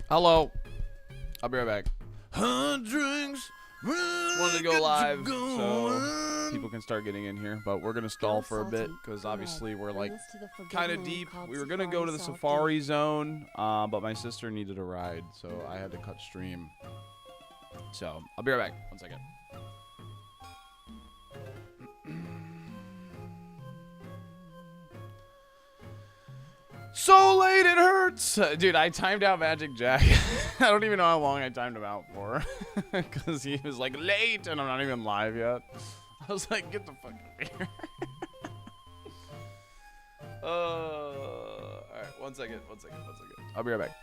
Hello. I'll be right back. Drinks. Wanted to go live so people can start getting in here, but we're gonna stall for a bit because obviously we're like kind of deep. We were gonna go to the Safari Zone, but my sister needed a ride, so I had to cut stream. So I'll be right back. 1 second. So late it hurts! Dude, I timed out Magic Jack. I don't even know how long I timed him out for. Because he was like, late! And I'm not even live yet. I was like, get the fuck out of here. Alright, 1 second. I'll be right back.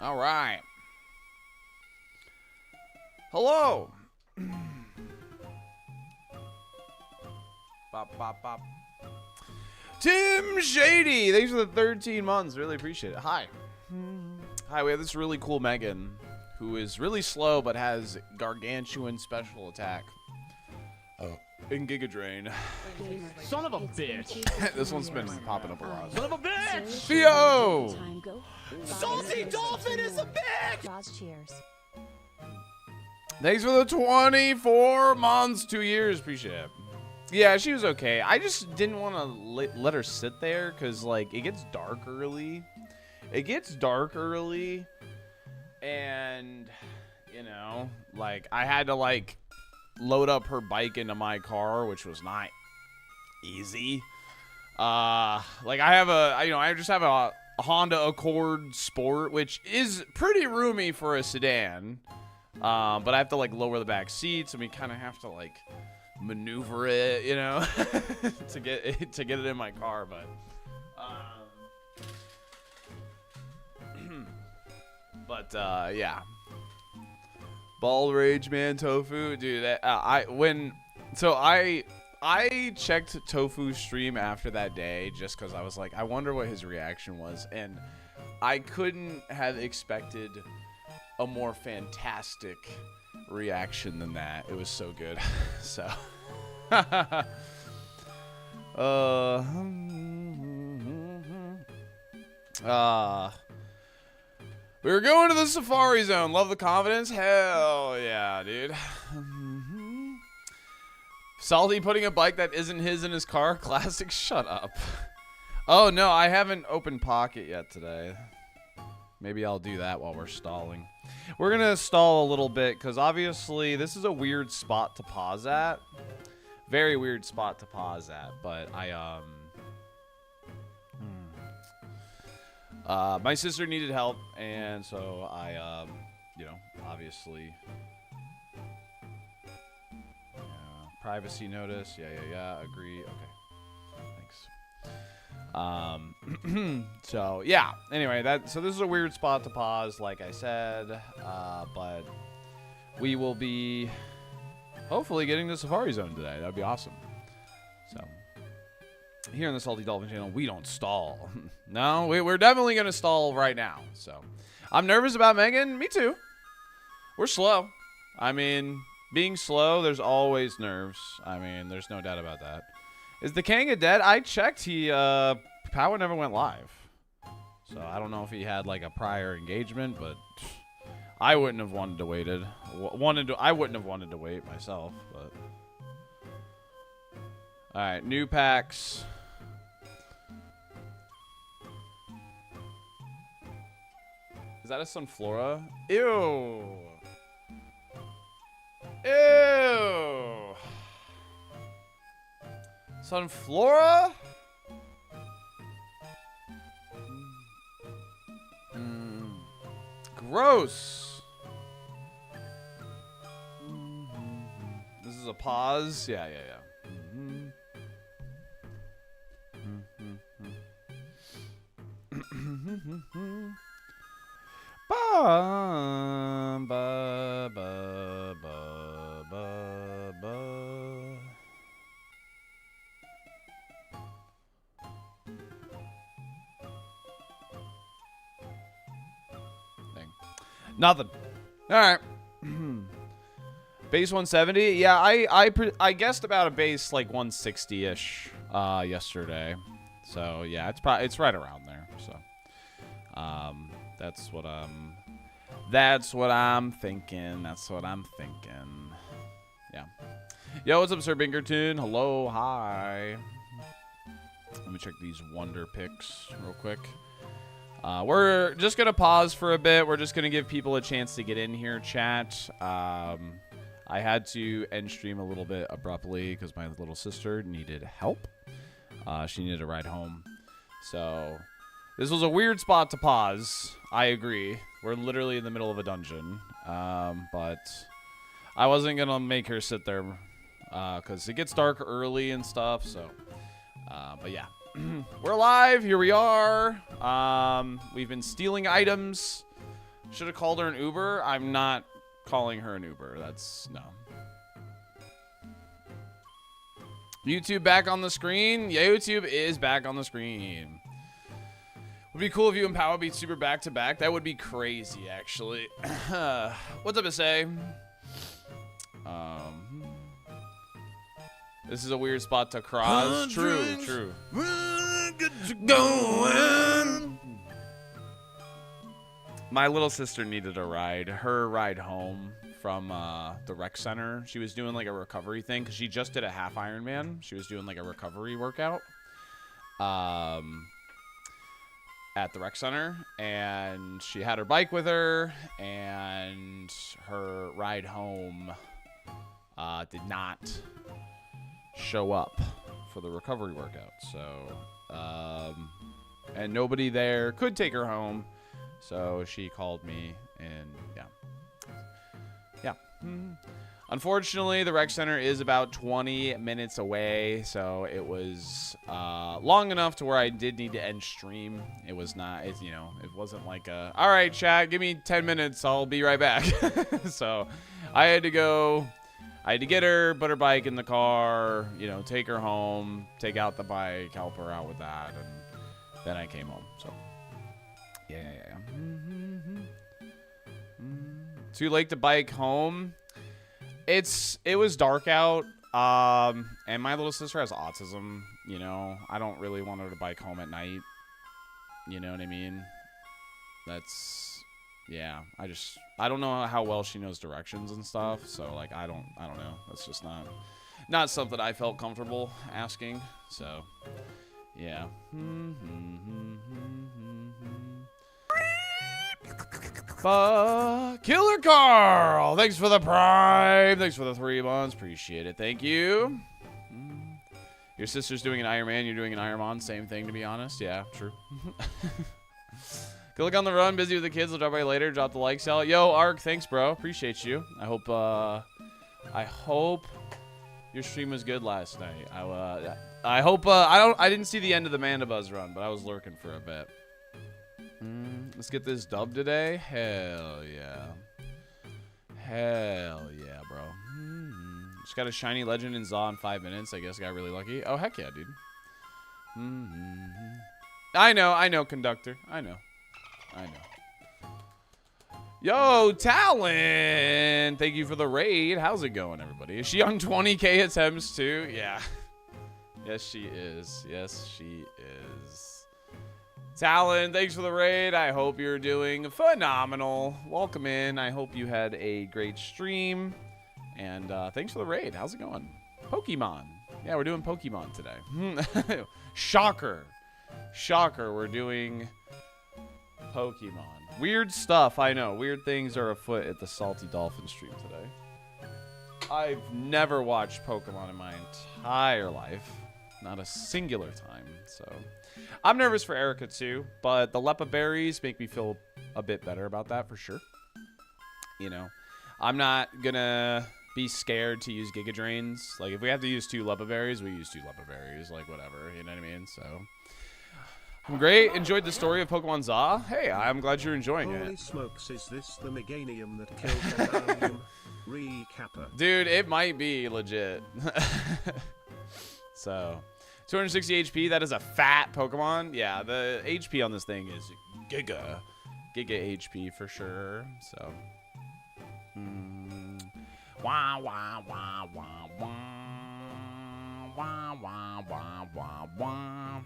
All right. Hello. Bop, bop, bop. Tim Shady, thanks for the 13 months. Really appreciate it. Hi. Hi, we have this really cool Megan who is really slow but has gargantuan special attack. Oh. In Giga Drain. Son of a bitch! This one's been popping up a lot. Son of a bitch! Theo! SaltyDolphin is a bitch! Cheers. Thanks for the 24 months, 2 years. Appreciate it. Yeah, she was okay. I just didn't want to let her sit there because, like, it gets dark early. And, you know, like, I had to, like, load up her bike into my car, which was not easy. Like, I just have a Honda Accord Sport, which is pretty roomy for a sedan. But I have to, like, lower the back seats, and we kind of have to, like, maneuver it, you know, to get it in my car. But yeah. Bald Rage Man Tofu, dude. I checked Tofu's stream after that day just because I was like, I wonder what his reaction was, and I couldn't have expected a more fantastic reaction than that. It was so good. So we were going to the Safari Zone. Love the confidence. Hell yeah, dude. Salty putting a bike that isn't his in his car. Classic. Shut up. Oh no, I haven't opened Pocket yet today. Maybe I'll do that while we're stalling. We're gonna stall a little bit because obviously this is a weird spot to pause at. Very weird spot to pause at, but my sister needed help, and so I, you know, obviously, privacy notice, yeah, agree, okay, thanks. So yeah, anyway, so this is a weird spot to pause, like I said, but we will be hopefully getting to Safari Zone today. That'd be awesome. So here on the SaltyDolphin channel, we don't stall. No, we're definitely going to stall right now. So I'm nervous about Megan. Me too. We're slow. I mean, being slow, there's always nerves. I mean, there's no doubt about that. Is the Kanga dead? I checked. He Power never went live, so I don't know if he had like a prior engagement, but I wouldn't have wanted to waited. I wouldn't have wanted to wait myself, but all right, new packs. Is that a Sunflora? Ew. Ew. Sunflora? Gross. This is a pause. Yeah. Ba, ba, ba, ba, ba, ba. Nothing. All right. Base 170. Yeah, I guessed about a base like 160-ish yesterday. So yeah, it's right around there. So that's what I'm thinking. That's what I'm thinking. Yeah. Yo, what's up, Sir Bingerton? Hello, hi. Let me check these wonder picks real quick. We're just going to pause for a bit. We're just going to give people a chance to get in here, chat. I had to end stream a little bit abruptly because my little sister needed help. She needed a ride home. So this was a weird spot to pause. I agree. We're literally in the middle of a dungeon. But I wasn't going to make her sit there because it gets dark early and stuff. So, but yeah. We're live. Here we are. We've been stealing items. Should have called her an Uber. I'm not calling her an Uber. That's no. YouTube back on the screen. Yeah, YouTube is back on the screen. Would be cool if you and Power beat Super back to back. That would be crazy, actually. What's up, SA? This is a weird spot to cross. True. Get you going. My little sister needed a ride. Her ride home from the rec center. She was doing like a recovery thing because she just did a half Ironman. She was doing like a recovery workout at the rec center, and she had her bike with her, and her ride home did not show up for the recovery workout. So and nobody there could take her home, so she called me, and yeah. Unfortunately, the rec center is about 20 minutes away, so it was long enough to where I did need to end stream. It was not, it wasn't like a, all right, chat, give me 10 minutes, I'll be right back. So I had to go. I had to get her, put her bike in the car, take her home, take out the bike, help her out with that, and then I came home. So, yeah. Too late to bike home. It was dark out, and my little sister has autism. I don't really want her to bike home at night. You know what I mean? Yeah, I don't know how well she knows directions and stuff, so like I don't know. That's just not something I felt comfortable asking. So, yeah. Killer Carl, thanks for the prime. Thanks for the 3 months. Appreciate it. Thank you. Your sister's doing an ironMON. You're doing an ironMON. Same thing, to be honest. Yeah, true. Good luck on the run. Busy with the kids. I'll drop by later. Drop the like, Sal. Yo, Ark. Thanks, bro. Appreciate you. I hope your stream was good last night. I hope. I didn't see the end of the Mandibuzz run, but I was lurking for a bit. Let's get this dub today. Hell yeah. Hell yeah, bro. Just got a shiny legend in Zaw in 5 minutes. I guess got really lucky. Oh, heck yeah, dude. I know, conductor. I know. Yo, Talon! Thank you for the raid. How's it going, everybody? Is she on 20k attempts, too? Yeah. Yes, she is. Yes, she is. Talon, thanks for the raid. I hope you're doing phenomenal. Welcome in. I hope you had a great stream. And thanks for the raid. How's it going? Pokemon. Yeah, we're doing Pokemon today. Shocker. Shocker, we're doing Pokemon. Weird stuff, I know. Weird things are afoot at the SaltyDolphin stream today. I've never watched Pokemon in my entire life. Not a singular time, so. I'm nervous for Erica too, but the Lepa berries make me feel a bit better about that for sure. You know, I'm not gonna be scared to use Giga Drains. Like, if we have to use 2 Lepa berries, we use 2 Lepa berries. Like, whatever, you know what I mean? So, I'm great. Enjoyed the story of Pokemon Za. Hey, I'm glad you're enjoying it. Holy smokes, is this the Meganium that killed Recapper? Dude, it might be legit. So, 260 HP, that is a fat Pokemon. Yeah, the HP on this thing is Giga HP for sure. So, wah, wah, wah, wah, wah. Wah, wah, wah, wah, wah.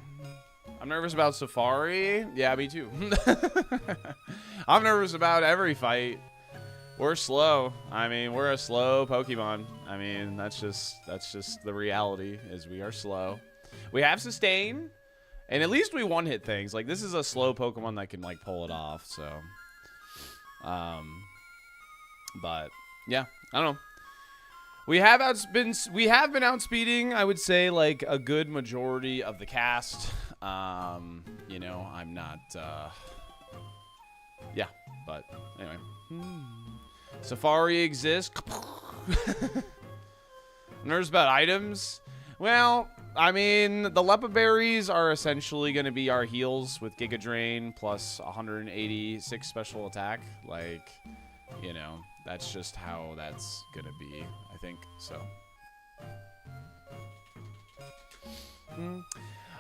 I'm nervous about Safari. Yeah, me too. I'm nervous about every fight. We're slow. I mean, we're a slow Pokemon. I mean, that's just the reality, is we are slow. We have sustain, and at least we one-hit things. Like, this is a slow Pokemon that can, like, pull it off, so. But, yeah, I don't know. We have been outspeeding, I would say, like, a good majority of the cast. You know, I'm not, yeah, but anyway. Safari exists. Nerves about items. Well, I mean, the Lepa berries are essentially going to be our heals with Giga Drain plus 186 special attack. Like, you know, that's just how that's going to be, I think, so.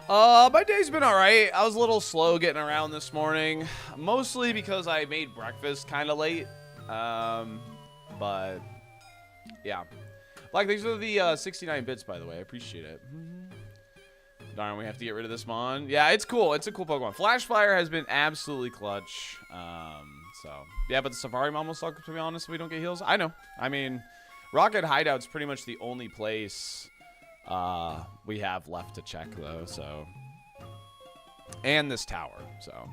My day's been alright. I was a little slow getting around this morning, mostly because I made breakfast kind of late. But yeah. Like, thanks for the 69 bits, by the way. I appreciate it. Darn, we have to get rid of this Mon. Yeah, it's cool. It's a cool Pokemon. Flash Fire has been absolutely clutch. So yeah, but the Safari Mon will suck, to be honest, if we don't get heals. I know. I mean, Rocket Hideout's pretty much the only place we have left to check, though, so. And this tower, so.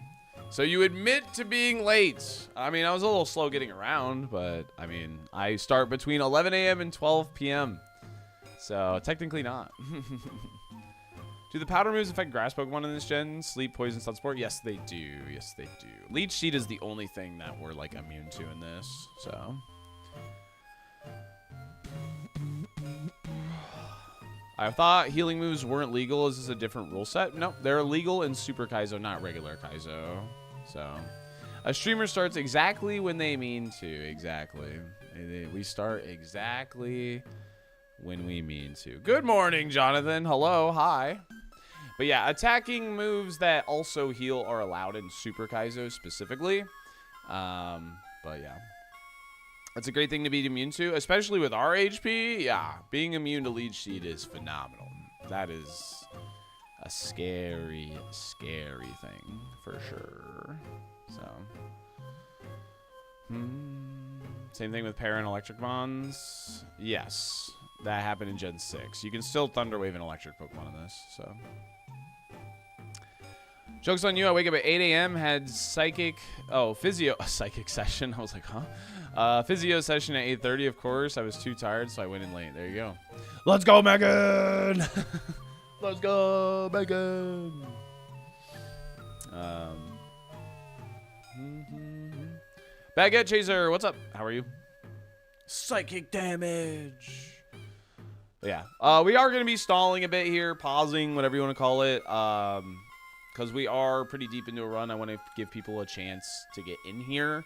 So you admit to being late. I mean, I was a little slow getting around, but, I mean, I start between 11 a.m. and 12 p.m. So, technically not. Do the powder moves affect grass Pokemon in this gen? Sleep, Poison, Sunsport? Yes, they do. Yes, they do. Leech Seed is the only thing that we're, like, immune to in this, so. I thought healing moves weren't legal. Is this a different rule set? No, they're legal in Super Kaizo, not regular Kaizo. So, a streamer starts exactly when they mean to. Exactly. We start exactly when we mean to. Good morning, Jonathan. Hello. Hi. But yeah, attacking moves that also heal are allowed in Super Kaizo specifically. But yeah. That's a great thing to be immune to, especially with our HP. Yeah, being immune to Leech Seed is phenomenal. That is a scary, scary thing for sure. So, same thing with Para and Electric Mons. Yes, that happened in Gen 6. You can still Thunder Wave an Electric Pokemon in this, so. Joke's on you, I wake up at 8 a.m., had psychic session. I was like, huh? Physio session at 8:30, of course. I was too tired, so I went in late. There you go. Let's go, Megan! Let's go, Megan! Baguette Chaser, what's up? How are you? Psychic damage! But yeah, we are going to be stalling a bit here, pausing, whatever you want to call it. Because we are pretty deep into a run. I want to give people a chance to get in here.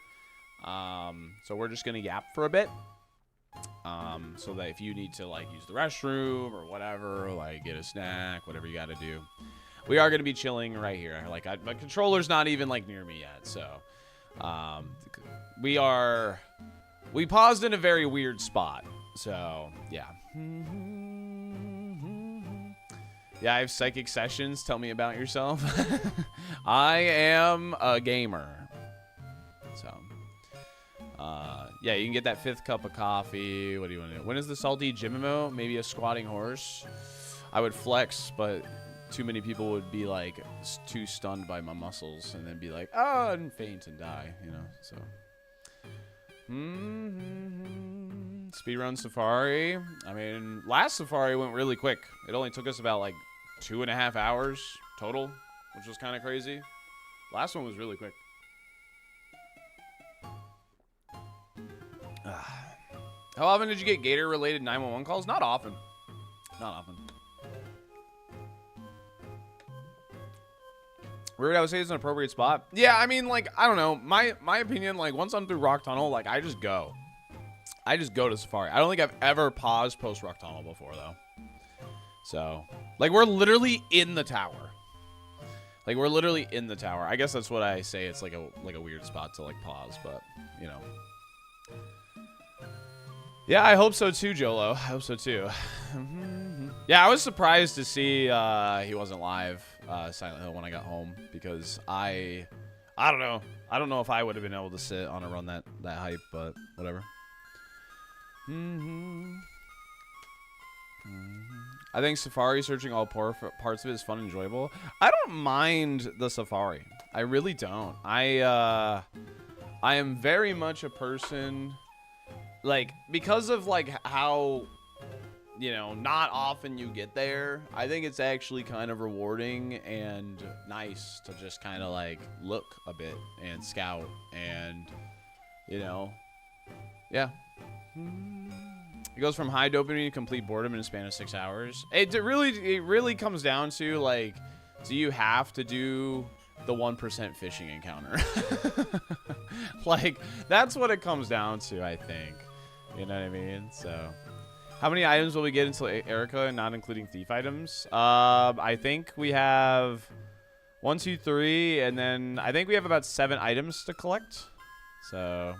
So we're just going to yap for a bit. So that if you need to, like, use the restroom or whatever, like, get a snack, whatever you got to do. We are going to be chilling right here. Like, my controller's not even, like, near me yet. So, we paused in a very weird spot. So, yeah. Yeah, I have psychic sessions. Tell me about yourself. I am a gamer. So, yeah, you can get that 5th cup of coffee. What do you want to do? When is the salty gym MMO? Maybe a squatting horse. I would flex, but too many people would be like too stunned by my muscles and then be like, oh, and faint and die, you know, so. Speedrun Safari. I mean, last Safari went really quick. It only took us about like 2.5 hours total, which was kind of crazy. Last one was really quick. How often did you get Gator-related 911 calls? Not often. Not often. Weird, I would say it's an appropriate spot. Yeah, I mean, like, I don't know. My opinion, like, once I'm through Rock Tunnel, like, I just go. I just go to Safari. I don't think I've ever paused post Rock Tunnel before, though. So, like, we're literally in the tower. Like, we're literally in the tower. I guess that's what I say. It's like a weird spot to, like, pause, but, you know. Yeah, I hope so too, Jolo. I hope so too. Yeah, I was surprised to see he wasn't live, Silent Hill, when I got home, because I don't know. I don't know if I would have been able to sit on a run that hype, but whatever. I think Safari searching all parts of it is fun and enjoyable. I don't mind the Safari. I really don't. I am very much a person, like, because of like how, you know, not often you get there, I think it's actually kind of rewarding and nice to just kind of like look a bit and scout and, you know, yeah. It goes from high dopamine to complete boredom in a span of 6 hours. It really comes down to, like, do you have to do the 1% fishing encounter? Like, that's what it comes down to, I think. You know what I mean? So, how many items will we get until Erica, not including thief items? I think we have 1, 2, 3, and then I think we have about 7 items to collect. So,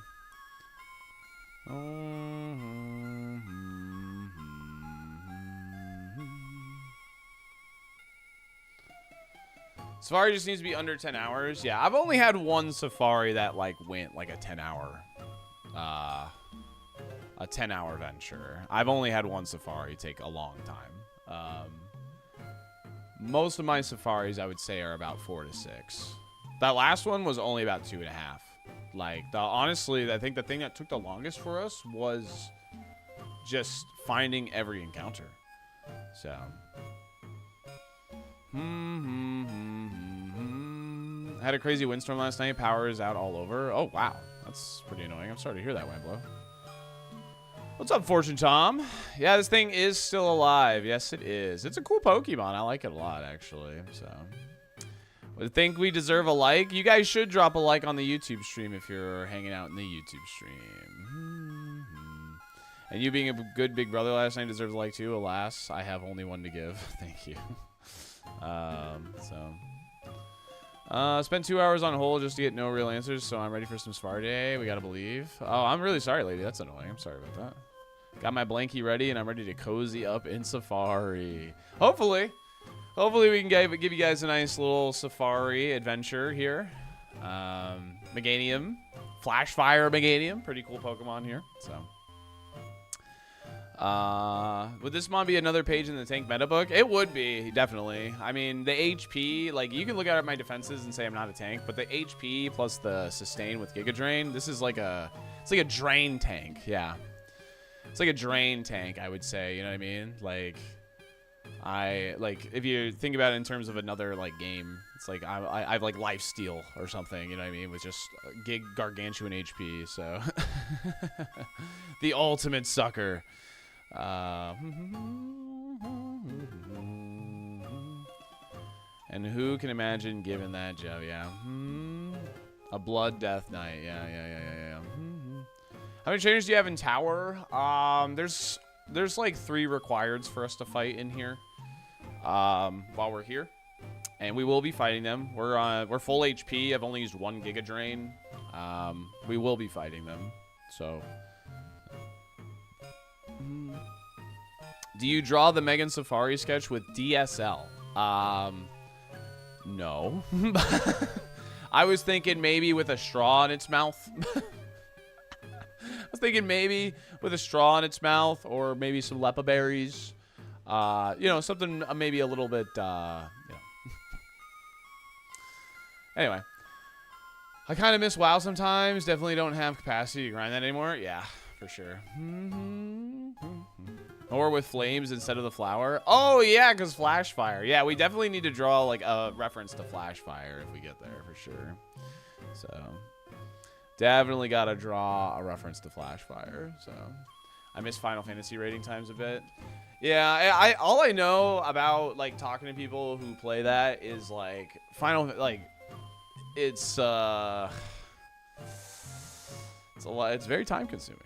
Safari just needs to be under 10 hours. Yeah, I've only had one Safari that like went like a 10-hour venture. I've only had one Safari take a long time. Most of my Safaris, I would say, are about 4 to 6. That last one was only about 2.5. Like, honestly, I think the thing that took the longest for us was just finding every encounter. So, I had a crazy windstorm last night. Power is out all over. Oh, wow. That's pretty annoying. I'm sorry to hear that, Wamblo. What's up, Fortune Tom? Yeah, this thing is still alive. Yes, it is. It's a cool Pokemon. I like it a lot, actually. So, I think we deserve a like. You guys should drop a like on the YouTube stream if you're hanging out in the YouTube stream. And you being a good big brother last night deserves a like too. Alas, I have only one to give. Thank you. Spent 2 hours on hold just to get no real answers, so I'm ready for some Safari Day. We gotta believe. Oh, I'm really sorry, lady. That's annoying. I'm sorry about that. Got my blankie ready, and I'm ready to cozy up in Safari. Hopefully we can give you guys a nice little Safari adventure here. Meganium. Flashfire Meganium. Pretty cool Pokemon here. So, would this mon be another page in the tank meta book? It would be, definitely. I mean, the HP, like, you can look at my defenses and say I'm not a tank, but the HP plus the sustain with Giga Drain, this is like it's like a drain tank. Yeah. It's like a drain tank, I would say. You know what I mean? Like, if you think about it in terms of another, like, game, it's like I have, like, Lifesteal or something, you know what I mean? With just gargantuan HP, so. The ultimate sucker. And who can imagine giving that job? Yeah. A Blood Death Knight. Yeah. How many trainers do you have in Tower? There's like 3 requireds for us to fight in here. While we're here, and we will be fighting them. We're full HP. I've only used 1 Giga Drain. We will be fighting them. So, Do you draw the Megan Safari sketch with DSL? No. I was thinking maybe with a straw in its mouth. I was thinking maybe with a straw in its mouth, or maybe some lepa berries. You know, something maybe a little bit, you know. Anyway. I kind of miss WoW sometimes. Definitely don't have capacity to grind that anymore. Yeah, for sure. Or with flames instead of the flower. Oh, yeah, because flash fire. Yeah, we definitely need to draw, like, a reference to flash fire if we get there, for sure. So, definitely got to draw a reference to flash fire. So, I miss Final Fantasy rating times a bit. Yeah, all I know about, like, talking to people who play that is, like, it's a lot. It's very time consuming.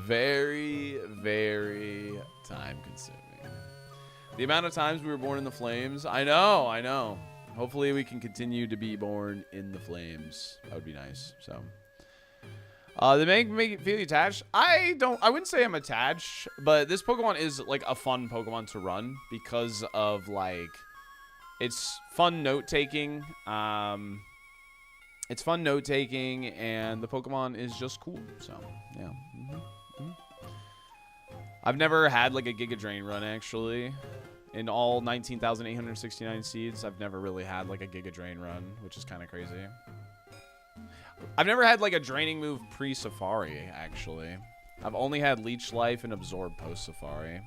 Very, very time consuming. The amount of times we were born in the flames. I know. Hopefully we can continue to be born in the flames. That would be nice. So, they make you feel attached. I wouldn't say I'm attached, but this Pokemon is like a fun Pokemon to run because of like. It's fun note-taking. It's fun note-taking, and the Pokemon is just cool. So, yeah. I've never had, like, a Giga Drain run, actually. In all 19,869 seeds, I've never really had, like, a Giga Drain run, which is kind of crazy. I've never had, like, a draining move pre-Safari, actually. I've only had Leech Life and Absorb post-Safari.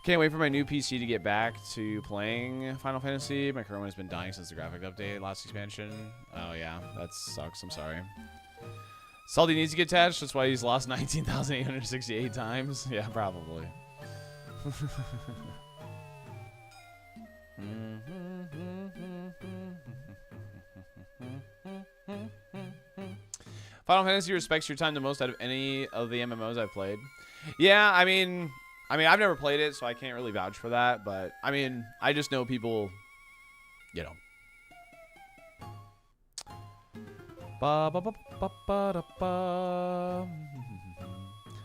Can't wait for my new PC to get back to playing Final Fantasy. My current one has been dying since the graphic update, last expansion. Oh, yeah. That sucks. I'm sorry. Salty needs to get attached. That's why he's lost 19,868 times. Yeah, probably. Final Fantasy respects your time the most out of any of the MMOs I've played. Yeah, I mean, I've never played it, so I can't really vouch for that. But, I mean, I just know people, you know.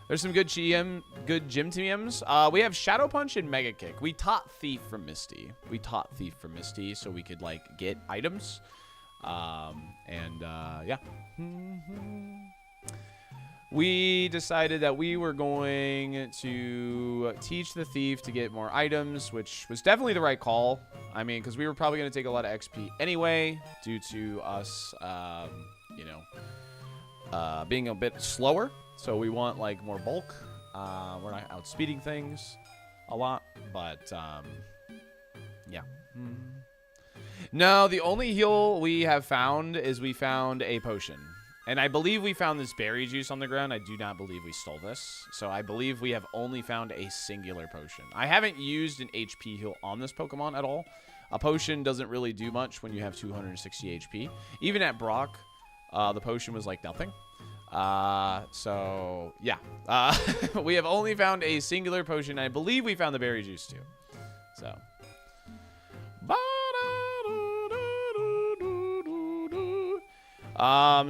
There's some good gym TMs. We have Shadow Punch and Mega Kick. We taught Thief from Misty. So we could, like, get items. Yeah. We decided that we were going to teach the Thief to get more items, which was definitely the right call. I mean, because we were probably going to take a lot of XP anyway, due to us, you know, being a bit slower. So we want, like, more bulk. We're not outspeeding things a lot, but, yeah. No, the only heal we have found is we found a potion. And I believe we found this berry juice on the ground. I do not believe we stole this. So I believe we have only found a singular potion. I haven't used an HP heal on this Pokemon at all. A potion doesn't really do much when you have 260 HP. Even at Brock, the potion was like nothing. So, yeah. We have only found a singular potion. I believe we found the berry juice too. So.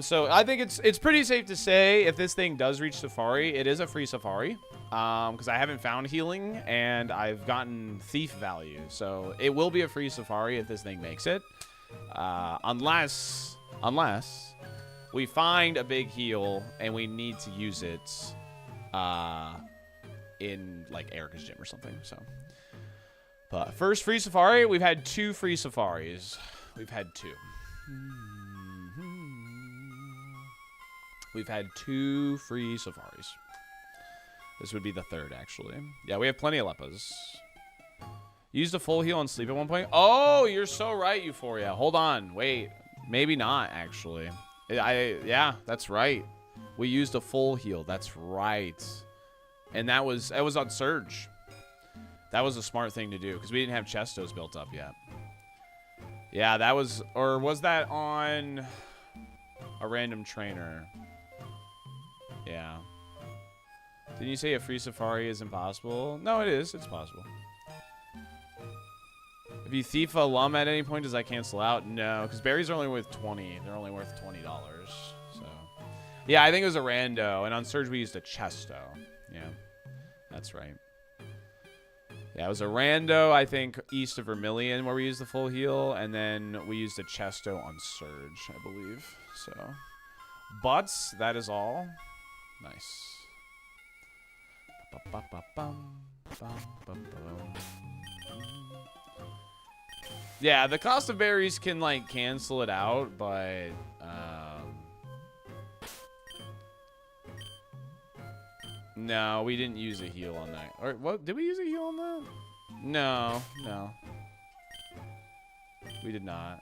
So I think it's pretty safe to say if this thing does reach Safari, it is a free Safari. Because I haven't found healing and I've gotten Thief value. So it will be a free Safari if this thing makes it. Unless we find a big heal and we need to use it in like Erica's gym or something. So, but first free Safari, we've had 2 free Safaris. We've had 2. We've had 2 free Safaris. This would be the 3rd, actually. Yeah, we have plenty of Leppas. Used a full heal and sleep at one point. Oh, you're so right, Euphoria. Hold on. Wait. Maybe not, actually. Yeah, that's right. We used a full heal. That's right. And that was on Surge. That was a smart thing to do, because we didn't have Chestos built up yet. Yeah, that was... Or was that on a random trainer? Yeah. Didn't you say a free Safari is impossible? No, it is. It's possible. If you thief a Lum at any point, does that cancel out? No, because berries are only worth 20. They're only worth $20. So, yeah, I think it was a rando. And on Surge, we used a Chesto. Yeah. That's right. Yeah, it was a rando, I think, east of Vermilion where we used the full heal, and then we used a Chesto on Surge, I believe. So, butts, that is all. Nice. Yeah, the cost of berries can, like, cancel it out, but, no, we didn't use a heal on that. Or, what? Did we use a heal on that? No, no. We did not.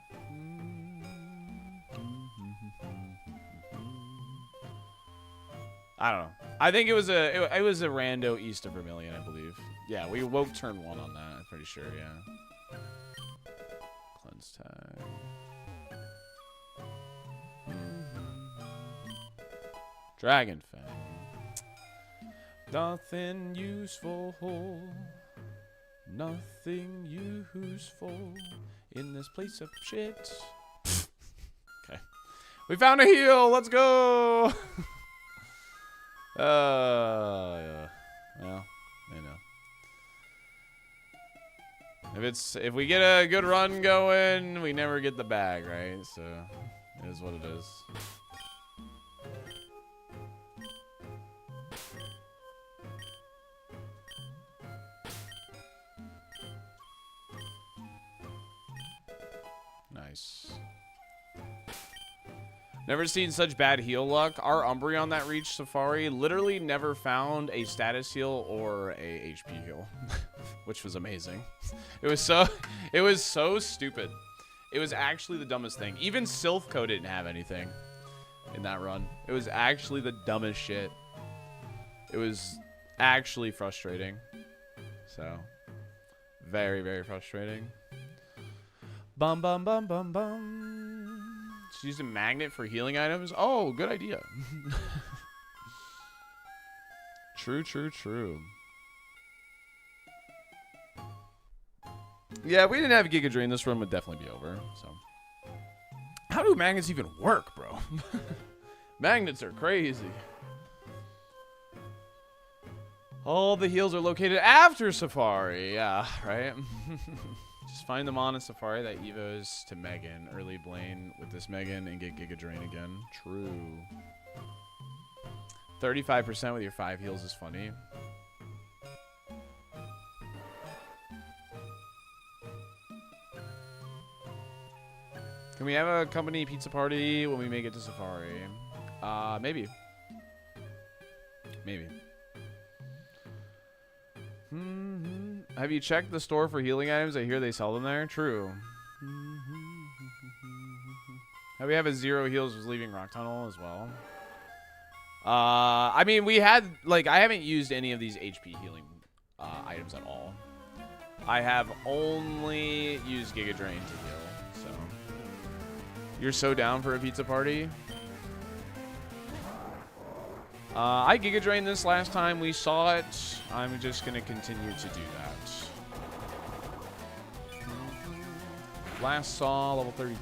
I don't know. I think it was a rando east of Vermilion, I believe. Yeah, we woke turn 1 on that, I'm pretty sure, yeah. Cleanse tag. Dragon Fang. Nothing useful. Nothing useful in this place of shit. Okay. We found a heal. Let's go. Yeah. Well, I know. If we get a good run going, we never get the bag, right? So it is what it is. Nice. Never seen such bad heal luck. Our Umbreon that reached Safari literally never found a status heal or a HP heal, which was amazing. It was so stupid. It was actually the dumbest thing. Even Silphco didn't have anything in that run. It was actually the dumbest shit. It was actually frustrating. So, very, very frustrating. Bum, bum, bum, bum, bum. Just use a magnet for healing items. Oh, good idea. True, true, true. Yeah, if we didn't have Giga Drain, this run would definitely be over. So, how do magnets even work, bro? Magnets are crazy. All the heals are located after Safari. Yeah, right? Just find them on in Safari that evos to Megan. Early Blaine with this Megan and get Giga Drain again. True. 35% with your 5 heals is funny. Can we have a company pizza party when we make it to Safari? Maybe. Maybe. Have you checked the store for healing items? I hear they sell them there. True. Have we have a 0 heals was leaving Rock Tunnel as well? I mean, we had, like, I haven't used any of these HP healing items at all. I have only used Giga Drain to heal, so. You're so down for a pizza party? I Giga Drained this last time we saw it. I'm just going to continue to do that. Last saw, level 32.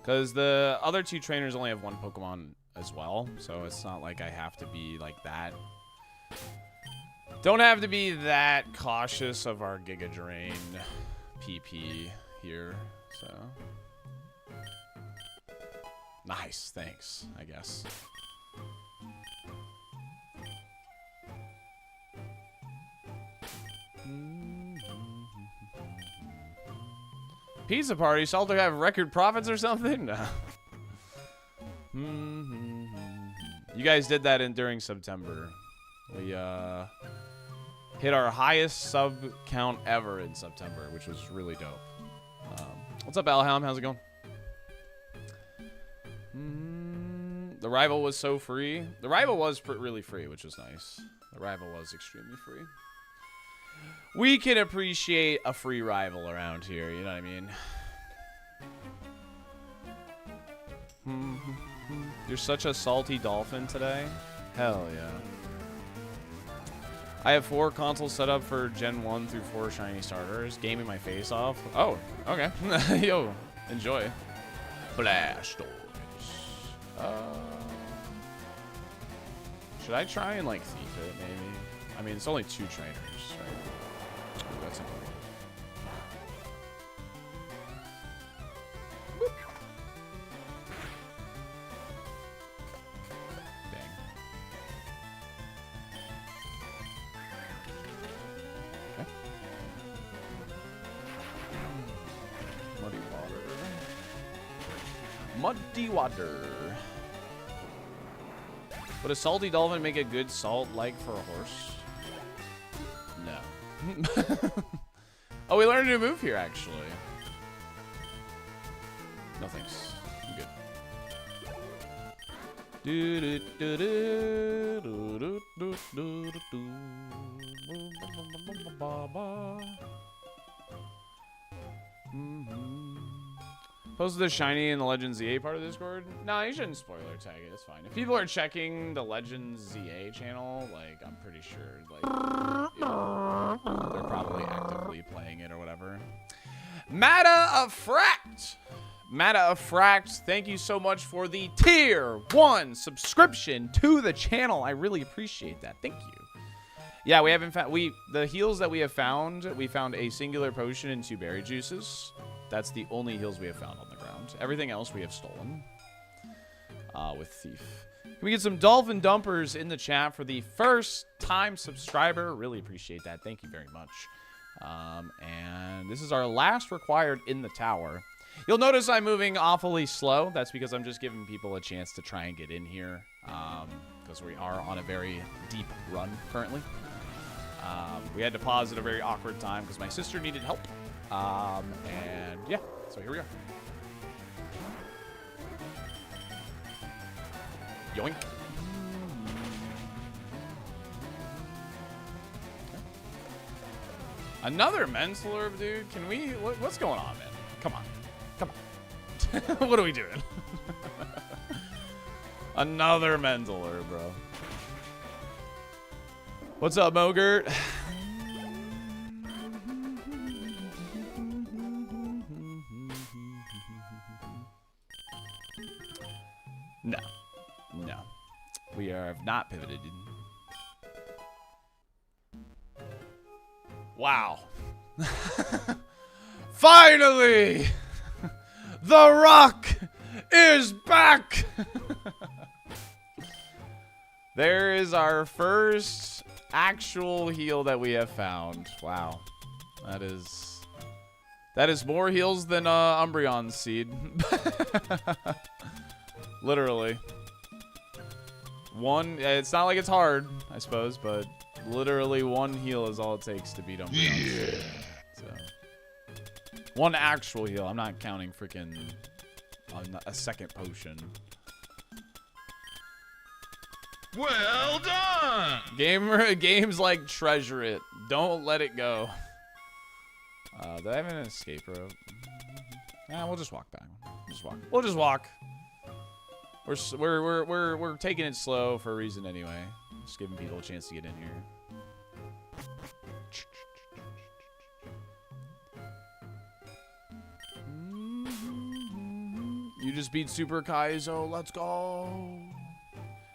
Because the other 2 trainers only have 1 Pokemon as well, so it's not like I have to be like that. Don't have to be that cautious of our Giga Drain PP here, so. Nice, thanks, I guess. Pizza party? Salter have record profits or something? No. You guys did that during September. We hit our highest sub count ever in September, which was really dope. What's up, Alhelm? How's it going? The rival was so free. The rival was really free, which was nice. The rival was extremely free. We can appreciate a free rival around here, you know what I mean? You're such a salty dolphin today. Hell yeah. I have 4 consoles set up for Gen 1 through 4 shiny starters, gaming my face off. Oh, okay. Yo, enjoy. Blastoise. Should I try and like thief it maybe? I mean, it's only 2 trainers, right? Ooh, that's important. Muddy water. Would a SaltyDolphin make a good salt like for a horse? No. Oh, we learned a new move here, actually. No thanks. I'm good. Post the shiny in the Legends ZA part of the Discord? No, you shouldn't spoiler tag it. It's fine. If people are checking the Legends ZA channel, like, I'm pretty sure, like, you know, they're probably actively playing it or whatever. Mata of Fract! Mata of Fract, thank you so much for the Tier 1 subscription to the channel. I really appreciate that. Thank you. Yeah, we haven't found... The heals that we have found, we found a singular potion and 2 berry juices. That's the only heals we have found on the ground. Everything else we have stolen with Thief. Can we get some Dolphin Dumpers in the chat for the first time subscriber? Really appreciate that. Thank you very much. And this is our last required in the tower. You'll notice I'm moving awfully slow. That's because I'm just giving people a chance to try and get in here. Because we are on a very deep run currently. We had to pause at a very awkward time because my sister needed help. And yeah, so here we are. Yoink. Another Menslurb, dude. Can we, what's going on, man? Come on. Come on. What are we doing? Another Menslurb, bro. What's up, Mogert? No. No. We have not pivoted. Wow. Finally! The Rock is back! There is our first actual heal that we have found. Wow. That is more heals than Umbreon's seed. Literally. One, it's not like it's hard, I suppose, but literally 1 heal is all it takes to beat Umbreon. Yeah. So, 1 actual heal. I'm not counting freaking a second potion. Well done! Games like treasure it. Don't let it go. Do I have an escape rope? Nah, we'll just walk back. We'll just walk. We're taking it slow for a reason anyway. Just giving people a chance to get in here. You just beat Super Kaizo. Let's go.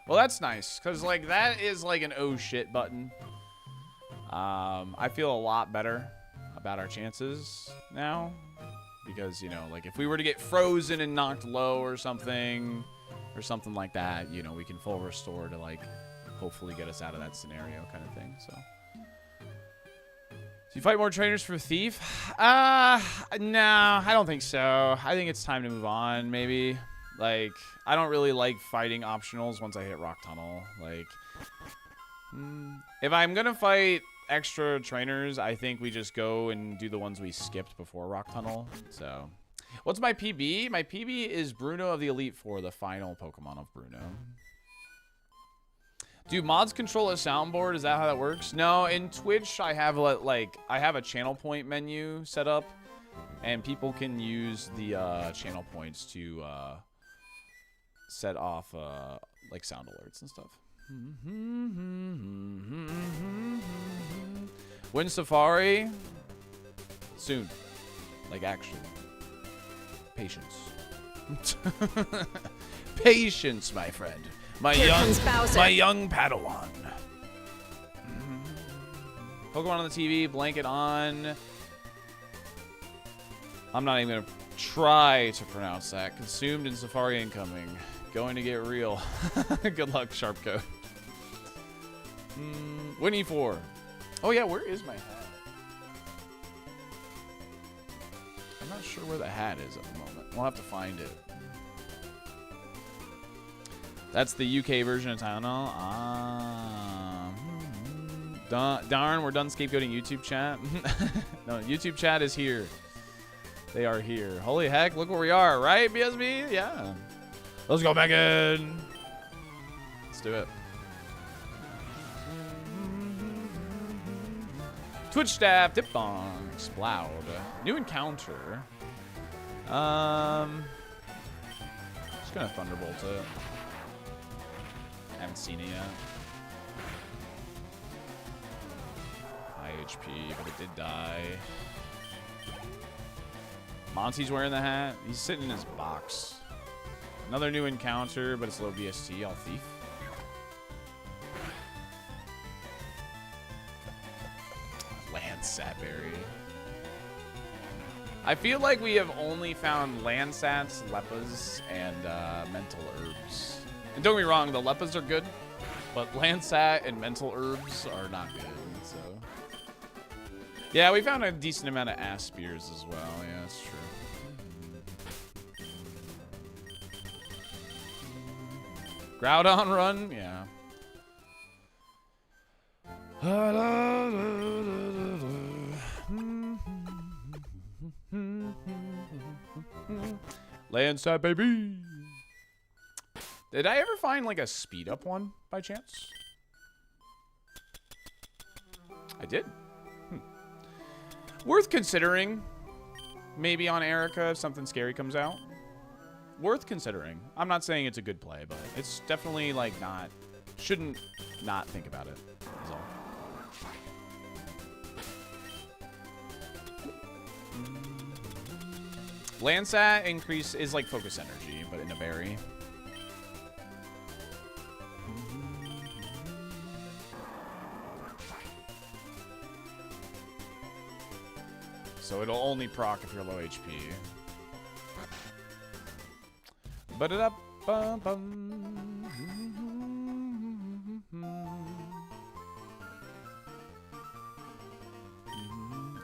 Well, that's nice, because, like, that is, like, an oh shit button. I feel a lot better about our chances now. Because, you know, like, if we were to get frozen and knocked low or something like that, you know, we can full restore to, like, hopefully get us out of that scenario kind of thing, so. Do you fight more trainers for Thief? No, I don't think so. I think it's time to move on, maybe. Like, I don't really like fighting optionals once I hit Rock Tunnel. Like, if I'm gonna fight extra trainers, I think we just go and do the ones we skipped before Rock Tunnel. So, what's my PB? My PB is Bruno of the Elite Four, the final Pokemon of Bruno. Do mods control a soundboard? Is that how that works? No, in Twitch, I have a channel point menu set up, and people can use the channel points to set off like sound alerts and stuff. Win Safari soon, like actually. Patience. Patience, my friend. My Here comes Bowser. young Padawan. Pokemon on the TV, blanket on. I'm not even gonna try to pronounce that. Consumed in Safari incoming. Going to get real. Good luck, Sharpcoat. Winnie 4. Oh yeah, where is my hat? I'm not sure where the hat is at the moment. We'll have to find it. That's the UK version of Tylenol. Darn, we're done scapegoating YouTube chat. No, YouTube chat is here. They are here. Holy heck, look where we are, right, BSB? Yeah. Let's go back in. Let's do it. Twitch staff, dip bong, Sploud. New encounter. Just gonna Thunderbolt it. Haven't seen it yet. High HP, but it did die. Monty's wearing the hat. He's sitting in his box. Another new encounter, but it's low BST. I'll thief. Landsatberry. I feel like we have only found Landsats, Leppas, and mental herbs. And don't get me wrong, the Leppas are good, but Landsat and mental herbs are not good. So, yeah, we found a decent amount of ass spears as well. Yeah, that's true. Groudon run, yeah. Landsat, baby. Did I ever find like a speed up one by chance? I did. Worth considering. Maybe on Erica if something scary comes out. Worth considering. I'm not saying it's a good play, but it's definitely like not. Shouldn't not think about it. Is all. Landsat increase is like focus energy, but in a berry. So it'll only proc if you're low HP.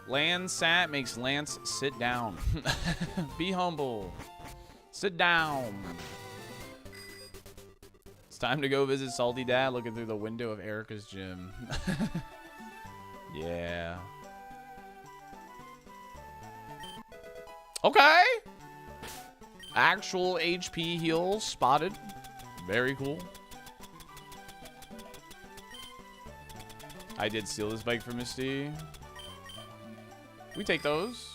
Landsat makes Lance sit down. Be humble. Sit down. It's time to go visit Salty Dad looking through the window of Erica's gym. Yeah. Okay. Actual HP heal spotted. Very cool. I did steal this bike from Misty. We take those.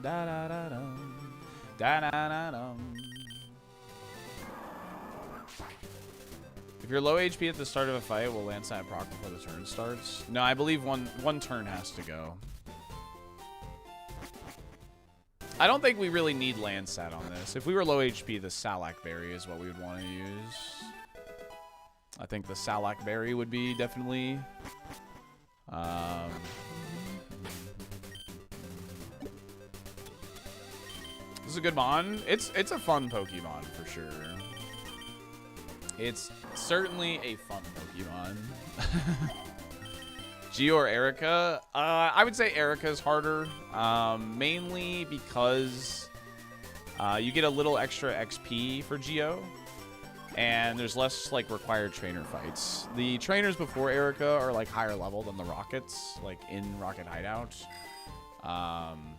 Da da da dum. Da da da dum. If you're low HP at the start of a fight, will Landsat proc before the turn starts? No, I believe one turn has to go. I don't think we really need Landsat on this. If we were low HP, the Salak Berry is what we would want to use. I think the Salak Berry would be definitely... This is a good Mon. It's a fun Pokemon for sure. It's certainly a fun Pokemon. Geo or Erica? I would say Erica's harder, mainly because you get a little extra XP for Geo, and there's less like required trainer fights. The trainers before Erica are like higher level than the Rockets, like in Rocket Hideout, on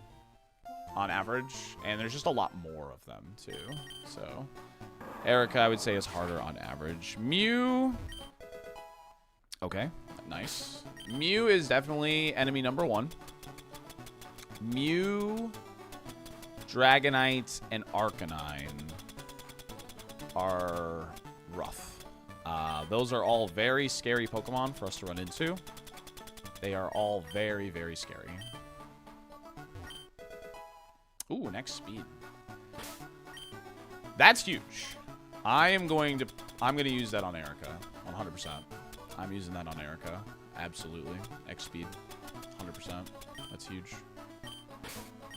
average, and there's just a lot more of them too. So Erica, I would say, is harder on average. Mew, okay, nice. Mew is definitely enemy number one. Mew, Dragonite, and Arcanine are rough. Those are all very scary Pokemon for us to run into. They are all very, very scary. Ooh, next speed. That's huge. I'm going to use that on Erica. 100%. I'm using that on Erica. Absolutely. X speed. 100%. That's huge.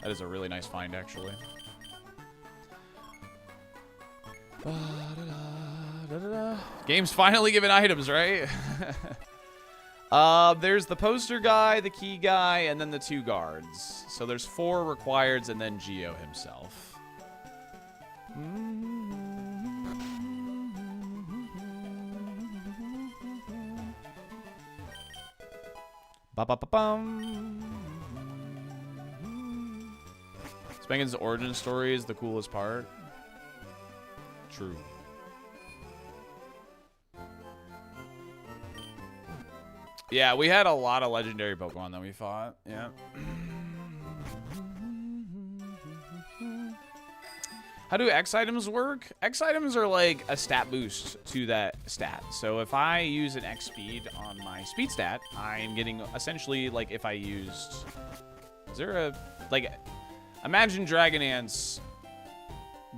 That is a really nice find, actually. Game's finally giving items, right? There's the poster guy, the key guy, and then the 2 guards. So there's 4 requireds and then Geo himself. Ba-ba-ba-bum. Spangen's origin story is the coolest part. True. Yeah, we had a lot of legendary Pokemon that we fought. Yeah. How do X items work? X items are like a stat boost to that stat. So if I use an X speed on my speed stat, I'm getting essentially like if I used... Is there a... Like, imagine Dragon Ants,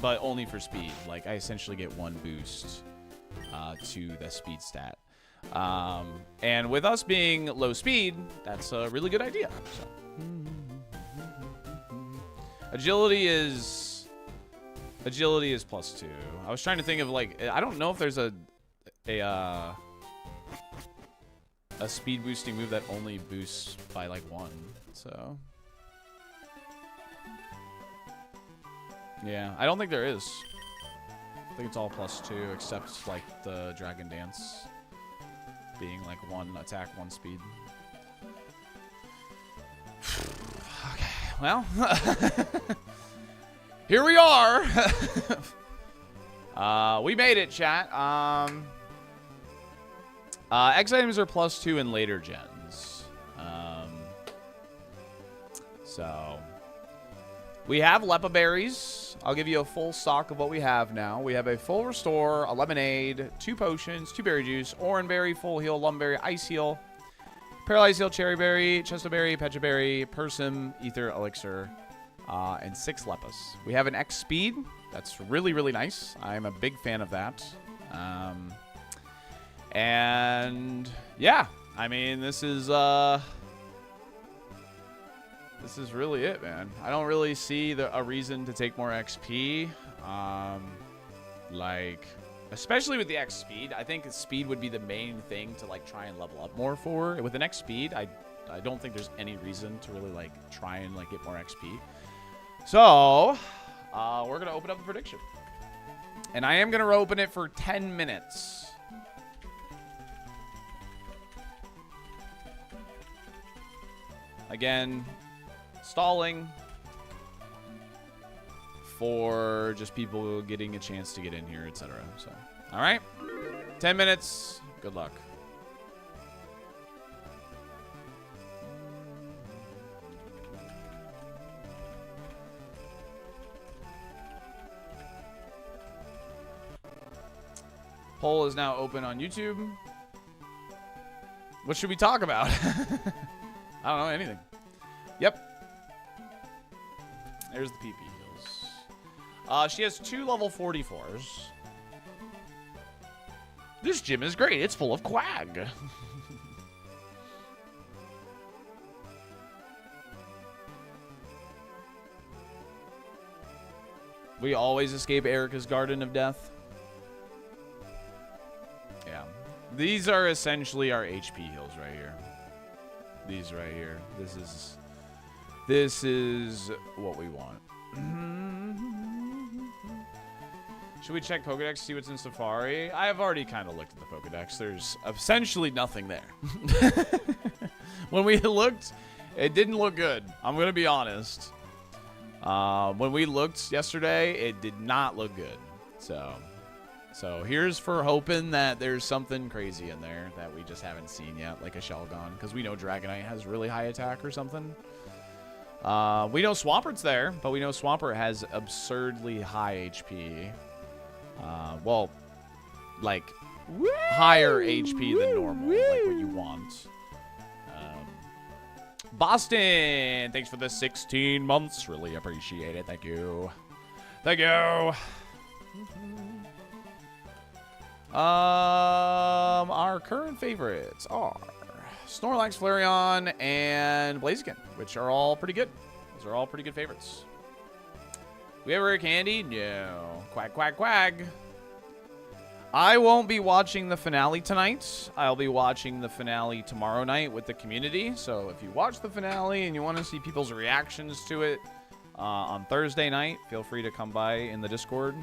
but only for speed. Like, I essentially get 1 boost to the speed stat. And with us being low speed, that's a really good idea. So. Agility is +2. I was trying to think of like, I don't know if there's a speed boosting move that only boosts by like 1. So yeah, I don't think there is. I think it's all +2 except like the Dragon Dance being like 1 attack, 1 speed. Okay, well, here we are. We made it, chat. X items are +2 in later gens. So we have Lepa Berries. I'll give you a full stock of what we have now. We have a full restore, a lemonade, 2 potions, 2 berry juice, orange berry, full heal, lumberry, ice heal, paralyzed heal, cherry berry, chesterberry, pecha berry, persim, ether, elixir, and 6 Lepas. We have an X speed. That's really, really nice. I'm a big fan of that. And yeah, I mean, this is really it, man. I don't really see a reason to take more XP. Like, especially with the X speed. I think speed would be the main thing to like try and level up more for. With an X speed, I don't think there's any reason to really like try and like get more XP. So, we're gonna open up the prediction, and I am gonna open it for 10 minutes. Again, stalling for just people getting a chance to get in here, etc. So, all right, 10 minutes. Good luck. Poll is now open on YouTube. What should we talk about? I don't know, anything. Yep. There's the PP heals. She has 2 level 44s. This gym is great. It's full of quag. We always escape Erica's Garden of Death. Yeah. These are essentially our HP heals right here. These right here. This is what we want. Should we check Pokedex, see what's in Safari? I have already kind of looked at the Pokedex. There's essentially nothing there. When we looked, it didn't look good. I'm going to be honest. When we looked yesterday, it did not look good. So here's for hoping that there's something crazy in there that we just haven't seen yet, like a Shelgon, because we know Dragonite has really high attack or something. We know Swampert's there, but we know Swampert has absurdly high HP. Well, like higher HP than normal, like what you want. Boston, thanks for the 16 months. Really appreciate it. Thank you. Thank you. Our current favorites are Snorlax, Flareon, and Blaziken, which are all pretty good. Those are all pretty good favorites. We have rare candy? No. Quack, quack, quack. I won't be watching the finale tonight. I'll be watching the finale tomorrow night with the community. So if you watch the finale and you want to see people's reactions to it on Thursday night, feel free to come by in the Discord.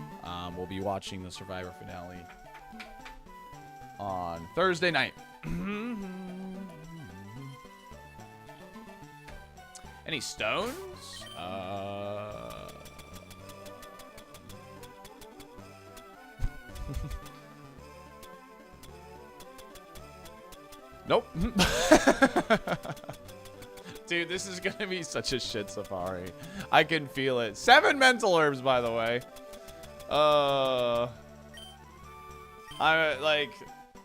We'll be watching the Survivor finale on Thursday night. Any stones? Nope. Dude, this is gonna be such a shit safari. I can feel it. 7 mental herbs, by the way. I like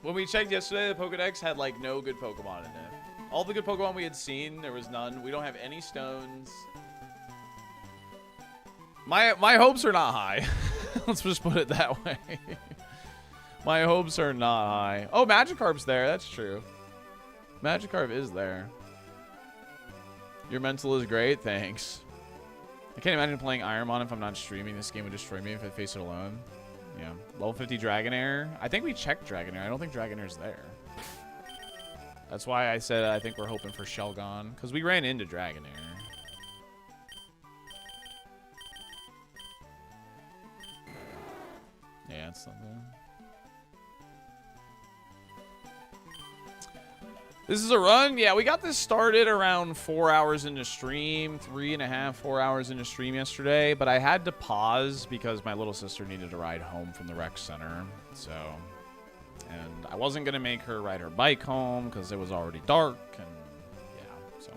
when we checked yesterday, the Pokedex had like no good Pokemon in it. All the good Pokemon we had seen, there was none. We don't have any stones. My hopes are not high. Let's just put it that way. My hopes are not high. Oh, Magikarp's there. That's true. Magikarp is there. Your mental is great. Thanks. I can't imagine playing ironMON if I'm not streaming. This game would destroy me if I face it alone. Yeah. Level 50 Dragonair. I think we checked Dragonair. I don't think Dragonair's there. That's why I said I think we're hoping for Shelgon. Because we ran into Dragonair. Yeah, it's something. This is a run. Yeah, we got this started around 4 hours into stream, 3.5, 4 hours into stream yesterday, but I had to pause because my little sister needed to ride home from the rec center. So, and I wasn't gonna make her ride her bike home because it was already dark, and yeah,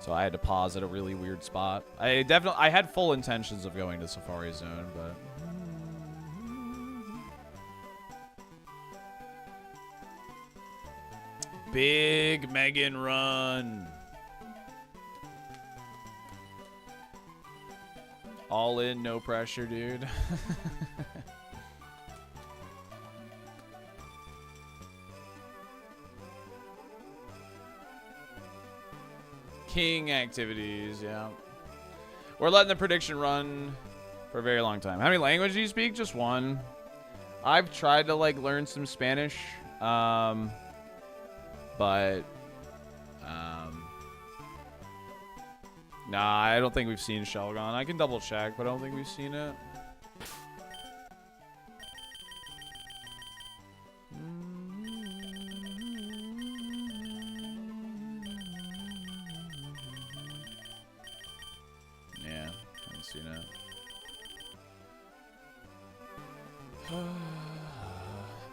so I had to pause at a really weird spot. I had full intentions of going to Safari Zone, but. Big Megan run. All in, no pressure, dude. King activities, yeah. We're letting the prediction run for a very long time. How many languages do you speak? Just one. I've tried to like learn some Spanish. But, nah, I don't think we've seen Shelgon. I can double check, but I don't think we've seen it. Yeah, haven't seen it.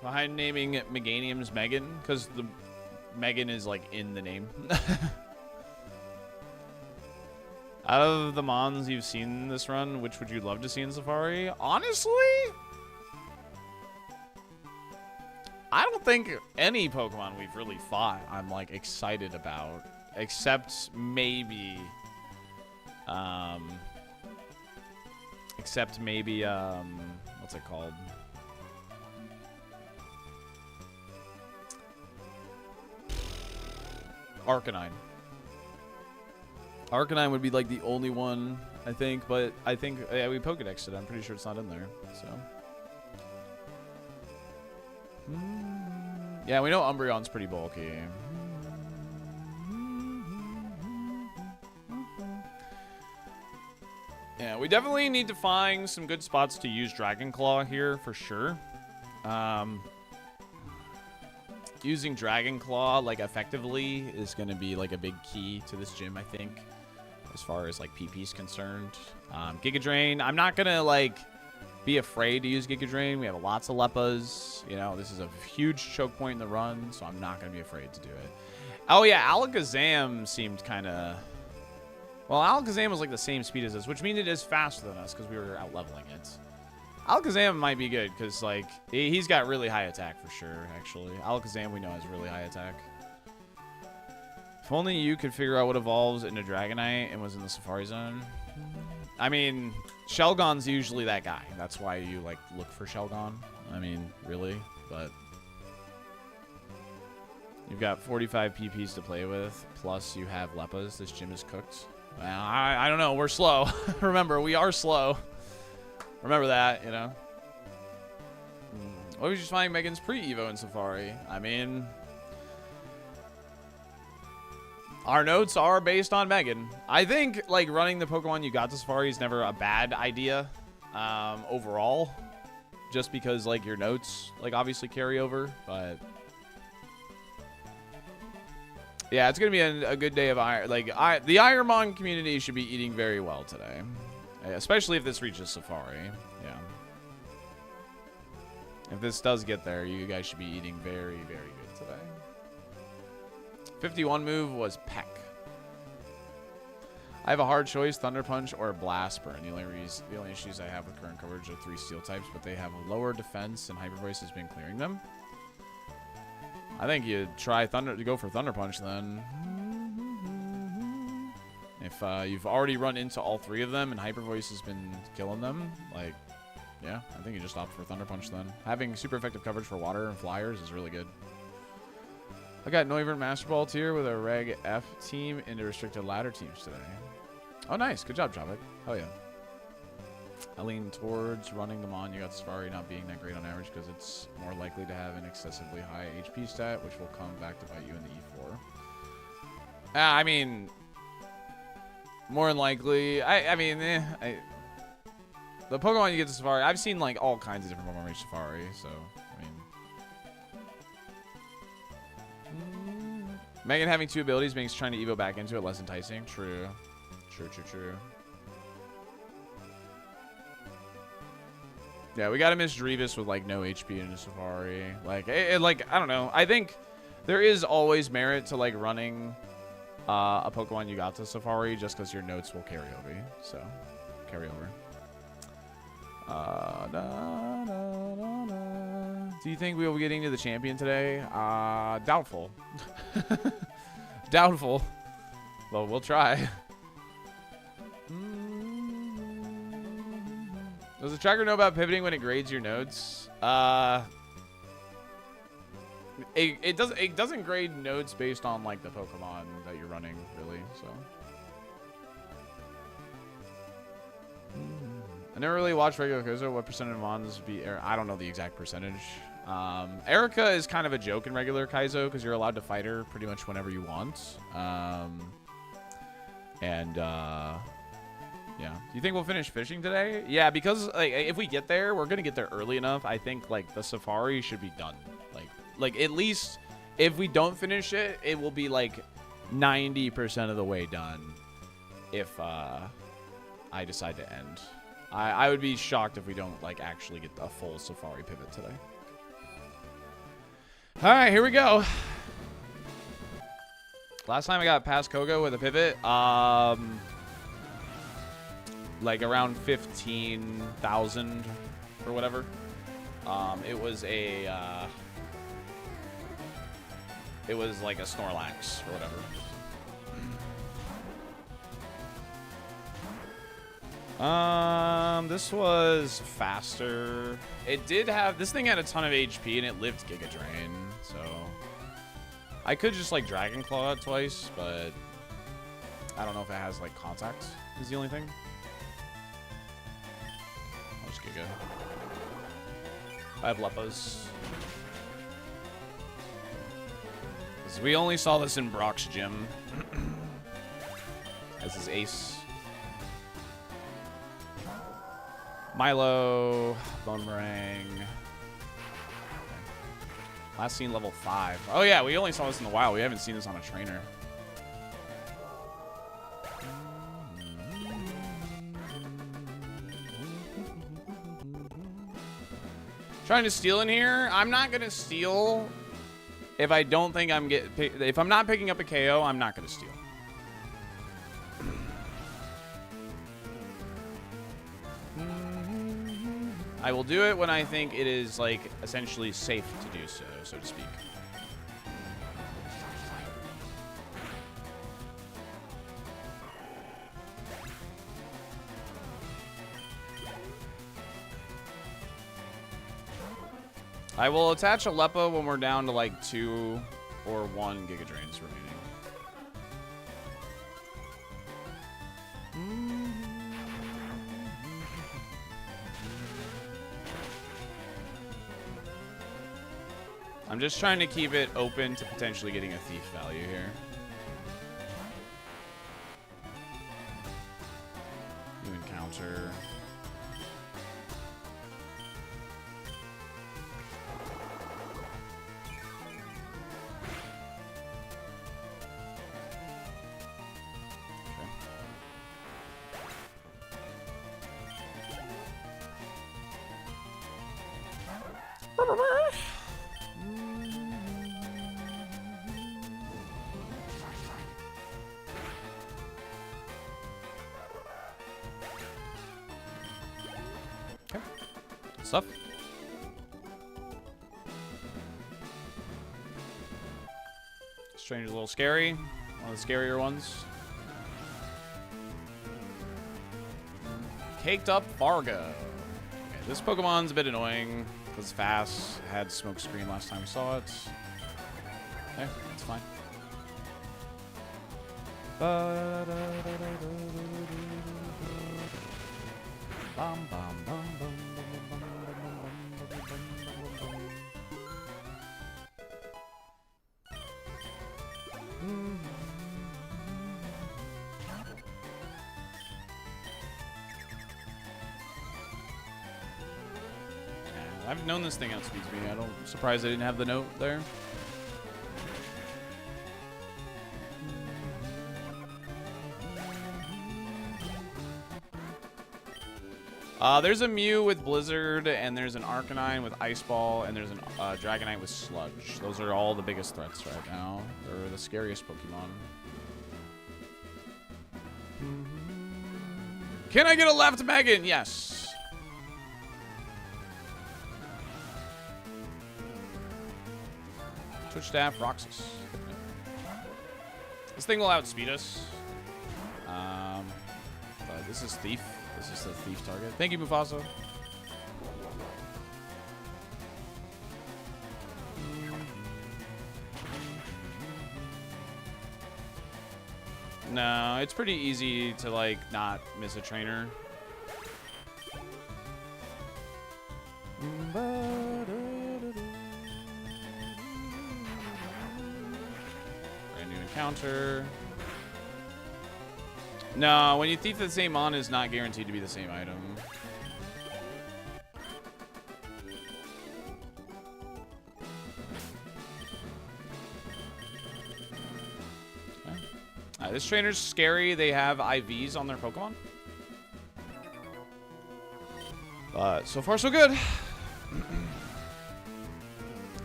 Behind naming Meganium's Megan, because the Megan is like in the name. Out of the Mons you've seen this run, which would you love to see in Safari? Honestly, I don't think any Pokemon we've really fought I'm like excited about, except maybe what's it called? Arcanine. Arcanine would be like the only one, I think, but I think yeah, we Pokedexed it. I'm pretty sure it's not in there. So yeah, we know Umbreon's pretty bulky. Yeah, we definitely need to find some good spots to use Dragon Claw here for sure. Using Dragon Claw like effectively is going to be like a big key to this gym, I think, as far as like PP is concerned. Giga Drain, I'm not going to like be afraid to use Giga Drain. We have lots of Leppas. You know, this is a huge choke point in the run, so I'm not going to be afraid to do it. Oh yeah, Alakazam seemed kind of... Well, Alakazam was like the same speed as us, which means it is faster than us because we were out leveling it. Alakazam might be good because, like, he's got really high attack for sure, actually. Alakazam, we know, has really high attack. If only you could figure out what evolves into Dragonite and was in the Safari Zone. I mean, Shelgon's usually that guy. That's why you, like, look for Shelgon. I mean, really, but... You've got 45 PPs to play with, plus you have Leppas. This gym is cooked. Well, I don't know. We're slow. Remember, we are slow. Remember that, you know. What was you finding Megan's pre-Evo in Safari? I mean, our notes are based on Megan. I think, like, running the Pokemon you got to Safari is never a bad idea overall. Just because, like, your notes, like, obviously carry over, but... Yeah, it's going to be a good day of Iron. Like, the ironMON community should be eating very well today. Especially if this reaches Safari. Yeah. If this does get there, you guys should be eating very, very good today. 51 move was Peck. I have a hard choice, Thunder Punch or Blast Burn. The only issues I have with current coverage are 3 steel types, but they have a lower defense and Hyper Voice has been clearing them. I think you try go for Thunder Punch then. If you've already run into all 3 of them and Hyper Voice has been killing them, like, yeah, I think you just opt for Thunder Punch then. Having super effective coverage for water and flyers is really good. I got Noivern Master Ball tier with a Reg F team into restricted ladder teams today. Oh, nice. Good job, Jobik. Oh, yeah. I lean towards running them on. You got Safari not being that great on average because it's more likely to have an excessively high HP stat, which will come back to bite you in the E4. I mean, more than likely. The Pokemon you get to Safari, I've seen like all kinds of different Pokemon reach Safari, so I mean. Megan having 2 abilities makes trying to Evo back into it less enticing. True. True. Yeah, we gotta miss Drevis with like no HP in a Safari. Like, like I don't know. I think there is always merit to like running a Pokemon you got to Safari just because your notes will carry over. So, carry over. Do you think we will be getting to the champion today? Doubtful. Doubtful. Well, we'll try. Does the tracker know about pivoting when it grades your notes? It doesn't grade notes based on like the Pokemon that you're running, really. So I never really watched regular Kaizo. What percent of Mons be? I don't know the exact percentage. Erica is kind of a joke in regular Kaizo because you're allowed to fight her pretty much whenever you want. Yeah. Do you think we'll finish fishing today? Yeah, because like if we get there, we're gonna get there early enough. I think like the Safari should be done. Like at least if we don't finish it, it will be like 90% of the way done. If I decide to end, I would be shocked if we don't like actually get a full Safari pivot today. All right, here we go. Last time I got past Koga with a pivot, like around 15,000 or whatever. It was like a Snorlax or whatever. This was faster. It did have, this thing had a ton of HP and it lived Giga Drain, so I could just like Dragon Claw it twice, but I don't know if it has like contact is the only thing. I'll just Giga. I have Leppas. We only saw this in Brock's gym. As his ace. Milo, Bonemerang. Okay. Last seen level 5. Oh yeah, we only saw this in the wild. We haven't seen this on a trainer. Trying to steal in here. I'm not gonna steal if I don't think I'm if I'm not picking up a KO. I'm not gonna steal. I will do it when I think it is, like, essentially safe to do so, so to speak. I will attach a Leppa when we're down to, like, 2 or 1 Gigadrains remaining. I'm just trying to keep it open to potentially getting a thief value here. New encounter. Stuff. Stranger's a little scary. One of the scarier ones. Caked up Fargo. Okay, this Pokemon's a bit annoying. It's fast. Had smoke screen last time we saw it. Okay, it's fine. Bum, bum, bum, bum. I've known this thing outspeeds me. I'm surprised I didn't have the note there. There's a Mew with Blizzard, and there's an Arcanine with Ice Ball, and there's an Dragonite with Sludge. Those are all the biggest threats right now. They're the scariest Pokemon. Can I get a left Megan? Yes. Twitch staff, Roxas. This thing will outspeed us. But this is Thief. This is the Thief target. Thank you, Mufasa. No, it's pretty easy to, like, not miss a trainer. Brand new encounter. No, when you thief the same mon is not guaranteed to be the same item. Okay. This trainer's scary. They have IVs on their Pokemon. But so far, so good.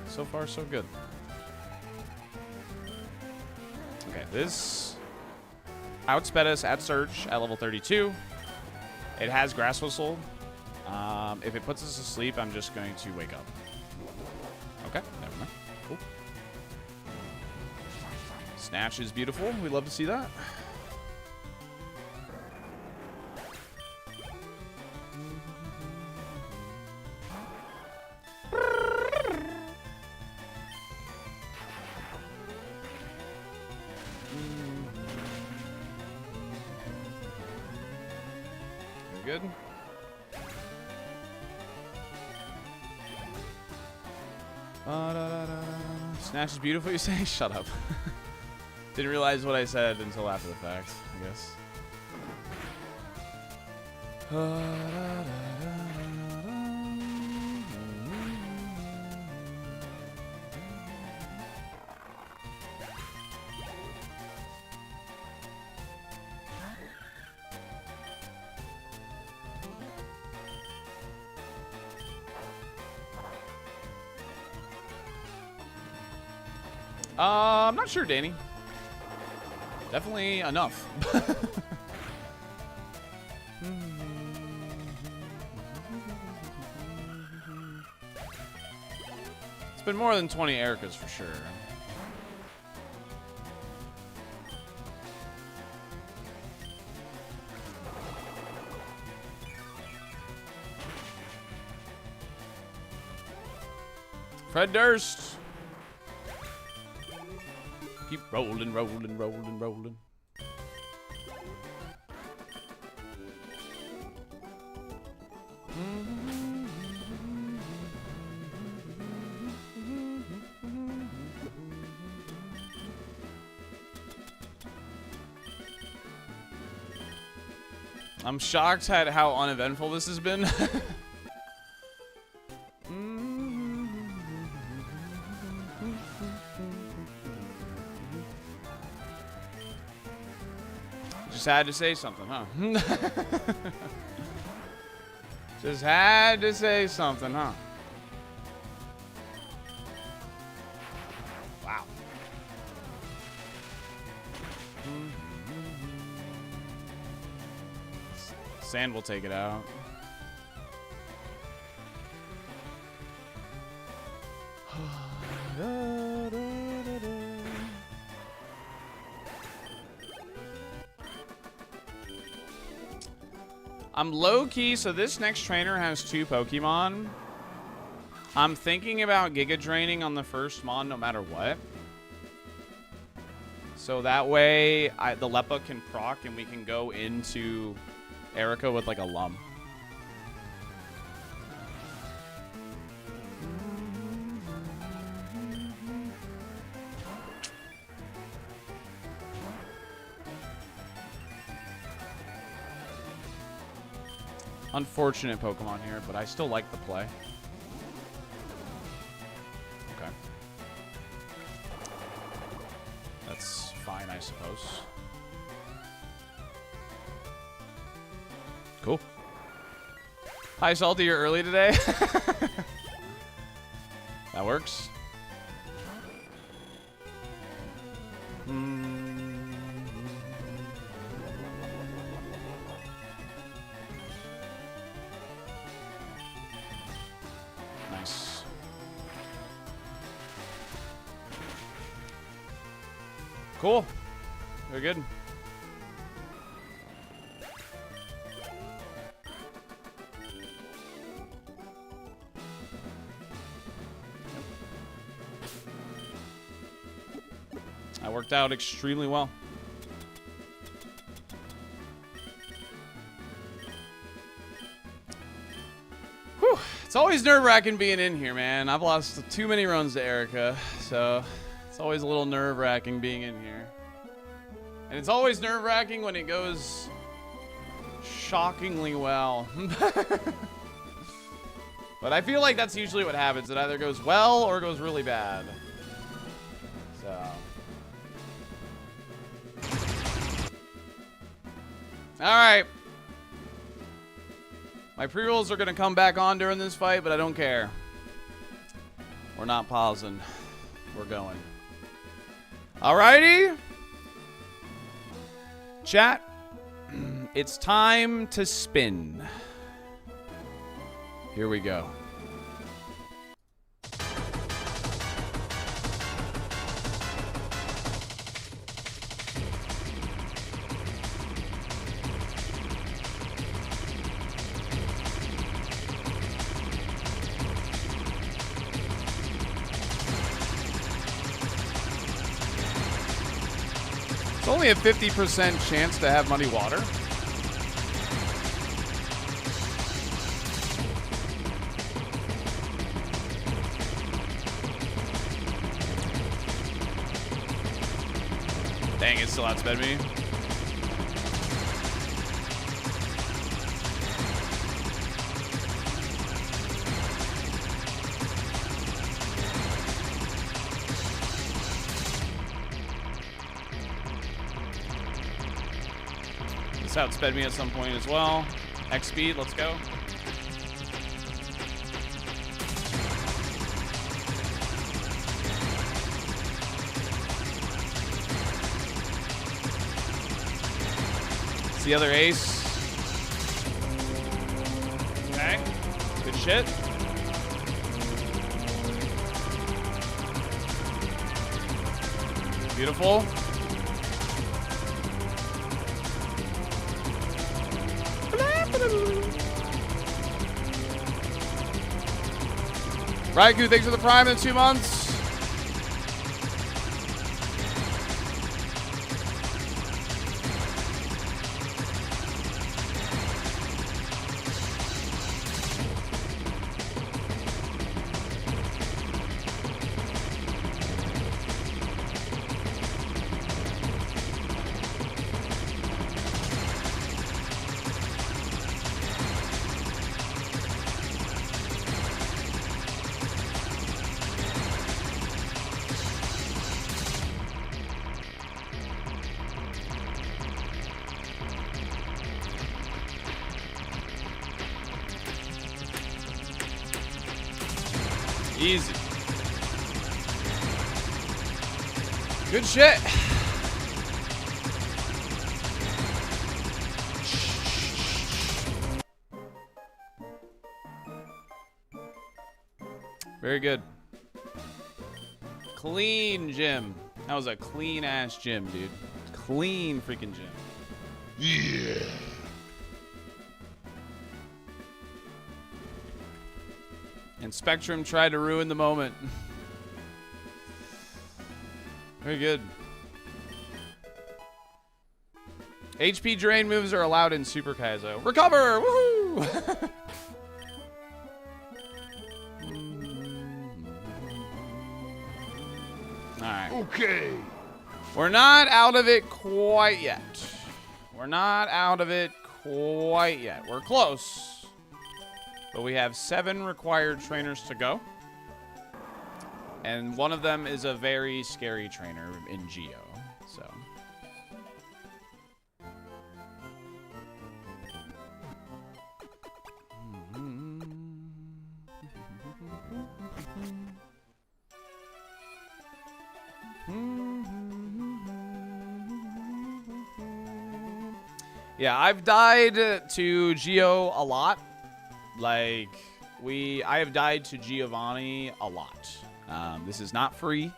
So far, so good. Okay, this outsped us at search at level 32. It has Grass Whistle. If it puts us to sleep, I'm just going to wake up. Okay, never mind. Cool. Snatch is beautiful. We love to see that. Good. Snatch is beautiful, you say? Shut up. Didn't realize what I said until after the fact, I guess. I'm not sure, Danny. Definitely enough. It's been more than 20 Ericas for sure. Fred Durst. Keep rolling, rolling, rolling, rolling. I'm shocked at how uneventful this has been. Just had to say something, huh? Just had to say something, huh? Wow. Sand will take it out. I'm low-key, so this next trainer has 2 Pokemon. I'm thinking about Giga Draining on the first Mon no matter what. So that way, the Leppa can proc and we can go into Erica with like a Lum. Unfortunate Pokemon here, but I still like the play. Okay. That's fine, I suppose. Cool. Hi, Salty, you're early today? That works. Nice. Cool. Very good. That worked out extremely well. Whew. It's always nerve-wracking being in here, man. I've lost too many runs to Erica, so it's always a little nerve-wracking being in here. And it's always nerve-wracking when it goes shockingly well. But I feel like that's usually what happens. It either goes well or goes really bad. So... Alright. My pre-rolls are going to come back on during this fight, but I don't care. We're not pausing. We're going. Alrighty. Chat. It's time to spin. Here we go. It's only a 50% chance to have muddy water. Dang, it still outsped me. This outsped me at some point as well. X speed, let's go. It's the other ace. Okay, good shit. Beautiful. Raikou, thanks for the prime in 2 months. Easy. Good shit. Very good. Clean gym. That was a clean ass gym, dude. Clean freaking gym. Yeah. And Spectrum tried to ruin the moment. Very good. HP drain moves are allowed in Super Kaizo. Recover! Woohoo! Alright. Okay. We're not out of it quite yet. We're not out of it quite yet. We're close. But we have 7 required trainers to go. And one of them is a very scary trainer in Geo. So. Yeah, I've died to Geo a lot. Like, I have died to Giovanni a lot. This is not free.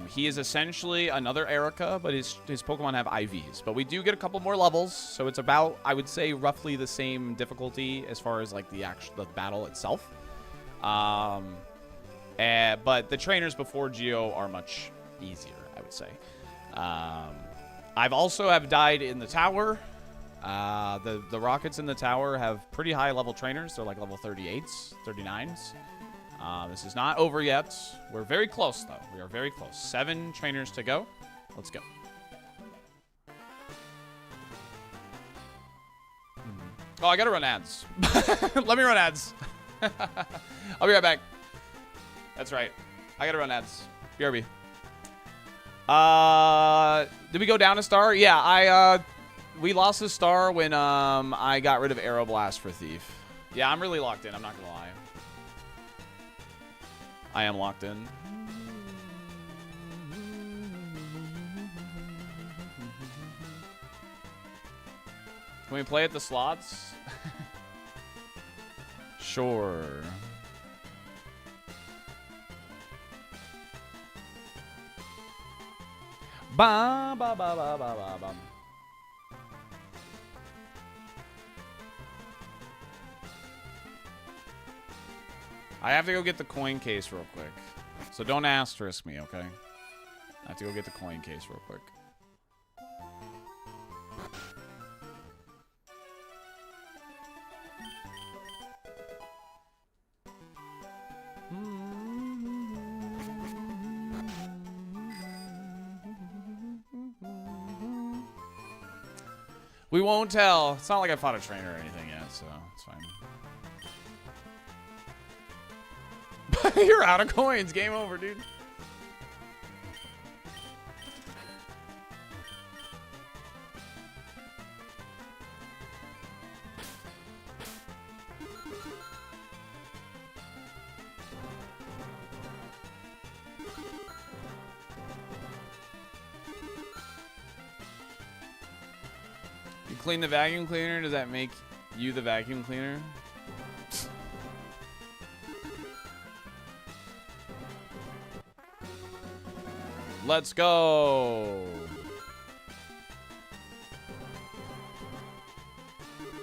He is essentially another Erica, but his Pokemon have IVs. But we do get a couple more levels, so it's about, I would say, roughly the same difficulty as far as like the battle itself. But the trainers before Geo are much easier, I would say. I've also have died in the tower. The rockets in the tower have pretty high level trainers. They're like level 38s, 39s. This is not over yet. We're very close, though. We are very close. 7 trainers to go. Let's go. Oh, I gotta run ads. Let me run ads. I'll be right back. That's right. I gotta run ads. BRB. Did we go down a star? Yeah, we lost a star when I got rid of Aeroblast for Thief. Yeah, I'm really locked in. I'm not gonna lie. I am locked in. Can we play at the slots? Sure. Ba ba ba ba ba ba ba. I have to go get the coin case real quick. So don't asterisk me, okay? I have to go get the coin case real quick. We won't tell. It's not like I fought a trainer or anything yet, so it's fine. You're out of coins. Game over, dude. You clean the vacuum cleaner? Does that make you the vacuum cleaner? Let's go.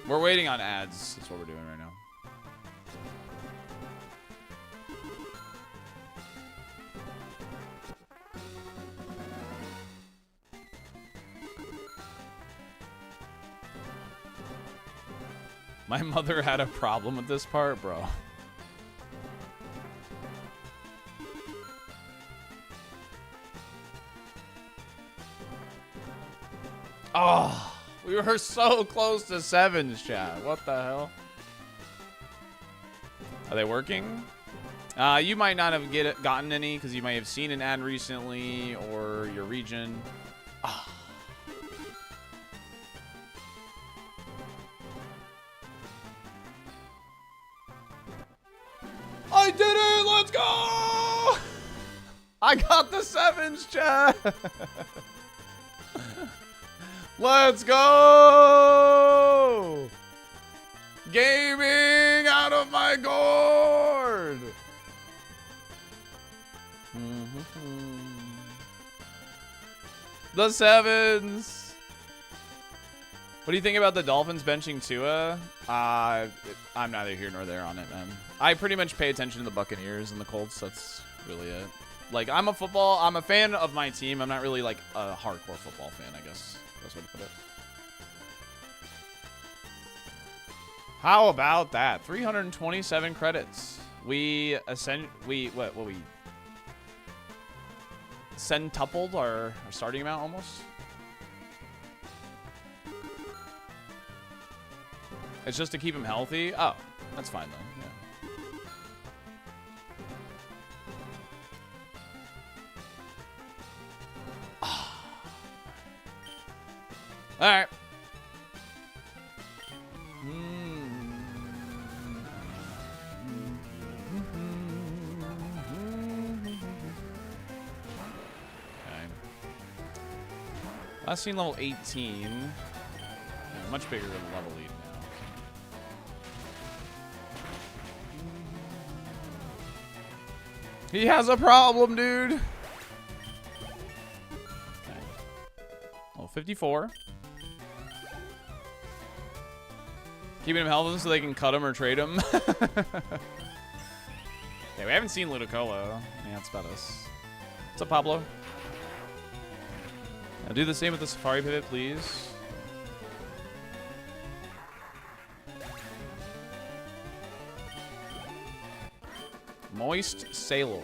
We're waiting on ads. That's what we're doing right now. My mother had a problem with this part, bro. Oh, we were so close to 7s, chat. What the hell? Are they working? You might not have gotten any because you might have seen an ad recently or your region. Oh. I did it! Let's go! I got the 7s, chat. Let's go! Gaming out of my gourd! The 7s! What do you think about the Dolphins benching Tua? I'm neither here nor there on it, man. I pretty much pay attention to the Buccaneers and the Colts. That's really it. Like, I'm a fan of my team. I'm not really, like, a hardcore football fan, I guess. That's what to put it. How about that? 327 credits. We centupled our starting amount almost. It's just to keep him healthy. Oh, that's fine though. Yeah. All right. Okay. Last seen level 18. Yeah, much bigger than level 8 now. He has a problem, dude. Okay. Oh, 54. Keeping him healthy so they can cut him or trade him. Yeah, we haven't seen Ludicolo. Yeah, it's about us. What's up, Pablo? Now do the same with the Safari Pivot, please. Moist Sailor.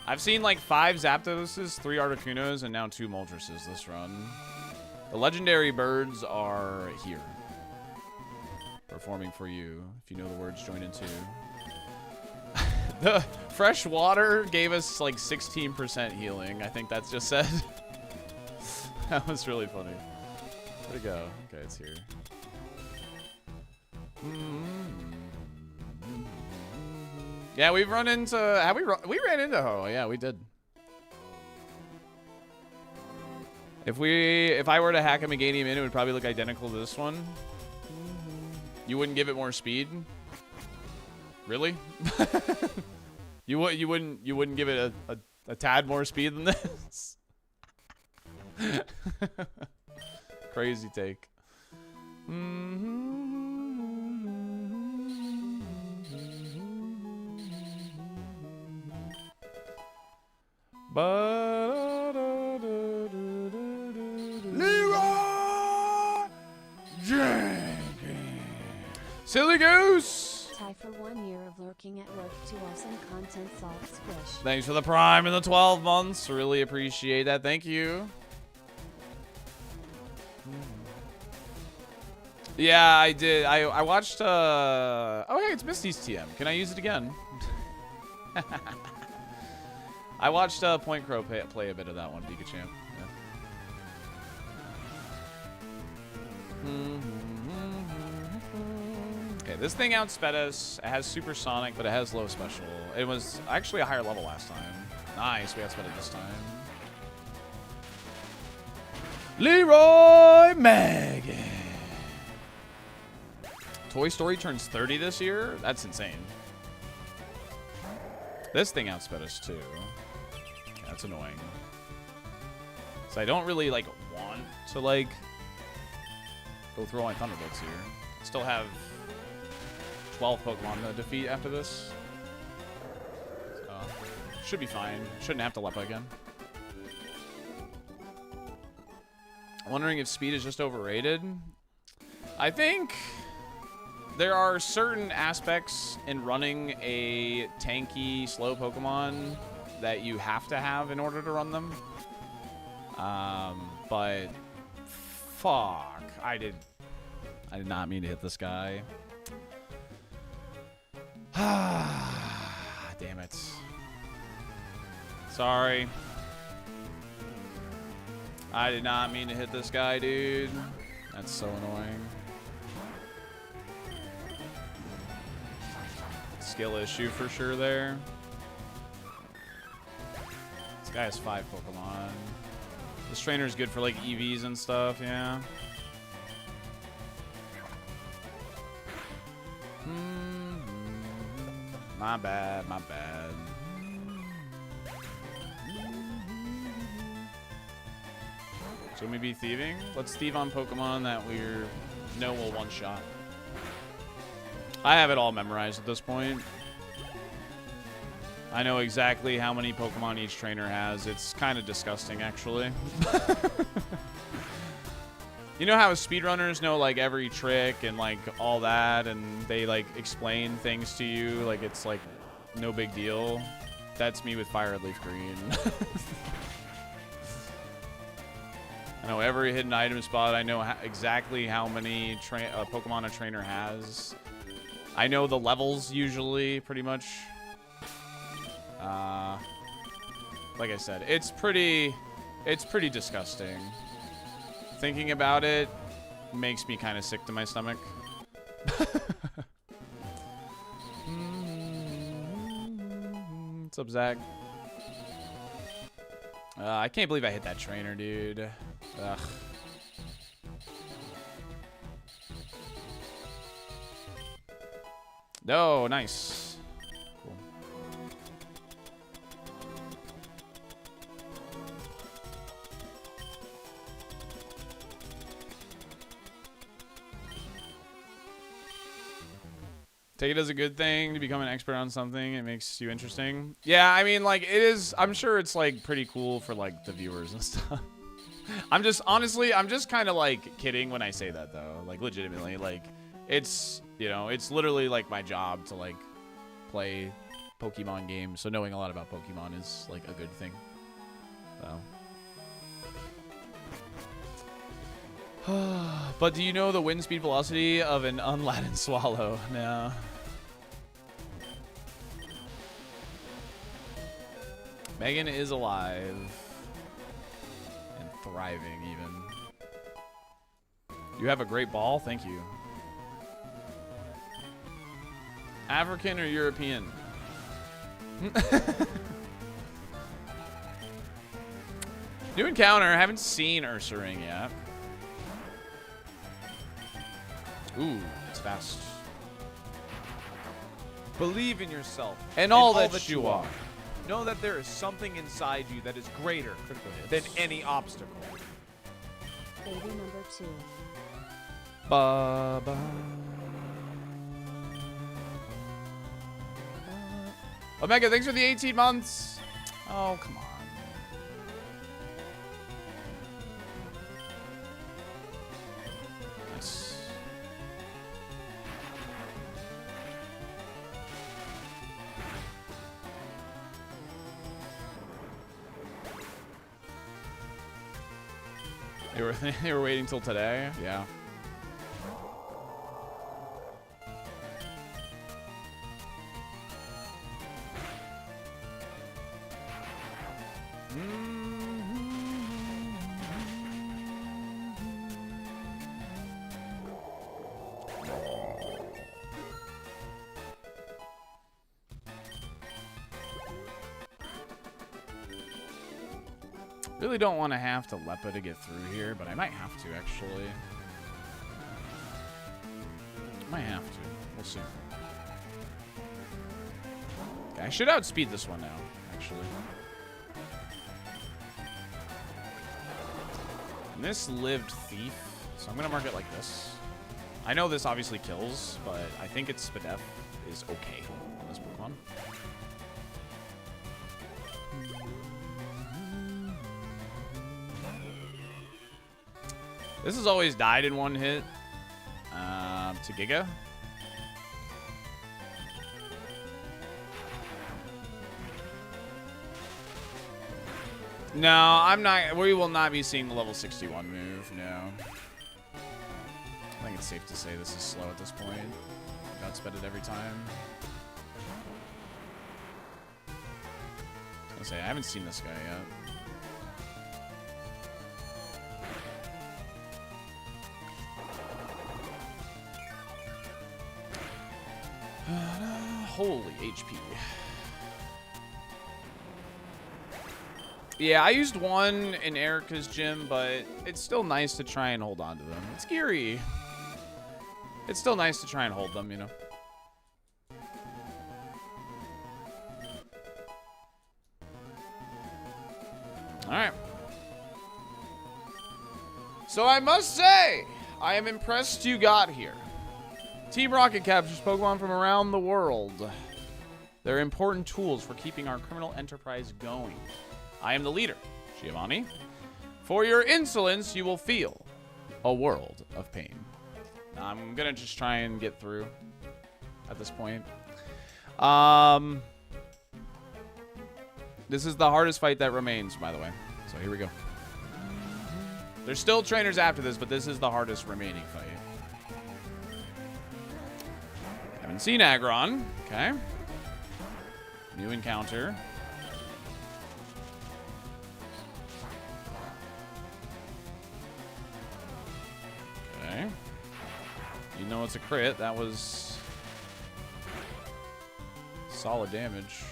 I've seen like 5 Zapdoses, 3 Articunos, and now 2 Moltres this run. The legendary birds are here. Performing for you. If you know the words, join in too. The fresh water gave us like 16% healing. I think that's just said. That was really funny. Where'd it go? Okay, it's here. Yeah, we've run into. Have we ran into Ho? Yeah, we did. If I were to hack a Meganium in, it would probably look identical to this one. You wouldn't give it more speed? Really? You wouldn't give it a tad more speed than this? Crazy take. Leroy Jenkins. Silly Goose. Tie for 1 year of lurking at work to awesome content, Salt Squish. Thanks for the Prime and the 12 months. Really appreciate that. Thank you. Yeah, I did. I watched, oh, hey, it's Misty's TM. Can I use it again? I watched Point Crow play a bit of that one, Pikachu. Yeah. Okay, this thing outsped us. It has Supersonic, but it has low special. It was actually a higher level last time. Nice, we outsped it this time. Leroy Megan. Toy Story turns 30 this year? That's insane. This thing outsped us too. That's annoying. So I don't really like want to like go through all my Thunderbolts here. Still have 12 Pokemon to defeat after this. So should be fine. Shouldn't have to Leppa again. Wondering if speed is just overrated. I think there are certain aspects in running a tanky, slow Pokemon that you have to have in order to run them. But fuck, I did not mean to hit this guy. Damn it. Sorry. I did not mean to hit this guy, dude. That's so annoying. Skill issue for sure there. This guy has 5 Pokemon. This trainer is good for like EVs and stuff, yeah. My bad, my bad. Should we be thieving? Let's thieve on Pokemon that we know will one-shot. I have it all memorized at this point. I know exactly how many Pokemon each trainer has. It's kind of disgusting, actually. You know how speedrunners know, like, every trick and, like, all that, and they, like, explain things to you, like, it's, like, no big deal? That's me with Fire Red Leaf Green. I know every hidden item spot. I know exactly how many Pokemon a trainer has. I know the levels usually, pretty much. Like I said, it's pretty disgusting. Thinking about it makes me kind of sick to my stomach. What's up, Zach? I can't believe I hit that trainer, dude. Ugh. No, nice. Cool. Take it as a good thing to become an expert on something. It makes you interesting. Yeah, I mean, like, it is. I'm sure it's, like, pretty cool for, like, the viewers and stuff. Honestly, I'm just kind of, like, kidding when I say that, though. Like, legitimately. Like, it's, you know, it's literally, like, my job to, like, play Pokemon games. So knowing a lot about Pokemon is, like, a good thing. So. But do you know the wind speed velocity of an unladen swallow? No. Megan is alive. And thriving, even. You have a great ball? Thank you. African or European? New encounter. I haven't seen Ursaring yet. Ooh, it's fast. Believe in yourself And all that you are. Know that there is something inside you that is greater than any obstacle. Baby number 2. Ba-ba. Omega, thanks for the 18 months. Oh, come on. Nice. They were waiting till today. Yeah. Really don't want to have to Leppa to get through here, but I might have to, actually. Might have to. We'll see. I should outspeed this one now, actually. And this lived thief, so I'm gonna mark it like this. I know this obviously kills, but I think its Spadef is okay on this Pokemon. This has always died in one hit. To Giga. No, I'm not. We will not be seeing the level 61 move. No. I think it's safe to say this is slow at this point. I've outsped it every time. I was gonna say I haven't seen this guy yet. Holy HP. Yeah, I used one in Erica's gym, but it's still nice to try and hold on to them. It's scary. It's still nice to try and hold them, you know. Alright. So I must say, I am impressed you got here. Team Rocket captures Pokemon from around the world. They're important tools for keeping our criminal enterprise going. I am the leader, Giovanni. For your insolence, you will feel a world of pain. I'm gonna just try and get through at this point. This is the hardest fight that remains, by the way. So here we go. There's still trainers after this, but this is the hardest remaining fight. Haven't seen Aggron. Okay. New encounter. Okay. You know it's a crit. That was solid damage.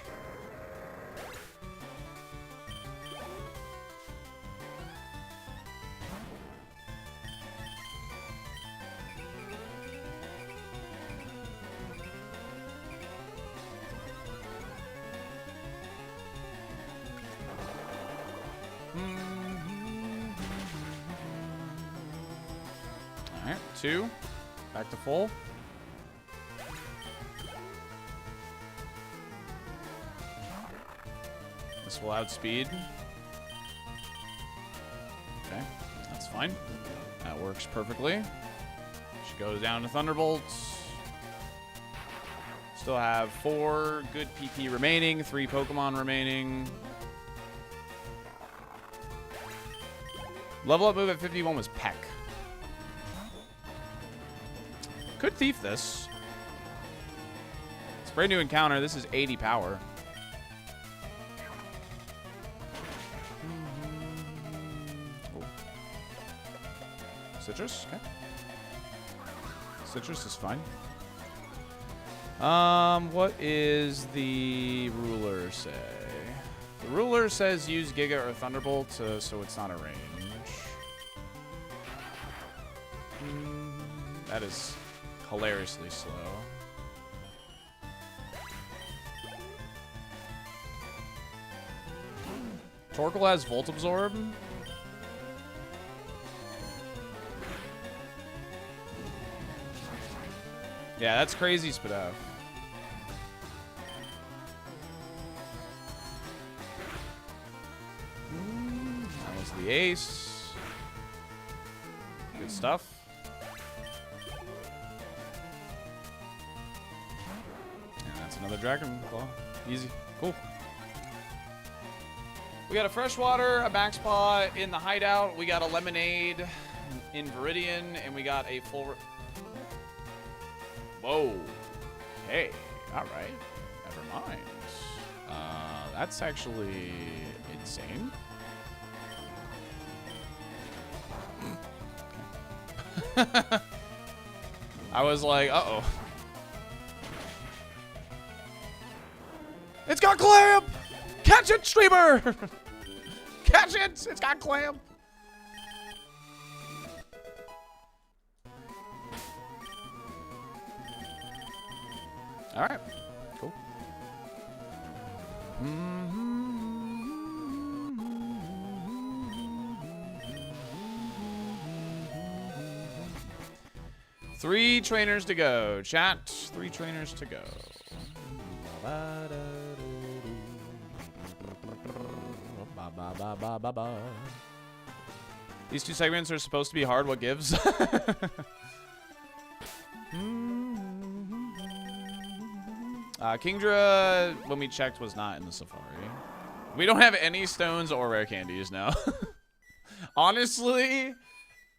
Alright, 2. Back to full. This will outspeed. Okay, that's fine. That works perfectly. She goes down to Thunderbolts. Still have 4 good PP remaining, 3 Pokemon remaining. Level up move at 51 was Peck. Could thief this. It's a brand new encounter. This is 80 power. Oh. Citrus? Okay. Citrus is fine. What is the ruler say? The ruler says use Giga or Thunderbolt, so it's not a range. That is hilariously slow. Torkoal has Volt Absorb. Yeah, that's crazy, Spadef. That was the ace. Good stuff. Another Dragon Claw. Easy. Cool. We got a Freshwater, a Max Paw in the Hideout. We got a Lemonade in Viridian, and we got a full... Whoa. Okay. All right. Never mind. That's actually insane. I was like, uh-oh. It's got Clamp! Catch it, streamer! Catch it! It's got Clamp! Alright. Cool. Three trainers to go. Chat, 3 trainers to go. These 2 segments are supposed to be hard. What gives? Kingdra, when we checked, was not in the Safari. We don't have any stones or rare candies now. Honestly,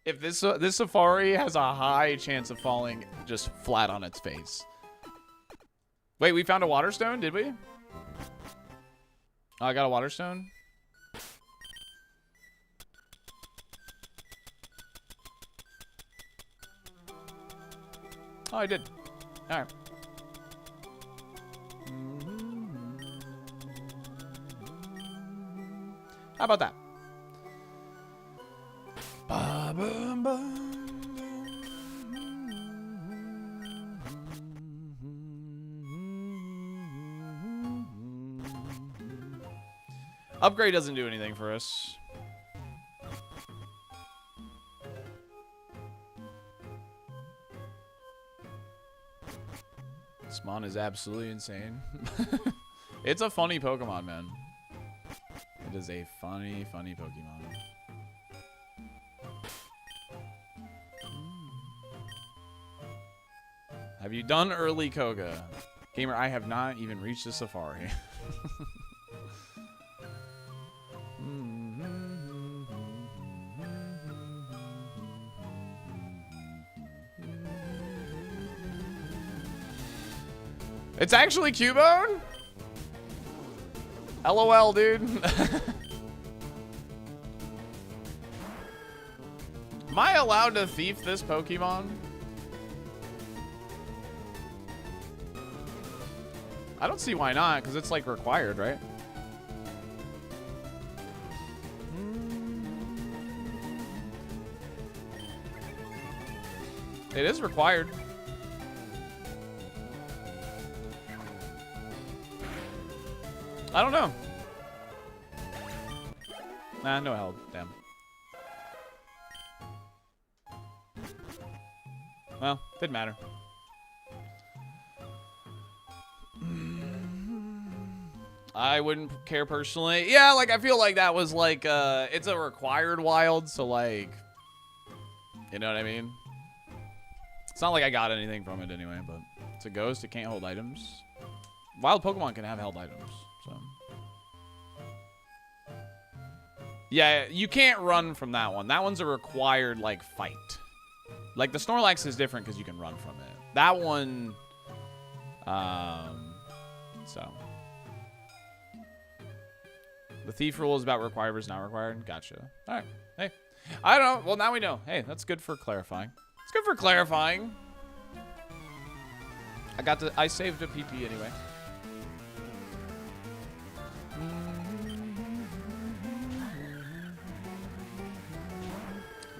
if this Safari has a high chance of falling just flat on its face. Wait, we found a water stone, did we? Oh, I got a water stone. Oh, I did. All right. How about that? Upgrade doesn't do anything for us. This mon is absolutely insane. It's a funny Pokemon, man. It is a funny, funny Pokemon. Have you done early Koga? Gamer, I have not even reached the Safari. It's actually Cubone? LOL, dude. Am I allowed to thief this Pokemon? I don't see why not, because it's like required, right? It is required. I don't know. Nah, no help. Damn. Well, didn't matter. I wouldn't care personally. Yeah, like, I feel like that was like, it's a required wild, so like, you know what I mean? It's not like I got anything from it anyway, but it's a ghost. It can't hold items. Wild Pokemon can have held items, so. Yeah, you can't run from that one. That one's a required, like, fight. Like, the Snorlax is different because you can run from it. That one, so. The thief rule is about required versus not required. Gotcha. All right. Hey, I don't know. Well, now we know. Hey, that's good for clarifying. It's good for clarifying. I saved a PP anyway.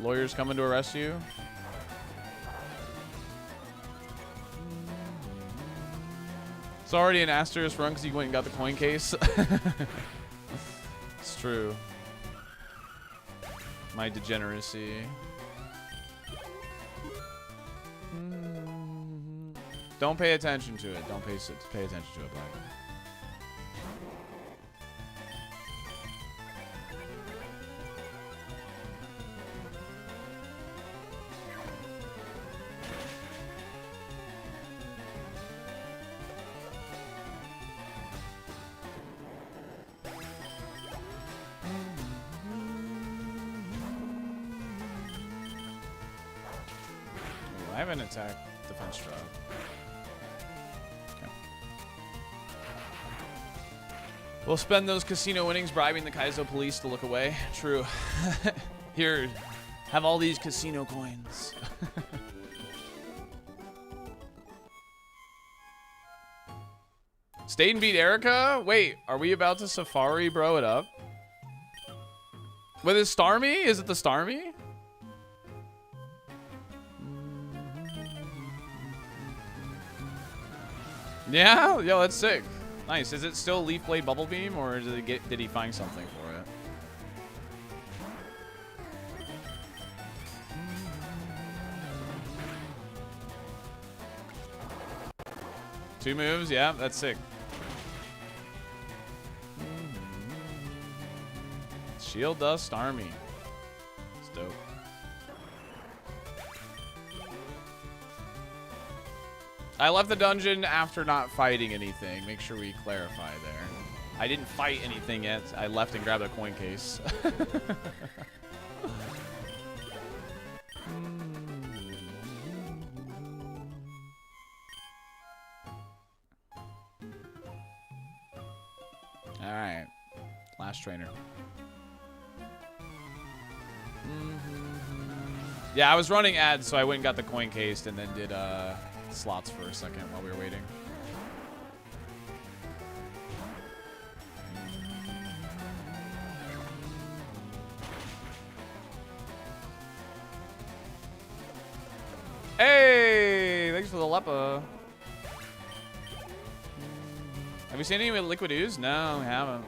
Lawyers coming to arrest you. It's already an asterisk run because you went and got the coin case. It's true. My degeneracy. Don't pay attention to it. Don't pay attention to it, Black. I have an attack defense drop. Okay. We'll spend those casino winnings bribing the Kaizo police to look away. True. Here, have all these casino coins. Stayed and beat Erica? Wait, are we about to Safari bro it up? With his Starmie? Is it the Starmie? Yeah? Yo, that's sick. Nice. Is it still Leaf Blade Bubble Beam, or did he find something for it? Two moves, yeah, that's sick. Shield Dust Army. It's dope. I left the dungeon after not fighting anything. Make sure we clarify there. I didn't fight anything yet. I left and grabbed a coin case. Alright. Last trainer. Yeah, I was running ads, so I went and got the coin case and then did slots for a second while we were waiting. Hey! Thanks for the Lepa. Have you seen any with Liquid Ooze? No, we haven't.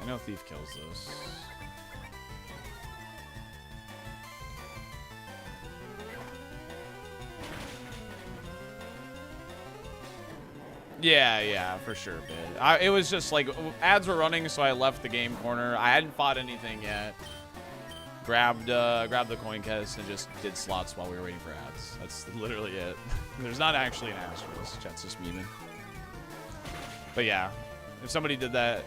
I know Thief kills those. Yeah, for sure, bit. It was just like ads were running, so I left the game corner. I hadn't fought anything yet. Grabbed the coin case and just did slots while we were waiting for ads. That's literally it. There's not actually an ads for this. Chat's just memeing. But yeah, if somebody did that,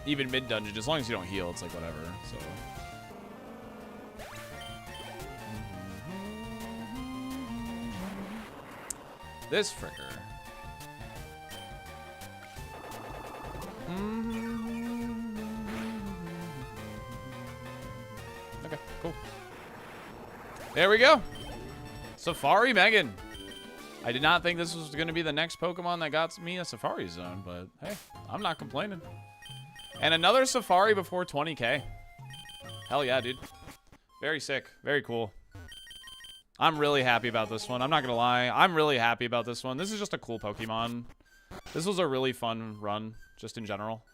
even mid dungeon, as long as you don't heal, it's like whatever. So. This fricker. Okay, cool. There we go. Safari Megan. I did not think this was going to be the next Pokemon that got me a Safari Zone, but hey, I'm not complaining. And another Safari before 20k. Hell yeah, dude. Very sick. Very cool. I'm really happy about this one. I'm not going to lie. I'm really happy about this one. This is just a cool Pokemon. This was a really fun run, just in general.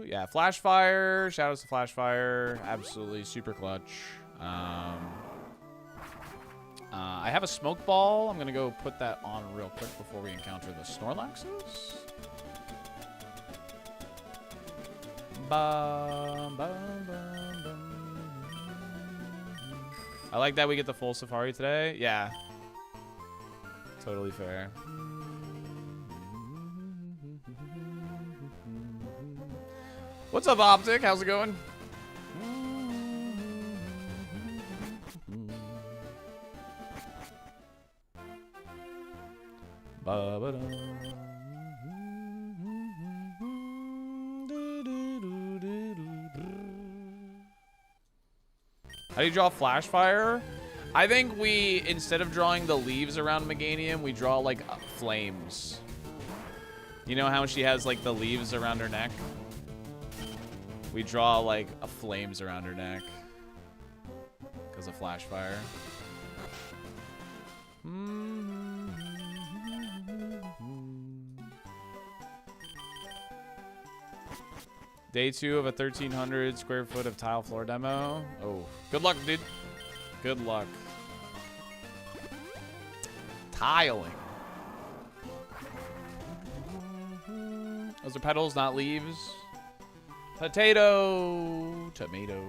Yeah, Flashfire. Shoutouts to Flashfire. Absolutely super clutch. I have a smoke ball. I'm gonna go put that on real quick before we encounter the Snorlaxes. Bum, bum, bum, bum. I like that we get the full Safari today. Yeah. Totally fair. What's up, Optic? How's it going? How do you draw Flashfire? I think we, instead of drawing the leaves around Meganium, we draw like flames. You know how she has like the leaves around her neck? We draw like flames around her neck because of Flashfire. Day 2 of a 1,300 square foot of tile floor demo. Oh, good luck, dude. Good luck. Tiling. Those are petals, not leaves. Potato. Tomato.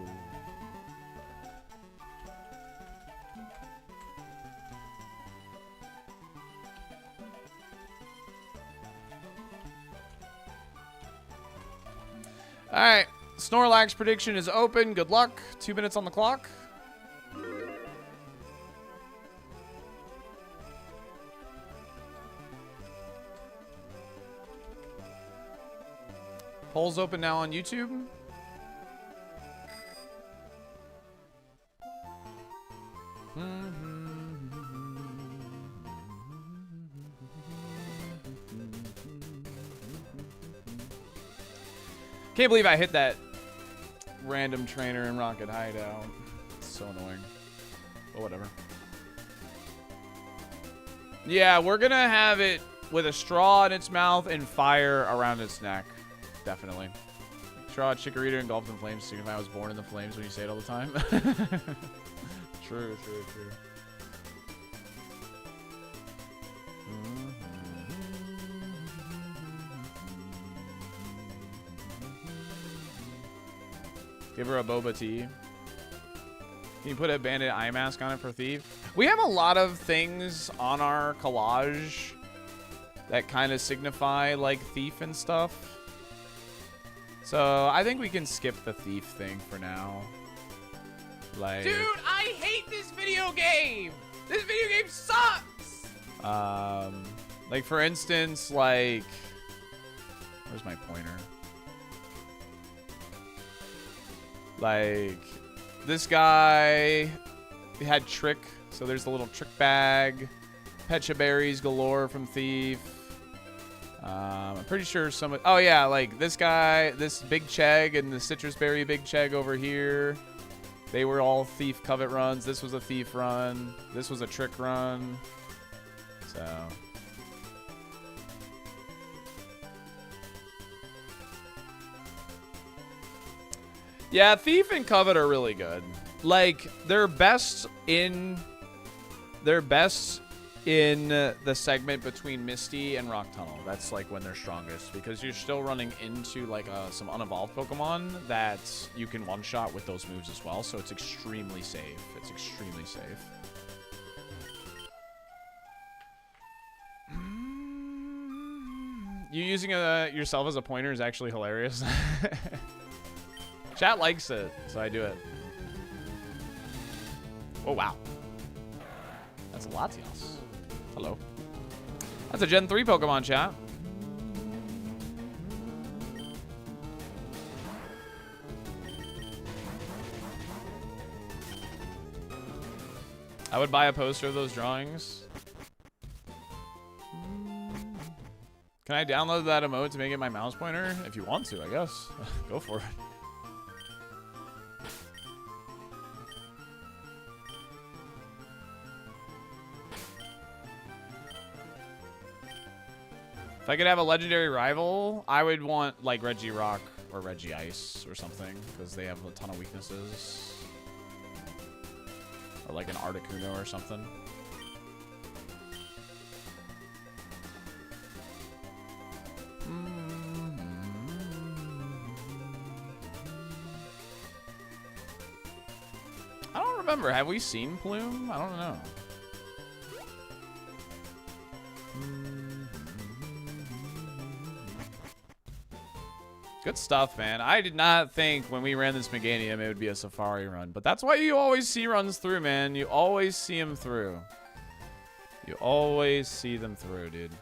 All right, Snorlax prediction is open. Good luck. 2 minutes on the clock. Polls open now on YouTube. Can't believe I hit that random trainer in Rocket Hideout. It's so annoying. But whatever. Yeah, we're gonna have it with a straw in its mouth and fire around its neck. Definitely. Straw, chikorita, engulfed in flames. Signify I was born in the flames when you say it all the time. True. Give her a boba tea. Can you put a bandit eye mask on it for thief? We have a lot of things on our collage that kind of signify like thief and stuff. So I think we can skip the thief thing for now. Like, dude, I hate this video game. This video game sucks. Like for instance, like, where's my pointer? Like, this guy had trick, so there's the little trick bag. Pecha berries galore from Thief. I'm pretty sure some. Oh yeah, like this guy, this Big Chegg and the citrus berry Big Chegg over here. They were all Thief covet runs. This was a Thief run. This was a trick run. So. Yeah, Thief and Covet are really good. Like, they're best in the segment between Misty and Rock Tunnel. That's like when they're strongest, because you're still running into like some unevolved Pokemon that you can one-shot with those moves as well. So it's extremely safe. It's extremely safe. You using yourself as a pointer is actually hilarious. Chat likes it, so I do it. Oh, wow. That's Latios. Hello. That's a Gen 3 Pokemon, chat. I would buy a poster of those drawings. Can I download that emote to make it my mouse pointer? If you want to, I guess. Go for it. If I could have a legendary rival, I would want like Regirock or Regice or something, because they have a ton of weaknesses. Or like an Articuno or something. I don't remember. Have we seen Plume? I don't know. Good stuff, man. I did not think when we ran this Meganium it would be a Safari run. But that's why you always see runs through, man. You always see them through. You always see them through, dude.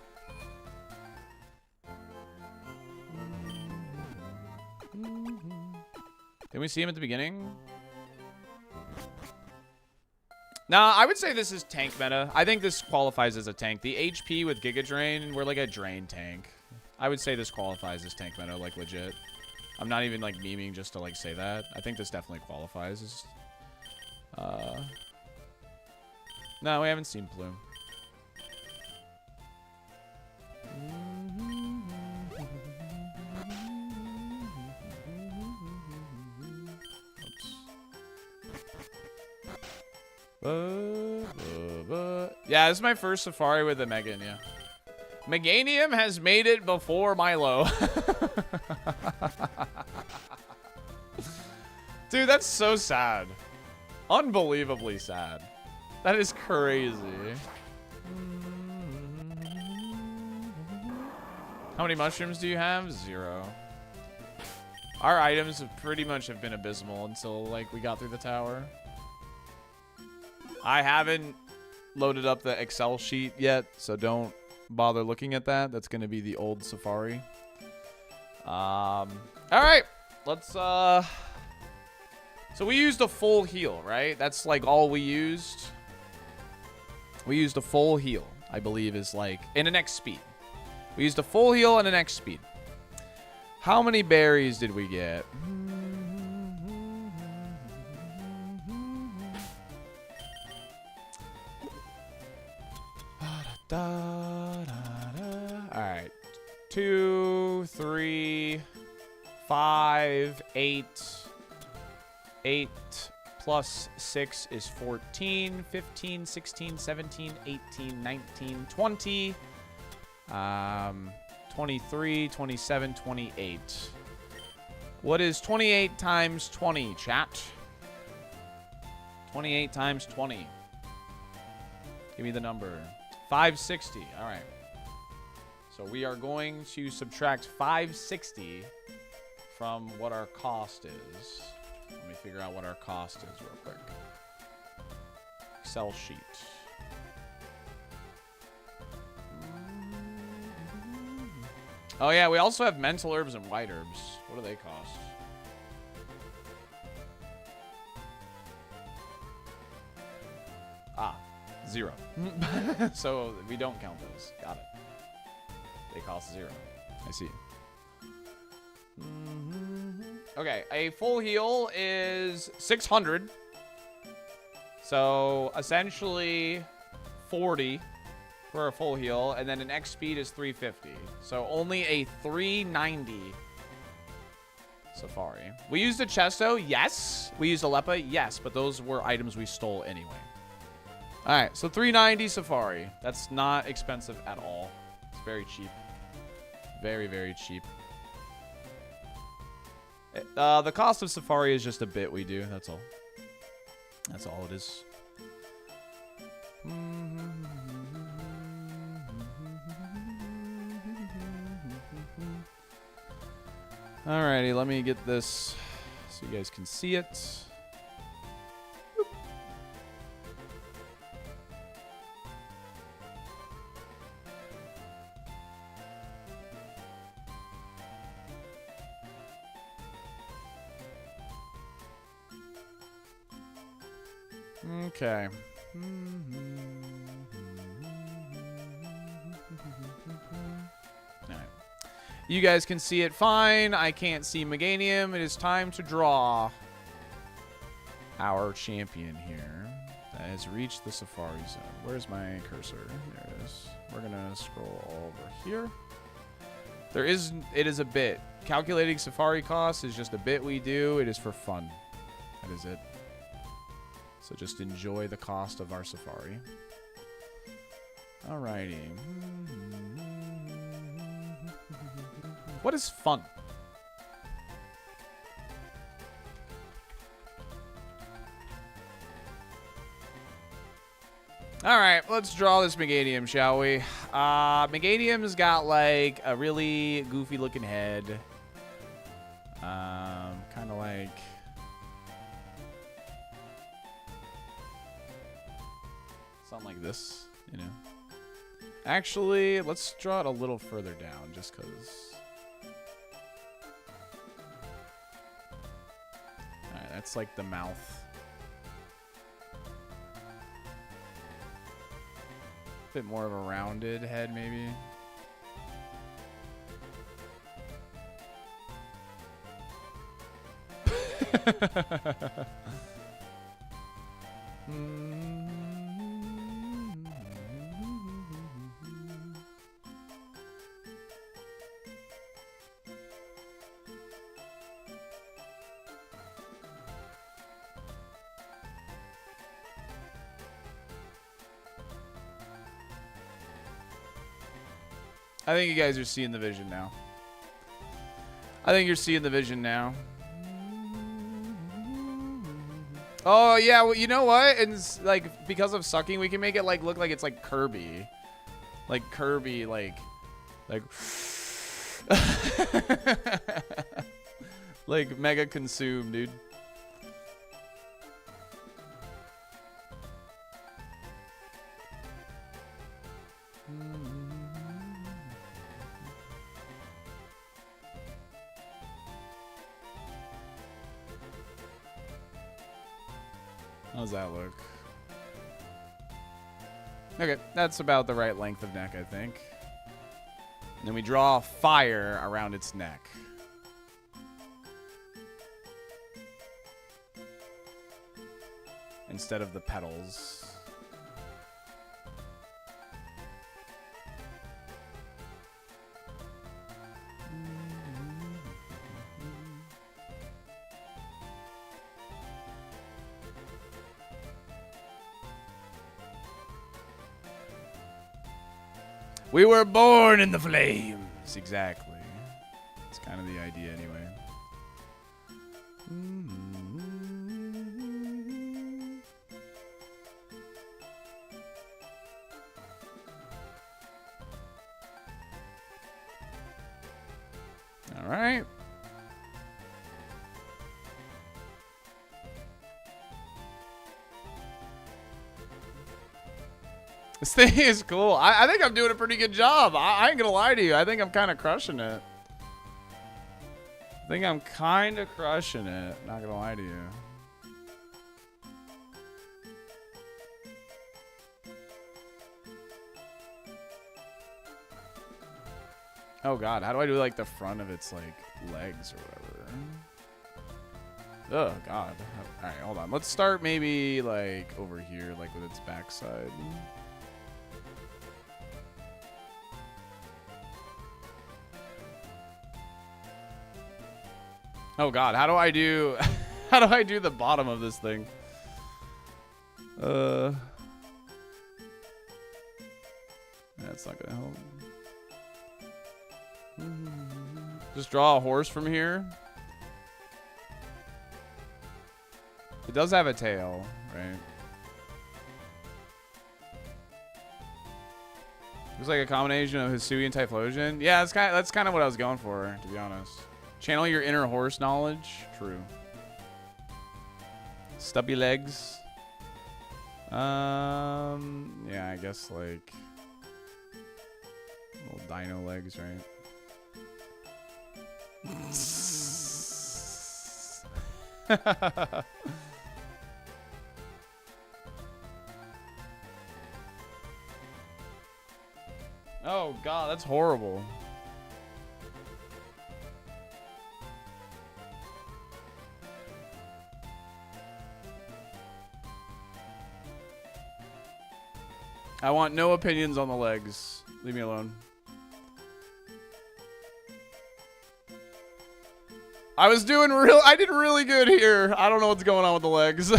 Didn't we see him at the beginning? Nah, I would say this is tank meta. I think this qualifies as a tank. The HP with Giga Drain, we're like a drain tank. I would say this qualifies as tank meta, like legit. I'm not even like memeing just to like say that. I think this definitely qualifies as... No, we haven't seen Plume. Yeah, this is my first Safari with a Megan, yeah. Meganium has made it before Milo. Dude, that's so sad. Unbelievably sad. That is crazy. How many mushrooms do you have? 0. Our items have pretty much have been abysmal until like we got through the tower. I haven't loaded up the Excel sheet yet, so don't bother looking at that. That's going to be the old Safari. All right, let's so we used a full heal, right? That's like all we used. We used a full heal, I believe, is like in an X speed. We used a full heal and an X speed. How many berries did we get? Alright. 2, 3, 5, 8. 8 plus 6 is 14, 15, 16, 17, 18, 19, 20. 23, 27, 28. What is 28 times 20, chat? 28 times 20. Give me the number. 560. All right. So we are going to subtract 560 from what our cost is. Let me figure out what our cost is real quick. Excel sheet. Oh yeah, we also have mental herbs and white herbs. What do they cost? Ah, 0. So we don't count those. Got it. They cost 0. I see. Okay, a full heal is 600. So essentially 40 for a full heal, and then an X speed is 350. So only a 390 Safari. We used a Chesto, yes. We used a Leppa, yes, but those were items we stole anyway. All right, so 390 Safari. That's not expensive at all. It's very cheap. Very, very cheap. The cost of Safari is just a bit we do. That's all. That's all it is. Alrighty, let me get this so you guys can see it. Okay. Alright. You guys can see it fine. I can't see Meganium. It is time to draw our champion here that has reached the Safari Zone. Where's my cursor? There it is. We're gonna scroll over here. It is a bit. Calculating Safari costs is just a bit we do. It is for fun. That is it. So just enjoy the cost of our Safari. Alrighty. What is fun? Alright, let's draw this Meganium, shall we? Meganium's got like a really goofy looking head. Kind of like... something like this, you know. Actually, let's draw it a little further down, just because. Alright, that's like the mouth. A bit more of a rounded head, maybe. I think you guys are seeing the vision now. I think you're seeing the vision now. Oh yeah, well, you know what? And like because of sucking, we can make it like look like it's like Kirby, like like mega consume, dude. How's that look? Okay, that's about the right length of neck, I think. And then we draw fire around its neck. instead of the petals. We were born in the flames. Exactly. It's kind of the idea anyway. All right. This thing is cool. I think I'm doing a pretty good job. I ain't gonna lie to you. I think I'm kind of crushing it. I think I'm kind of crushing it. Not gonna lie to you. Oh God, how do I do like the front of its like legs or whatever? Oh God. All right, hold on. Let's start maybe like over here, like with its backside. Oh God, how do I do the bottom of this thing? That's not gonna help. Just draw a horse from here. It does have a tail, right? Looks like a combination of Hisui and Typhlosion. Yeah, that's kind of what I was going for, to be honest. Channel your inner horse knowledge. True. Stubby legs. Yeah, I guess like little dino legs, right? Oh God, that's horrible. I want no opinions on the legs. Leave me alone. I did really good here. I don't know what's going on with the legs.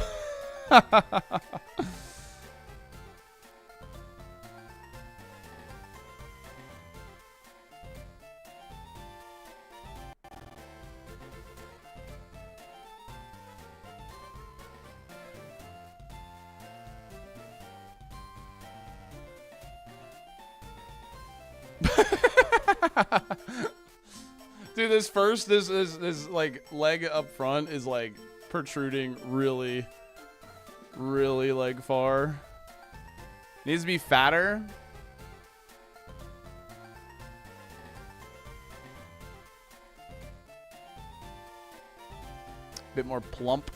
Dude, this like leg up front is like protruding really like far. Needs to be fatter. Bit more plump.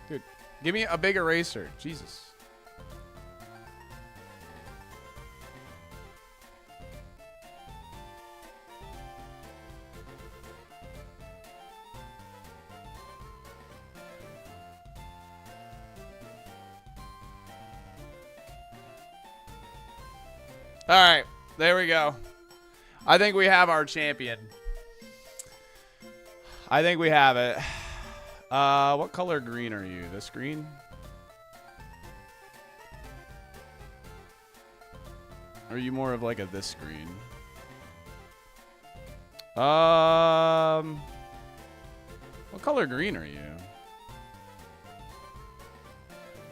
Dude, give me a big eraser. Jesus. All right, there we go. I think we have our champion. I think we have it. What color green are you? This green? Or are you more of like a this green? What color green are you?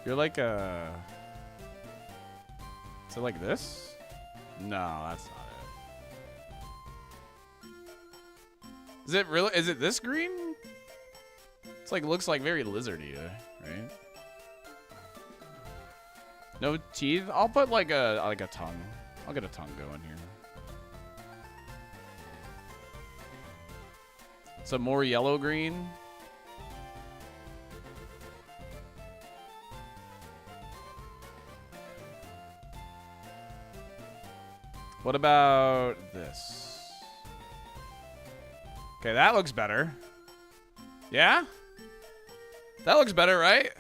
You're like a... Is it like this? No, that's not it. Is it really? Is it this green? It's like, looks like very lizardy, right? No teeth? I'll put like a tongue. I'll get a tongue going here. Some more yellow green. What about this? Okay, that looks better. Yeah? That looks better, right?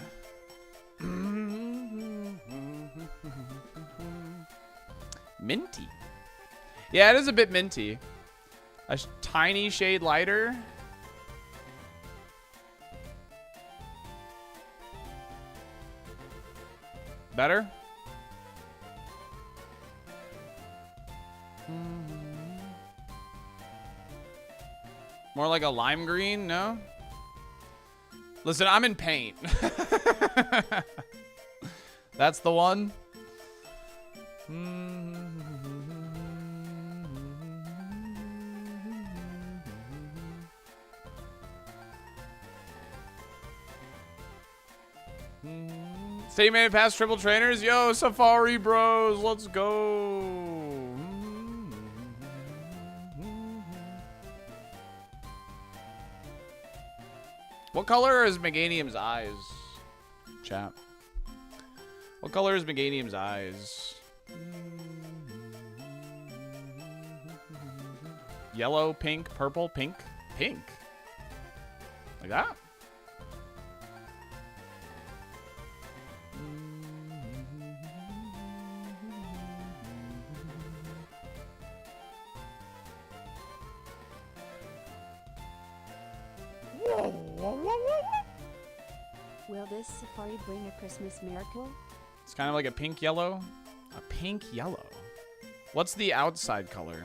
Minty. Yeah, it is a bit minty. A tiny shade lighter. Better? More like a lime green, no? Listen, I'm in paint. That's the one. Stay made past triple trainers. Yo, Safari bros, let's go. What color is Meganium's eyes? Chat. What color is Meganium's eyes? Yellow, pink, purple, pink, pink. Like that? Will this safari bring a Christmas miracle? It's kind of like a pink yellow. A pink yellow. What's the outside color?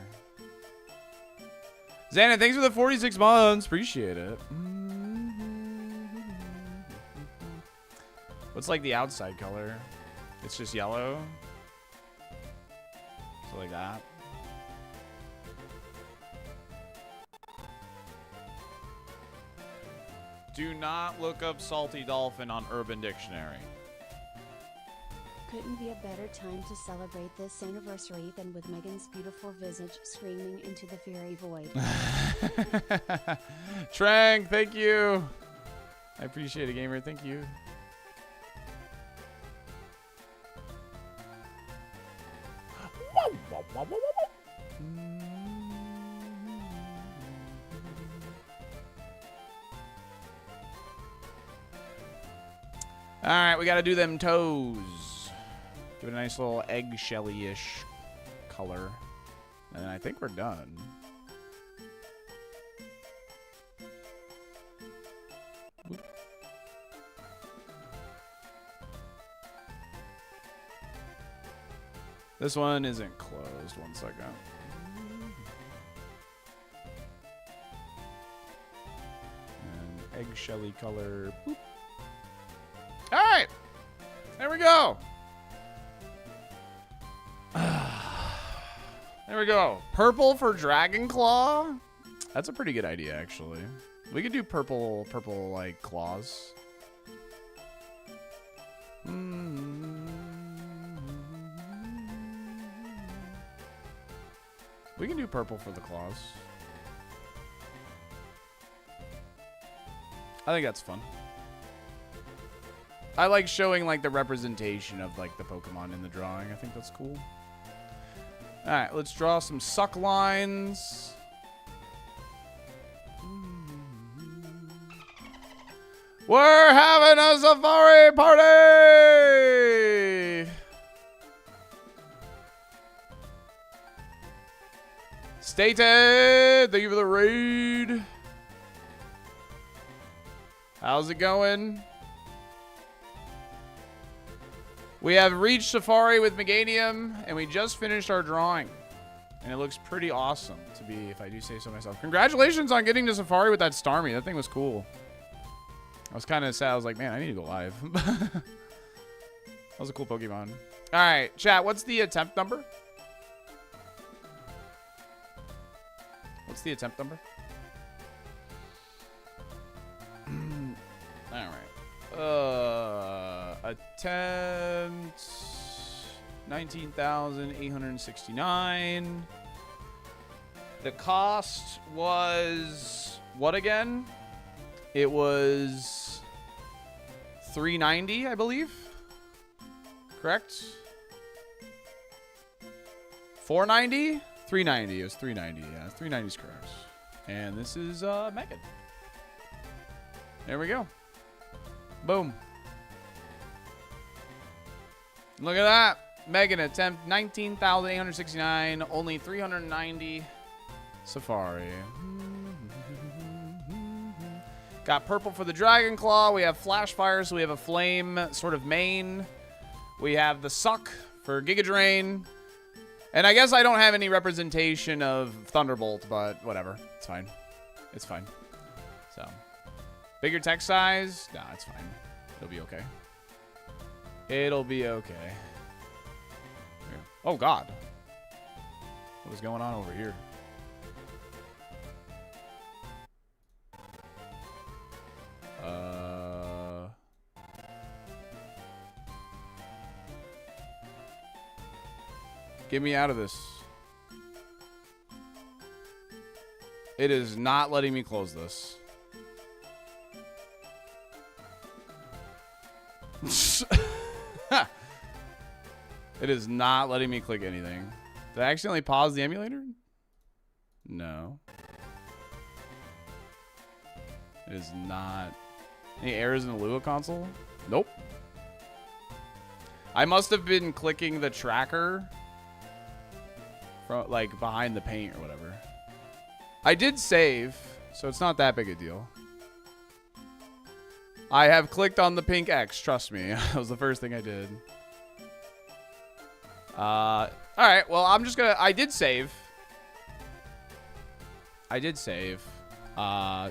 Xana, thanks for the 46 months. Appreciate it. What's like the outside color? It's just yellow. So like that. Do not look up SaltyDolphin on Urban Dictionary. Couldn't be a better time to celebrate this anniversary than with Megan's beautiful visage screaming into the fairy void. Trang, thank you. I appreciate it, gamer. Thank you. All right, we got to do them toes. Give it a nice little eggshelly-ish color. And I think we're done. Whoop. This one isn't closed. 1 second. And eggshelly color. Boop. All right. There we go. There we go. Purple for Dragon Claw. That's a pretty good idea, actually. We could do purple like claws. We can do purple for the claws. I think that's fun. I like showing like the representation of like the Pokemon in the drawing. I think that's cool. All right, let's draw some suck lines. We're having a safari party! Stated, thank you for the raid. How's it going? We have reached Safari with Meganium, and we just finished our drawing. And it looks pretty awesome, to be, if I do say so myself. Congratulations on getting to Safari with that Starmie. That thing was cool. I was kind of sad. I was like, man, I need to go live. That was a cool Pokemon. All right, chat, what's the attempt number? What's the attempt number? All right. Attempt 19,869. The cost was what again? It was 390, I believe. Correct? 490? 390. It was 390. Yeah, 390 is correct. And this is Megan. There we go. Boom. Look at that. Megan attempt 19,869. Only 390. Safari. Got purple for the Dragon Claw. We have Flash Fire, so we have a flame sort of main. We have the Suck for Giga Drain. And I guess I don't have any representation of Thunderbolt, but whatever. It's fine. It's fine. So, bigger text size? Nah, it's fine. It'll be okay. It'll be okay. Here. Oh, God. What is going on over here? Get me out of this. It is not letting me close this. It is not letting me click anything. Did I accidentally pause the emulator? No. It is not. Any errors in the Lua console? Nope. I must have been clicking the tracker from, like, behind the paint or whatever. I did save, so it's not that big a deal. I have clicked on the pink X, trust me. That was the first thing I did. Alright, well, I'm just gonna... I did save.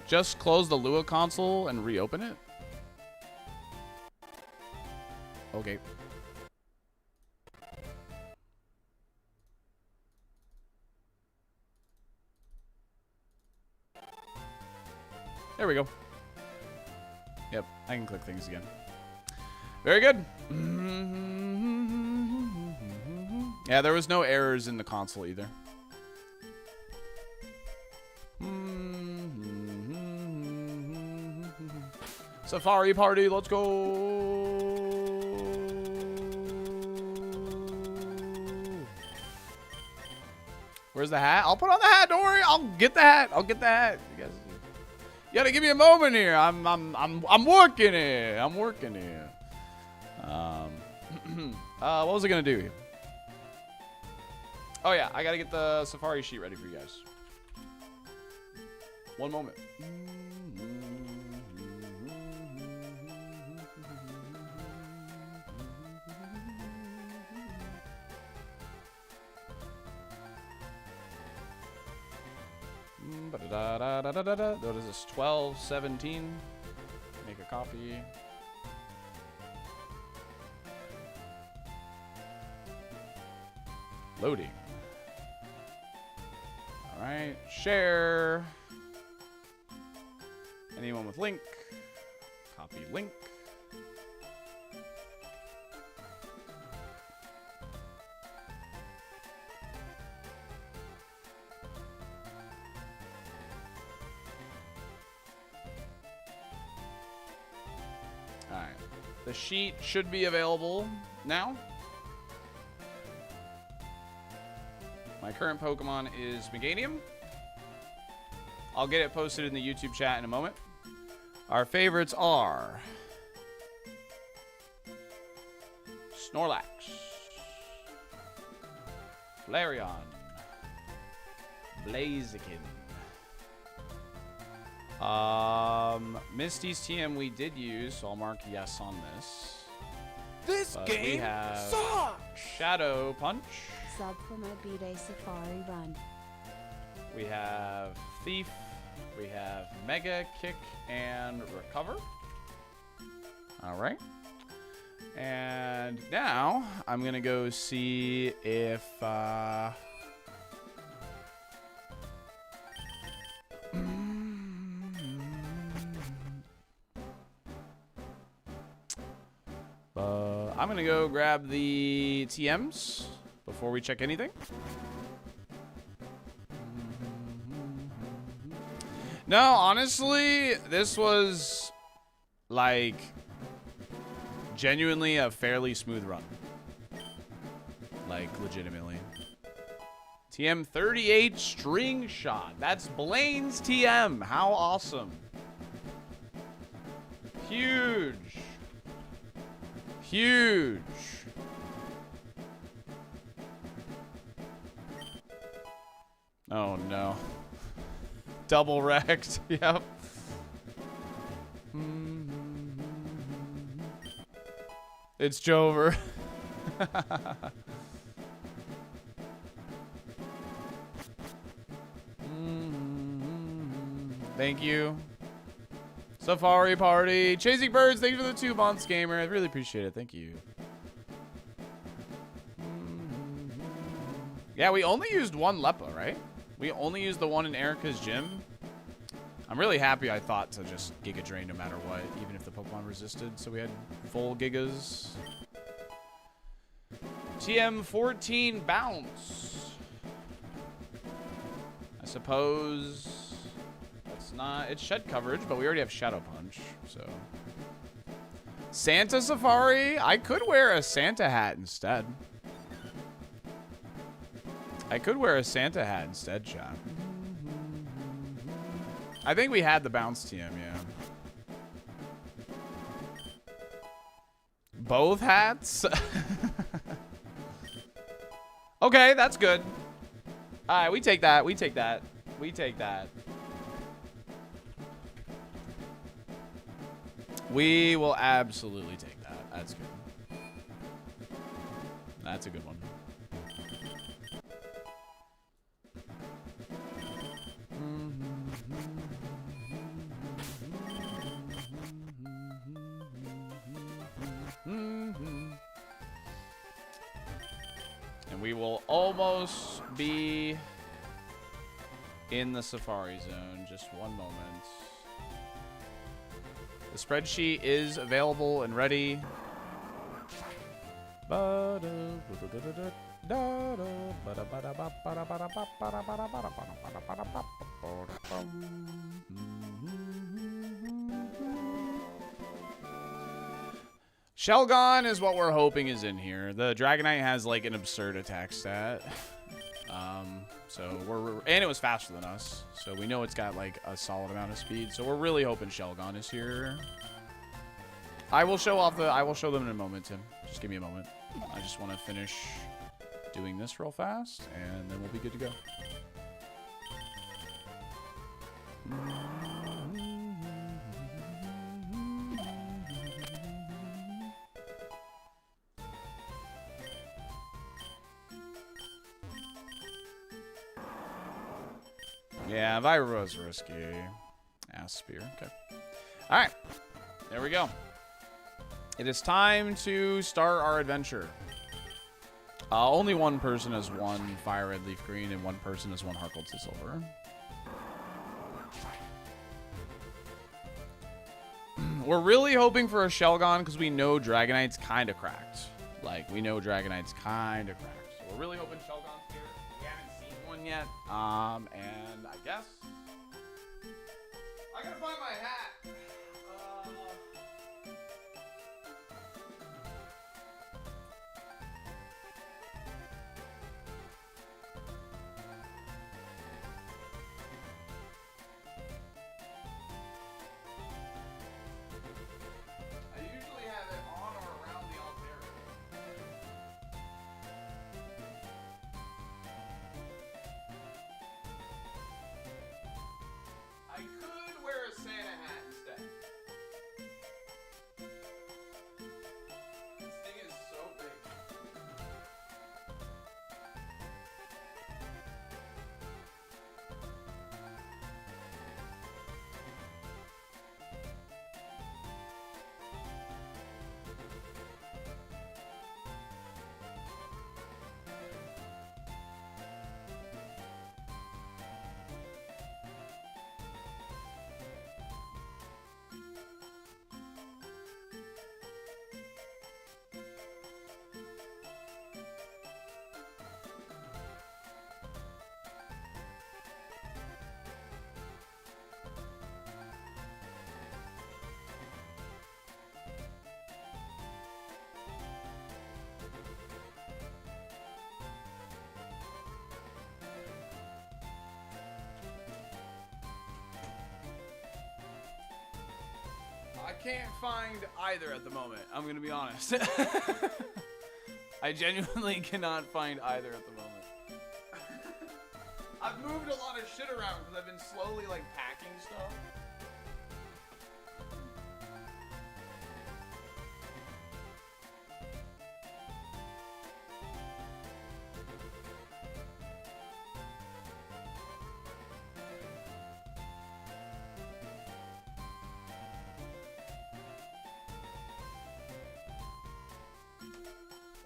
Just close the Lua console and reopen it. Okay. There we go. Yep, I can click things again. Very good. Yeah, there was no errors in the console either. Safari party, let's go. Where's the hat? I'll put on the hat, don't worry. I'll get the hat. You guys, you gotta give me a moment here. I'm working here. What was I gonna do here? Oh yeah, I gotta get the Safari sheet ready for you guys. One moment. What is this? 12:17. Make a copy. Loading. All right. Share. Anyone with link? Copy link. Alright. The sheet should be available now. My current Pokemon is Meganium. I'll get it posted in the YouTube chat in a moment. Our favorites are Snorlax, Flareon, Blaziken. Misty's TM we did use, so I'll mark yes on this. This game we have sucks. Shadow Punch. Sub for my B-Day Safari run. We have Thief. We have Mega Kick and Recover. All right. And now I'm going to go see if... I'm going to go grab the TMs before we check anything. No, honestly, this was like genuinely a fairly smooth run. Like legitimately. TM 38 string shot. That's Blaine's TM. How awesome. Huge. Huge. Oh no. Double wrecked. Yep. It's Jover. Thank you. Safari Party. Chasing Birds, thank you for the 2 months, gamer. I really appreciate it. Thank you. Yeah, we only used one Leppa, right? We only used the one in Erica's gym. I'm really happy I thought to just Giga Drain no matter what, even if the Pokemon resisted, so we had full Gigas. TM 14 bounce. I suppose that's not, it's shed coverage, but we already have Shadow Punch, so. Santa Safari? I could wear a Santa hat instead. I could wear a Santa hat instead, chat. I think we had the bounce TM, yeah. Both hats? Okay, that's good. Alright, we take that. We take that. We take that. We will absolutely take that. That's good. That's a good one. And we will almost be in the Safari Zone. Just one moment. The spreadsheet is available and ready. Shelgon is what we're hoping is in here. The Dragonite has like an absurd attack stat. So and it was faster than us. So we know it's got like a solid amount of speed. So we're really hoping Shelgon is here. I will show them in a moment, Tim. Just give me a moment. I just want to finish doing this real fast and then we'll be good to go. Yeah, Vibro's risky. Ass spear. Okay. Alright. There we go. It is time to start our adventure. Only one person has one Fire Red Leaf Green and one person has one Heart Gold to Silver. We're really hoping for a Shelgon because we know Dragonite's kind of cracked. Like, we know Dragonite's kind of cracked. So we're really hoping Shelgon's here. We haven't seen one yet. And I guess I gotta find my hat. I usually have it on or around the altar. I could wear a Santa hat. can't find either at the moment. I'm gonna be honest. I genuinely cannot find either at the moment. I've moved a lot of shit around because I've been slowly like packing stuff.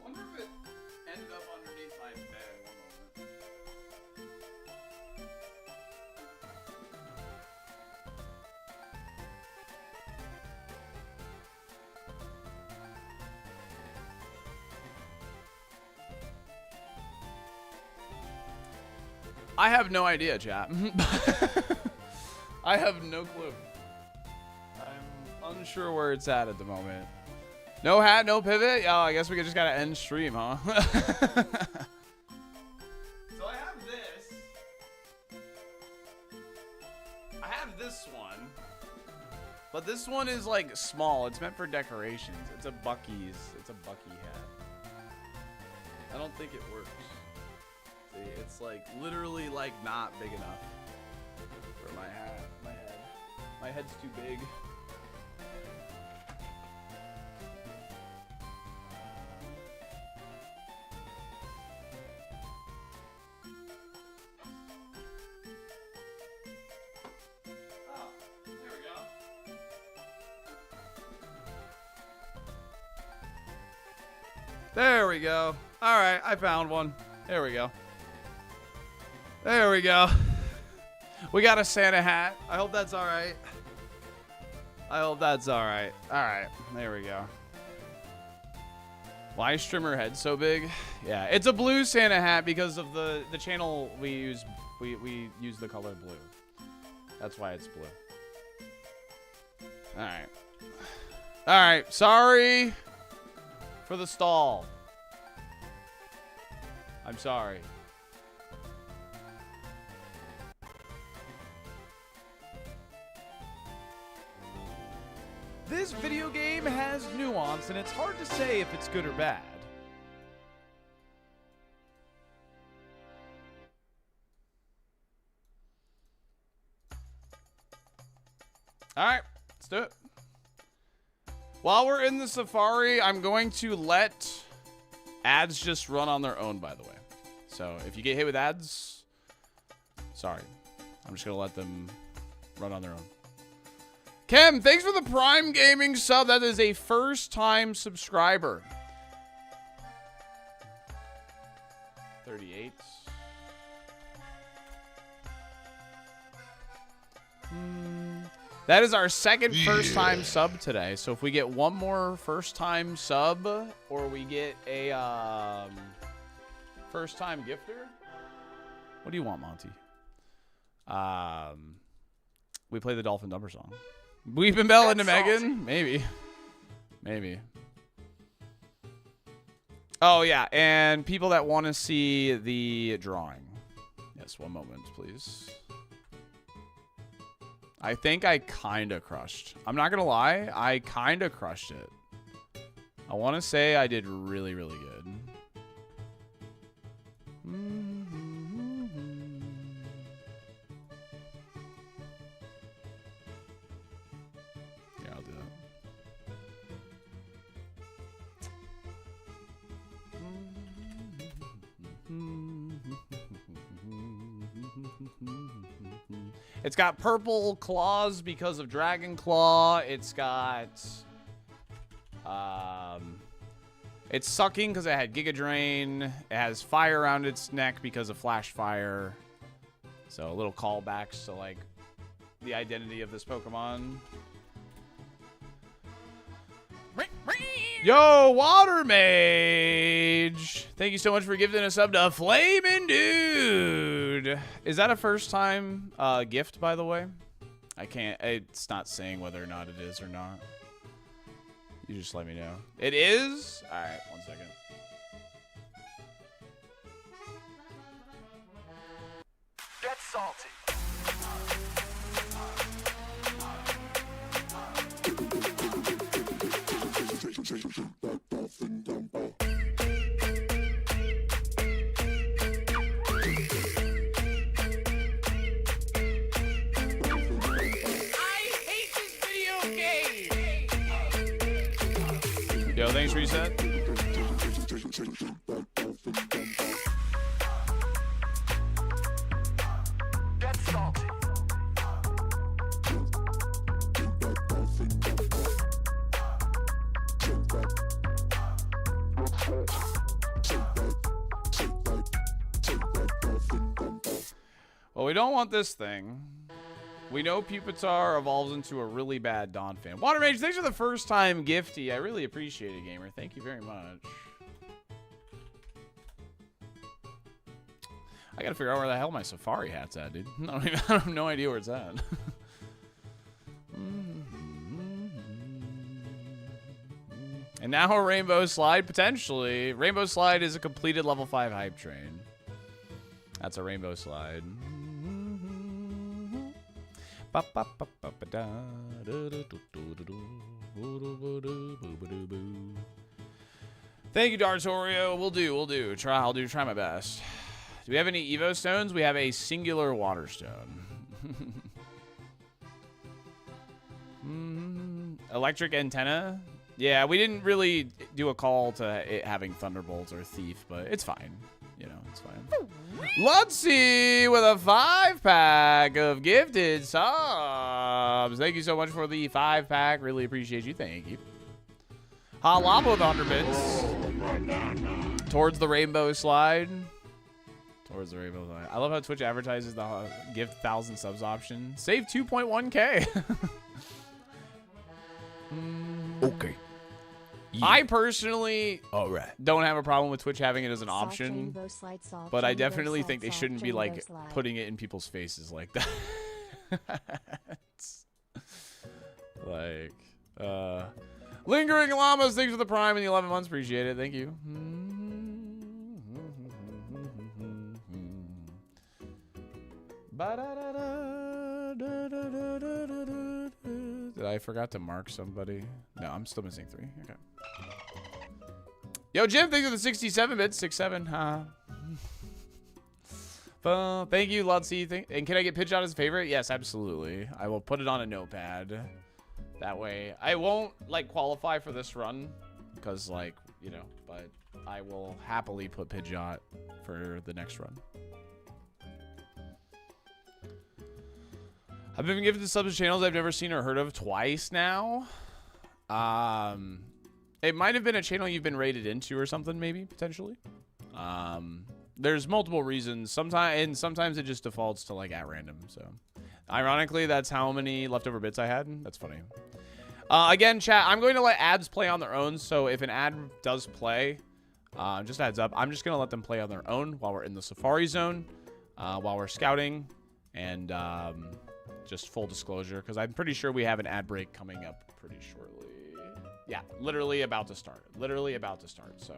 Wonder if it ended up underneath my bed. One moment. I have no idea, chat. I have no clue. I'm unsure where it's at the moment. No hat, no pivot? Oh, I guess we just gotta end stream, huh? So I have this. I have this one. But this one is like small. It's meant for decorations. It's a Buc-ee's. It's a Buc-ee hat. I don't think it works. See, it's like literally like not big enough for my hat, my head. My head's too big. Oh, there we go. There we go. All right, I found one. There we go. There we go. We got a Santa hat. I hope that's all right. I hope that's all right. All right, there we go. Why is trimmer head so big? Yeah, it's a blue Santa hat because of the channel we use. We use the color blue. That's why it's blue. All right. All right. Sorry for the stall. I'm sorry. This video game has nuance, and it's hard to say if it's good or bad. All right, let's do it. While we're in the Safari, I'm going to let ads just run on their own, by the way. So if you get hit with ads, sorry. I'm just going to let them run on their own. Kim, thanks for the Prime Gaming sub. That is a first-time subscriber. 38. That is our second first-time sub today. So if we get one more first-time sub, or we get a first-time gifter, what do you want, Monty? We play the Dolphin Dumper song. We've been belling to Megan. Maybe. Oh yeah, and people that want to see the drawing. Yes, one moment, please. I think I kind of crushed. I'm not going to lie. I kind of crushed it. I want to say I did really, really good. Yeah, I'll do that. It's got purple claws because of Dragon Claw. It's got... it's sucking because it had Giga Drain. It has fire around its neck because of Flash Fire. So a little callbacks to, like, the identity of this Pokemon. Yo, Water Mage! Thank you so much for gifting a sub to Flamin' Dude! Is that a first-time gift, by the way? I can't... It's not saying whether or not it is or not. You just let me know. It is? Alright, 1 second. Get salty. Yo, thanks, Reset. Get salty. Well, we don't want this thing. We know Pupitar evolves into a really bad Dawn fan. Water Mage, thanks for the first time gifty. I really appreciate it, gamer. Thank you very much. I gotta figure out where the hell my safari hat's at, dude. I have no idea where it's at. And now a Rainbow Slide, potentially. Rainbow Slide is a completed level 5 hype train. That's a Rainbow Slide. Thank you, Dartorio. We'll do. I'll try my best. Do we have any Evo stones? We have a singular water stone. Electric antenna. Yeah, we didn't really do a call to it having Thunderbolts or Thief, but it's fine. You know, it's fine. Let's see with a 5-pack of gifted subs. Thank you so much for the 5-pack. Really appreciate you. Thank you. Halapa with 100 bits. Towards the Rainbow Slide. Towards the Rainbow Slide. I love how Twitch advertises the gift 1,000 subs option. Save 2.1K. Okay. I personally Alright. don't have a problem with Twitch having it as an Soft option, rainbow slide, soft but I rainbow definitely slide, think they soft shouldn't be rainbow like slide. putting it in people's faces like that. Lingering Llamas, thanks for the Prime and the 11 months. Appreciate it. Thank you. Did I forgot to mark somebody? No, I'm still missing 3. Okay. Yo, Jim, thanks for the 67 bits. 6-7. Haha. Thank you, Ludsy. And can I get Pidgeot as a favorite? Yes, absolutely. I will put it on a notepad. That way, I won't like qualify for this run because, like, you know, but I will happily put Pidgeot for the next run. I've been gifted subs to channels I've never seen or heard of twice now. It might have been a channel you've been rated into or something, maybe, potentially. There's multiple reasons. Sometimes it just defaults to, like, at random, so. Ironically, that's how many leftover bits I had. That's funny. Again, chat, I'm going to let ads play on their own, so if an ad does play, just a heads up, I'm just going to let them play on their own while we're in the Safari Zone, while we're scouting, and just full disclosure, because I'm pretty sure we have an ad break coming up pretty shortly. Yeah, literally about to start. So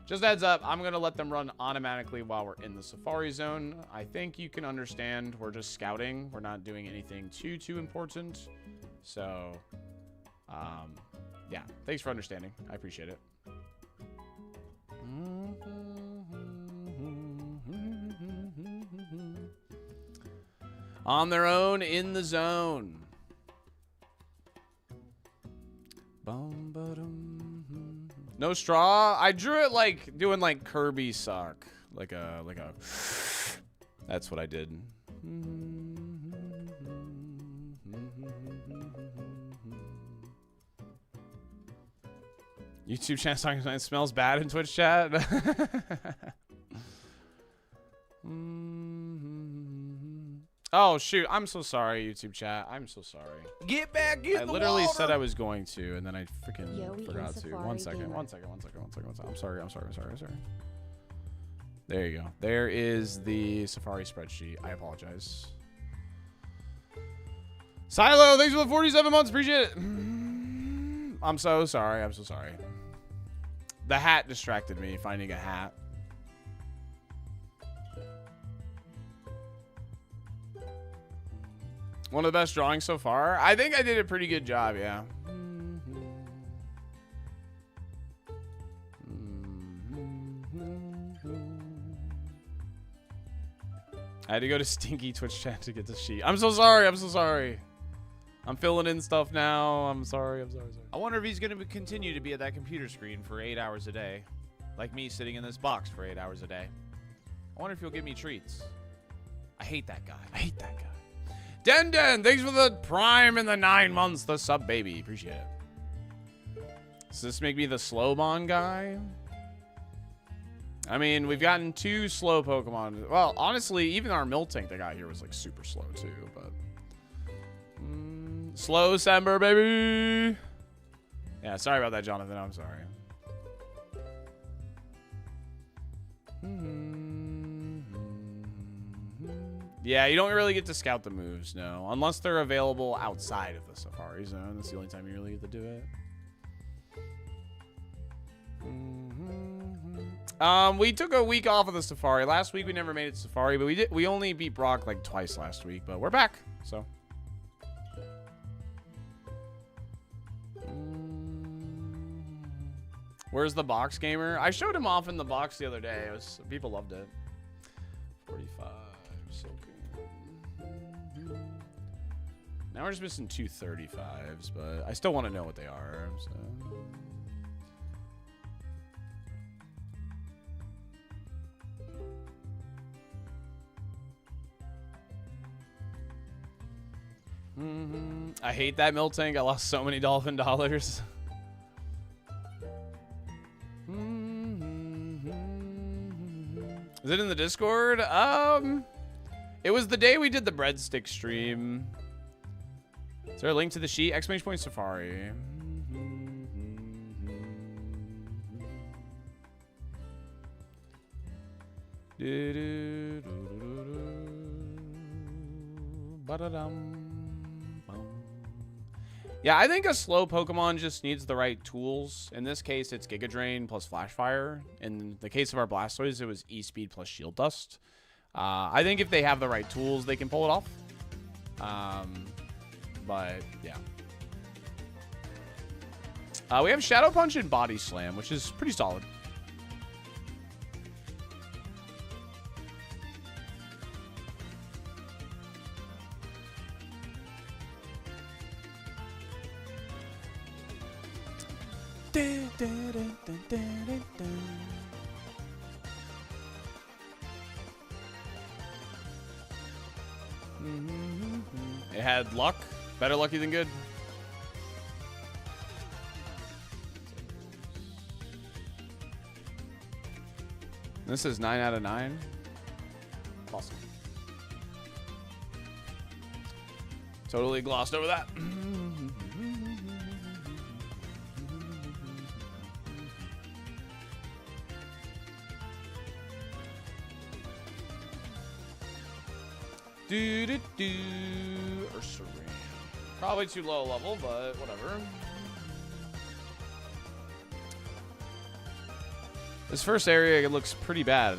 just a heads up, I'm going to let them run automatically while we're in the Safari Zone. I think you can understand we're just scouting. We're not doing anything too important. So, yeah, thanks for understanding. I appreciate it. On their own, in the zone. No straw. I drew it like doing like Kirby sock, like a. That's what I did. YouTube chat talking it smells bad in Twitch chat. Oh shoot! I'm so sorry, YouTube chat. I'm so sorry. Get back in the water. I literally said I was going to, and then I freaking Yoey forgot and to. Safari One second. Gamer. I'm sorry. There you go. There is the Safari spreadsheet. I apologize. Silo, thanks for the 47 months. Appreciate it. I'm so sorry. The hat distracted me, finding a hat. One of the best drawings so far. I think I did a pretty good job, yeah. I had to go to stinky Twitch chat to get the sheet. I'm so sorry. I'm so sorry. I'm filling in stuff now. I'm sorry. I'm sorry. I wonder if he's going to continue to be at that computer screen for 8 hours a day. Like me sitting in this box for 8 hours a day. I wonder if he'll give me treats. I hate that guy. I hate that guy. Den, thanks for the prime in the 9 months. The sub, baby. Appreciate it. Does this make me the Slowmon guy? I mean, we've gotten 2 slow Pokemon. Well, honestly, even our Miltank that got here was like super slow too, but slow Sember, baby. Yeah, sorry about that, Jonathan. I'm sorry. Yeah, you don't really get to scout the moves, no, unless they're available outside of the Safari Zone. That's the only time you really get to do it. We took a week off of the Safari. Last week we never made it to Safari, but we only beat Brock like twice last week, but we're back, so. Where's the box gamer? I showed him off in the box the other day. People loved it. 45, so good. Now we're just missing 2 35s, but I still want to know what they are, so. I hate that Miltank. I lost so many dolphin dollars. Is it in the Discord? It was the day we did the breadstick stream. Is there a link to the sheet? Exclamation point Safari. Yeah, I think a slow Pokemon just needs the right tools. In this case, it's Giga Drain plus Flash Fire. In the case of our Blastoise, it was E-Speed plus Shield Dust. I think if they have the right tools, they can pull it off. But, yeah. We have Shadow Punch and Body Slam, which is pretty solid. It had luck. Better lucky than good. This is 9 out of 9. Awesome. Totally glossed over that. Ursaring. Probably too low level, but whatever. This first area looks pretty bad.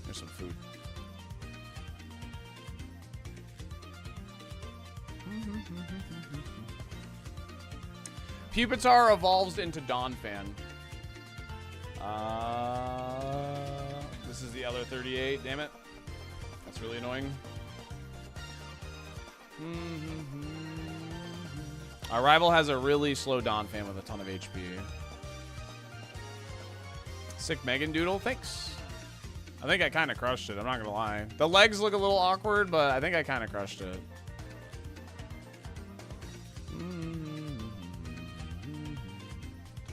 There's some food. Pupitar evolves into Donphan. This is the other 38, damn it. That's really annoying. Our rival has a really slow Donphan with a ton of HP. Sick Megan Doodle, thanks. I think I kind of crushed it, I'm not gonna lie. The legs look a little awkward, but I think I kind of crushed it.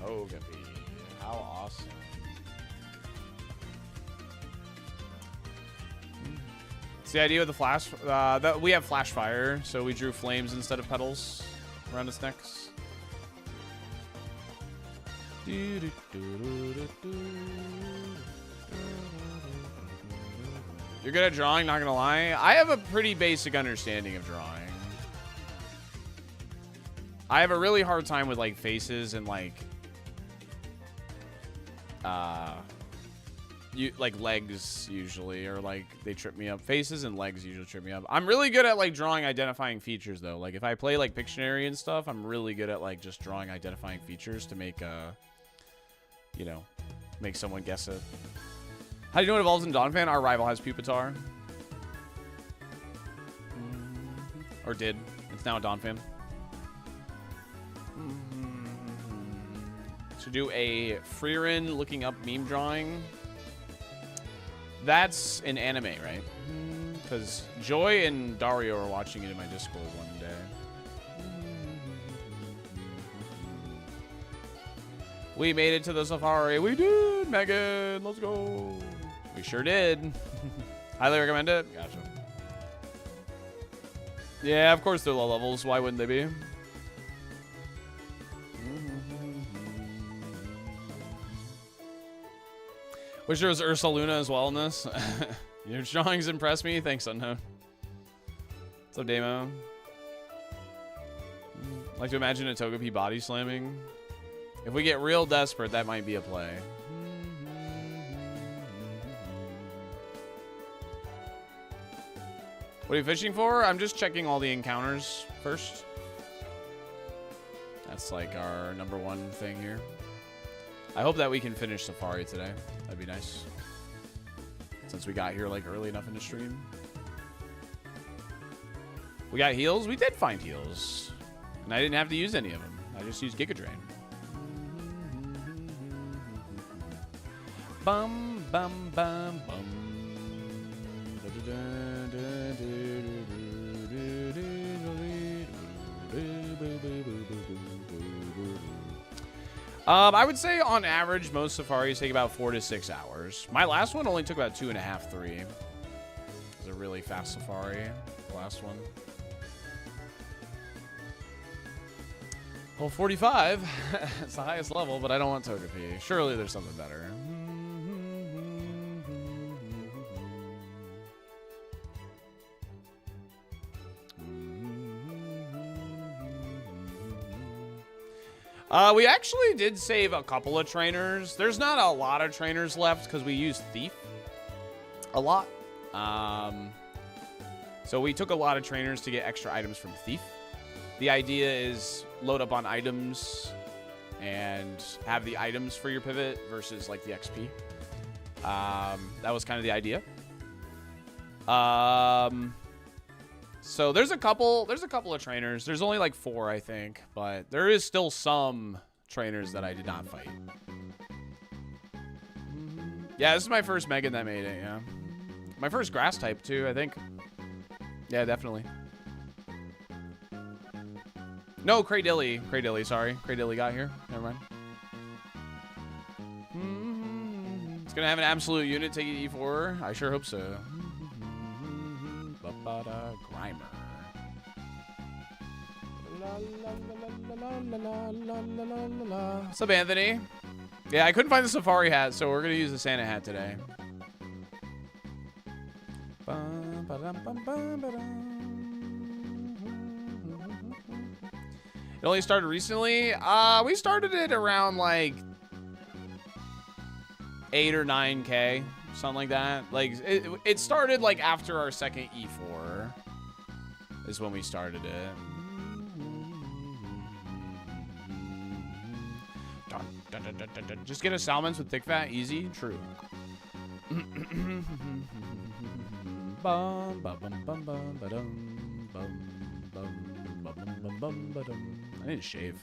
Togepi, how awesome. It's the idea with the flash, that we have flash fire, so we drew flames instead of petals around its necks. You're good at drawing, not gonna lie. I have a pretty basic understanding of drawing. I have a really hard time with like faces and like like legs usually, or like they trip me up. Faces and legs usually trip me up. I'm really good at like drawing identifying features though. Like if I play like Pictionary and stuff, I'm really good at like just drawing identifying features to make you know, make someone guess it. How do you know it evolves in Donphan? Our rival has Pupitar. Or did. It's now a Donphan. To do a Freerin looking up meme drawing. That's an anime, right? Because Joy and Dario are watching it in my Discord one day. We made it to the safari. We did, Megan. Let's go. We sure did. Highly recommend it. Gotcha. Yeah, of course they're low levels. Why wouldn't they be? Wish there was Ursa Luna as well in this. Your drawings impress me. Thanks, Unknown. What's up, Damo? Like to imagine a Togepi body slamming. If we get real desperate, that might be a play. What are you fishing for? I'm just checking all the encounters first. That's like our #1 thing here. I hope that we can finish Safari today. That'd be nice. Since we got here like early enough in the stream. We got heals? We did find heals. And I didn't have to use any of them. I just used Giga Drain. Bum, bum, bum, bum. I would say on average, most safaris take about 4 to 6 hours. My last one only took about 2.5, 3. It was a really fast safari, the last one. Well, 45. It's the highest level, but I don't want Togepi. Surely there's something better. We actually did save a couple of trainers. There's not a lot of trainers left because we used Thief a lot. So we took a lot of trainers to get extra items from Thief. The idea is load up on items and have the items for your pivot versus like the XP. That was kind of the idea. So there's a couple of trainers. There's only like 4, I think, but there is still some trainers that I did not fight. Yeah, this is my first Megan that made it, yeah. My first grass type too, I think. Yeah, definitely. No, Kraydilly. Kraydilly, sorry. Kraydilly got here. Never mind. It's gonna have an absolute unit take it E4. I sure hope so. Grimer. What's up, Anthony? Yeah, I couldn't find the safari hat, so we're gonna use the Santa hat today. It only started recently. We started it around like 8 or 9K, something like that. Like it started like after our second E4 is when we started it. Just get a Salmons with thick fat, easy, true. I need to shave.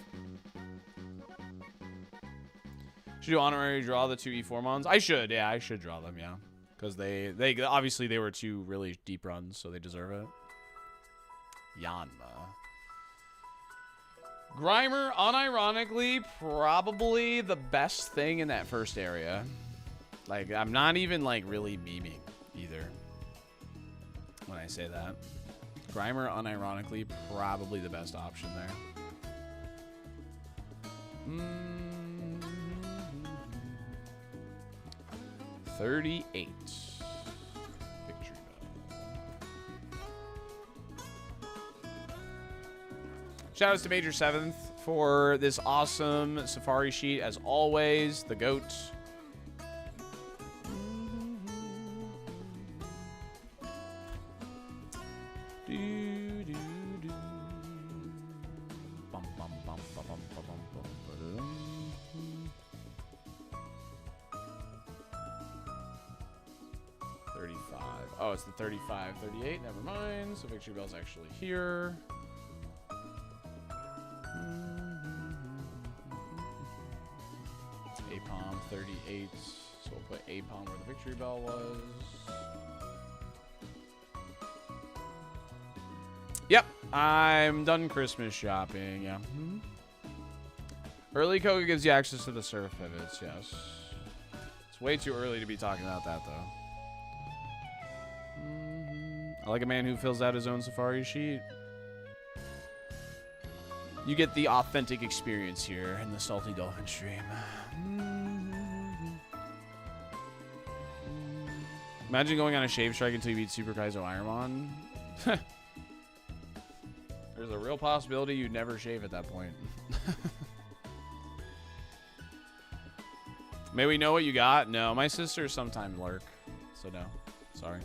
Should you honorary draw the 2 E4 mons? I should, yeah, I should draw them, yeah. Because they obviously they were 2 really deep runs, so they deserve it. Yanma. Grimer, unironically, probably the best thing in that first area. Like, I'm not even, like, really memeing either when I say that. Grimer, unironically, probably the best option there. 38. Victory bell. Shoutouts to Major 7th for this awesome safari sheet, as always. The GOAT. Oh, it's the 35, 38. Never mind. So victory bell's actually here. APOM 38. So we'll put APOM where the victory bell was. Yep, I'm done Christmas shopping. Yeah. Early Coca gives you access to the surf pivots. Yes. It's way too early to be talking about that, though. I like a man who fills out his own Safari sheet. You get the authentic experience here in the SaltyDolphin stream. Imagine going on a shave strike until you beat Super Kaizo ironMON. There's a real possibility you'd never shave at that point. May we know what you got? No, my sisters sometimes lurk. So no, sorry.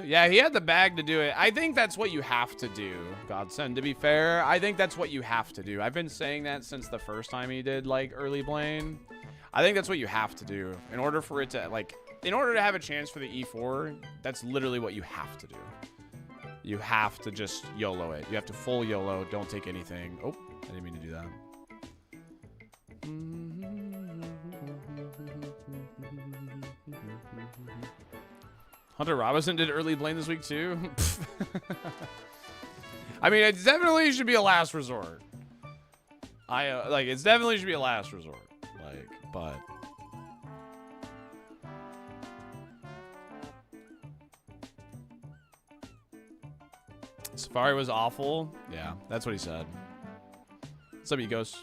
Yeah, he had the bag to do it. I think that's what you have to do, Godsend. To be fair, I think that's what you have to do. I've been saying that since the first time he did, like, early Blaine. I think that's what you have to do. In order for it to, like, in order to have a chance for the E4, that's literally what you have to do. You have to just YOLO it. You have to full YOLO. Don't take anything. Oh, I didn't mean to do that. Hunter Robinson did early Blaine this week too. I mean, it definitely should be a last resort. Like, it's definitely should be a last resort. Like, but Safari was awful. Yeah, that's what he said. What's up, Ecos?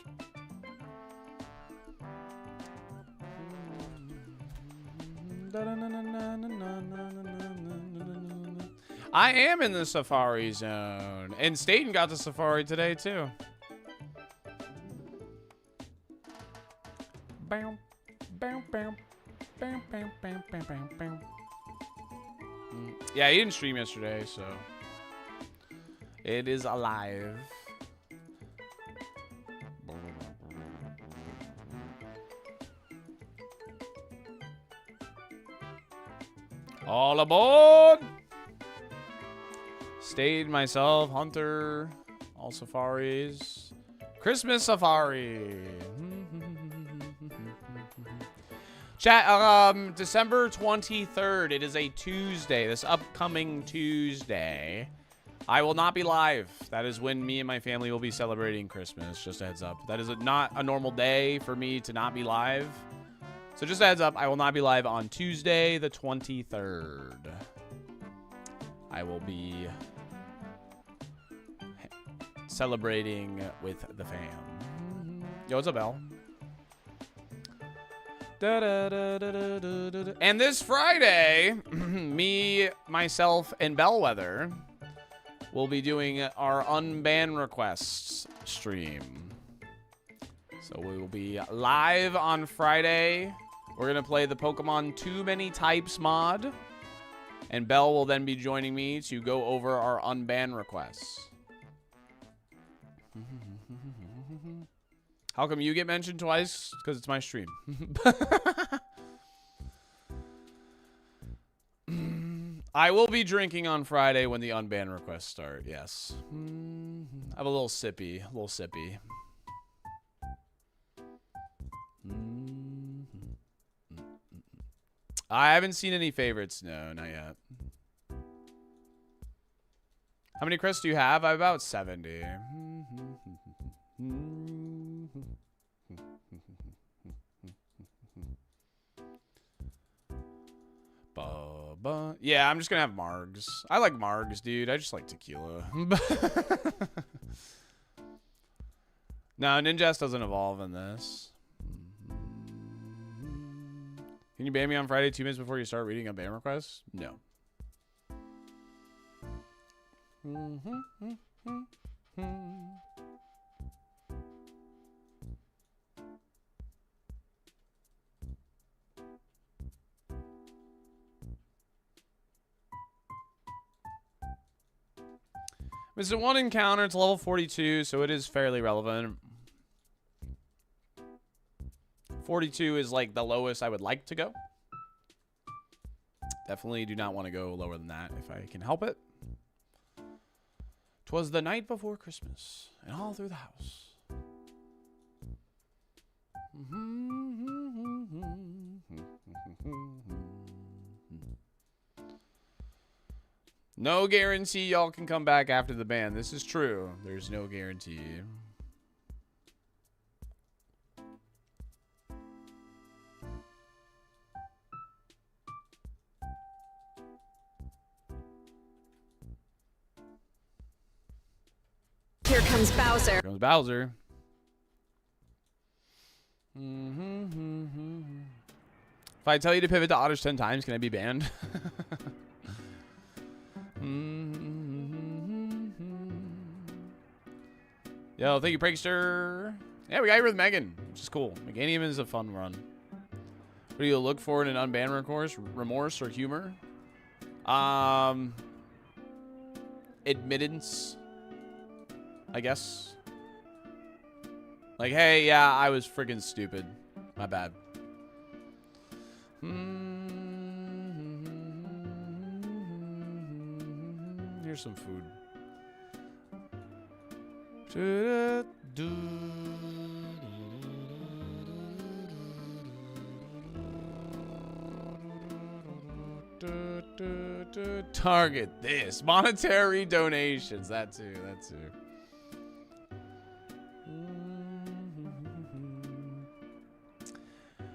I am in the Safari Zone. And Staten got the Safari today, too. Yeah, he didn't stream yesterday, so it is alive. All aboard! Stayed, myself, Hunter, all Safaris. Christmas Safari. Chat, December 23rd. It is a Tuesday. This upcoming Tuesday. I will not be live. That is when me and my family will be celebrating Christmas. Just a heads up. That is not a normal day for me to not be live. So just a heads up, I will not be live on Tuesday, the 23rd. I will be celebrating with the fam. Yo, what's up, Al? And this Friday, me, myself, and Bellwether will be doing our unban requests stream. So we will be live on Friday. We're going to play the Pokemon Too Many Types mod. And Bell will then be joining me to go over our unban requests. How come you get mentioned twice? Because it's my stream. I will be drinking on Friday when the unban requests start, yes. I have a little sippy, I haven't seen any favorites. No, not yet. How many crests do you have? I have about 70. Yeah, I'm just gonna have Margs. I like Margs, dude. I just like tequila. No, Ninjas doesn't evolve in this. Can you ban me on Friday 2 minutes before you start reading a ban request? No. It's a 1 encounter. It's level 42, so it is fairly relevant. 42 is like the lowest I would like to go. Definitely do not want to go lower than that if I can help it. 'Twas the night before Christmas, and all through the house. No guarantee y'all can come back after the ban. This is true. There's no guarantee. Here comes Bowser. Here comes Bowser. If I tell you to pivot to otters 10 times, can I be banned? Yo, thank you, Prankster. Yeah, we got here with Megan, which is cool. Meganium is a fun run. What do you look for in an unbanned remorse or humor? Admittance, I guess. Like, hey, yeah, I was freaking stupid. My bad. Here's some food. Target this. Monetary donations. That too. That too.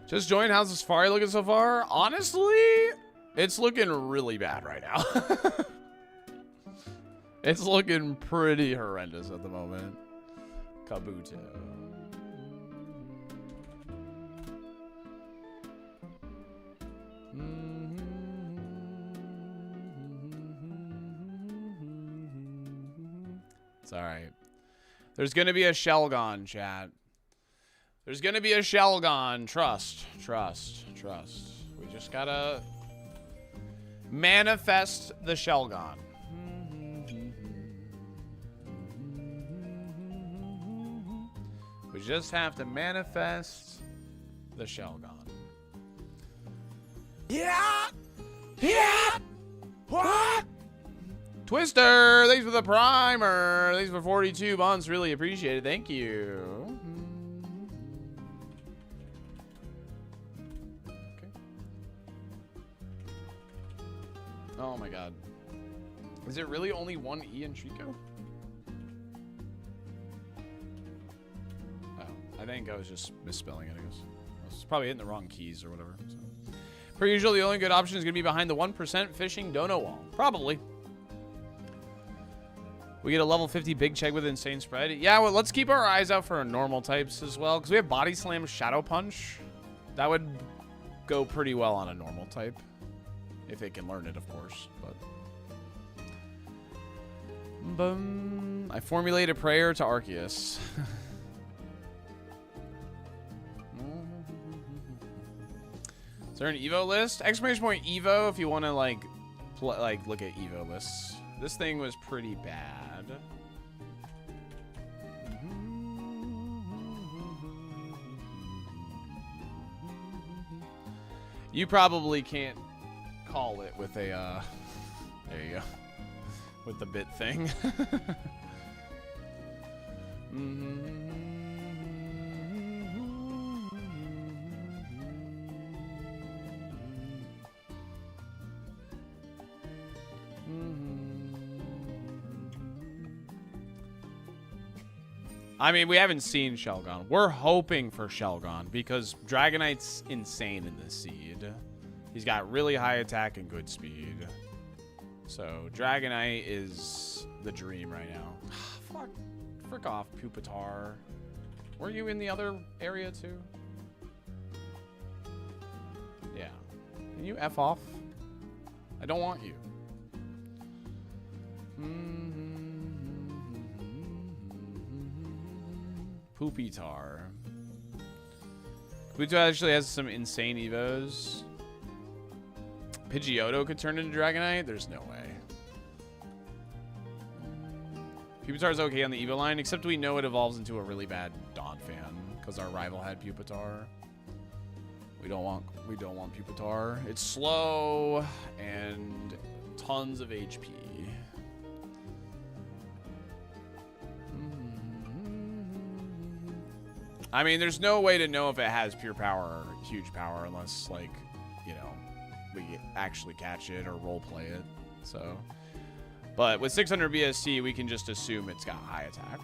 Just joined. How's the Safari looking so far? Honestly, it's looking really bad right now. It's looking pretty horrendous at the moment. Kabuto. It's alright. There's gonna be a Shelgon, chat. There's gonna be a Shelgon. Trust. Trust. Trust. We just gotta manifest the Shelgon. We just have to manifest the Shelgon. Yeah! Yeah! What? Twister! Thanks for the primer! Thanks for 42 months. Really appreciate it. Thank you. Okay. Oh my god. Is it really only one E in Trico? I think I was just misspelling it, I guess. I was probably hitting the wrong keys or whatever. So. Per usual, the only good option is going to be behind the 1% fishing dono wall. Probably. We get a level 50 big check with insane spread. Yeah, well, let's keep our eyes out for normal types as well. Because we have Body Slam Shadow Punch. That would go pretty well on a normal type. If they can learn it, of course. But boom. I formulate a prayer to Arceus. Is there an Evo list? Exclamation point Evo if you want to like look at Evo lists. This thing was pretty bad. You probably can't call it with a there you go. With the bit thing. I mean, we haven't seen Shelgon. We're hoping for Shelgon because Dragonite's insane in this seed. He's got really high attack and good speed. So Dragonite is the dream right now. Fuck. Frick off, Pupitar. Were you in the other area too? Yeah. Can you F off? I don't want you. Pupitar. Kabuto actually has some insane evos. Pidgeotto could turn into Dragonite? There's no way. Pupitar's okay on the Evo line, except we know it evolves into a really bad Dawn fan because our rival had Pupitar. We don't want Pupitar. It's slow and tons of HP. I mean, there's no way to know if it has pure power or huge power unless, like, you know, we actually catch it or role play it. So, but with 600 BST, we can just assume it's got high attack.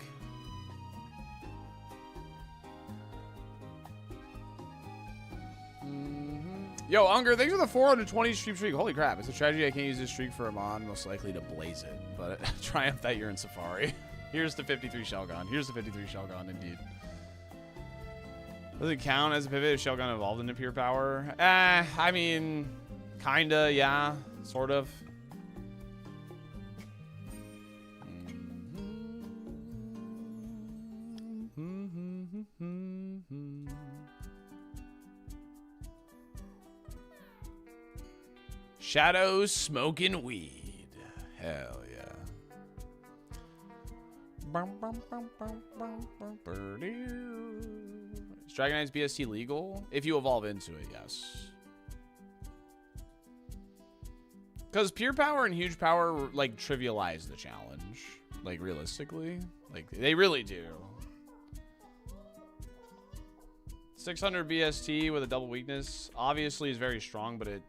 Yo, Unger, thanks for the 420 streak. Holy crap, it's a tragedy I can't use this streak for Amon, most likely to blaze it. But triumph that you're in Safari. Here's the 53 Shelgon. Here's the 53 Shelgon, indeed. Does it count as a pivot if Shelgon evolved into pure power? I mean, kinda, yeah, sort of. Shadows smoking weed. Hell yeah. Is Dragonite's BST legal? If you evolve into it, yes. Because pure power and huge power, like, trivialize the challenge. Like, realistically. Like, they really do. 600 BST with a double weakness obviously is very strong, but it...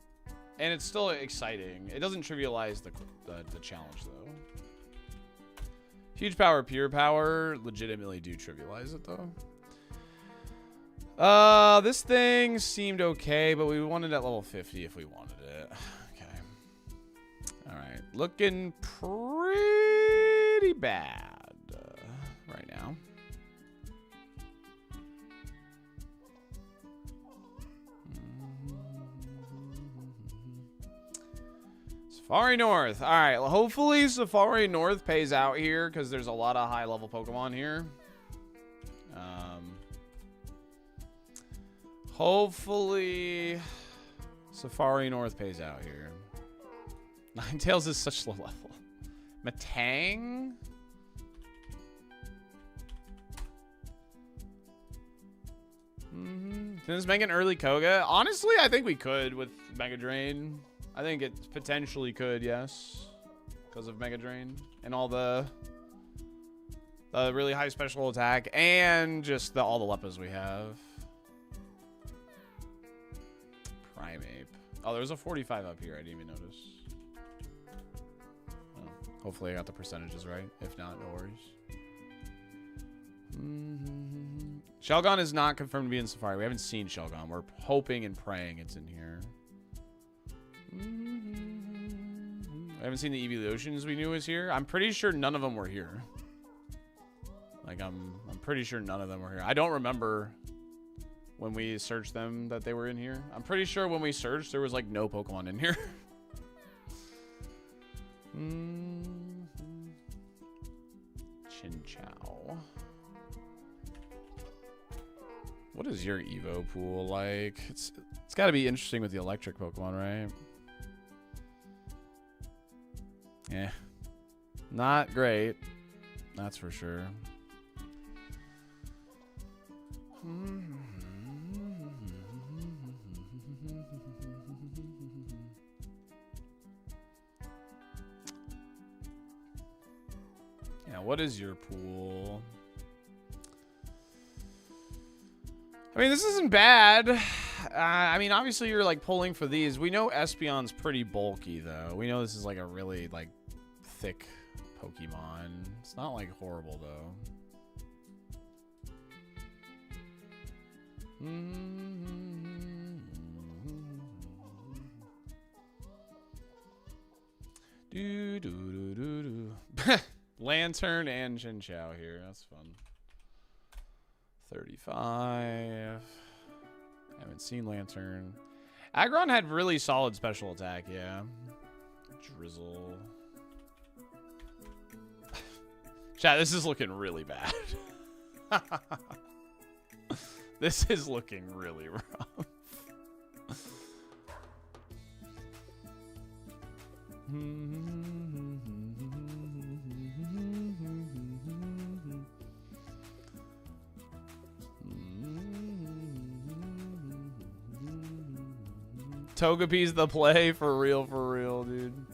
And it's still exciting. It doesn't trivialize the challenge, though. Huge power, pure power legitimately do trivialize it, though. This thing seemed okay, but we wanted at level 50 if we wanted it. Okay. All right. Looking pretty bad right now. Safari North. All right. Well, hopefully Safari North pays out here because there's a lot of high-level Pokemon here. Hopefully Safari North pays out here. Ninetales is such low level. Matang? Can this make an early Koga? Honestly, I think we could with Mega Drain. I think it potentially could, yes. Because of Mega Drain and all the really high special attack and just all the Leppas we have. Primeape. Oh, there's a 45 up here. I didn't even notice. Well, hopefully I got the percentages right. If not, no worries. Shelgon is not confirmed to be in Safari. We haven't seen Shelgon. We're hoping and praying it's in here. I haven't seen the evolutions we knew was here. I'm pretty sure none of them were here. Like, I'm pretty sure none of them were here. I don't remember when we searched them that they were in here. I'm pretty sure when we searched, there was, like, no Pokemon in here. Chinchou. What is your Evo pool like? It's got to be interesting with the electric Pokemon, right? Yeah. Not great. That's for sure. Yeah, what is your pool? I mean, this isn't bad. I mean, obviously you're like pulling for these. We know Espeon's pretty bulky though. We know this is like a really like thick Pokemon. It's not like horrible though. Lantern and Chinchou here. That's fun. 35. Haven't seen Lantern. Aggron had really solid special attack, yeah. Drizzle. Chat, this is looking really bad. This is looking really rough. Togepi's the play for real, dude.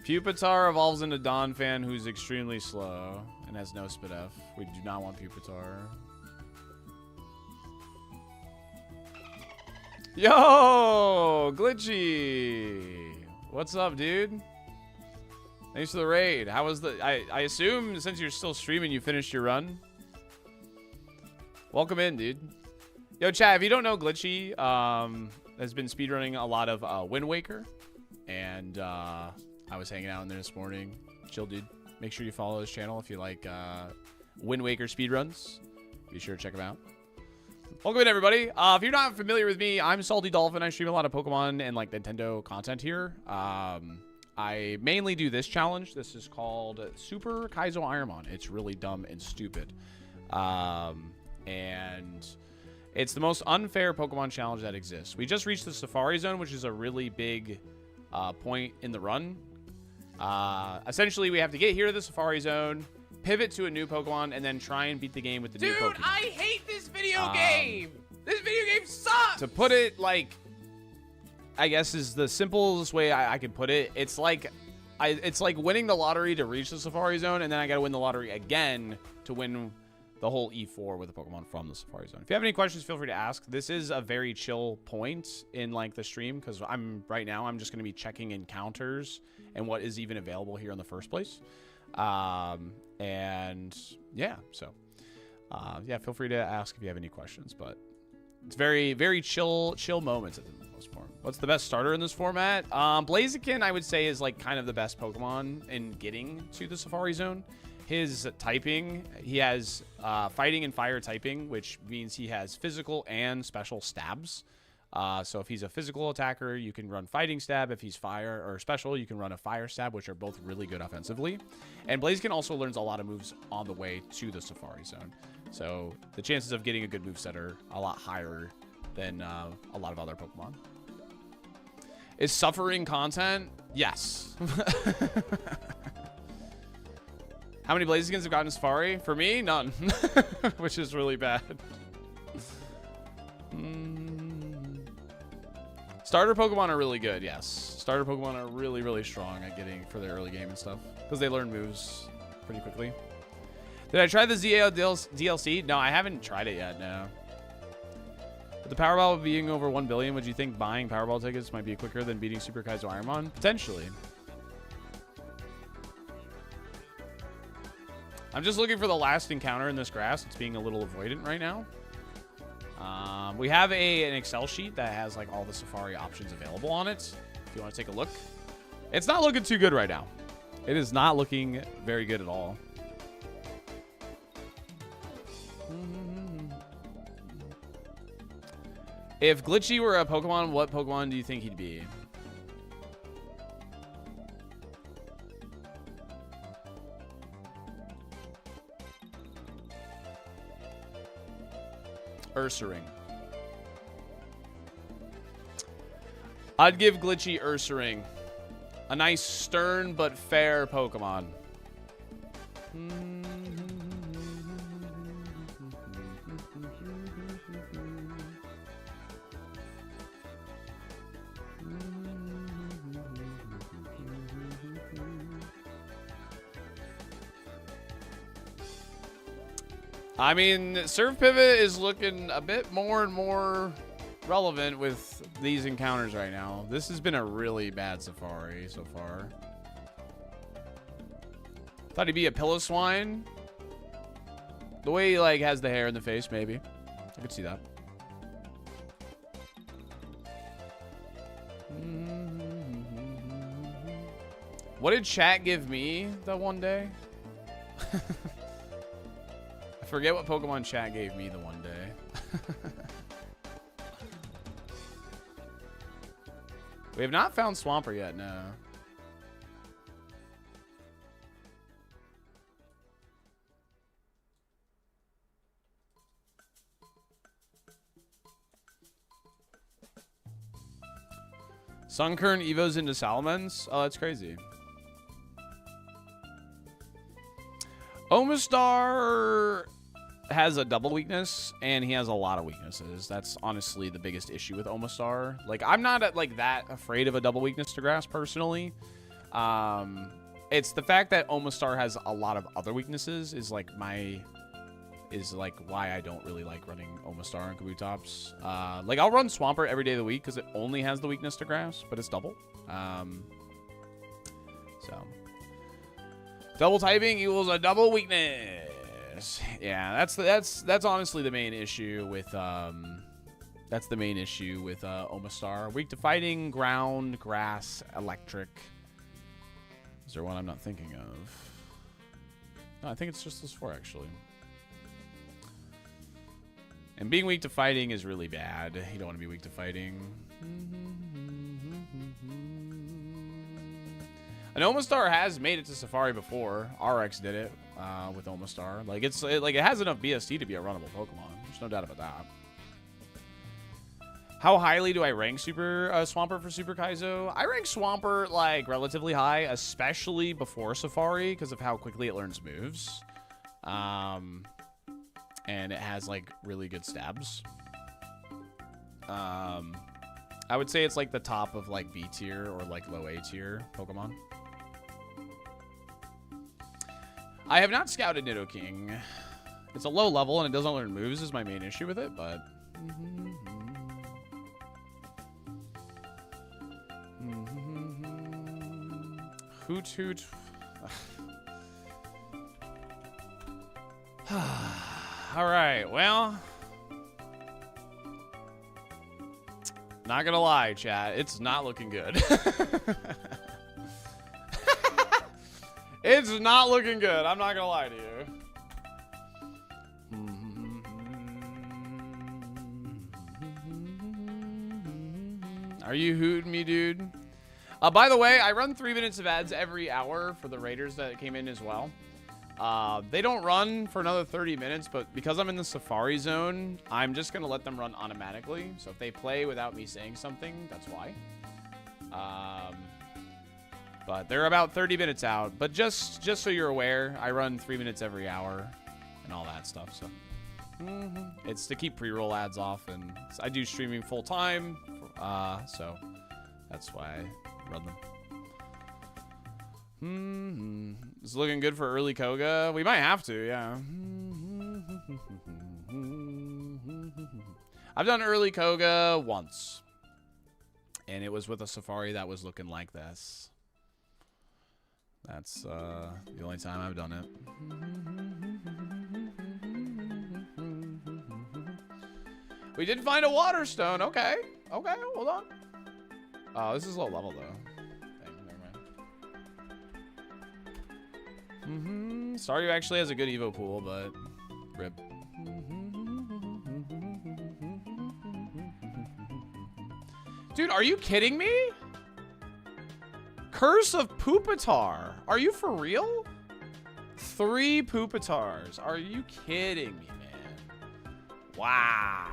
Pupitar evolves into Donphan, who's extremely slow and has no Spit F. We do not want Pupitar. Yo, Glitchy. What's up, dude? Thanks for the raid. How was the... I assume since you're still streaming, you finished your run. Welcome in, dude. Yo, chat, if you don't know, Glitchy has been speedrunning a lot of Wind Waker. And I was hanging out in there this morning. Chill, dude. Make sure you follow his channel if you like Wind Waker speedruns. Be sure to check him out. Welcome in, everybody. If you're not familiar with me, I'm SaltyDolphin. I stream a lot of Pokemon and like Nintendo content here. I mainly do this challenge. This is called Super Kaizo ironMON. It's really dumb and stupid. And it's the most unfair Pokemon challenge that exists. We just reached the Safari Zone, which is a really big point in the run. Essentially, we have to get here to the Safari Zone, pivot to a new Pokemon, and then try and beat the game with the new Pokemon. Dude, I hate this video game. This video game sucks. To put it like, I guess is the simplest way I could put it. It's like winning the lottery to reach the Safari Zone, and then I got to win the lottery again to win the whole E4 with a Pokemon from the Safari Zone. If you have any questions, feel free to ask. This is a very chill point in like the stream because right now I'm just going to be checking encounters and what is even available here in the first place. And yeah, so yeah, feel free to ask if you have any questions, but it's very, very chill moments at the most part. What's the best starter in this format? Blaziken, I would say, is like kind of the best Pokemon in getting to the Safari Zone. His typing, he has fighting and fire typing, which means he has physical and special stabs. So if he's a physical attacker, you can run fighting stab. If he's fire or special, you can run a fire stab, which are both really good offensively. And Blaziken also learns a lot of moves on the way to the Safari Zone. So the chances of getting a good moveset are a lot higher than a lot of other Pokemon. Is suffering content? Yes. How many Blazikens have gotten Safari? For me, none. Which is really bad. Starter Pokemon are really good, yes. Starter Pokemon are really, really strong at getting for the early game and stuff. Because they learn moves pretty quickly. Did I try the ZAO DLC? No, I haven't tried it yet, no. With the Powerball being over 1 billion, would you think buying Powerball tickets might be quicker than beating Super Kaizo ironMON? Potentially. I'm just looking for the last encounter in this grass. It's being a little avoidant right now. We have an Excel sheet that has like all the Safari options available on it. If you want to take a look. It's not looking too good right now. It is not looking very good at all. If Glitchy were a Pokemon, what Pokemon do you think he'd be? Ursaring. I'd give Glitchy Ursaring. A nice stern but fair Pokemon. I mean, Surf Pivot is looking a bit more and more relevant with these encounters right now. This has been a really bad Safari so far. Thought he'd be a Piloswine. The way he like has the hair in the face, maybe. I could see that. What did chat give me that one day? I forget what Pokemon chat gave me the one day. We have not found Swampert yet, no. Sunkern evos into Salamence? Oh, that's crazy. Omastar has a double weakness, and he has a lot of weaknesses. That's honestly the biggest issue with Omastar. Like, I'm not like that afraid of a double weakness to grass personally. It's the fact that Omastar has a lot of other weaknesses is like why I don't really like running Omastar on Kabutops. Like, I'll run Swampert every day of the week because it only has the weakness to grass, but it's double. So double typing equals a double weakness. Yeah, that's honestly the main issue with Omastar. Weak to fighting, ground, grass, electric. Is there one I'm not thinking of? No, I think it's just those 4 actually. And being weak to fighting is really bad. You don't want to be weak to fighting. And Omastar has made it to Safari before. RX did it with Omastar. Like it has enough BST to be a runnable Pokemon. There's no doubt about that. How highly do I rank Super Swampert for Super Kaizo? I rank Swampert like relatively high, especially before Safari because of how quickly it learns moves. And it has like really good stabs. I would say it's like the top of like B tier or like low A tier Pokemon. I have not scouted Nidoking. It's a low level and it doesn't learn moves is my main issue with it, but Hoot hoot. All right, well, not gonna lie, chat, it's not looking good. It's not looking good. I'm not gonna lie to you. Are you hooting me, dude? By the way, I run 3 minutes of ads every hour for the raiders that came in as well. They don't run for another 30 minutes, but because I'm in the Safari Zone, I'm just going to let them run automatically. So if they play without me saying something, that's why. But they're about 30 minutes out. But just so you're aware, I run 3 minutes every hour and all that stuff. So it's to keep pre-roll ads off, and I do streaming full time. So that's why I run them. It's looking good for early Koga. We might have to, yeah. I've done early Koga once. And it was with a Safari that was looking like this. That's the only time I've done it. We did find a water stone. Okay. Okay, hold on. Oh, this is low level though. Staryu actually has a good Evo pool, but rip. Dude, are you kidding me? Curse of Pupitar. Are you for real? 3 Pupitars. Are you kidding me, man? Wow.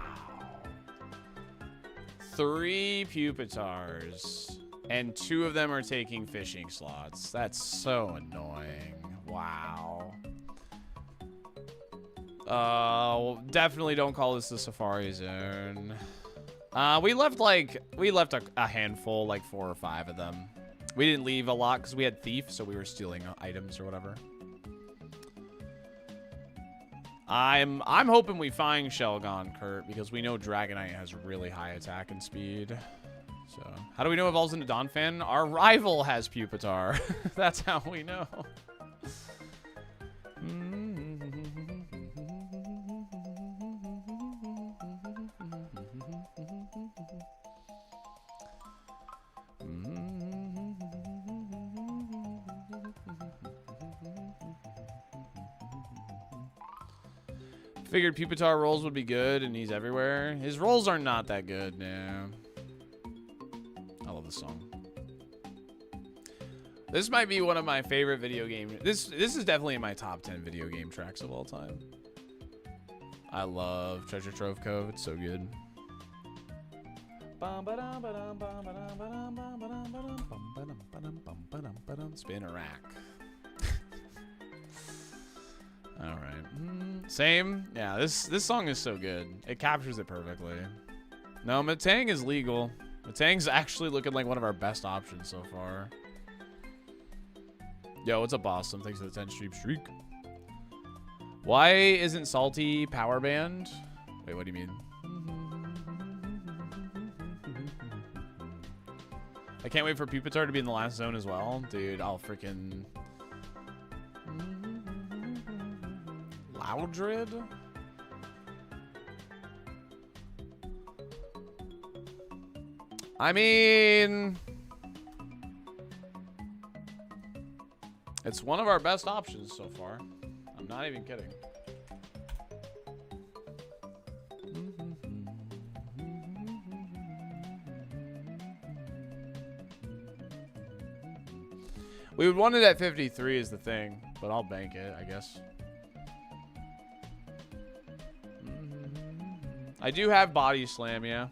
3 Pupitars. And 2 of them are taking fishing slots. That's so annoying. Wow. Definitely don't call this the Safari Zone. We left a handful, like 4 or 5 of them. We didn't leave a lot because we had Thief, so we were stealing items or whatever. I'm hoping we find Shelgon, Kurt, because we know Dragonite has really high attack and speed. So, how do we know it evolves into Donphan? Our rival has Pupitar. That's how we know. Figured Pupitar rolls would be good, and he's everywhere. His rolls are not that good, no. I love this song. This might be one of my favorite video game. This is definitely in my top 10 video game tracks of all time. I love Treasure Trove Cove. It's so good. Spin a rack. All right. Same. Yeah, this song is so good. It captures it perfectly. No, Matang is legal. Matang's actually looking like one of our best options so far. Yo, what's up, Awesome? Thanks for the 10 streak. Why isn't Salty power banned? Wait, what do you mean? I can't wait for Pupitar to be in the last zone as well. Dude, I'll freaking... Loudred? I mean... It's one of our best options so far. I'm not even kidding. We would want it at 53 is the thing, but I'll bank it, I guess. I do have Body Slam, yeah.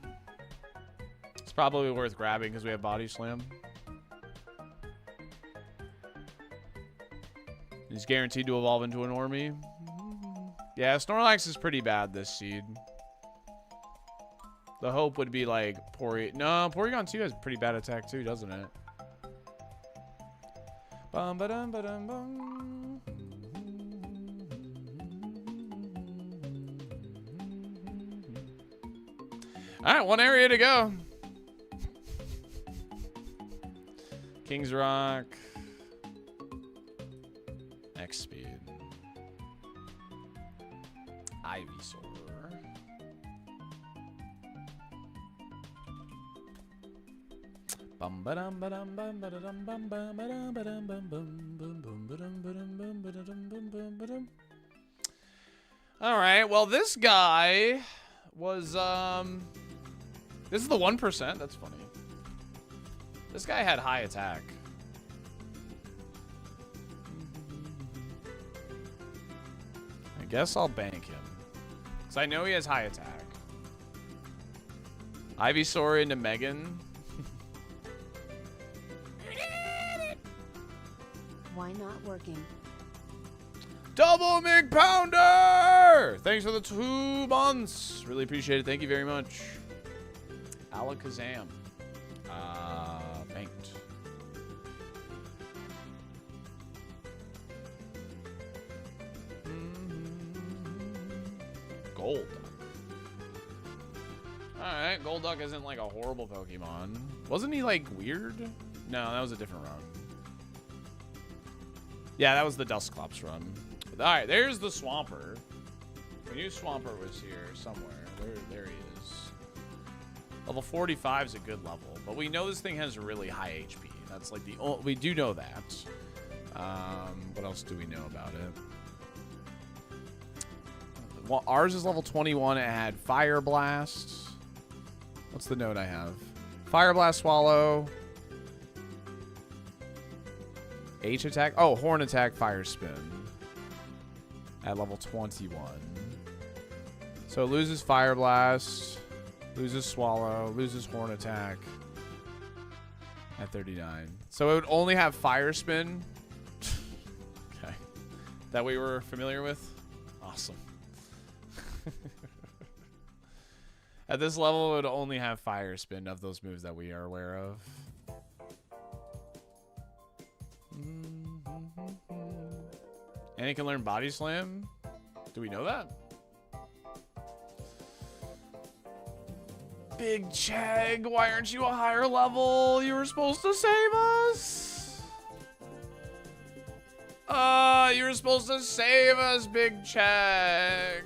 It's probably worth grabbing because we have Body Slam. He's guaranteed to evolve into an Ormie. Yeah, Snorlax is pretty bad this seed. The hope would be like No, Porygon 2 has pretty bad attack too, doesn't it? Bum ba dum ba dum bum. All right, one area to go. King's Rock. X speed. Ivysaur. Bum ba dum ba dum bum ba dum bum bum ba dum ba dum bum bum bum bum ba dum ba dum bum ba dum bum bum ba dum. All right, well this guy was this is the 1%. That's funny. This guy had high attack. I guess I'll bank him. Because I know he has high attack. Ivysaur into Megan. Why not working? Double McPounder! Thanks for the 2 months. Really appreciate it. Thank you very much. Alakazam. Banked. Gold. Alright, Golduck isn't like a horrible Pokemon. Wasn't he like weird? No, that was a different run. Yeah, that was the Dusclops run. Alright, there's the Swampert. We knew Swampert was here somewhere. There he is. Level 45 is a good level, but we know this thing has really high HP. That's like the only, we do know that. What else do we know about it? Well, ours is level 21. It had Fire Blast. What's the note I have? Fire Blast, Swallow. H attack. Oh, Horn attack, Fire Spin. At level 21. So it loses Fire Blast. Loses Swallow, loses Horn attack at 39. So it would only have Fire Spin. Okay. That we were familiar with? Awesome. At this level, it would only have Fire Spin of those moves that we are aware of. And it can learn Body Slam? Do we know that? Big Chag, why aren't you a higher level? You were supposed to save us. You were supposed to save us, Big Chag.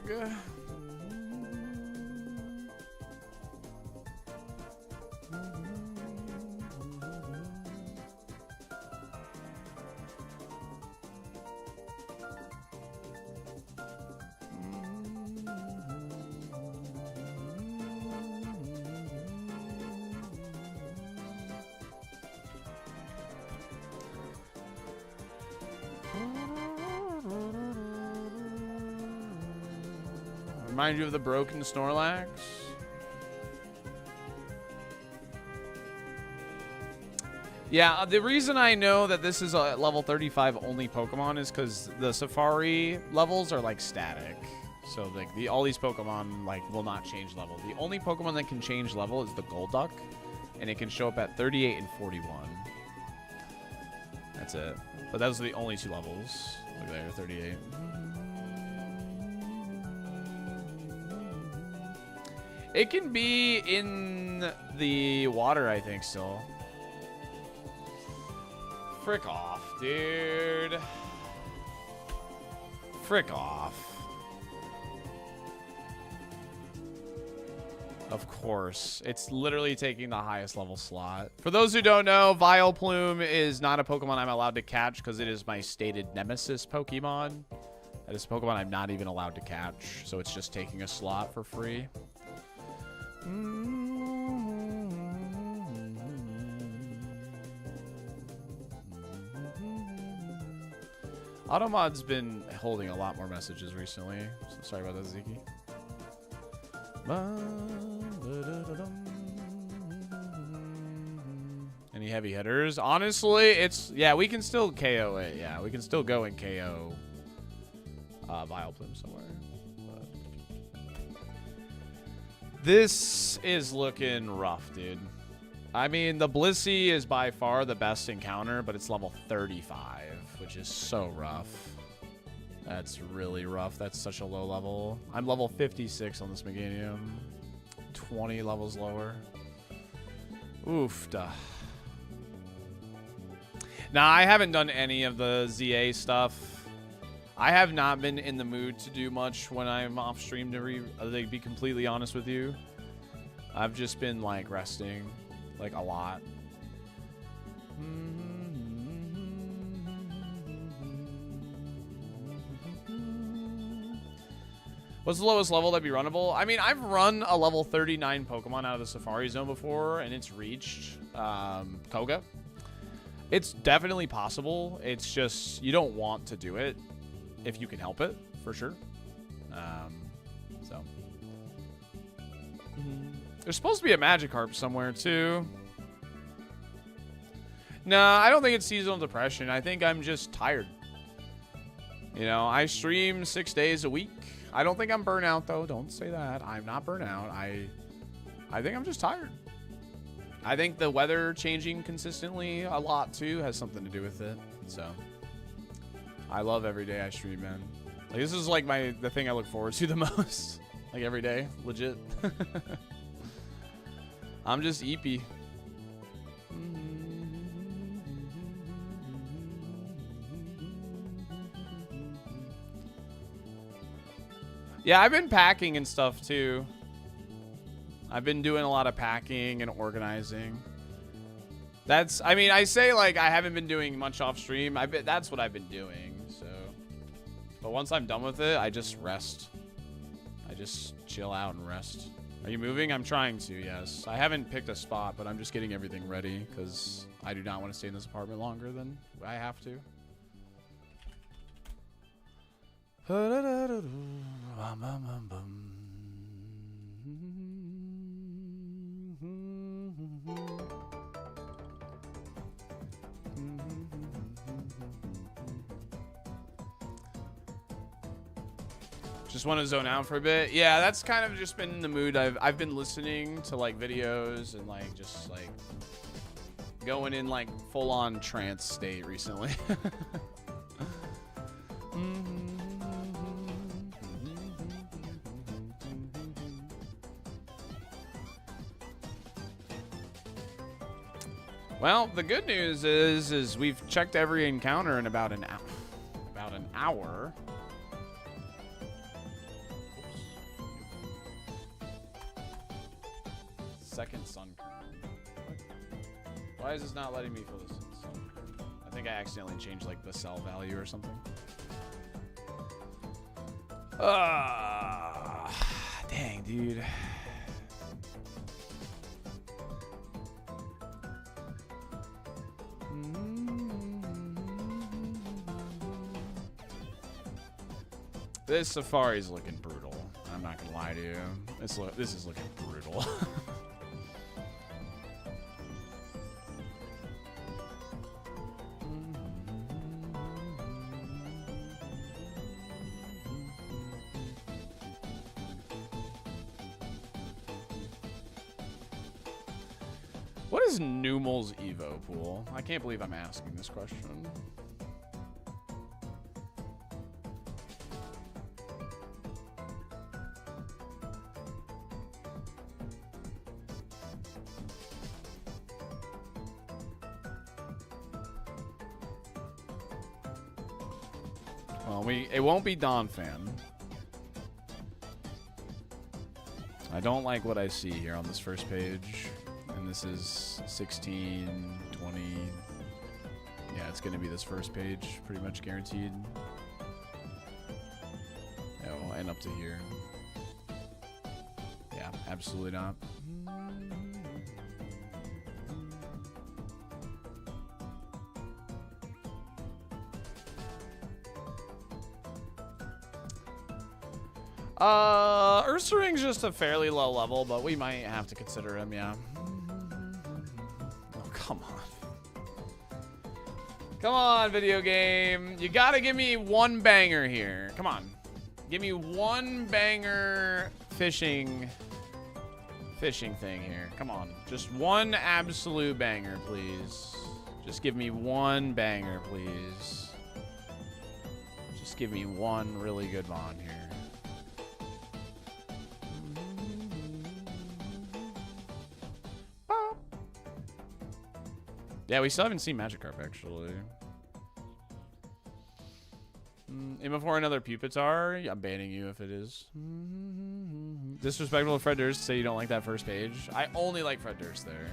Remind you of the broken Snorlax. Yeah, the reason I know that this is a level 35 only Pokemon is because the Safari levels are like static. So like all these Pokemon like will not change level. The only Pokemon that can change level is the Golduck, and it can show up at 38 and 41. That's it. But those are the only 2 levels. Look there, 38. It can be in the water, I think, still. Frick off, dude. Frick off. Of course. It's literally taking the highest level slot. For those who don't know, Vileplume is not a Pokemon I'm allowed to catch because it is my stated nemesis Pokemon. That is a Pokemon I'm not even allowed to catch. So it's just taking a slot for free. Automod's been holding a lot more messages recently. So sorry about that, Ziki. Any heavy hitters? Honestly, it's... Yeah, we can still KO it. Yeah, we can still go and KO Vileplume somewhere. But this is looking rough, dude. I mean, the Blissey is by far the best encounter, but it's level 35, which is so rough. That's really rough. That's such a low level. I'm level 56 on this Meganium. 20 levels lower. Oof. Duh. Nah, I haven't done any of the ZA stuff. I have not been in the mood to do much when I'm off stream, to be completely honest with you. I've just been, like, resting. Like, a lot. What's the lowest level that'd be runnable? I mean, I've run a level 39 Pokemon out of the Safari Zone before, and it's reached Koga. It's definitely possible. It's just, you don't want to do it if you can help it, for sure. So. There's supposed to be a Magikarp somewhere, too. No, I don't think it's seasonal depression. I think I'm just tired. You know, I stream 6 days a week. I don't think I'm burnout, though. Don't say that. I'm not burnout. I think I'm just tired. I think the weather changing consistently a lot, too, has something to do with it. So, I love every day I stream, man. Like, this is, like, the thing I look forward to the most. Like, every day. Legit. I'm just eepy. Yeah, I've been packing and stuff, too. I've been doing a lot of packing and organizing. That's, I mean, I say, like, I haven't been doing much off stream. That's what I've been doing, so. But once I'm done with it, I just rest. I just chill out and rest. Are you moving? I'm trying to, yes. I haven't picked a spot, but I'm just getting everything ready because I do not want to stay in this apartment longer than I have to. Just want to zone out for a bit. Yeah, that's kind of just been the mood. I've been listening to like videos and like just like going in like full on trance state recently. Well, the good news is we've checked every encounter in about an hour. Second sun kern. Why is this not letting me fill this sun kern? I think I accidentally changed like the sell value or something. Dang, dude. This safari's looking brutal. I'm not gonna lie to you. This is looking brutal. What is Numel's Evo pool? I can't believe I'm asking this question. Well, it won't be Don Fan. I don't like what I see here on this first page. And this is 16, 20. Yeah, it's going to be this first page, pretty much guaranteed. Oh, and up to here. Yeah, absolutely not. Ursaring's just a fairly low level, but we might have to consider him, yeah. Oh, come on. Come on, video game. You gotta give me one banger here. Come on. Give me one banger fishing thing here. Come on. Just one absolute banger, please. Just give me one banger, please. Just give me one really good Mon here. Yeah, we still haven't seen Magikarp, actually. And before another Pupitar, I'm banning you if it is. Disrespectful of Fred Durst to say you don't like that first page. I only like Fred Durst there.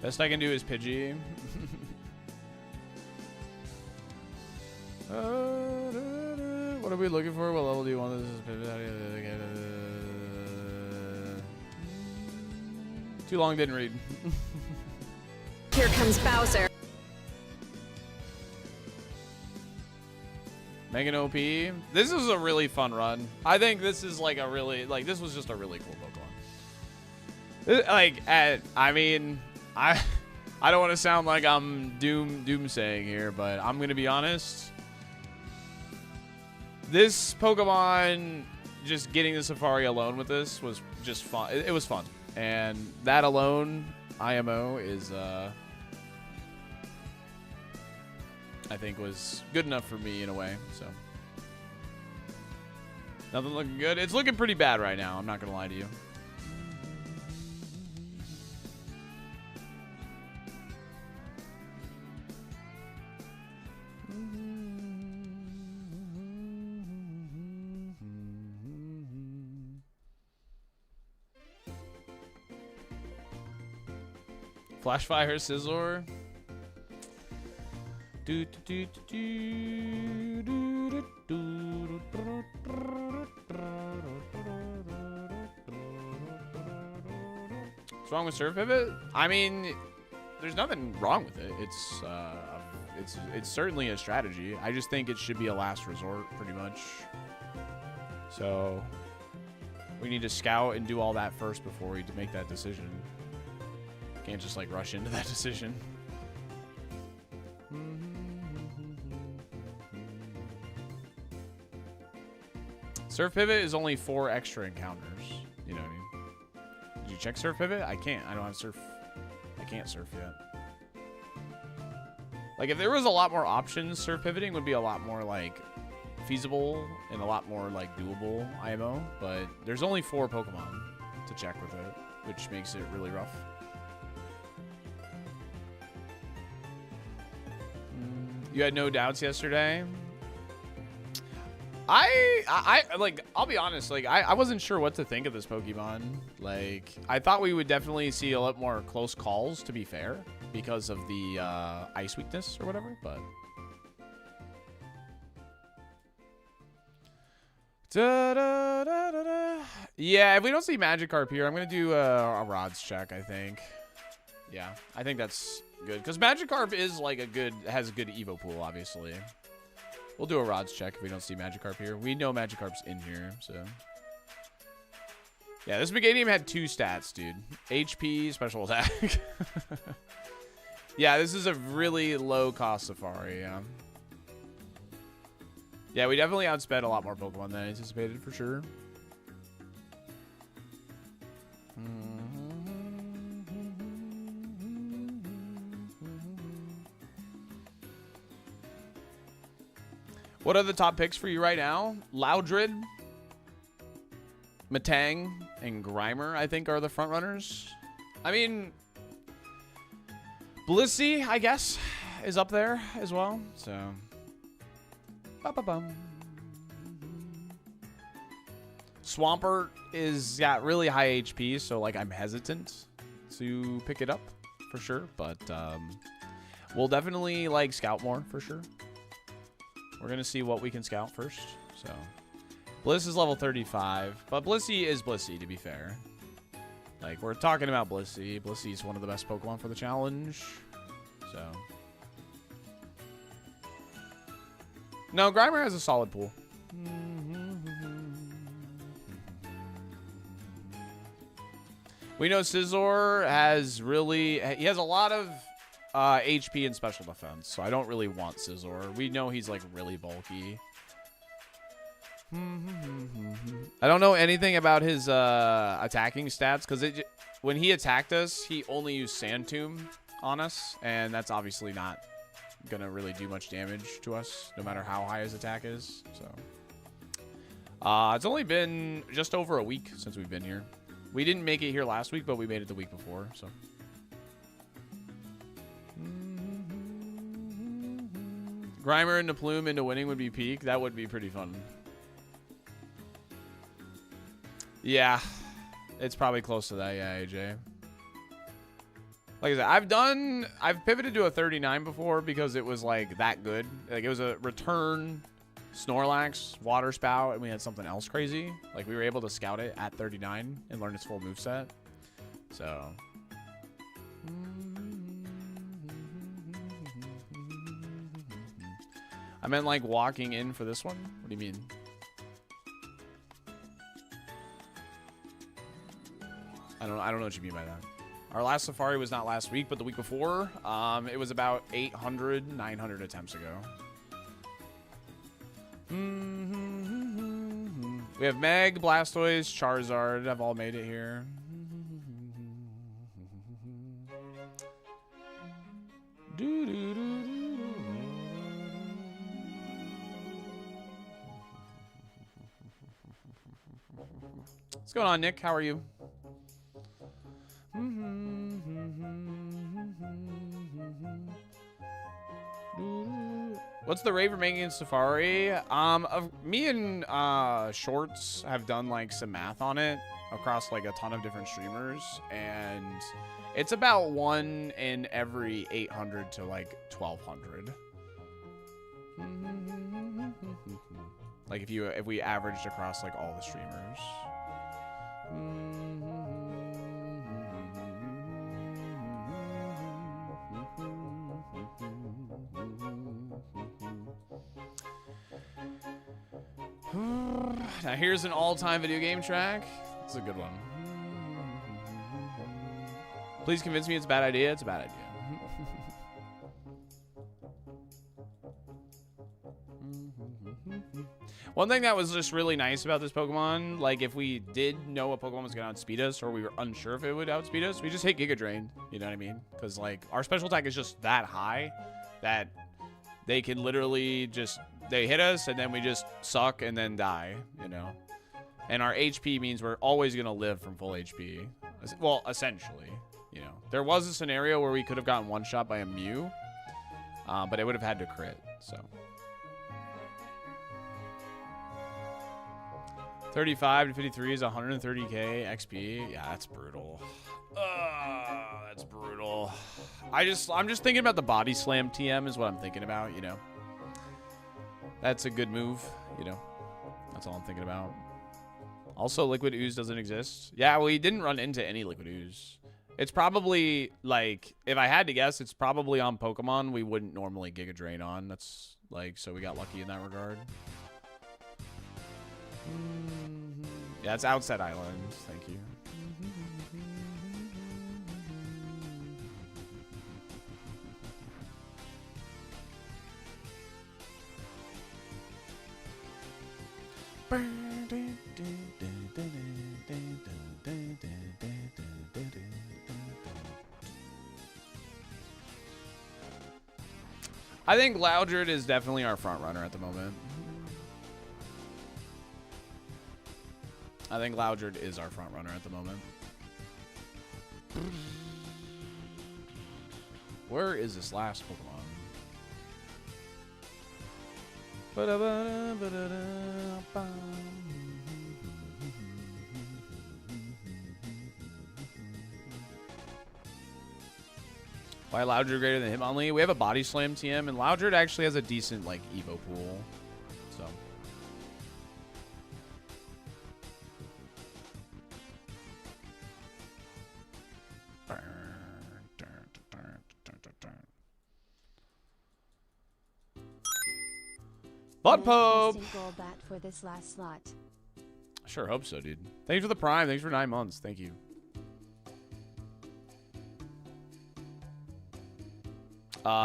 Best I can do is Pidgey. What are we looking for? What level do you want this? Too long, didn't read. Here comes Bowser. Megan OP. This is a really fun run. I think this is like a really, this was just a really cool Pokemon. I mean, I don't want to sound like I'm doomsaying here, but I'm going to be honest. This Pokemon, just getting the Safari alone with this was just fun. It was fun. And that alone, IMO, is, I think was good enough for me in a way, so. Nothing looking good. It's looking pretty bad right now, I'm not going to lie to you. Flashfire Scizor. What's wrong with Surf Pivot? I mean, there's nothing wrong with it. It's certainly a strategy. I just think it should be a last resort, pretty much. So we need to scout and do all that first before we make that decision. Can't just like rush into that decision. Surf Pivot is only 4 extra encounters. You know what I mean? Did you check Surf Pivot? I can't. I don't have Surf. I can't surf yet. Like if there was a lot more options, Surf Pivoting would be a lot more like feasible and a lot more like doable IMO. But there's only 4 Pokemon to check with it, which makes it really rough. You had no doubts yesterday. I'll be honest, like I wasn't sure what to think of this Pokemon. Like I thought we would definitely see a lot more close calls, to be fair, because of the ice weakness or whatever, but Da-da-da-da-da. Yeah, if we don't see Magikarp here, I'm going to do a Rods check, I think. Yeah, I think that's good. Because Magikarp is like has a good Evo pool, obviously. We'll do a Rods check if we don't see Magikarp here. We know Magikarp's in here, so. Yeah, this Meganium had 2 stats, dude. HP, special attack. Yeah, this is a really low-cost Safari, yeah. Yeah, we definitely outspent a lot more Pokemon than anticipated, for sure. What are the top picks for you right now? Loudred, Matang, and Grimer, I think, are the front runners. I mean, Blissey, I guess, is up there as well. So, ba-ba-bum. Swampert is got really high HP, so like I'm hesitant to pick it up for sure. But we'll definitely like scout more for sure. We're gonna see what we can scout first. So, Bliss is level 35, but Blissey is Blissey, to be fair. Like, we're talking about Blissey. Blissey is one of the best Pokemon for the challenge. So, no, Grimer has a solid pool. We know Scizor has he has a lot of HP and special defense, so I don't really want Scizor. We know he's like really bulky. I don't know anything about his attacking stats because when he attacked us, he only used Sand Tomb on us, and that's obviously not gonna really do much damage to us, no matter how high his attack is. So it's only been just over a week since we've been here. We didn't make it here last week, but we made it the week before. So. Grimer into Plume into winning would be peak. That would be pretty fun. Yeah, it's probably close to that. Yeah, AJ. Like I said, I've pivoted to a 39 before because it was like that good. Like it was a return Snorlax, Water Spout, and we had something else crazy. Like we were able to scout it at 39 and learn its full moveset. So. I meant like walking in for this one. What do you mean? I don't know what you mean by that. Our last Safari was not last week, but the week before. It was about 800, 900 attempts ago. We have Meg, Blastoise, Charizard have all made it here. What's going on, Nick? How are you? What's the rate for making Safari? Me and Shorts have done like some math on it across like a ton of different streamers, and it's about 1 in every 800 to like 1200. Like if we averaged across like all the streamers. Now here's an all-time video game track. It's a good one. Please convince me it's a bad idea. It's a bad idea. One thing that was just really nice about this Pokemon, like if we did know a Pokemon was going to outspeed us or we were unsure if it would outspeed us, we just hit Giga Drain. You know what I mean? Because like our special attack is just that high that they can literally just, they hit us and then we just suck and then die, you know? And our HP means we're always going to live from full HP. Well, essentially, you know. There was a scenario where we could have gotten one shot by a Mew, but it would have had to crit, so. 35 to 53 is 130k XP. Yeah, that's brutal. That's brutal. I'm just thinking about the body slam TM is what I'm thinking about, you know. That's a good move, you know. That's all I'm thinking about. Also, Liquid Ooze doesn't exist. Yeah, we didn't run into any Liquid Ooze. It's probably, like, if I had to guess, it's probably on Pokemon we wouldn't normally Giga Drain on. That's, like, so we got lucky in that regard. Yeah, it's Outset Island. Thank you. I think Loudred is definitely our front runner at the moment. I think Loudred is our front runner at the moment. Where is this last Pokemon? Why Loudred greater than Hitmonlee? We have a Body Slam TM, and Loudred actually has a decent, like, Evo pool. So. Blood Pope! Goal bat for this last slot. Sure hope so, dude. Thanks for the Prime. Thanks for 9 months. Thank you.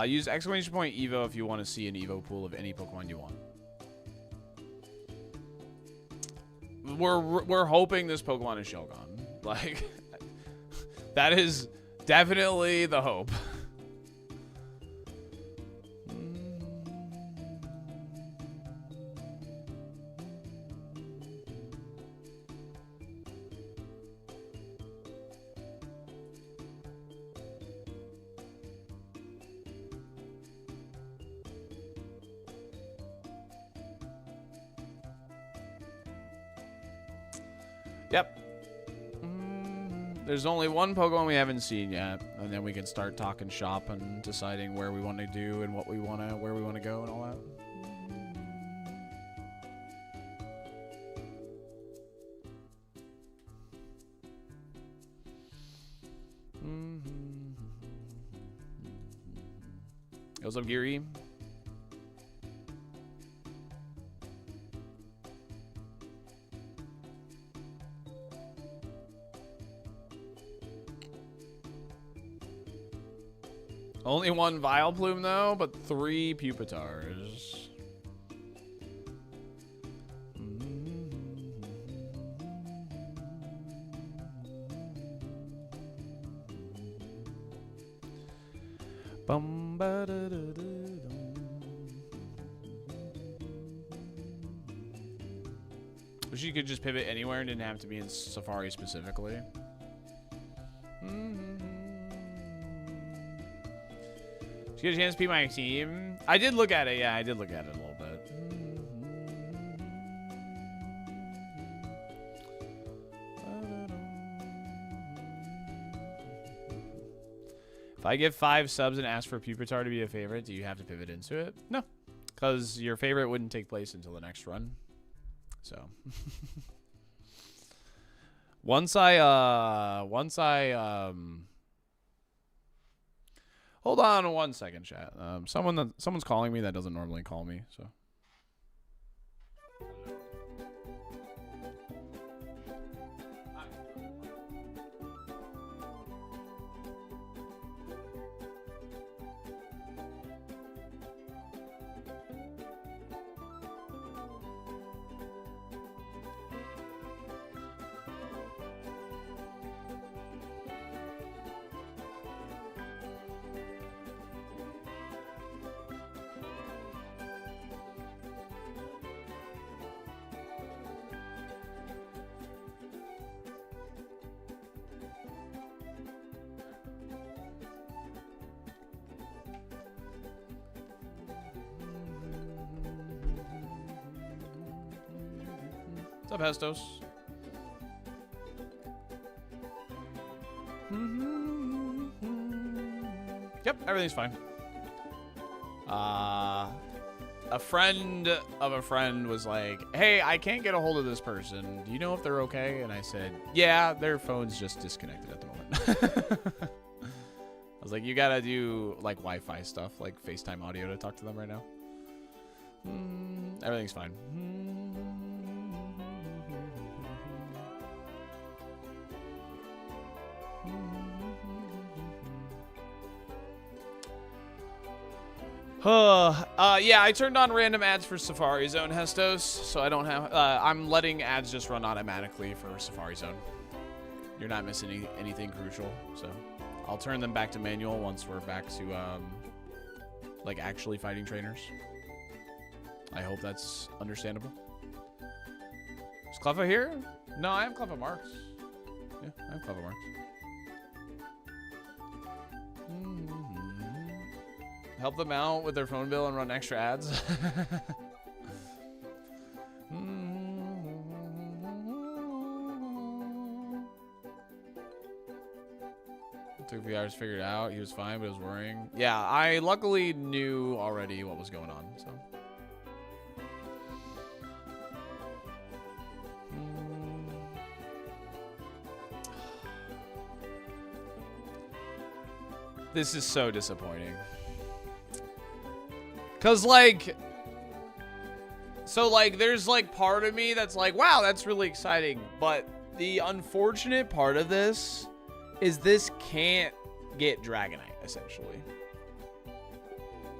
Use exclamation point Evo if you want to see an Evo pool of any Pokemon you want. We're hoping this Pokemon is Shogun. Like, that is definitely the hope. Yep. There's only one Pokemon we haven't seen yet, and then we can start talking shop and deciding where we want to do and what we want to, where we want to go and all that. Hey, what's up, Geary? Only one Vileplume, though, but 3 Pupitars. Wish you could just pivot anywhere and didn't have to be in Safari specifically. Did you get a chance to be my team? I did look at it. Yeah, I did look at it a little bit. If I give 5 subs and ask for Pupitar to be a favorite, do you have to pivot into it? No, because your favorite wouldn't take place until the next run. So once I hold on 1 second, chat. Someone's calling me that doesn't normally call me, so. What's up, Hestos? Yep, everything's fine. a friend of a friend was like, hey, I can't get a hold of this person. Do you know if they're okay? And I said, yeah, their phone's just disconnected at the moment. I was like, you gotta do like Wi-Fi stuff, like FaceTime audio to talk to them right now. Everything's fine. Yeah, I turned on random ads for Safari Zone, Hestos, so I don't have, I'm letting ads just run automatically for Safari Zone. You're not missing anything crucial, so I'll turn them back to manual once we're back to, like, actually fighting trainers. I hope that's understandable. Is Cleffa here? No, I have Cleffa Marks. Yeah, I have Cleffa Marks. Help them out with their phone bill and run extra ads. Took a few hours to figure it out. He was fine, but he was worrying. Yeah, I luckily knew already what was going on, so. This is so disappointing. Cause like, so like, there's like part of me that's like, wow, that's really exciting. But the unfortunate part of this is this can't get Dragonite, essentially.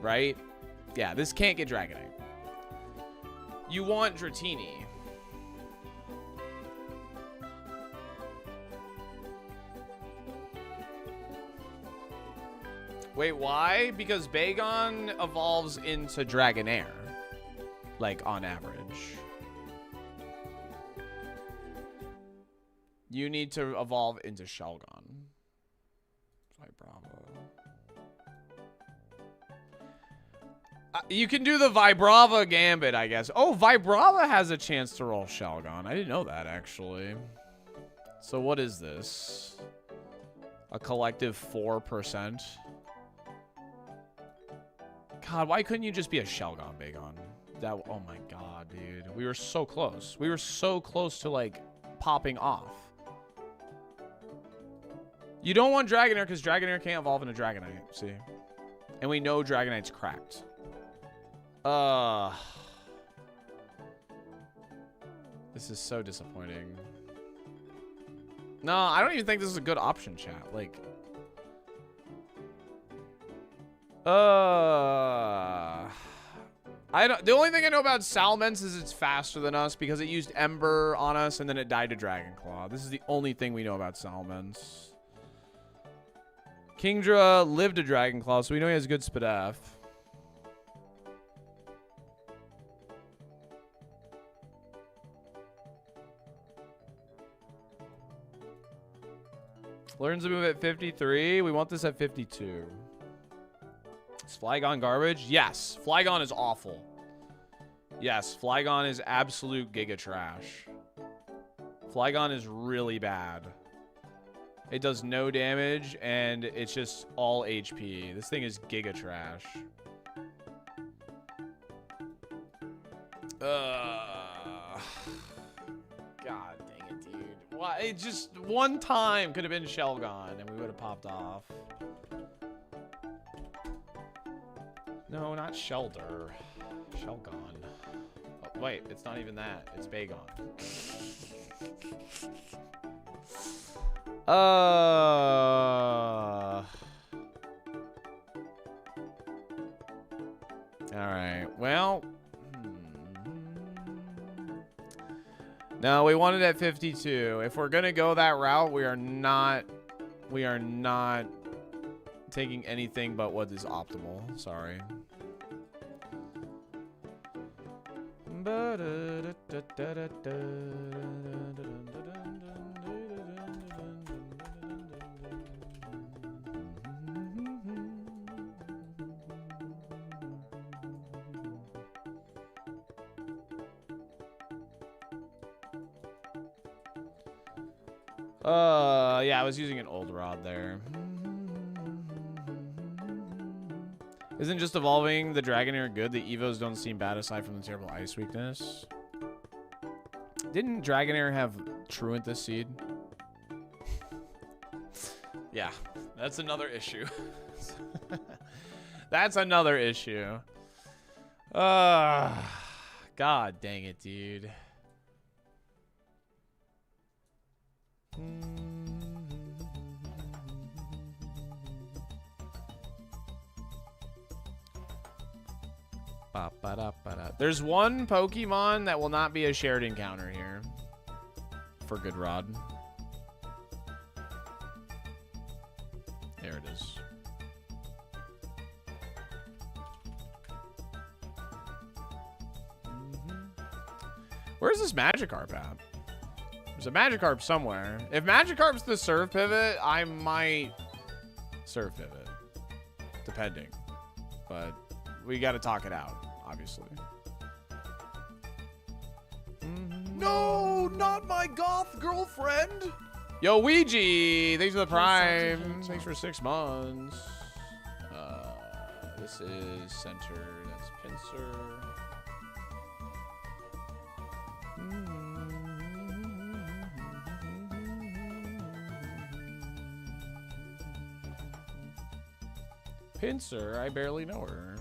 Right? Yeah, this can't get Dragonite. You want Dratini. Wait, why? Because Bagon evolves into Dragonair. Like, on average. You need to evolve into Shelgon. Vibrava. You can do the Vibrava Gambit, I guess. Oh, Vibrava has a chance to roll Shelgon. I didn't know that, actually. So what is this? A collective 4%. God, why couldn't you just be a Shelgon Bagon? That, oh my god, dude. We were so close. We were so close to, like, popping off. You don't want Dragonair because Dragonair can't evolve into Dragonite, see? And we know Dragonite's cracked. This is so disappointing. No, I don't even think this is a good option, chat. Like... I don't. The only thing I know about Salamence is it's faster than us because it used Ember on us and then it died to Dragonclaw. This is the only thing we know about Salamence. Kingdra lived a Dragonclaw, so we know he has good Spadef. Learns to move at 53. We want this at 52. Is Flygon garbage? Yes. Flygon is awful. Yes, Flygon is absolute giga trash. Flygon is really bad. It does no damage, and it's just all HP. This thing is giga trash. God dang it, dude. Why? It just one time could have been Shelgon, and we would have popped off. No, not Shelder. Shelgon. Oh, wait, it's not even that. It's Bagon. Alright, well. No, we want it at 52. If we're gonna go that route, we are not taking anything but what is optimal. Sorry. Yeah, I was using an old rod there. Isn't just evolving the Dragonair good? The Evos don't seem bad aside from the terrible ice weakness. Didn't Dragonair have Truant this seed? Yeah, that's another issue. That's another issue. God dang it, dude. Ba-ba-da-ba-da. There's one Pokemon that will not be a shared encounter here for Good Rod. There it is. Where's this Magikarp at? There's a Magikarp somewhere. If Magikarp's the Surf Pivot, I might Surf Pivot. Depending. But we gotta talk it out, obviously. No, not my goth girlfriend. Yo, Ouija! Thanks for the Prime. Thanks for 6 months. This is Center. That's Pinsir. Pinsir, I barely know her.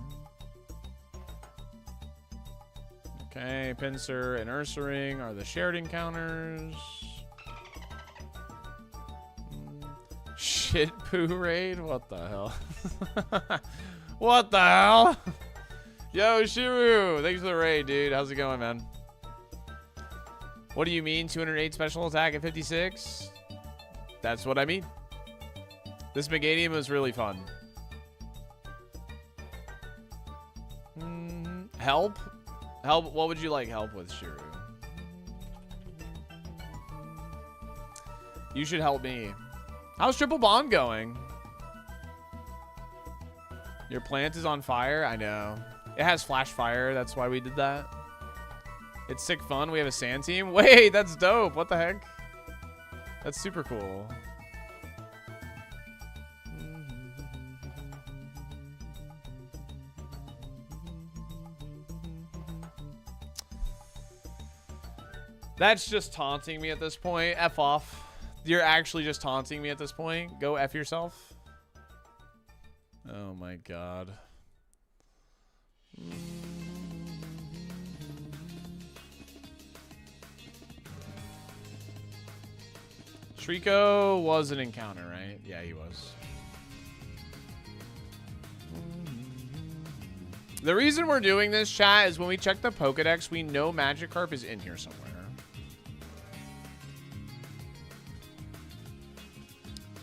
Okay, Pinsir and Ursaring are the shared encounters. Shit poo raid? What the hell? What the hell? Yo, Shiru, thanks for the raid, dude. How's it going, man? What do you mean 208 special attack at 56? That's what I mean. This Meganium was really fun. Help? Help? What would you like help with, Shiru? You should help me. How's Triple Bond going? Your plant is on fire? I know. It has flash fire. That's why we did that. It's sick fun. We have a sand team. Wait, that's dope. What the heck? That's super cool. That's just taunting me at this point. F off. You're actually just taunting me at this point. Go F yourself. Oh my god. Trico was an encounter, right? Yeah, he was. The reason we're doing this, chat, is when we check the Pokedex, we know Magikarp is in here somewhere.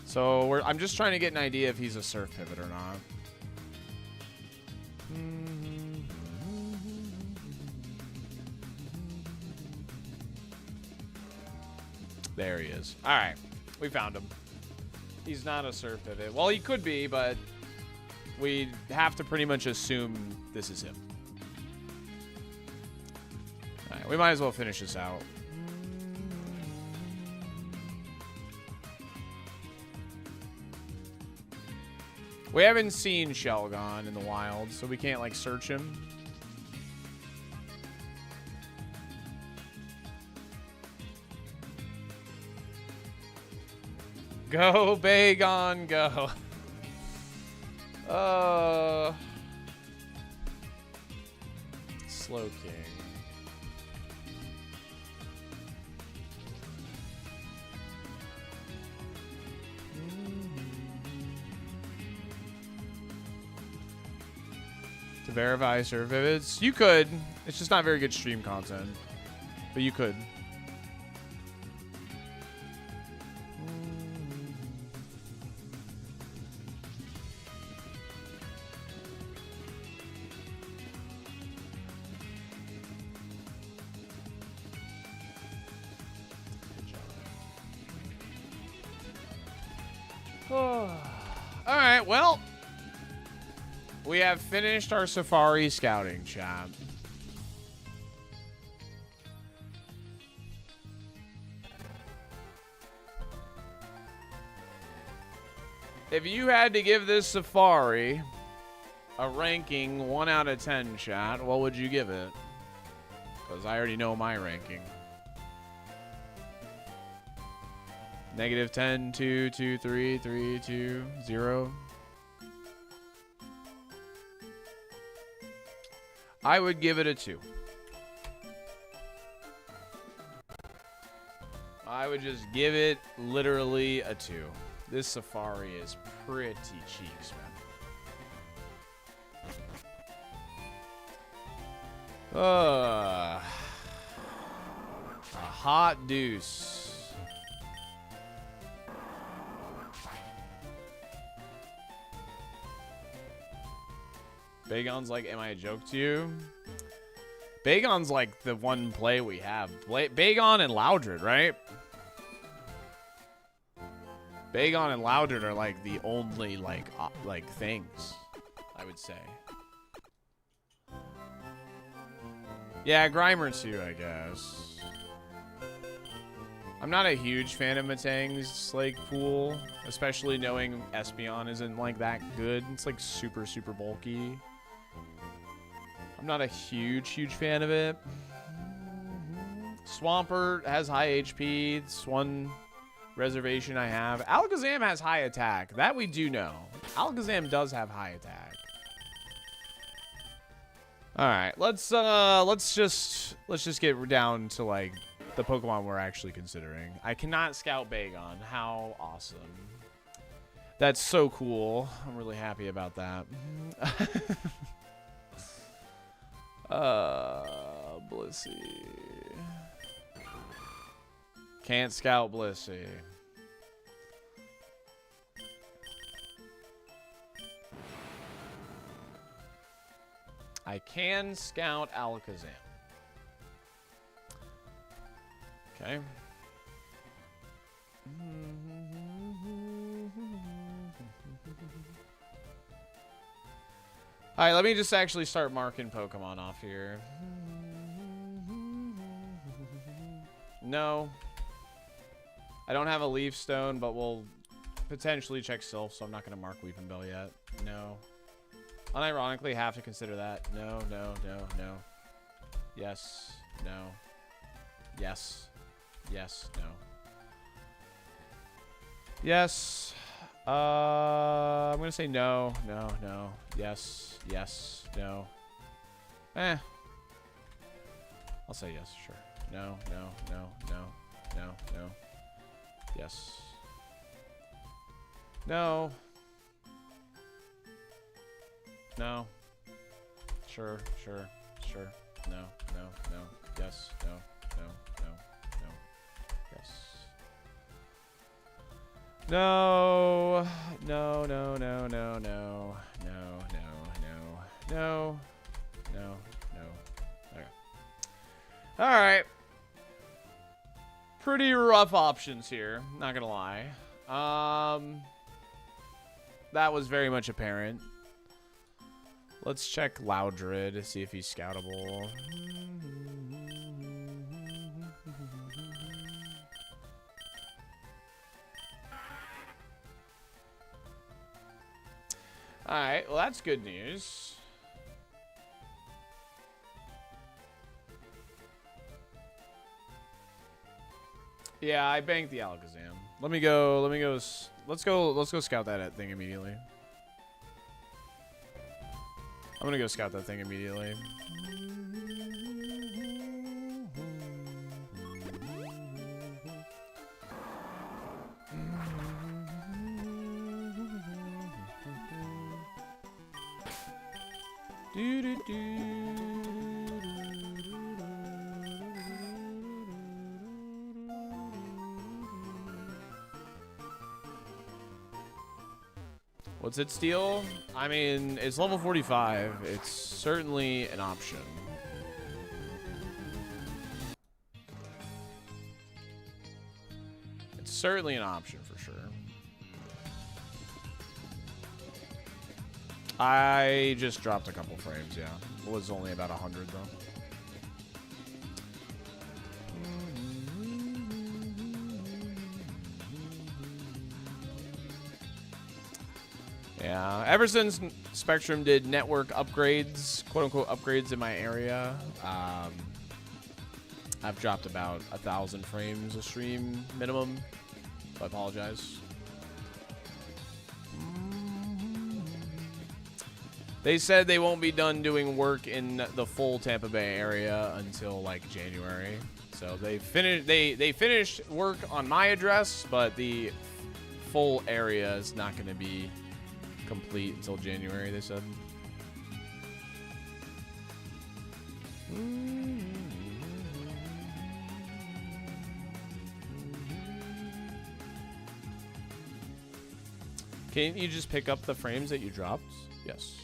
So I'm just trying to get an idea if he's a Surf Pivot or not. There he is. All right, we found him. He's not a Surf Pivot. Well, he could be, but we have to pretty much assume this is him. All right, we might as well finish this out. We haven't seen Shelgon in the wild, so we can't, like, search him. Go, Bagon, go. Slow King. To verify Surf Pivots? You could. It's just not very good stream content. But you could. Alright, well, we have finished our safari scouting, chat. If you had to give this safari a ranking 1 out of 10, chat, what would you give it? Because I already know my ranking. -10, 2, 2, 3, 3, 2, 0. I would give it a 2. I would just give it literally a 2. This Safari is pretty cheeks, man. A hot deuce. Bagon's like, am I a joke to you? Bagon's like the one play we have. Bagon and Loudred, right? Bagon and Loudred are like the only like things, I would say. Yeah, Grimer too, I guess. I'm not a huge fan of Metang's like pool, especially knowing Espeon isn't like that good. It's like super bulky. I'm not a huge fan of it. Swampert has high HP. It's one reservation I have. Alakazam has high attack. That we do know. Alakazam does have high attack. All right, let's just get down to like the Pokemon we're actually considering. I cannot scout Bagon. How awesome. That's so cool. I'm really happy about that. Blissey. Can't scout Blissey. I can scout Alakazam. Okay. All right, let me just actually start marking Pokemon off here. No. I don't have a Leaf Stone, but we'll potentially check Sylph, so I'm not going to mark Weeping Bell yet. No. Unironically, have to consider that. No. Yes. No. Yes. Yes. No. Yes. I'm going to say no. No. Yes. Yes. No. I'll say yes, sure. No. Yes. No. No. Sure. No. Yes. No. Yes. No. Okay. All right. Pretty rough options here, not gonna lie. That was very much apparent. Let's check Loudred to see if he's scoutable. Alright, well that's good news. Yeah, I banked the Alakazam. Let's go scout that thing immediately. I'm gonna go scout that thing immediately. What's its steal? I mean, it's level 45. It's certainly an option. It's certainly an option for sure. I just dropped a couple frames, yeah. It was only about 100 though. Yeah, ever since Spectrum did network upgrades, quote-unquote upgrades in my area, I've dropped about 1,000 frames a stream minimum, so I apologize. They said they won't be done doing work in the full Tampa Bay area until like January. So they finished work on my address, but the full area is not going to be complete until January, they said. Can't you just pick up the frames that you dropped? Yes.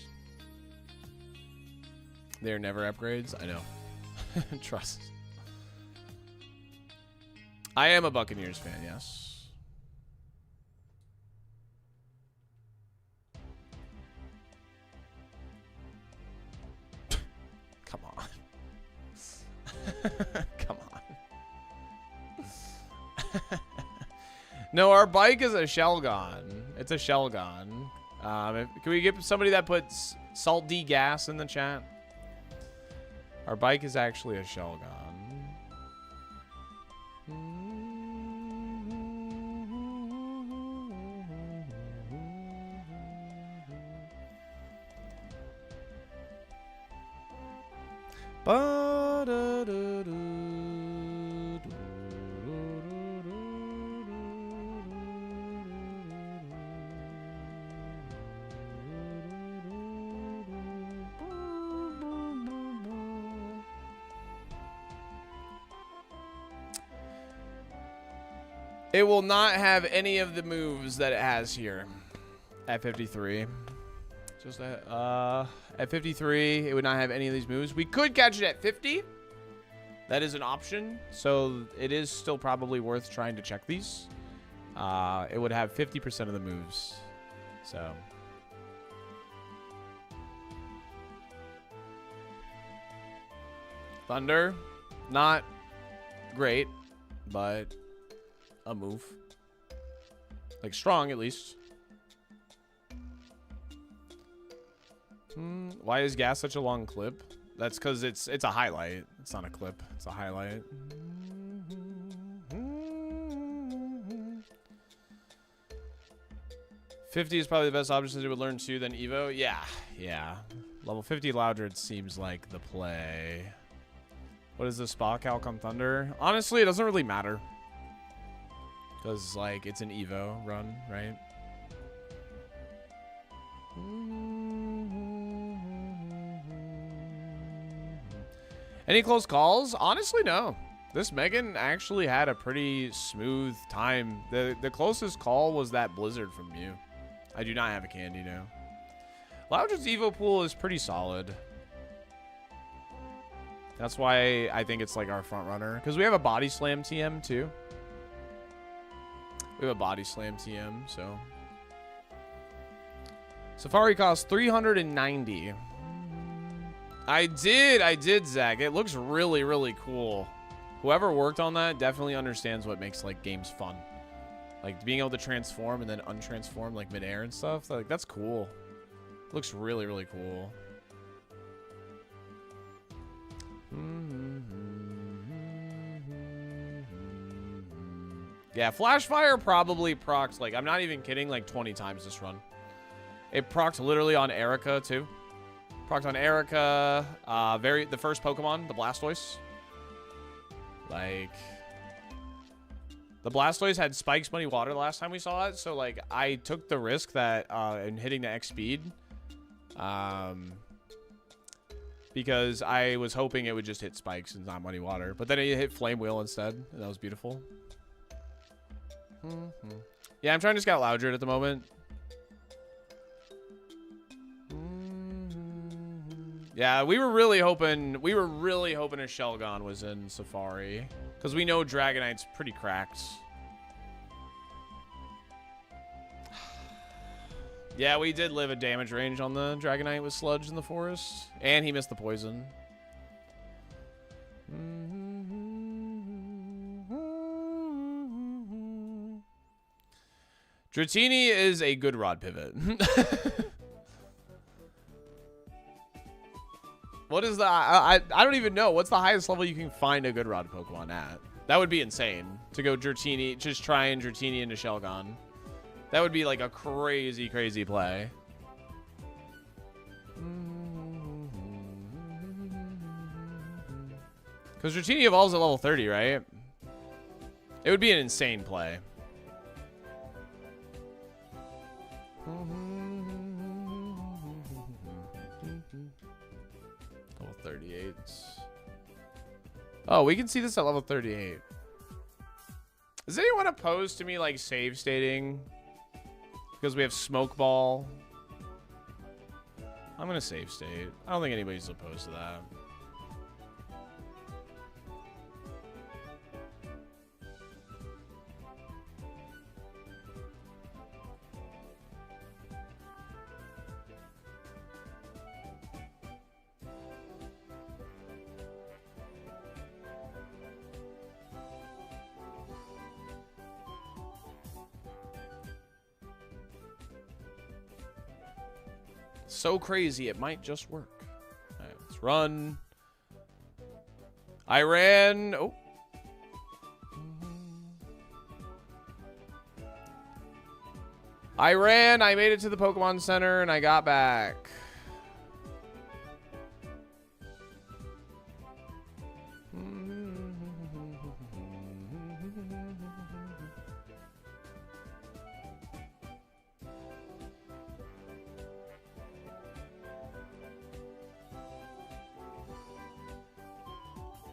They're never upgrades. I know. Trust. I am a Buccaneers fan, yes. Come on. Come on. No, our bike is a Shelgon. It's a Shelgon. Can we get somebody that puts Salt D gas in the chat? Our bike is actually a Shelgon. It will not have any of the moves that it has here at 53. Just at 53, it would not have any of these moves. We could catch it at 50. That is an option. So it is still probably worth trying to check these. It would have 50% of the moves. So. Thunder, not great, but a move. Like strong, at least. Why is gas such a long clip? That's because it's a highlight. It's not a clip. It's a highlight. $50 is probably the best option since it would learn 2 than Evo. Yeah. Level 50 Loudred seems like the play. What is the spa calc on Thunder? Honestly, it doesn't really matter. Because, like, it's an Evo run, right? Any close calls? Honestly, no. This Megan actually had a pretty smooth time. The closest call was that Blizzard from Mew. I do not have a candy now. Loudred's Evo pool is pretty solid. That's why I think it's like our front runner. Because we have a Body Slam TM too. We have a Body Slam TM, so. Safari costs 390. I did, Zach. It looks really, really cool. Whoever worked on that definitely understands what makes like games fun. Like being able to transform and then untransform like midair and stuff. Like that's cool. Looks really, really cool. Yeah, Flashfire probably procs, like, I'm not even kidding, like 20 times this run. It procs literally on Erica, too. Procs on Erica, the first Pokemon, the Blastoise. Like, the Blastoise had Spikes, Muddy Water the last time we saw it, so, like, I took the risk that, in hitting the X speed, because I was hoping it would just hit Spikes and not Muddy Water. But then it hit Flame Wheel instead, and that was beautiful. Yeah, I'm trying to scout Loudred at the moment. Yeah, we were really hoping a Shelgon was in Safari, because we know Dragonite's pretty cracked. Yeah, we did live a damage range on the Dragonite with Sludge in the forest, and he missed the poison. Dratini is a good rod pivot. What is the... I don't even know. What's the highest level you can find a good rod Pokemon at? That would be insane. To go Dratini, just try and Dratini into Shelgon. That would be like a crazy, crazy play. Because Dratini evolves at level 30, right? It would be an insane play. Level 38. Oh, we can see this at level 38. Is anyone opposed to me, like, save stating? Because we have Smoke Ball. I'm going to save state. I don't think anybody's opposed to that. So crazy, it might just work. All right, let's run. I ran. Oh. I ran. I made it to the Pokemon Center, and I got back.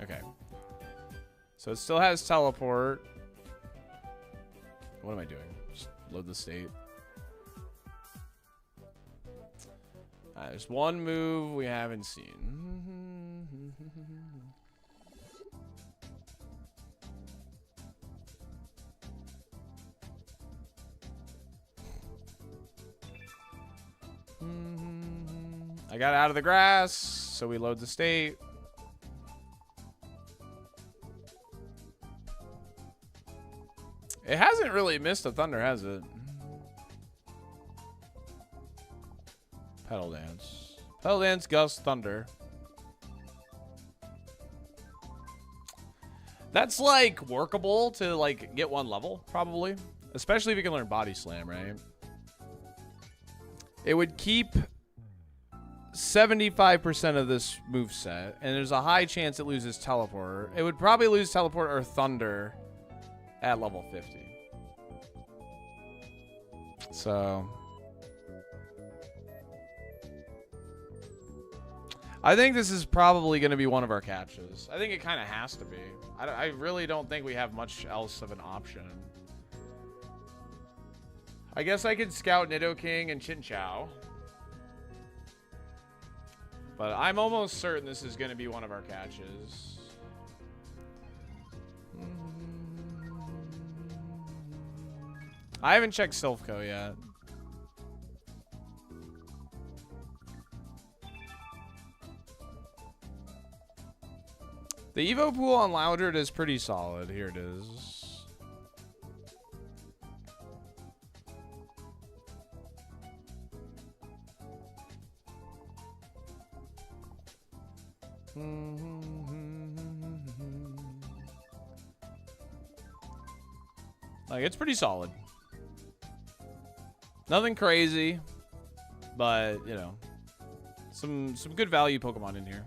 Okay. So it still has teleport. What am I doing? Just load the state. There's one move we haven't seen. I got out of the grass, so we load the state. It hasn't really missed a thunder, has it? Pedal dance. Pedal dance, gust, thunder. That's like workable to like get one level, probably. Especially if you can learn body slam, right? It would keep 75% of this moveset, and there's a high chance it loses teleport. It would probably lose teleport or thunder at level 50. So I think this is probably going to be one of our catches. I think it kind of has to be. I really don't think we have much else of an option. I guess I could scout Nidoking and Chinchou. But I'm almost certain this is going to be one of our catches. I haven't checked Silphco yet. The Evo pool on Loudred is pretty solid. Here it is. Like, it's pretty solid. Nothing crazy, but, you know, some good value Pokemon in here.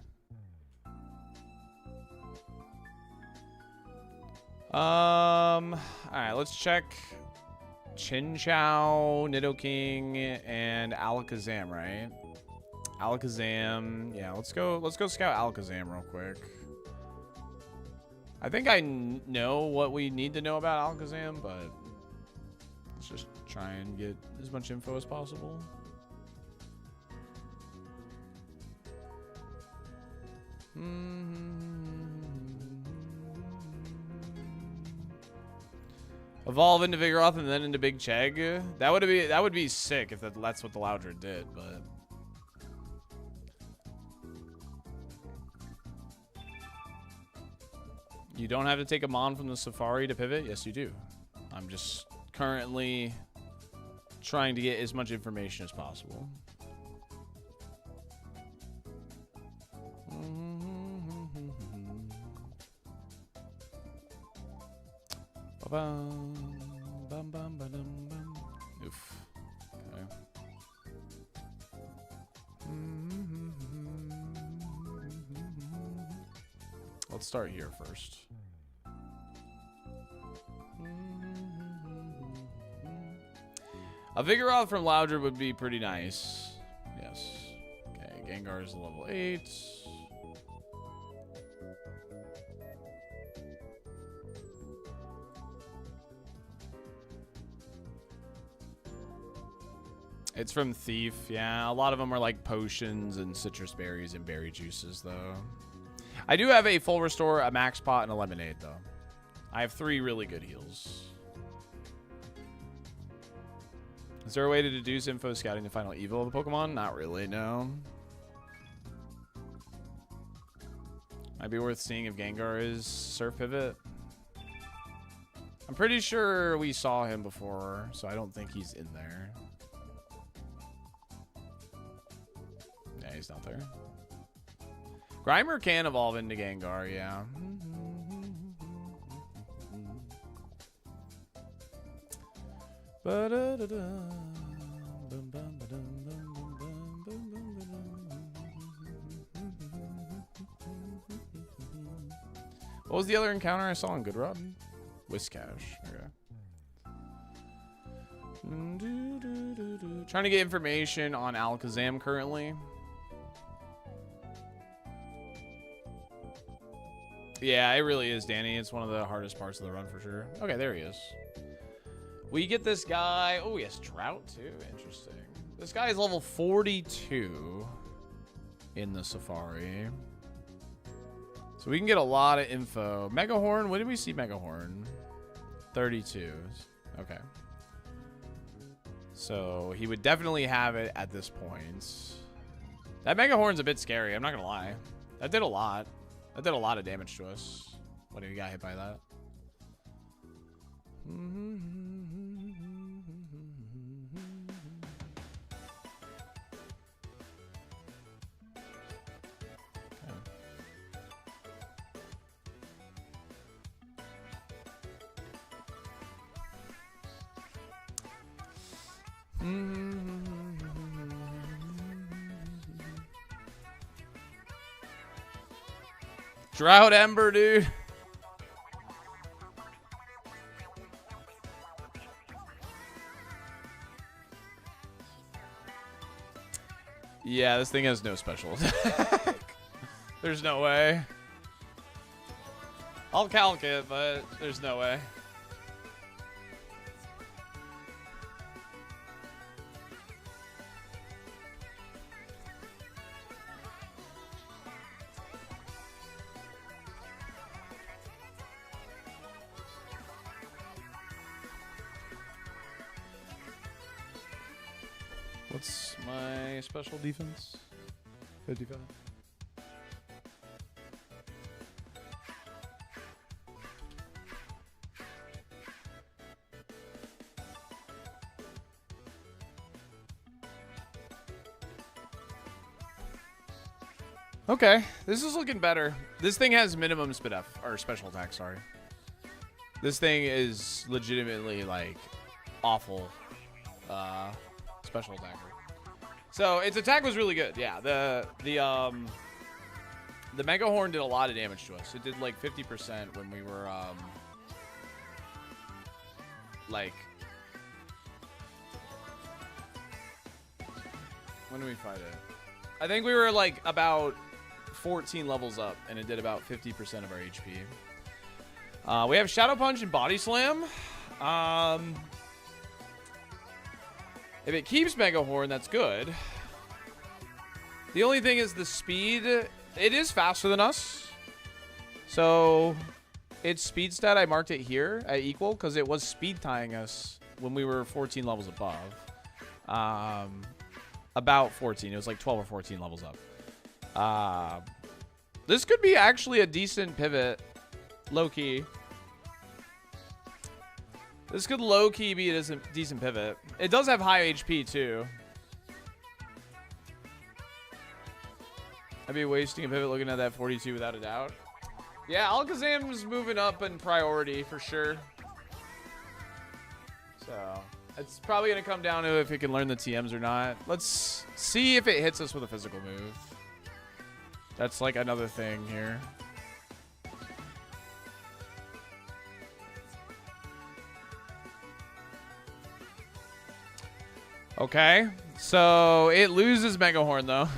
All right, let's check Chinchou, Nidoking, and Alakazam, right? Alakazam. Yeah, let's go scout Alakazam real quick. I think I know what we need to know about Alakazam, but let's just try and get as much info as possible. Evolve into Vigoroth and then into Big Chegg. That would be sick if that's what the Loudred did, but you don't have to take a Mon from the Safari to pivot. Yes, you do. I'm just currently trying to get as much information as possible. Oof. Okay. Let's start here first. A Vigoroth from Loudred would be pretty nice. Yes. Okay, Gengar is level 8. It's from Thief. Yeah, a lot of them are like potions and citrus berries and berry juices, though. I do have a full restore, a max pot, and a lemonade, though. I have 3 really good heals. Is there a way to deduce info scouting the final evil of the Pokemon? Not really, no. Might be worth seeing if Gengar is Surf Pivot. I'm pretty sure we saw him before, so I don't think he's in there. Yeah, he's not there. Grimer can evolve into Gengar, yeah. What was the other encounter I saw on Good Rod? Whiskash. Okay. Trying to get information on Alakazam currently. Yeah, it really is, Danny. It's one of the hardest parts of the run for sure. Okay, there he is. We get this guy. Oh, he has Drought too. Interesting. This guy is level 42 in the Safari. So we can get a lot of info. Megahorn. When did we see Megahorn? 32. Okay. So he would definitely have it at this point. That Megahorn's a bit scary. I'm not going to lie. That did a lot. That did a lot of damage to us when he got hit by that. Drought Ember, dude. Yeah, this thing has no special attack. There's no way. I'll calc it, but there's no way. What's my special defense? 55. Okay, this is looking better. This thing has minimum speed F, or special attack, sorry. This thing is legitimately, like, awful special attacker. So, its attack was really good. Yeah, the Megahorn did a lot of damage to us. It did, like, 50% when we were, like... When did we fight it? I think we were, like, about 14 levels up, and it did about 50% of our HP. We have Shadow Punch and Body Slam. If it keeps Megahorn, that's good. The only thing is the speed. It is faster than us. So, its speed stat, I marked it here at equal, because it was speed tying us when we were 14 levels above. About 14. It was like 12 or 14 levels up. This could be actually a decent pivot. Low-key. This could low-key be a decent pivot. It does have high HP, too. I'd be wasting a pivot looking at that 42 without a doubt. Yeah, Alakazam's moving up in priority for sure. So, it's probably going to come down to if it can learn the TMs or not. Let's see if it hits us with a physical move. That's like another thing here. Okay, so it loses Mega Horn though.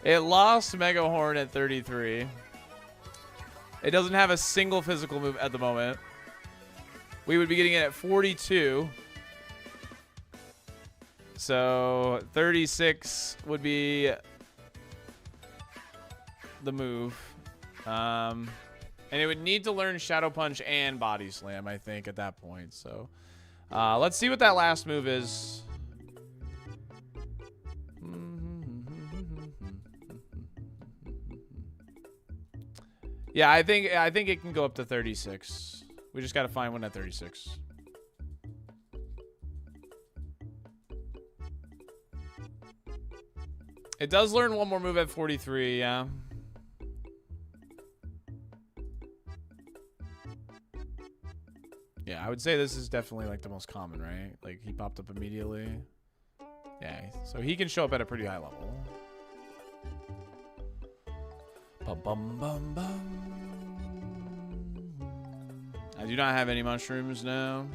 It lost Mega Horn at 33. It doesn't have a single physical move at the moment. We would be getting it at 42. So 36 would be the move. And it would need to learn Shadow Punch and Body Slam, I think, at that point. So let's see what that last move is. Yeah, I think it can go up to 36. We just got to find one at 36. It does learn one more move at 43, yeah. Yeah, I would say this is definitely like the most common, right? Like he popped up immediately. Yeah, so he can show up at a pretty high level. Bum, bum, bum, bum. I do not have any mushrooms now.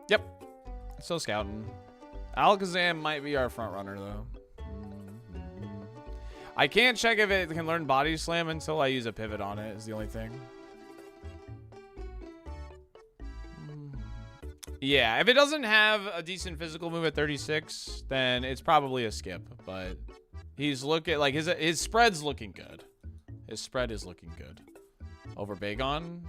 Yep. Still scouting. Alakazam might be our front runner though. I can't check if it can learn Body Slam until I use a pivot on it, is the only thing. Yeah, if it doesn't have a decent physical move at 36, then it's probably a skip. But he's looking like his spread's looking good. His spread is looking good over Bagon.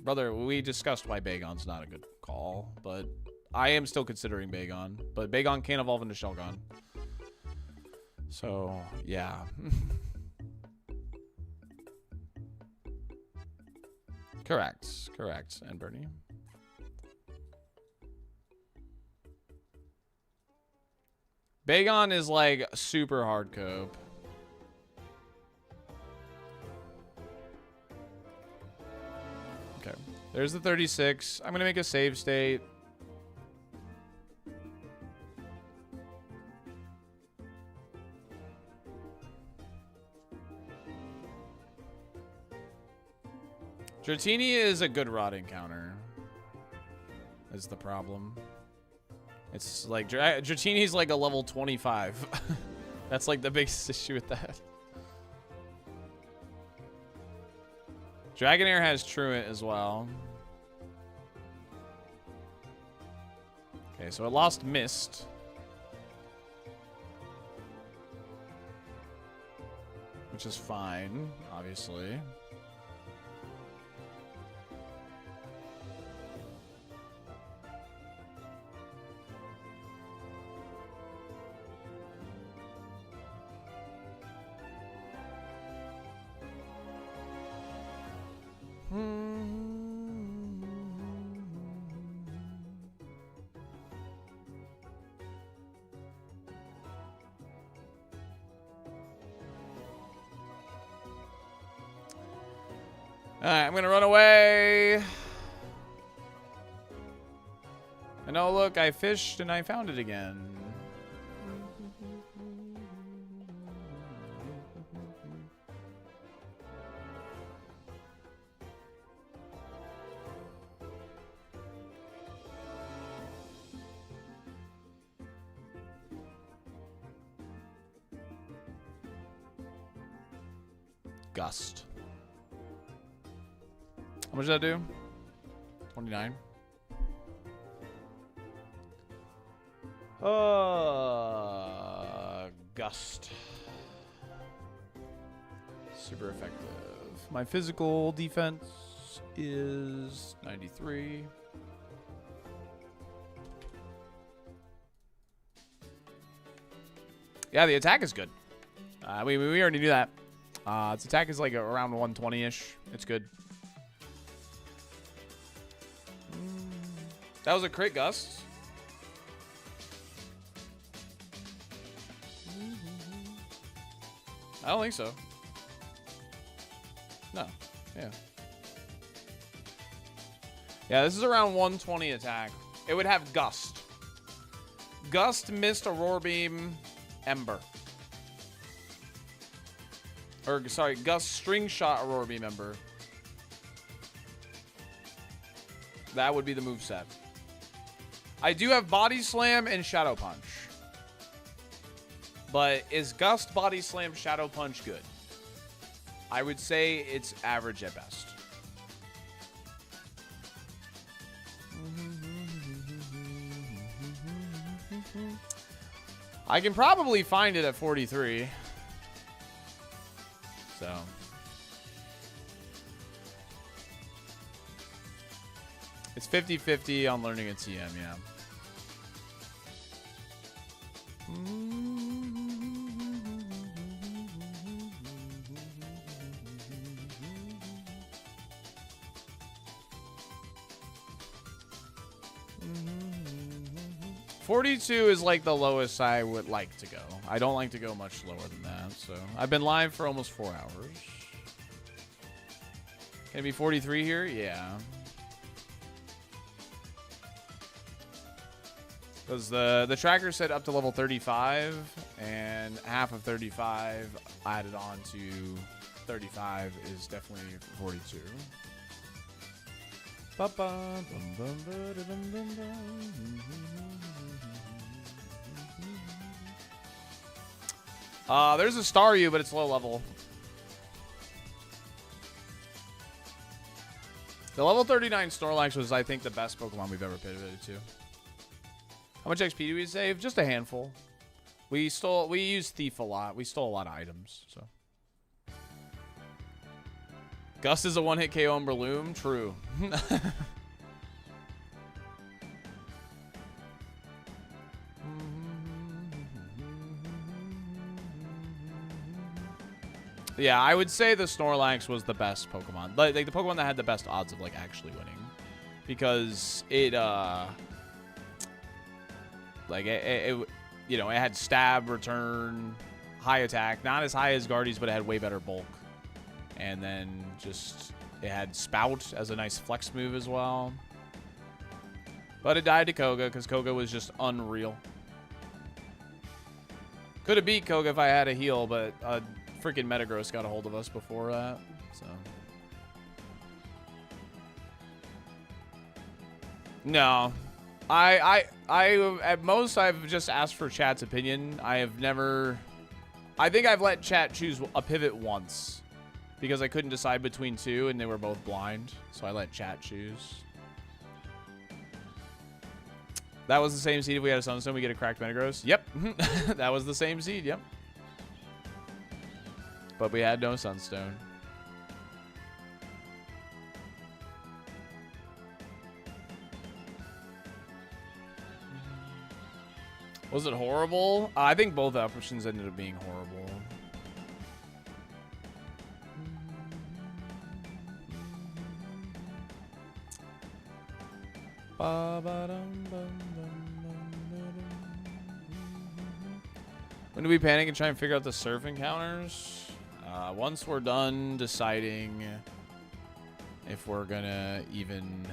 Brother, we discussed why Bagon's not a good call, but I am still considering Bagon. But Bagon can't evolve into Shelgon. So, yeah. Correct. And Bernie. Bagon is like super hard cope. Okay. There's the 36. I'm going to make a save state. Dratini is a good rod encounter. Is the problem. It's like Dratini's like a level 25. That's like the biggest issue with that. Dragonair has Truant as well. Okay, so it lost Mist. Which is fine, obviously. Alright, I'm gonna run away. And oh look, I fished and I found it again. Gust. How much does that do? 29. Gust. Super effective. My physical defense is 93. Yeah, the attack is good. We already knew that. Its attack is like around 120-ish. It's good. That was a crit, Gust. I don't think so. No. Yeah. Yeah, this is around 120 attack. It would have Gust. Gust, Mist, Aurora Beam, Ember. Or, sorry, Gust, String Shot, Aurora Beam, Ember. That would be the moveset. I do have Body Slam and Shadow Punch. But is Gust, Body Slam, Shadow Punch good? I would say it's average at best. I can probably find it at 43. So. It's 50-50 on learning a TM, yeah. $42 is like the lowest I would like to go. I don't like to go much lower than that. So I've been live for almost 4 hours. Can it be 43 here? Yeah. Because the tracker said up to level 35, and half of 35 added on to 35 is definitely 42. There's a Staryu, but it's low level. The level 39 Snorlax was, I think, the best Pokemon we've ever pivoted to. How much XP do we save? Just a handful. We used Thief a lot. We stole a lot of items, so. Gust is a one-hit KO on Breloom? True. Yeah, I would say the Snorlax was the best Pokemon. Like the Pokemon that had the best odds of like actually winning. Because it you know, it had stab, return, high attack. Not as high as Guardies, but it had way better bulk. And then just it had Spout as a nice flex move as well. But it died to Koga because Koga was just unreal. Could have beat Koga if I had a heal, but freaking Metagross got a hold of us before that. So no. I at most I've just asked for chat's opinion. I have never. I think I've let chat choose a pivot once because I couldn't decide between two and they were both blind, so I let chat choose. That was the same seed. If we had a Sunstone, we get a cracked Metagross. Yep, that was the same seed. Yep, but we had no Sunstone. Was it horrible? I think both options ended up being horrible. When do we panic and try and figure out the surf encounters? Once we're done deciding if we're gonna even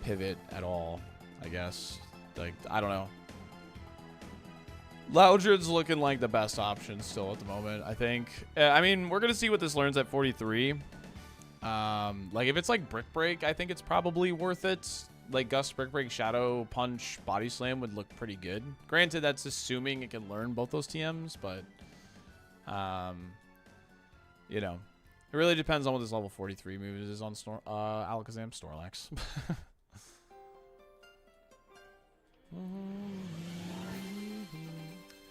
pivot at all, I guess. Like, I don't know. Loudred's looking like the best option still at the moment, I think. I mean, we're going to see what this learns at 43. Like, if it's like Brick Break, I think it's probably worth it. Like, Gust, Brick Break, Shadow Punch, Body Slam would look pretty good. Granted, that's assuming it can learn both those TMs, but, you know, it really depends on what this level 43 move is on Alakazam Snorlax.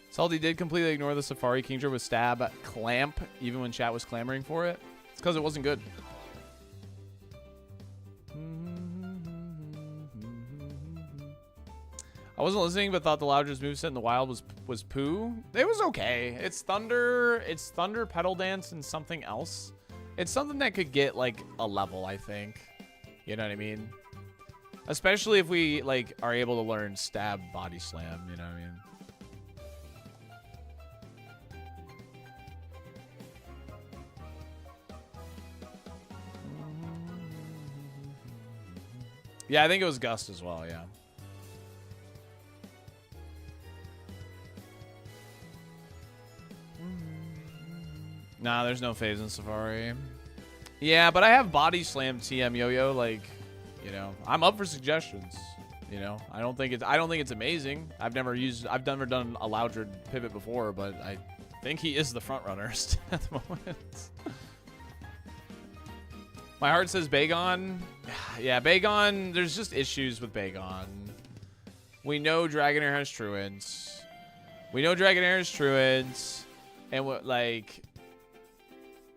Salty did completely ignore the Safari Kingdra with Stab Clamp, even when chat was clamoring for it. It's because it wasn't good. I wasn't listening, but thought the Loudred's moveset in the wild was poo. It was okay. It's thunder, pedal dance, and something else. It's something that could get like a level, I think. You know what I mean? Especially if we like are able to learn stab body slam, you know what I mean? Yeah, I think it was Gust as well, yeah. Nah, there's no phase in Safari. Yeah, but I have body slam TM yo-yo, like, you know, I'm up for suggestions. You know, I don't think it's amazing. I've never done a Loudred pivot before, but I think he is the front runner at the moment. My heart says Bagon. Yeah, Bagon, there's just issues with Bagon. We know Dragonair has Truants. And what, like,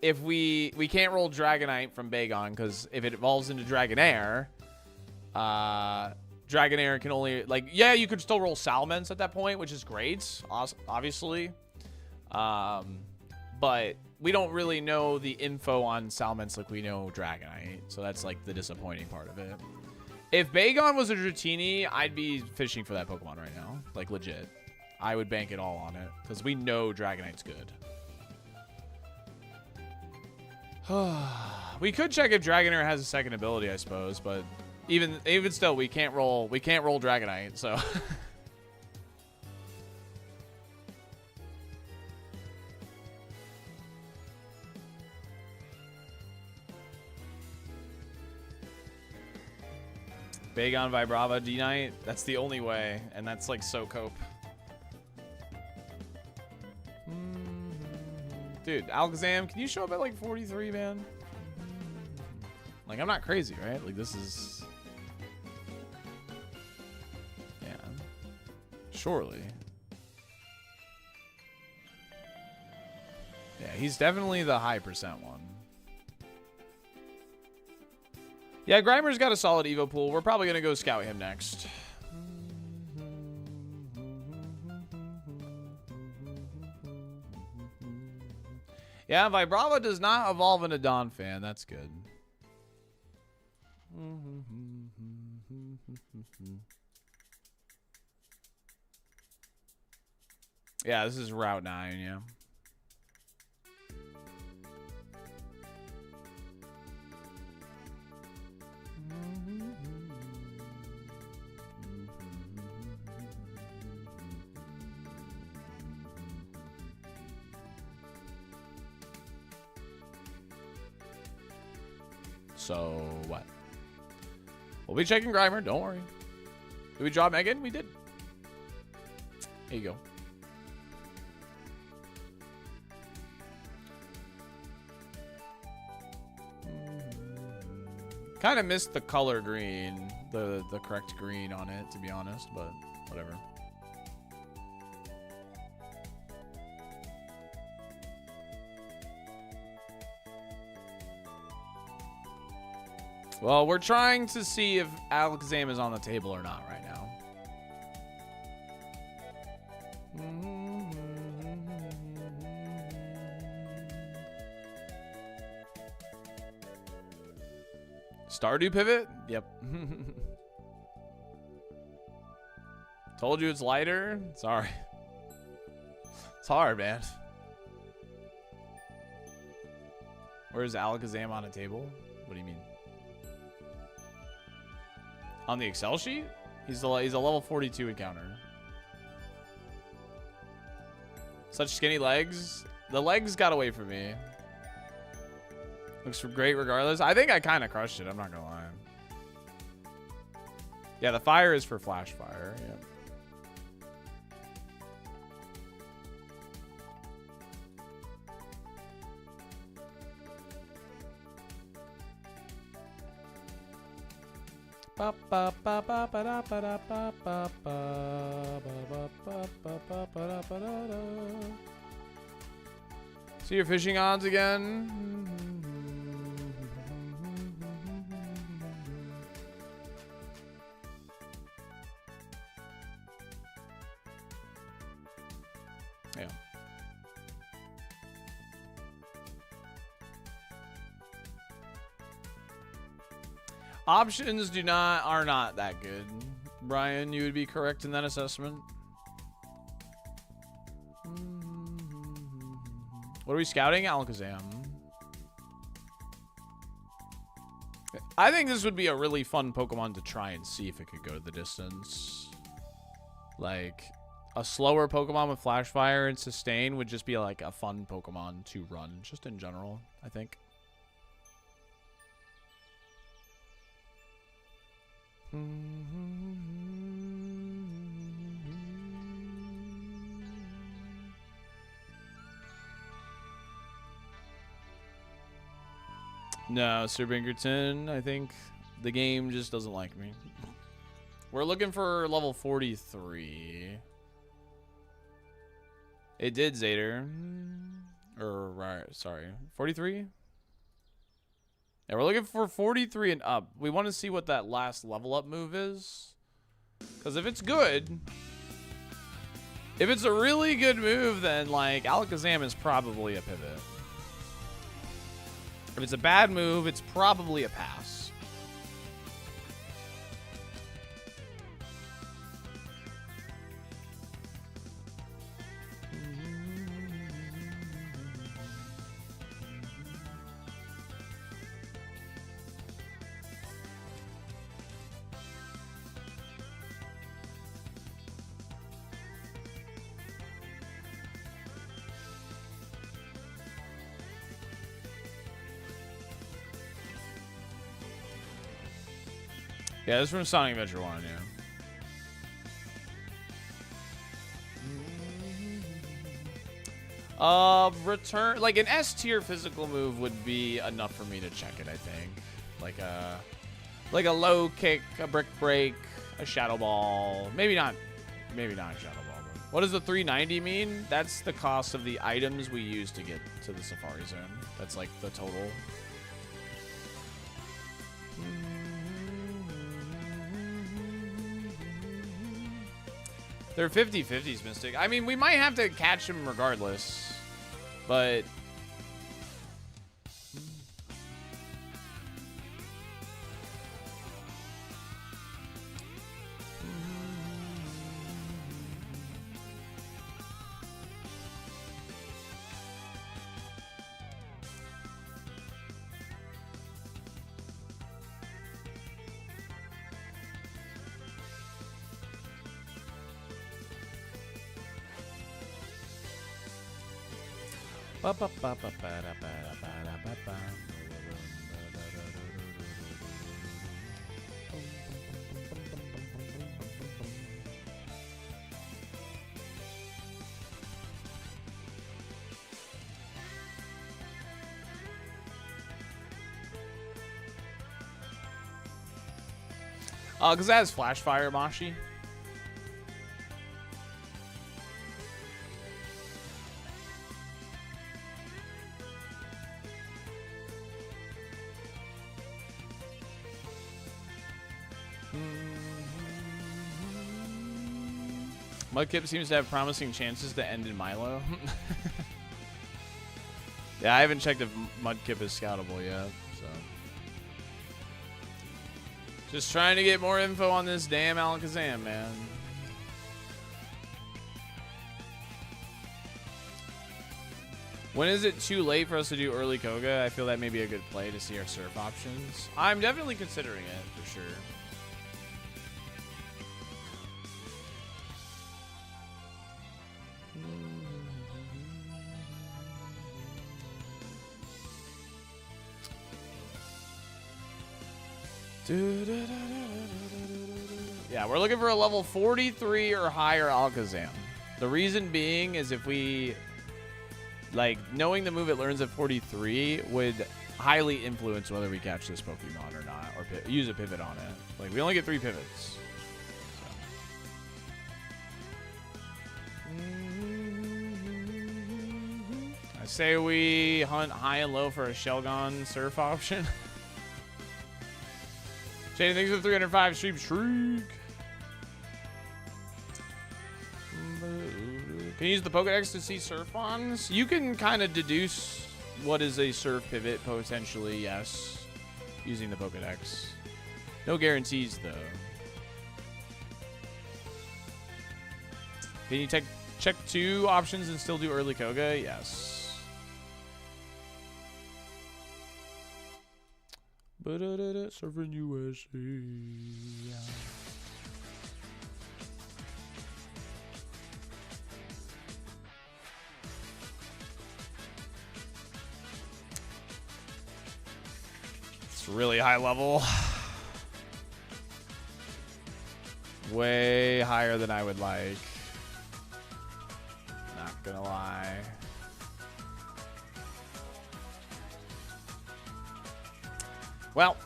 if we can't roll Dragonite from Bagon, because if it evolves into Dragonair, Dragonair can only, like, yeah, you could still roll Salamence at that point, which is great, obviously. But we don't really know the info on Salamence like we know Dragonite, so that's, like, the disappointing part of it. If Bagon was a Dratini, I'd be fishing for that Pokemon right now, like, legit. I would bank it all on it, because we know Dragonite's good. We could check if Dragonair has a second ability, I suppose, but even still, we can't roll Dragonite, so. Bagon, Vibrava, D-Knight, that's the only way, and that's like so cope. Dude, Alakazam, can you show up at like 43, man? Like, I'm not crazy, right? Like, this is... Yeah. Surely. Yeah, he's definitely the high percent one. Yeah, Grimer's got a solid Evo pool. We're probably going to go scout him next. Yeah, Vibrava does not evolve into Donphan. That's good. Yeah, this is Route 9, yeah. So, what? We'll be checking Grimer, don't worry. Did we draw Megan? We did. There you go. Kind of missed the color green, the correct green on it, to be honest, but whatever. Well, we're trying to see if Alakazam is on the table or not right now. Stardew pivot? Yep. Told you it's lighter? Sorry. It's hard, man. Where's Alakazam on a table? What do you mean? On the Excel sheet? He's a level 42 encounter. Such skinny legs. The legs got away from me. Looks great regardless. I think I kind of crushed it. I'm not going to lie. Yeah, the fire is for flash fire. Yep. See your fishing odds again. Yeah. Options are not that good. Brian, you would be correct in that assessment. What are we scouting? Alakazam. I think this would be a really fun Pokemon to try and see if it could go the distance. Like, a slower Pokemon with Flash Fire and Sustain would just be like a fun Pokemon to run, just in general, I think. No, Sir Binkerton, I think the game just doesn't like me. We're looking for level 43. It did, Zader. Or, right, sorry, 43? Yeah, we're looking for 43 and up. We want to see what that last level up move is. Because if it's good, if it's a really good move, then, like, Alakazam is probably a pivot. If it's a bad move, it's probably a pass. Yeah, this is from Sonic Adventure 1, yeah. Return, like an S tier physical move would be enough for me to check it, I think. Like a low kick, a brick break, a shadow ball. Maybe not a shadow ball. But what does the 390 mean? That's the cost of the items we use to get to the Safari Zone. That's like the total. They're 50-50s, Mystic. I mean, we might have to catch him regardless, but... Because that has Flash Fire, Mashi. Mudkip seems to have promising chances to end in Milo. Yeah, I haven't checked if Mudkip is scoutable yet, so. Just trying to get more info on this damn Alakazam, man. When is it too late for us to do early Koga? I feel that may be a good play to see our surf options. I'm definitely considering it, for sure. Yeah, we're looking for a level 43 or higher Alakazam. The reason being is if we, like, knowing the move it learns at 43 would highly influence whether we catch this Pokemon or not, or use a pivot on it. Like, we only get 3 pivots. So. I say we hunt high and low for a Shelgon surf option. Shane, thanks for 305 stream shriek. Can you use the Pokédex to see surf bonds? You can kind of deduce what is a surf pivot, potentially, yes. Using the Pokédex. No guarantees, though. Can you check 2 options and still do early Koga? Yes. Surfing USA. It's really high level. Way higher than I would like. Not gonna lie. Well,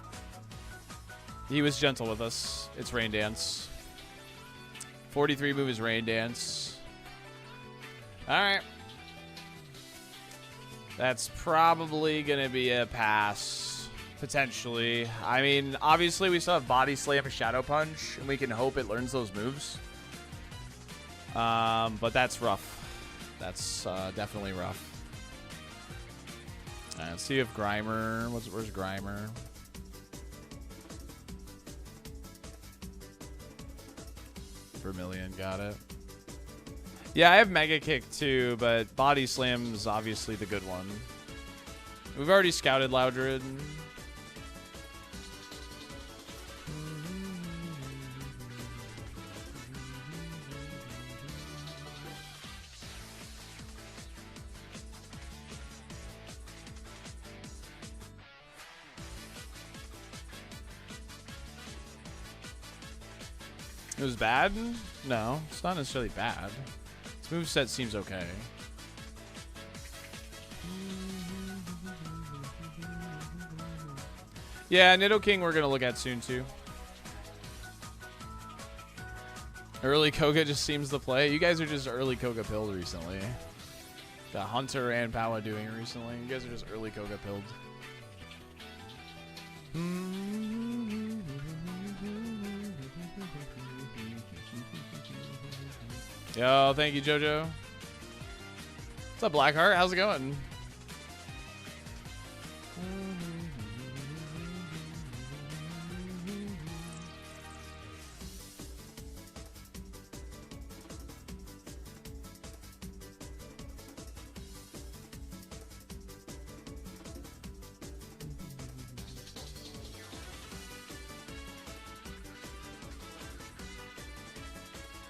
he was gentle with us. It's Rain Dance. 43 move is Rain Dance. Alright. That's probably gonna be a pass. Potentially. I mean, obviously we still have Body Slam and Shadow Punch, and we can hope it learns those moves. But that's rough. That's definitely rough. Alright, let's see if Grimer... Where's Grimer? Vermilion, got it. Yeah, I have Mega Kick too, but Body Slam's obviously the good one. We've already scouted Loudred. It was bad? No, it's not necessarily bad. This moveset seems okay. Yeah, Nidoking we're going to look at soon too. Early Koga just seems the play. You guys are just early Koga pilled recently. Got Hunter and Powa doing it recently. You guys are just early Koga pilled. Yo, thank you, Jojo. What's up, Blackheart? How's it going?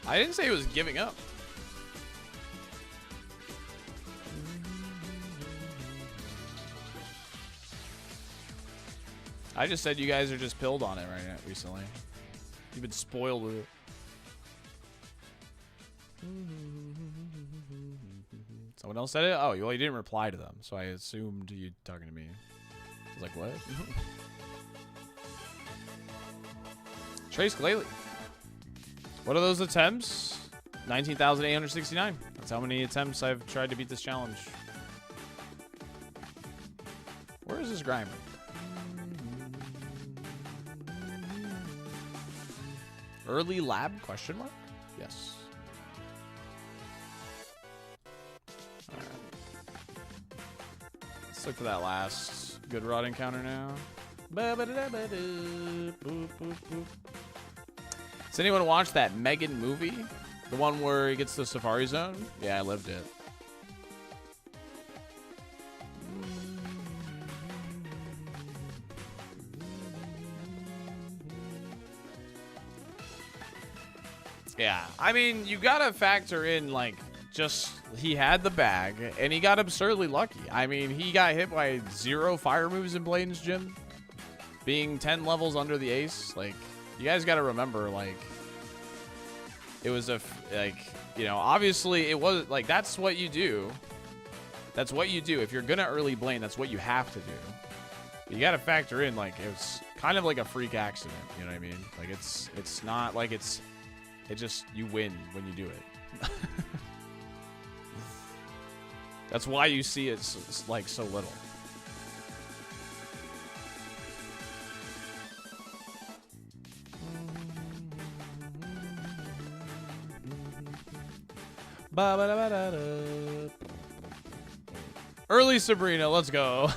I didn't say he was giving up. I just said you guys are just pilled on it right now recently. You've been spoiled with it. Someone else said it? Oh, well, you didn't reply to them, so I assumed you talking to me. I was like, what? Trace Glalie. What are those attempts? 19,869. That's how many attempts I've tried to beat this challenge. Where is this Grimer? Early lab? Question mark? Yes. All right. Let's look for that last good rod encounter now. Does anyone watch that Megan movie? The one where he gets the Safari Zone? Yeah, I lived it. Yeah, I mean, you gotta factor in, like, just he had the bag, and he got absurdly lucky. I mean, he got hit by 0 fire moves in Blaine's gym, being 10 levels under the ace. Like, you guys gotta remember, like, it was like, you know, obviously it was, like, that's what you do. That's what you do. If you're gonna early Blaine, that's what you have to do. But you gotta factor in, like, it's kind of like a freak accident, you know what I mean? Like, it's not like it just, you win when you do it. That's why you see it like so little. Ba-ba-da-ba-da-da. Early Sabrina, let's go.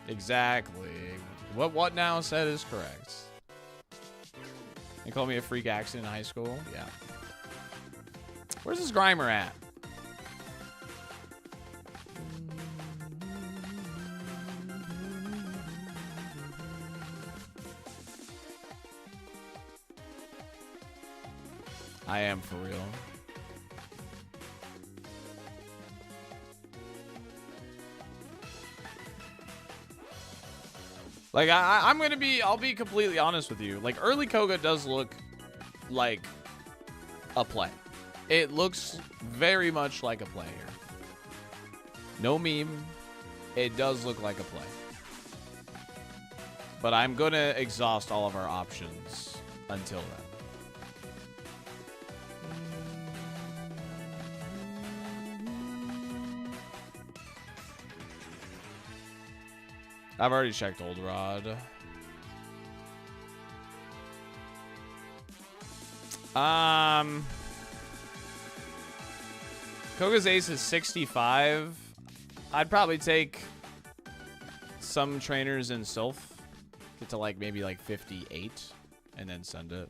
Exactly. What now said is correct. They called me a freak accident in high school. Yeah. Where's this Grimer at? I am for real. Like I'll be completely honest with you. Like early Koga does look like a play. It looks very much like a play here. No meme. It does look like a play. But I'm gonna exhaust all of our options until then. I've already checked Old Rod. Koga's ace is 65. I'd probably take some trainers in Sylph. Get to like maybe like 58 and then send it.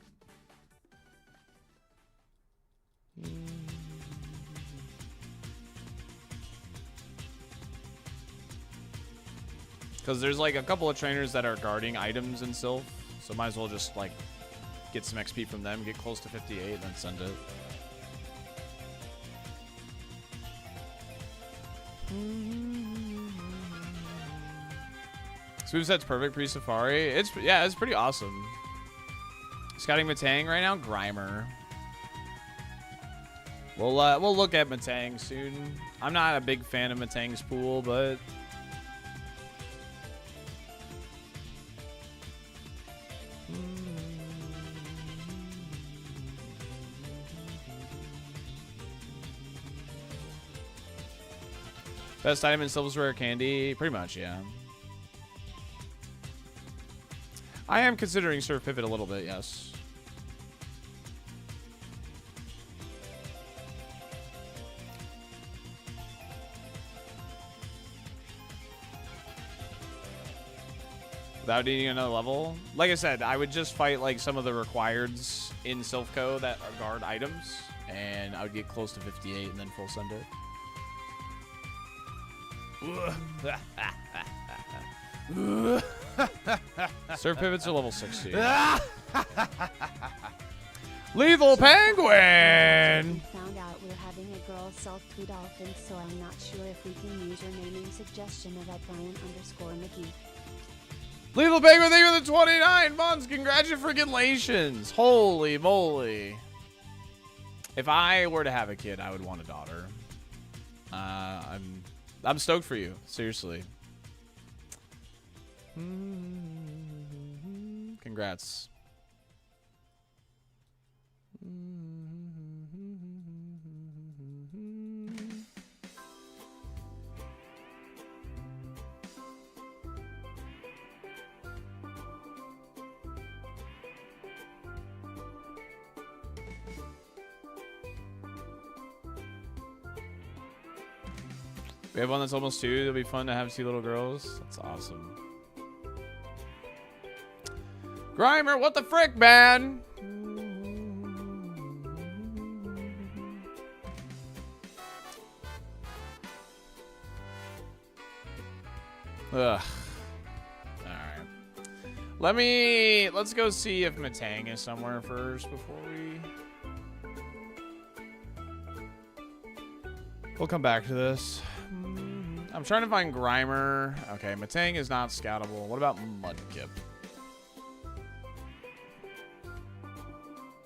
Because there's like a couple of trainers that are guarding items in Sylph. So might as well just like get some XP from them, get close to 58, and then send it. Swoopset's perfect pre-Safari. It's pretty awesome. Scouting Matang right now, Grimer. We'll look at Matang soon. I'm not a big fan of Matang's pool, but best item in Sylph's Rare Candy? Pretty much, yeah. I am considering Surf Pivot a little bit, yes. Without needing another level? Like I said, I would just fight like some of the requireds in Sylphco that are guard items, and I would get close to 58 and then full send it. Surf pivots are level 60. Lethal Penguin! Found out we're having a girl SaltyDolphin, so I'm not sure if we can use your naming suggestion of @Brian_McGee. Lethal Penguin, thank you for the 29 months. Congratulations. Holy moly. If I were to have a kid, I would want a daughter. I'm stoked for you. Seriously. Congrats. We have one that's almost 2. It'll be fun to have 2 little girls. That's awesome. Grimer, what the frick, man? Ugh. Alright. Let's go see if Matang is somewhere first before we... We'll come back to this. I'm trying to find Grimer. Okay, Matang is not scoutable. What about Mudkip?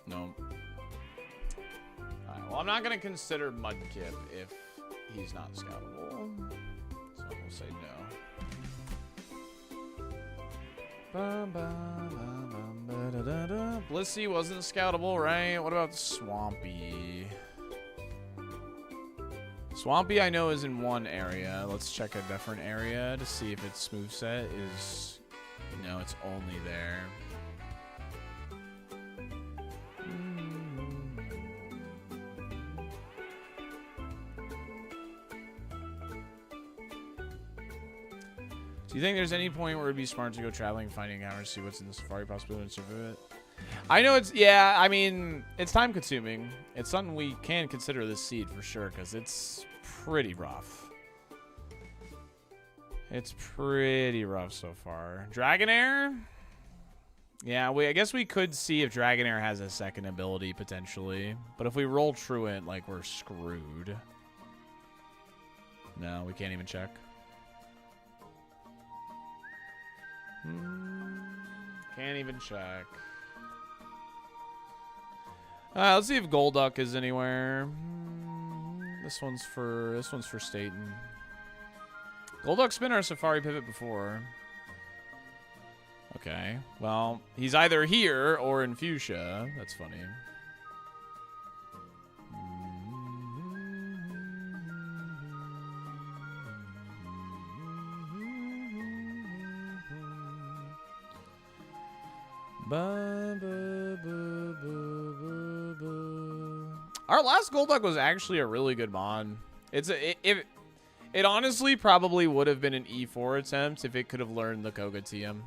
No. Alright, well, I'm not going to consider Mudkip if he's not scoutable. So we'll say no. Blissey wasn't scoutable, right? What about Swampy? Swampy, I know, is in one area. Let's check a different area to see if its moveset is... No, it's only there. Do you think there's any point where it'd be smart to go traveling, finding hours, see what's in the safari, possibly and survive it? I know it's, yeah, I mean, it's time consuming. It's something we can consider this seed for sure, because it's pretty rough. It's pretty rough so far. Dragonair? Yeah, I guess we could see if Dragonair has a second ability, potentially. But if we roll Truant, like, we're screwed. No, we can't even check. Can't even check. Let's see if Golduck is anywhere. This one's for Staten. Golduck's been our Safari pivot before. Okay. Well, he's either here or in Fuchsia. That's funny. Our last Golduck was actually a really good mon. It honestly probably would have been an E4 attempt if it could have learned the Koga TM.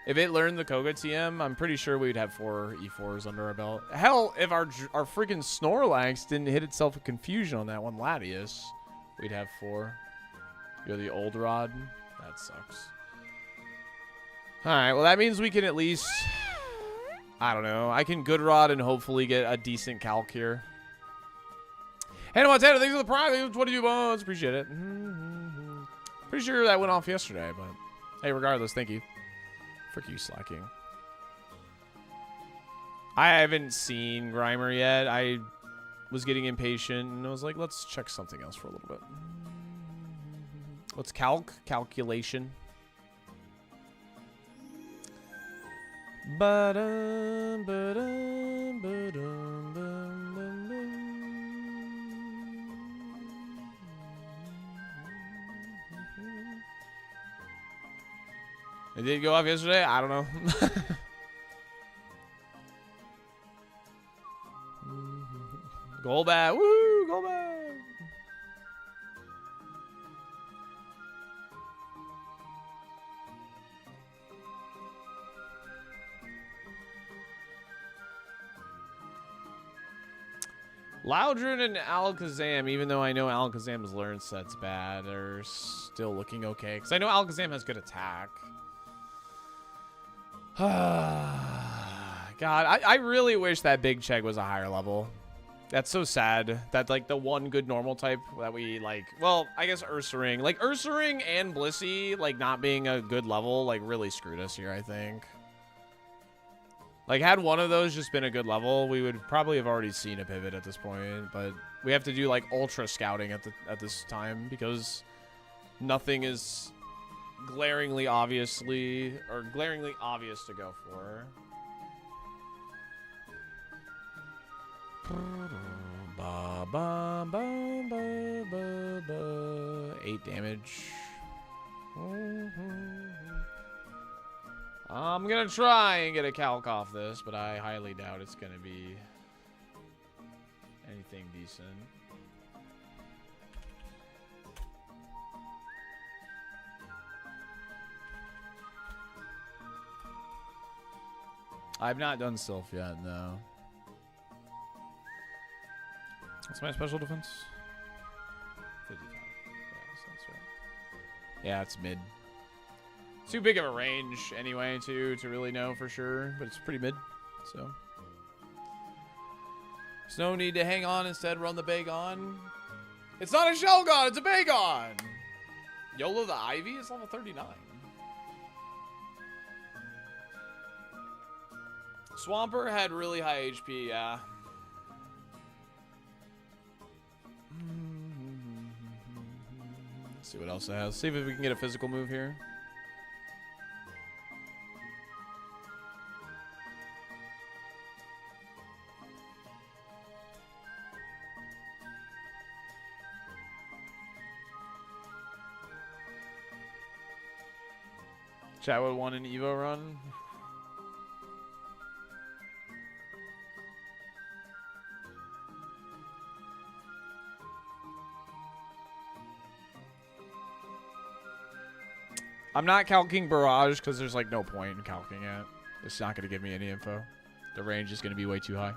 If it learned the Koga TM, I'm pretty sure we'd have 4 E4s under our belt. Hell, if our freaking Snorlax didn't hit itself with confusion on that one Latias, we'd have 4. You're the old rod. That sucks. Alright, well that means we can at least, I don't know, I can good rod and hopefully get a decent calc here. Hey, Montana, thanks for the prime. Thanks for 22 bones. Appreciate it. Pretty sure that went off yesterday, but hey, regardless, thank you. Frick you slacking. I haven't seen Grimer yet. I was getting impatient and I was like, let's check something else for a little bit. What's calculation? Ba-dum, ba-dum, ba-dum, bum, bum, bum. It did go off yesterday? I don't know. Golbat. Woo! Golbat! Loudron and Alakazam, even though I know Alakazam's learn set's bad, are still looking okay. Because I know Alakazam has good attack. God, I really wish that Big Chegg was a higher level. That's so sad. That, like, the one good normal type that we, like... Well, I guess Ursaring. Like, Ursaring and Blissey, like, not being a good level, like, really screwed us here, I think. Like, had one of those just been a good level, we would probably have already seen a pivot at this point. But we have to do, like, ultra scouting at this time because nothing is glaringly obvious to go for. Ba, ba, ba, ba, ba, ba. 8 damage. I'm gonna try and get a calc off this, but I highly doubt it's gonna be anything decent. I've not done Sylph yet, no. What's my special defense? 55. Yeah, so that's right. Yeah, it's mid. Too big of a range anyway, to really know for sure, but it's pretty mid, so. There's no need to hang on, instead run the Bagon. It's not a Shelgon, it's a Bagon! YOLO the Ivy is level 39. Swampert had really high HP, yeah. Let's see what else it has. See if we can get a physical move here. Chat would want an Evo run. I'm not calcing barrage because there's like no point in calcing it. It's not going to give me any info. The range is going to be way too high.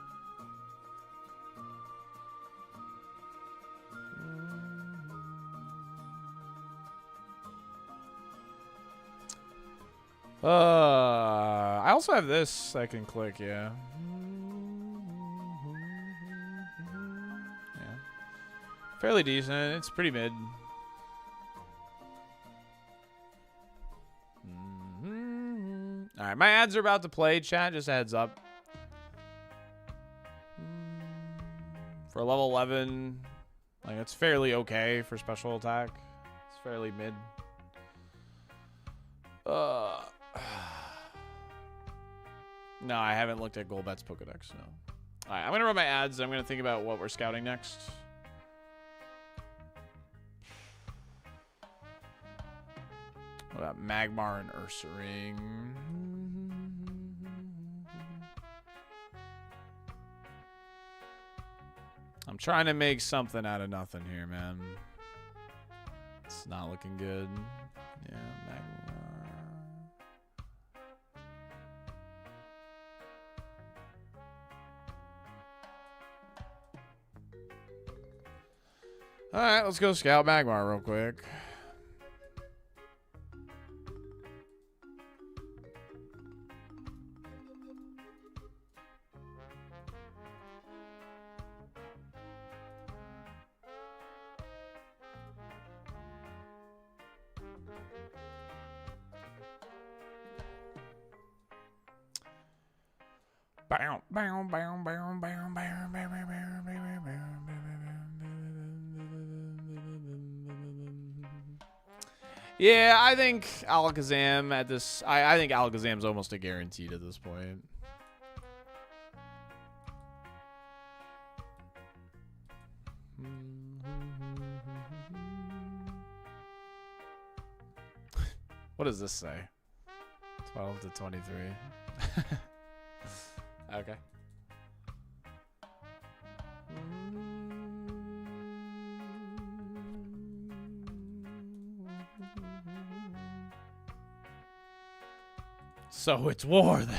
I also have this I can click, yeah. Yeah. Fairly decent. It's pretty mid. Alright, my ads are about to play, chat. Just a heads up. For a level 11, like, it's fairly okay for special attack. It's fairly mid. No, I haven't looked at Golbat's Pokedex, no. Alright, I'm going to run my ads. I'm going to think about what we're scouting next. What about Magmar and Ursaring? I'm trying to make something out of nothing here, man. It's not looking good. Yeah, Magmar. Alright, let's go scout Magmar real quick. Yeah, I think Alakazam at this... I think Alakazam's almost a guaranteed at this point. What does this say? 12 to 23. Okay. So it's war then.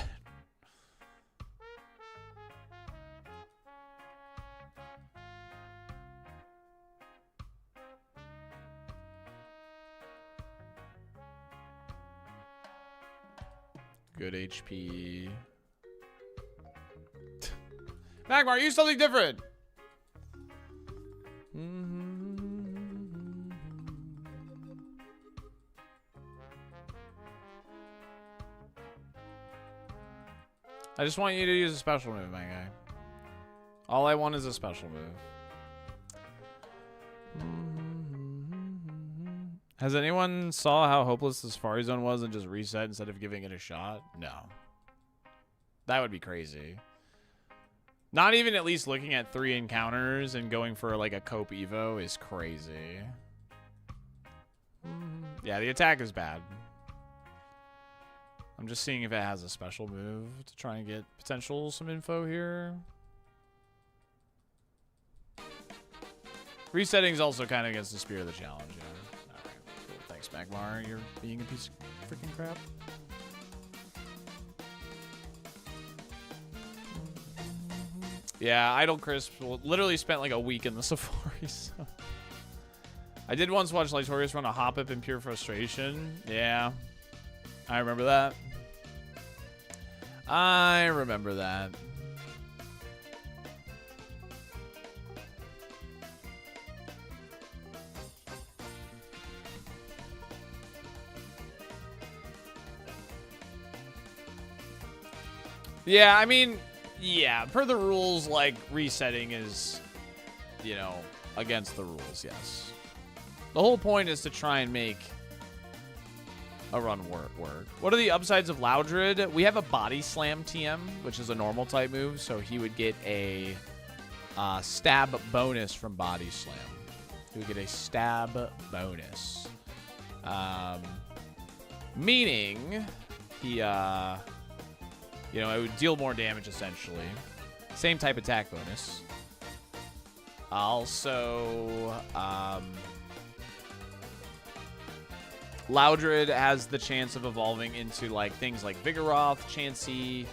Good HP. Magmar, use something different. I just want you to use a special move, my guy. All I want is a special move. Has anyone saw how hopeless the Safari Zone was and just reset instead of giving it a shot? No. That would be crazy. Not even at least looking at 3 encounters and going for like a Cope Evo is crazy. Yeah, the attack is bad. I'm just seeing if it has a special move to try and get some info here. Resetting is also kind of against the spirit of the challenge. Yeah. All right, cool. Thanks, Magmar. You're being a piece of freaking crap. Yeah, Idle Crisp literally spent like a week in the Safari. So. I did once watch Lytorius run a Hop-Up in pure frustration. Yeah, I remember that. I remember that. Yeah, I mean, yeah, per the rules, like, resetting is, you know, against the rules, yes. The whole point is to try and make a run work. What are the upsides of Loudred? We have a Body Slam TM, which is a normal type move, so he would get a stab bonus from Body Slam. He would get a stab bonus. Meaning, he, you know, it would deal more damage, essentially. Same type attack bonus. Also, Loudred has the chance of evolving into like things like Vigoroth, Chansey,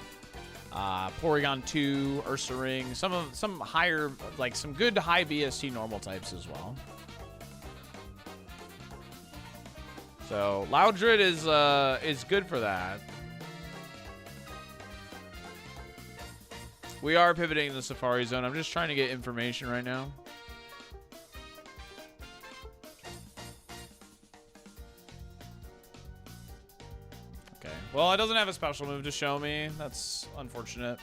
Porygon 2, Ursaring, some higher, like some good high BST normal types as well. So Loudred is good for that. We are pivoting the Safari Zone. I'm just trying to get information right now. Okay. Well, it doesn't have a special move to show me. That's unfortunate.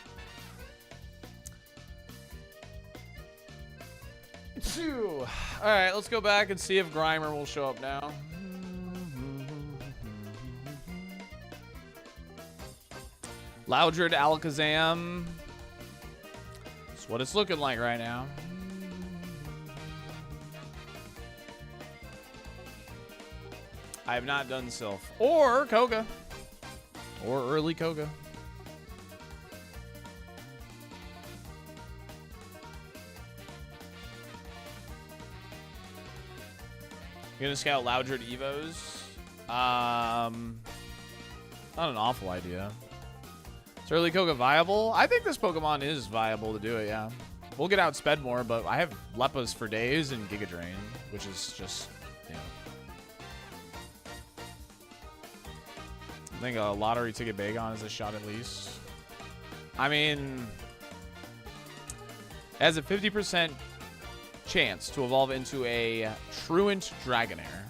All right, let's go back and see if Grimer will show up now. Loudred, Alakazam. That's what it's looking like right now. I have not done Sylph. Or Koga. Or early Koga. You're gonna scout Loudred Evos? Not an awful idea. Is early Koga viable? I think this Pokemon is viable to do it, yeah. We'll get outsped more, but I have Leppas for days and Giga Drain, which is just, you know. I think a lottery ticket Bagon is a shot at least. I mean, it has a 50% chance to evolve into a Truant Dragonair,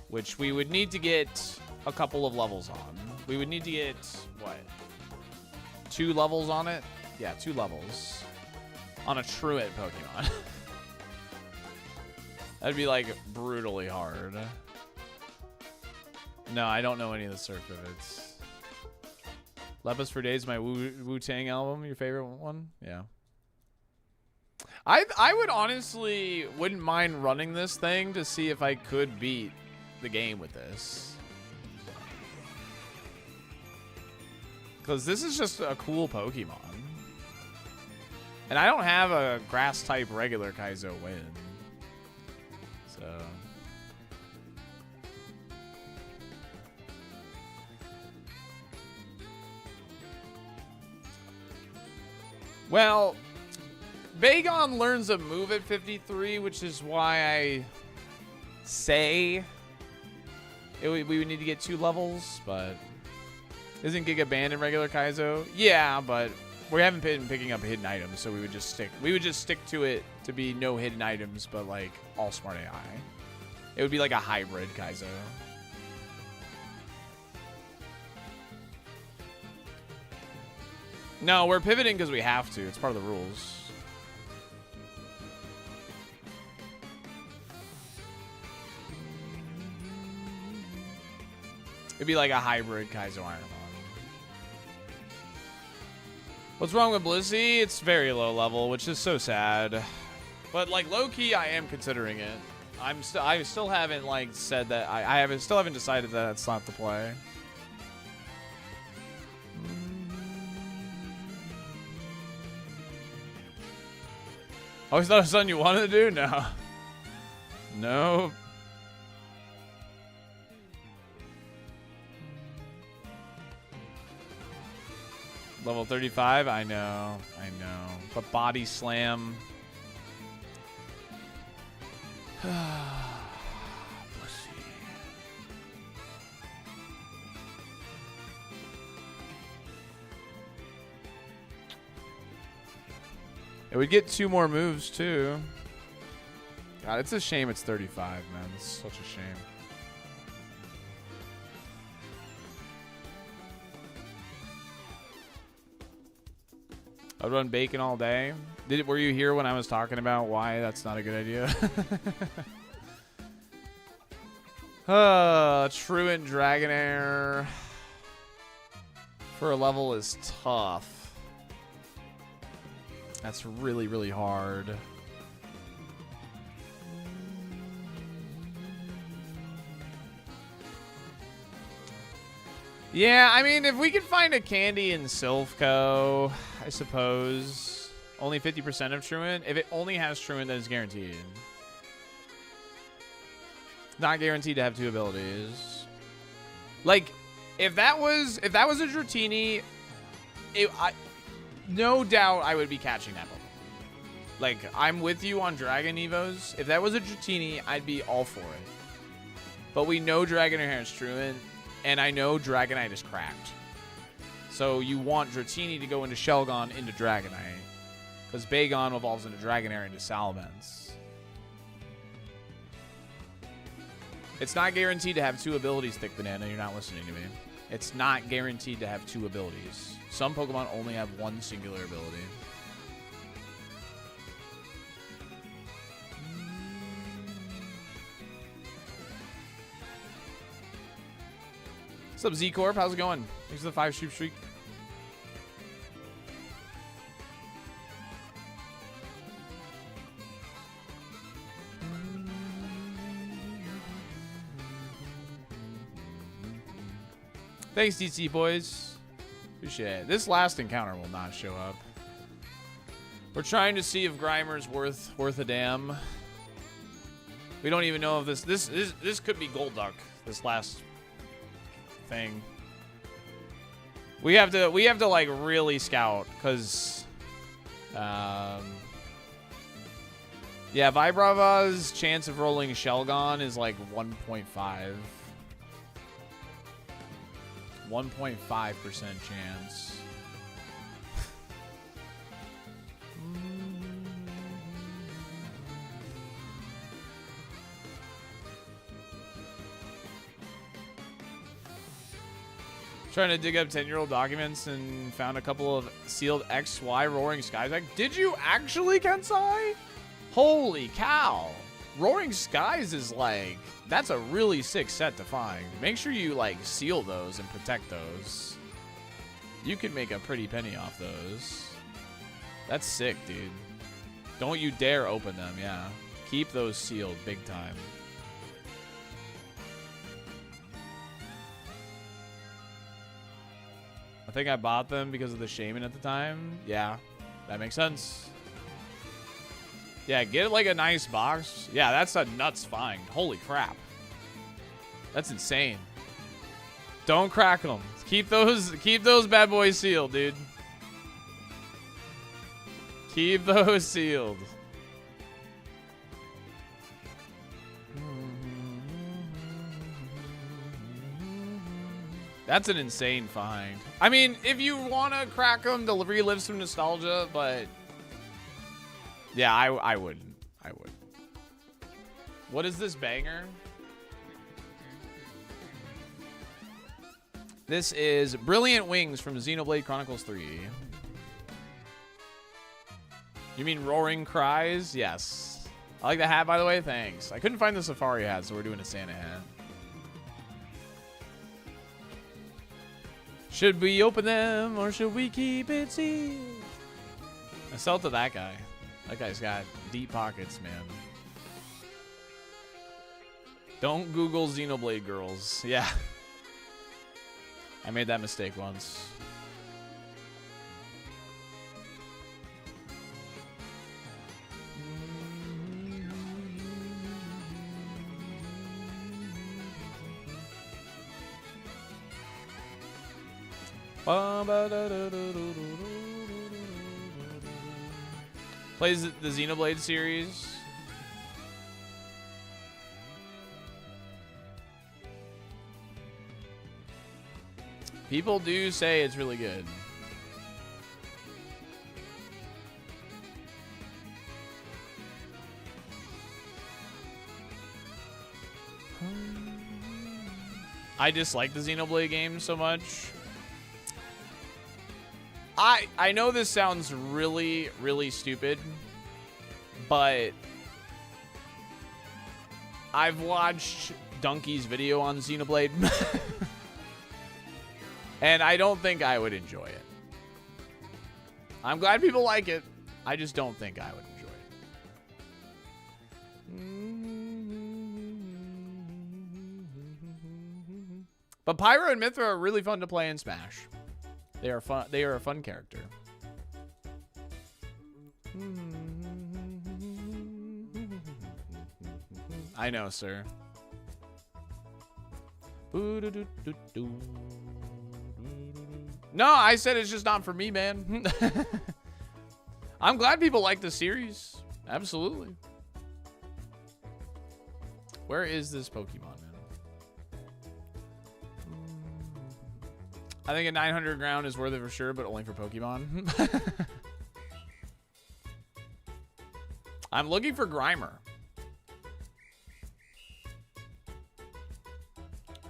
which we would need to get a couple of levels on. We would need to get, what? 2 levels on it? Yeah, 2 levels on a Truant Pokemon. That'd be like brutally hard. No, I don't know any of the Surf Pivots. Leppas for Days, my Wu-Tang album, your favorite one? Yeah. I would honestly wouldn't mind running this thing to see if I could beat the game with this. Because this is just a cool Pokemon. And I don't have a grass-type regular Kaizo win. So... Well, Bagon learns a move at 53, which is why I say we would need to get 2 levels, but... Isn't Giga banned in regular Kaizo? Yeah, but we haven't been picking up hidden items, so we would just stick to it to be no hidden items, but like all smart AI. It would be like a hybrid Kaizo. No, we're pivoting because we have to. It's part of the rules. It'd be like a hybrid Kaizo ironMON. What's wrong with Blissey? It's very low level, which is so sad. But like low key, I am considering it. I still haven't like said that. I still haven't decided that it's not the play. Oh, is that something you wanted to do? No. No. Level 35? I know. But body slam. Let's see. It would get 2 more moves too. God, it's a shame it's 35, man. It's such a shame. I'd run bacon all day. Were you here when I was talking about why that's not a good idea? Truant Dragonair for a level is tough. That's really, really hard. Yeah, I mean, if we could find a candy in Silphco, I suppose. Only 50% of Truant. If it only has Truant, then it's guaranteed. Not guaranteed to have 2 abilities. Like, if that was a Dratini, no doubt I would be catching that Pokemon. Like, I'm with you on Dragon Evos. If that was a Dratini, I'd be all for it. But we know Dragonair has Truant, and I know Dragonite is cracked. So you want Dratini to go into Shelgon into Dragonite. Because Bagon evolves into Dragonair into Salamence. It's not guaranteed to have 2 abilities, Thick Banana. You're not listening to me. It's not guaranteed to have 2 abilities. Some Pokemon only have 1 singular ability. What's up, Z-Corp? How's it going? Thanks for the 5 Shoop Streak. Thanks, DC boys. Appreciate it. This last encounter will not show up. We're trying to see if Grimer's worth a damn. We don't even know if this could be Golduck. This last thing. We have to like really scout because yeah, Vibrava's chance of rolling Shelgon is like 1.5. 1.5% chance. Trying to dig up 10-year-old documents and found a couple of sealed XY Roaring Skies. Like, did you actually, Kensai? Holy cow. Roaring Skies is like, that's a really sick set to find. Make sure you like seal those and protect those. You could make a pretty penny off those. That's sick, dude. Don't you dare open them, yeah. Keep those sealed big time. I think I bought them because of the Shaman at the time. Yeah, that makes sense. Yeah, get like a nice box. Yeah, that's a nuts find. Holy crap. That's insane. Don't crack them. Keep those bad boys sealed, dude. Keep those sealed. That's an insane find. I mean, if you want to crack them to relive some nostalgia, but yeah, I wouldn't. I would. What is this banger? This is Brilliant Wings from Xenoblade Chronicles 3. You mean Roaring Cries? Yes. I like the hat, by the way. Thanks. I couldn't find the Safari hat, so we're doing a Santa hat. Should we open them or should we keep it sealed? I sell to that guy. That guy's got deep pockets, man. Don't Google Xenoblade girls. Yeah. I made that mistake once. Plays the Xenoblade series. People do say it's really good. I dislike the Xenoblade game so much. I know this sounds really, really stupid, but I've watched Donkey's video on Xenoblade, and I don't think I would enjoy it. I'm glad people like it. I just don't think I would enjoy it. But Pyro and Mithra are really fun to play in Smash. They are fun. They are a fun character. I know, sir. No, I said it's just not for me, man. I'm glad people like the series. Absolutely. Where is this Pokemon, man? I think a 900 ground is worth it for sure, but only for Pokemon. I'm looking for Grimer.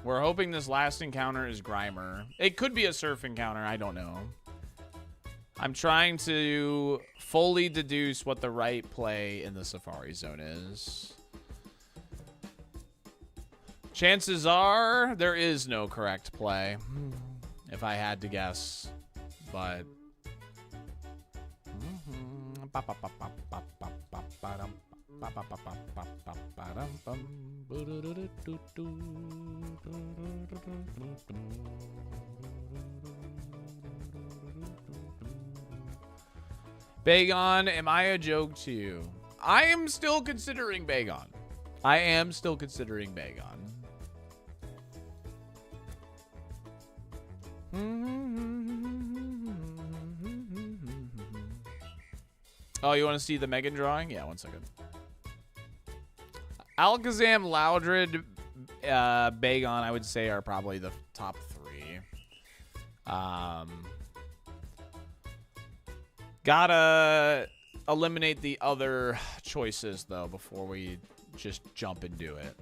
We're hoping this last encounter is Grimer. It could be a surf encounter. I don't know. I'm trying to fully deduce what the right play in the Safari Zone is. Chances are there is no correct play, if I had to guess. But Bagon, am I a joke to you? I am still considering Bagon. I am still considering Bagon. Oh, you want to see the Megan drawing? Yeah, one second. Alakazam, Loudred, Bagon, I would say, are probably the top three. Gotta eliminate the other choices, though, before we just jump and do it.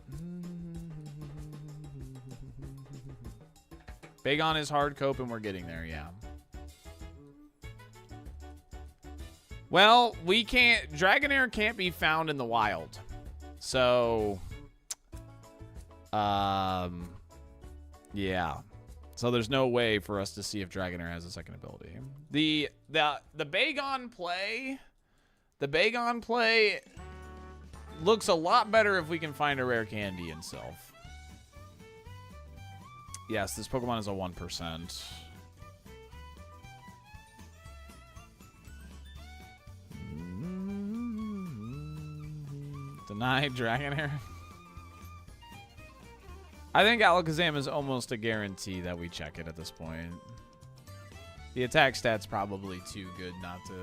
Bagon is hard cope, and we're getting there, yeah. Well, we can't... Dragonair can't be found in the wild. So... yeah. So there's no way for us to see if Dragonair has a second ability. The Bagon play... The Bagon play looks a lot better if we can find a rare candy in Self. Yes, this Pokemon is a 1%. Denied Dragonair. I think Alakazam is almost a guarantee that we check it at this point. The attack stat's probably too good not to...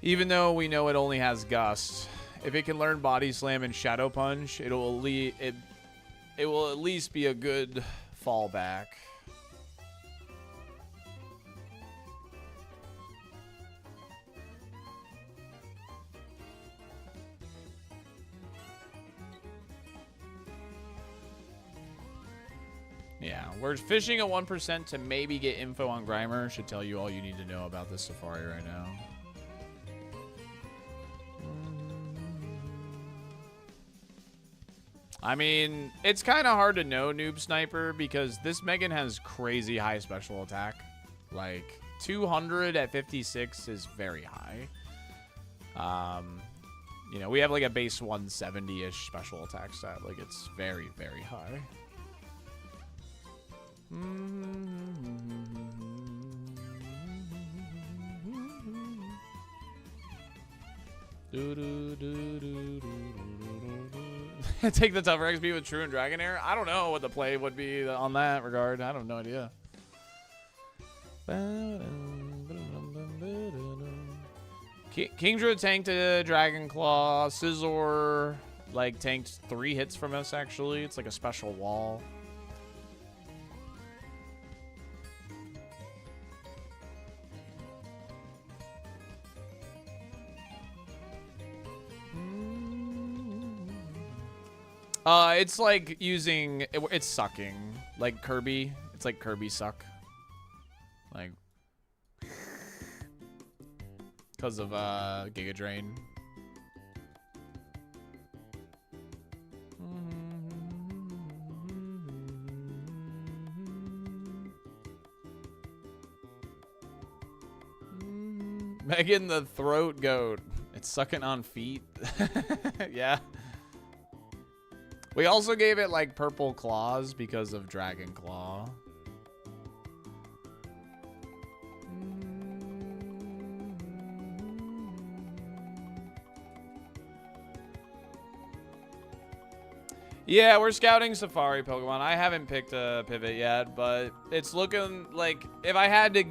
Even though we know it only has Gust, if it can learn Body Slam and Shadow Punch, it will at least be a good fallback. Yeah, we're fishing a 1% to maybe get info on Grimer. Should tell you all you need to know about this Safari right now. I mean, it's kind of hard to know, Noob Sniper, because this Megan has crazy high special attack. Like, 200 at 56 is very high. You know, we have like a base 170-ish special attack stat. Like, it's very, very high. Take the tougher XP with True and Dragonair. I don't know what the play would be on that regard. I have no idea. Kingdra tanked a Dragon Claw. Scizor like tanked 3 hits from us actually. It's like a special wall. It's like using... It's sucking. Like Kirby. It's like Kirby suck. Like... Because of, Giga Drain. Megan the Throat Goat. It's sucking on feet. Yeah. We also gave it like purple claws because of Dragon Claw. Yeah, we're scouting Safari Pokemon. I haven't picked a pivot yet, but it's looking like if I had to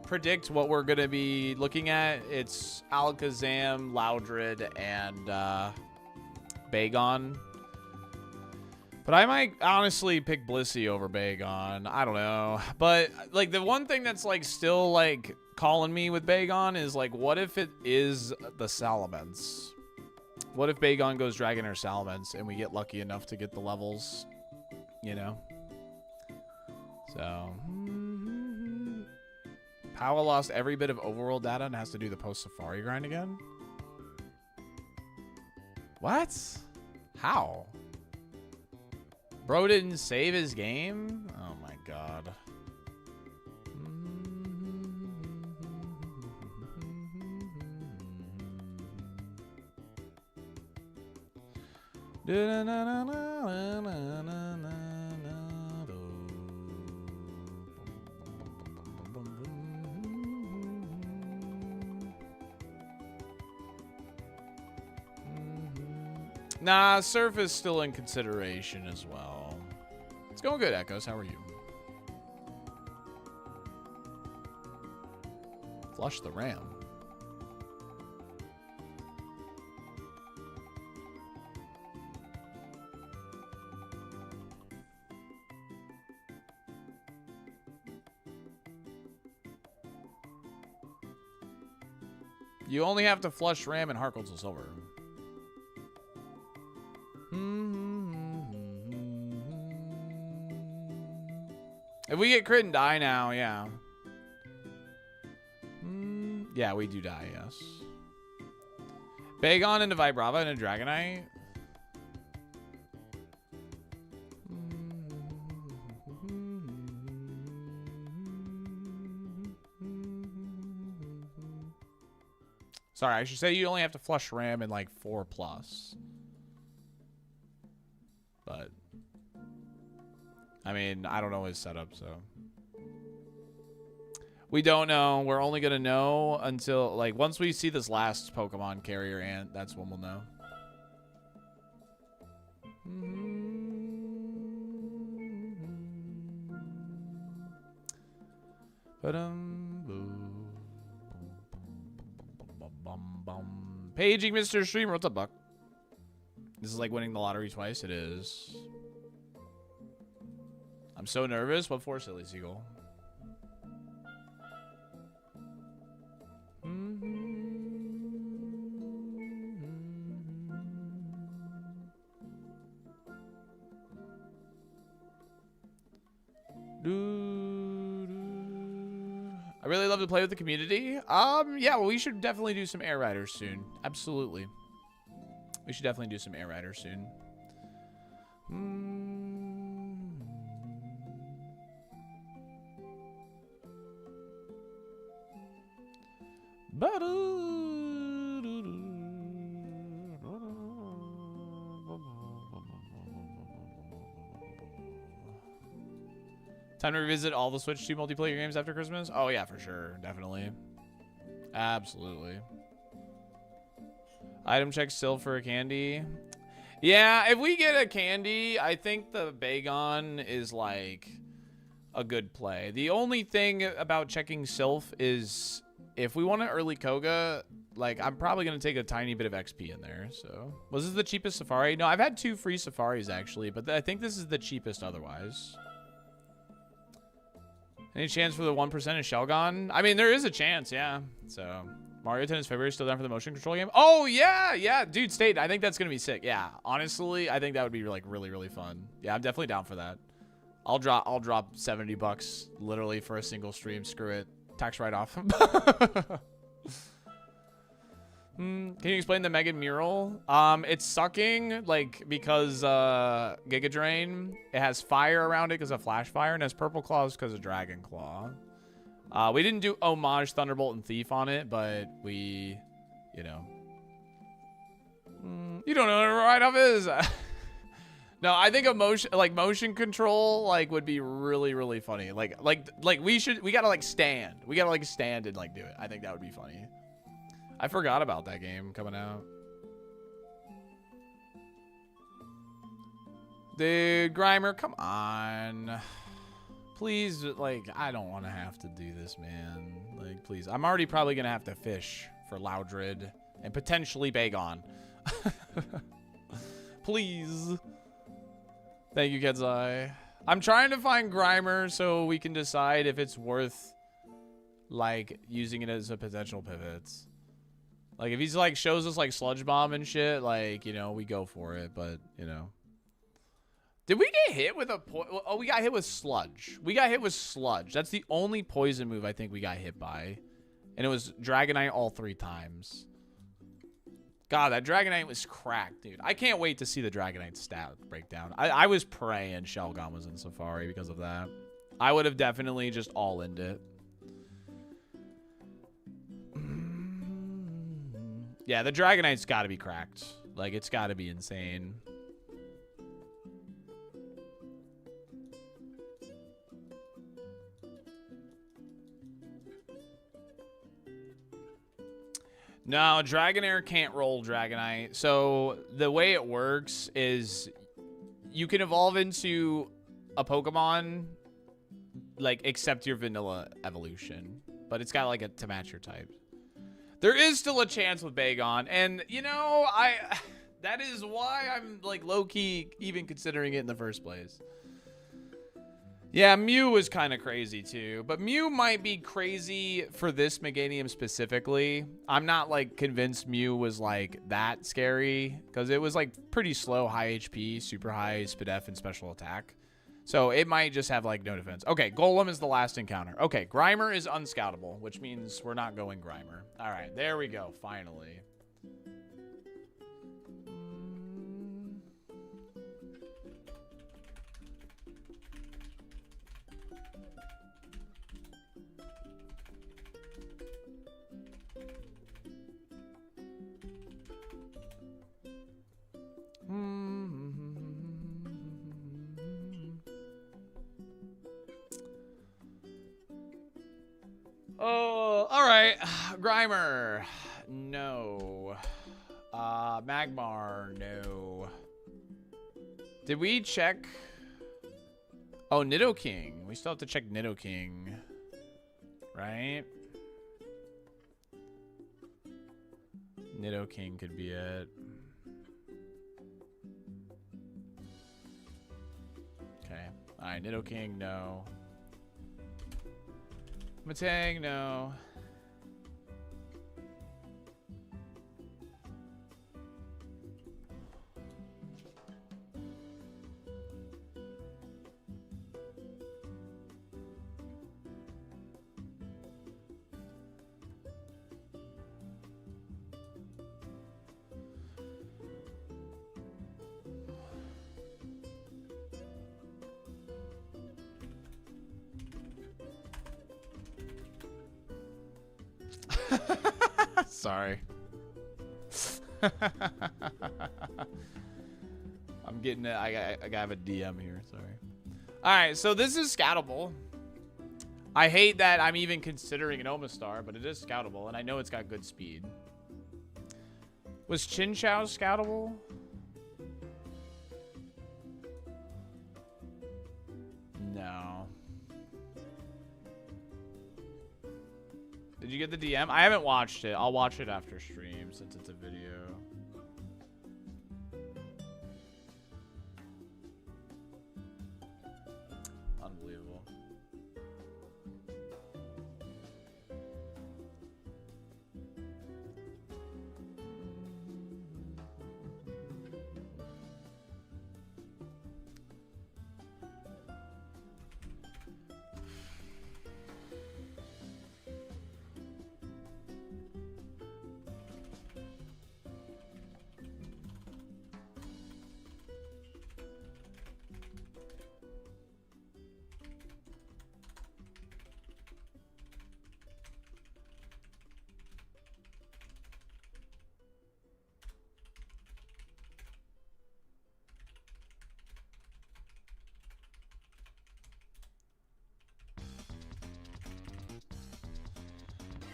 predict what we're going to be looking at, it's Alakazam, Loudred, and Bagon. But I might honestly pick Blissey over Bagon. I don't know. But like the one thing that's like still like calling me with Bagon is like, what if it is the Salamence? What if Bagon goes Dragon or Salamence and we get lucky enough to get the levels, you know? So, Powa lost every bit of overworld data and has to do the post-Safari grind again? What? How? Bro didn't save his game? Oh my god. Nah, Surf is still in consideration as well. It's going good, Echoes. How are you? Flush the RAM. You only have to flush RAM and Heart Gold till Silver. If we get crit and die now, yeah. Yeah, we do die, yes. Bagon into Vibrava and a Dragonite. Sorry, I should say you only have to flush RAM in like 4+. But I mean, I don't know his setup, so we don't know. We're only gonna know until like once we see this last Pokemon carrier ant. That's when we'll know. Paging Mr. Streamer, what's up, Buck? This is like winning the lottery twice. It is. I'm so nervous. What for, Silly Seagull? I really love to play with the community. Yeah, well, we should definitely do some Air Riders soon. Absolutely. We should definitely do some Air Riders soon. Time to revisit all the Switch 2 multiplayer games after Christmas? Oh, yeah, for sure. Definitely. Absolutely. Item check still for a candy. Yeah, if we get a candy, I think the Bagon is like a good play. The only thing about checking Sylph is if we want an early Koga, like I'm probably going to take a tiny bit of XP in there. So was this the cheapest Safari? No, I've had 2 free Safaris actually, but I think this is the cheapest otherwise. Any chance for the 1% of Shelgon? I mean, there is a chance, yeah. So Mario Tennis February still down for the motion control game? Oh yeah, dude, State. I think that's gonna be sick. Yeah, honestly, I think that would be like really fun. Yeah, I'm definitely down for that. I'll drop $70 literally for a single stream. Screw it, tax write off. Can you explain the Mega Mural? It's sucking, like, because Giga Drain, it has fire around it because of Flash Fire, and it has Purple Claws because of Dragon Claw. We didn't do Homage, Thunderbolt, and Thief on it, but we, you know. You don't know what a write-off is? No, I think motion control, like, would be really funny. Like we gotta, like, stand. We gotta, like, stand and, like, do it. I think that would be funny. I forgot about that game coming out. Dude, Grimer, come on. Please, like, I don't want to have to do this, man. Like, please. I'm already probably going to have to fish for Loudred and potentially Bagon. Please. Thank you, Kedzai. I'm trying to find Grimer so we can decide if it's worth, like, using it as a potential pivot. Like, if he's, like, shows us, like, Sludge Bomb and shit, like, you know, we go for it, but, you know. Did we get hit with a oh, we got hit with Sludge. We got hit with Sludge. That's the only poison move I think we got hit by. And it was Dragonite all 3 times. God, that Dragonite was cracked, dude. I can't wait to see the Dragonite stat breakdown. I was praying Shelgon was in Safari because of that. I would have definitely just all-in'd it. Yeah, the Dragonite's got to be cracked. Like, it's got to be insane. No, Dragonair can't roll Dragonite. So the way it works is you can evolve into a Pokemon, like, except your vanilla evolution. But it's got, like, to match your type. There is still a chance with Bagon. And, you know, that is why I'm, like, low-key even considering it in the first place. Yeah, Mew was kind of crazy too, but Mew might be crazy for this Meganium specifically. I'm not like convinced Mew was like that scary because it was like pretty slow, high HP, super high SpDef and special attack. So it might just have like no defense. Okay, Golem is the last encounter. Okay, Grimer is unscoutable, which means we're not going Grimer. All right, there we go, finally. Oh, all right. Grimer, no. Magmar, no. Did we check? Oh, Nidoking. We still have to check Nidoking, right? Nidoking could be it. Okay. All right, Nidoking, no. Matang, no. Sorry. I'm getting it. I have a DM here. Sorry. All right, so this is scoutable. I hate that I'm even considering an Omastar, but it is scoutable, and I know it's got good speed. Was Chinchou scoutable? No. Did you get the DM? I haven't watched it. I'll watch it after stream since it's a video. Unbelievable.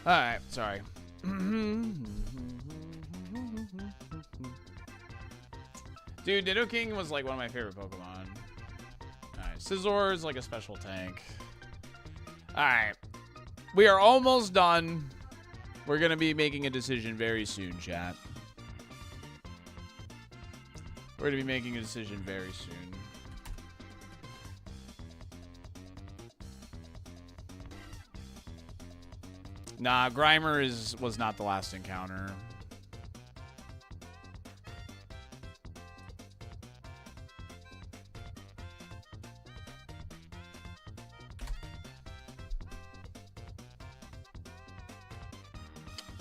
All right, sorry. Dude, Nidoking was like one of my favorite Pokemon. Alright, Scizor is like a special tank. Alright. We are almost done. We're going to be making a decision very soon, chat. We're going to be making a decision very soon. Nah, Grimer was not the last encounter.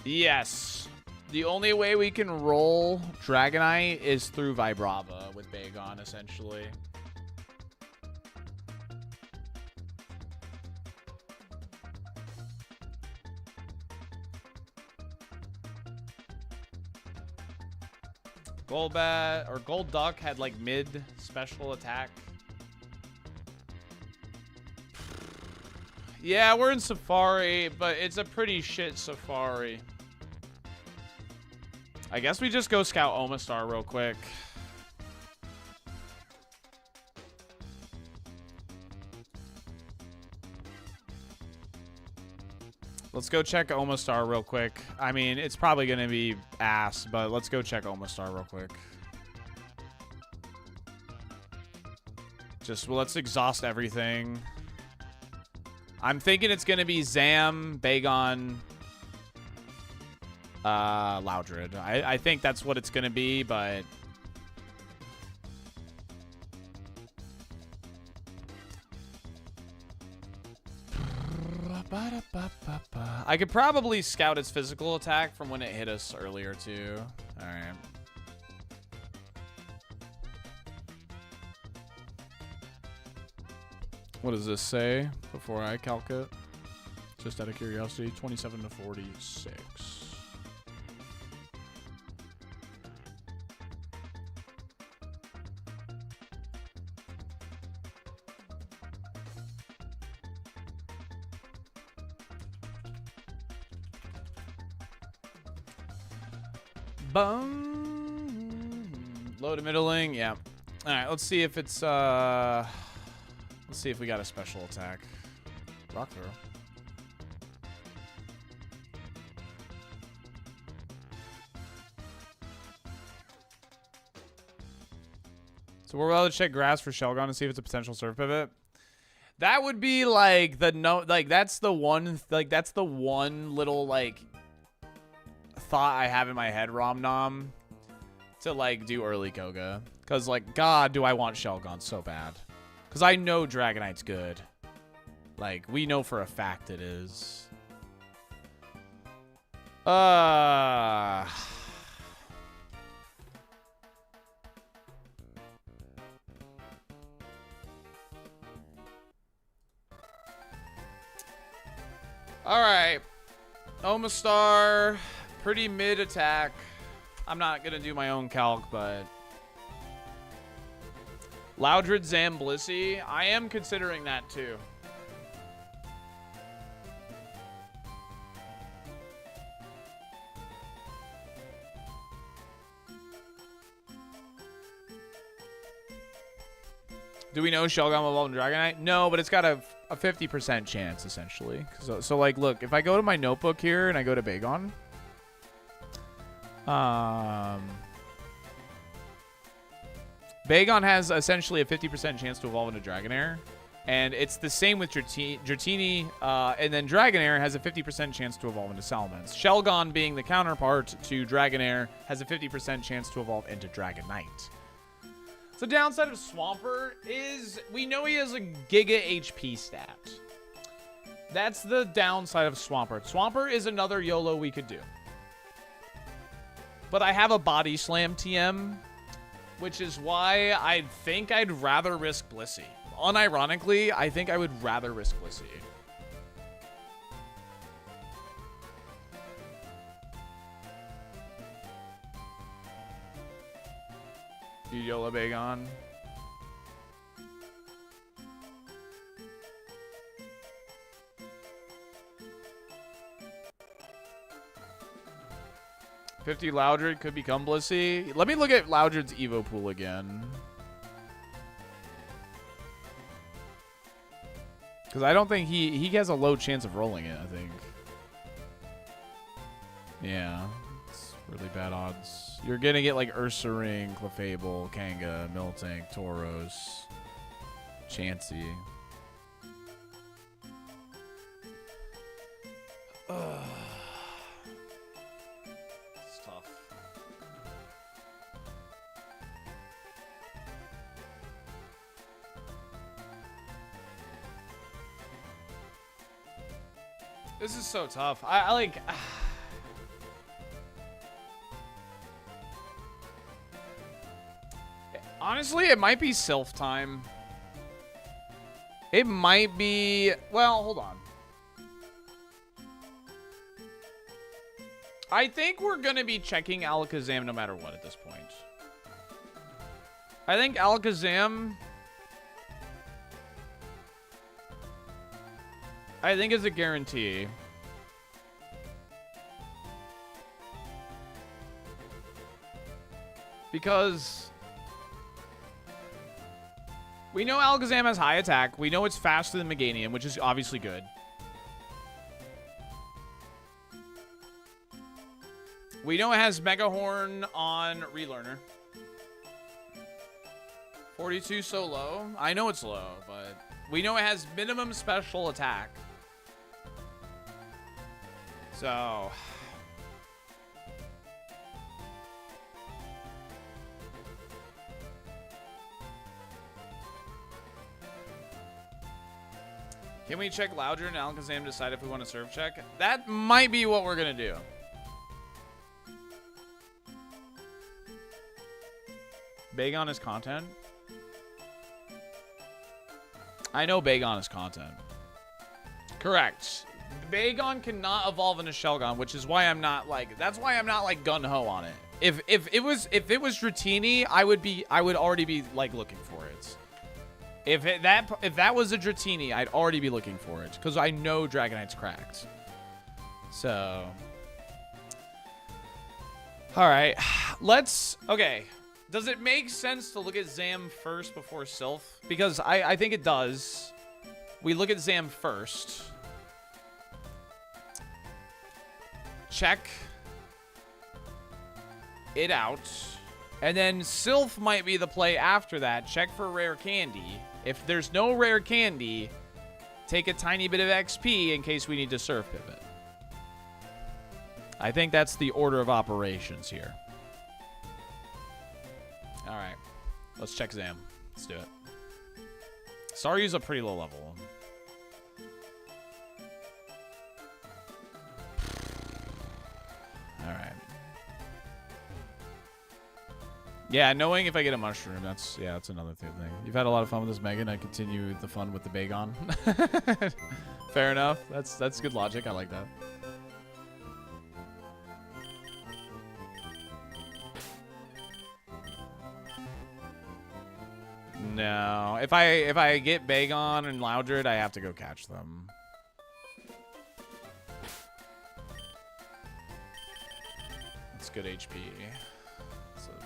Yes. The only way we can roll Dragonite is through Vibrava with Bagon, essentially. Golbat or Golduck had like mid special attack. Yeah, we're in Safari, but it's a pretty shit Safari. I guess we just go scout Omastar real quick. Let's go check Omastar real quick. I mean, it's probably going to be ass, but let's go check Omastar real quick. Just, well, let's exhaust everything. I'm thinking it's going to be Zam, Bagon, Loudred. I think that's what it's going to be, but... I could probably scout its physical attack from when it hit us earlier, too. Alright. What does this say before I calc it? Just out of curiosity, 27 to 46. Bum. Low to middling, yeah. All right, let's see if it's let's see if we got a special attack. Rock throw. So we're allowed to check grass for Shelgon and see if it's a potential surf pivot. That would be like the that's the one little like thought I have in my head, Rom-Nom, to like do early Koga. Cause like, God, do I want Shelgon so bad. Cause I know Dragonite's good. Like, we know for a fact it is. Alright. Omastar. Pretty mid attack. I'm not gonna do my own calc, but Loudred, Zam, Blissey. I am considering that too. Do we know Shelgon will evolve in Dragonite? No, but it's got a 50% chance, essentially. So, like, look, if I go to my notebook here and I go to Bagon, Bagon has essentially a 50% chance to evolve into Dragonair. And it's the same with Dratini, and then Dragonair has a 50% chance to evolve into Salamence. Shelgon, being the counterpart to Dragonair, has a 50% chance to evolve into Dragonite. The downside of Swampert is we know he has a Giga HP stat. That's the downside of Swampert. Swampert is another YOLO we could do. But I have a Body Slam TM, which is why I think I'd rather risk Blissey. Unironically, I think I would rather risk Blissey. You YOLO Bagon. $50 Loudred could become Blissey. Let me look at Loudred's Evo pool again. Because I don't think he has a low chance of rolling it, I think. Yeah. It's really bad odds. You're going to get like Ursaring, Clefable, Kanga, Miltank, Tauros, Chansey. It's tough. This is so tough. I like... Honestly, it might be Sylph time. It might be... Well, hold on. I think we're going to be checking Alakazam no matter what at this point. I think Alakazam... I think is a guarantee. Because... we know Alakazam has high attack. We know it's faster than Meganium, which is obviously good. We know it has Mega Horn on Relearner. 42 so low. I know it's low, but we know it has minimum special attack. So... can we check Loudred and Alakazam to decide if we want to serve check? That might be what we're going to do. Bagon is content? I know Bagon is content. Correct. Bagon cannot evolve into Shelgon, which is why I'm not like... that's why I'm not like gun-ho on it. If it was Dratini, I would already be like looking for it. If that was a Dratini, I'd already be looking for it because I know Dragonite's cracked. So, all right, let's. Okay, does it make sense to look at Zam first before Sylph? Because I think it does. We look at Zam first. Check it out. And then Sylph might be the play after that. Check for rare candy. If there's no rare candy, take a tiny bit of XP in case we need to Surf Pivot. I think that's the order of operations here. All right. Let's check Zam. Let's do it. Saryu's a pretty low level. All right. Yeah, knowing if I get a mushroom, that's another thing. You've had a lot of fun with this, Megan. I continue the fun with the Bagon. Fair enough. That's good logic. I like that. No, if I get Bagon and Loudred, I have to go catch them. That's good HP.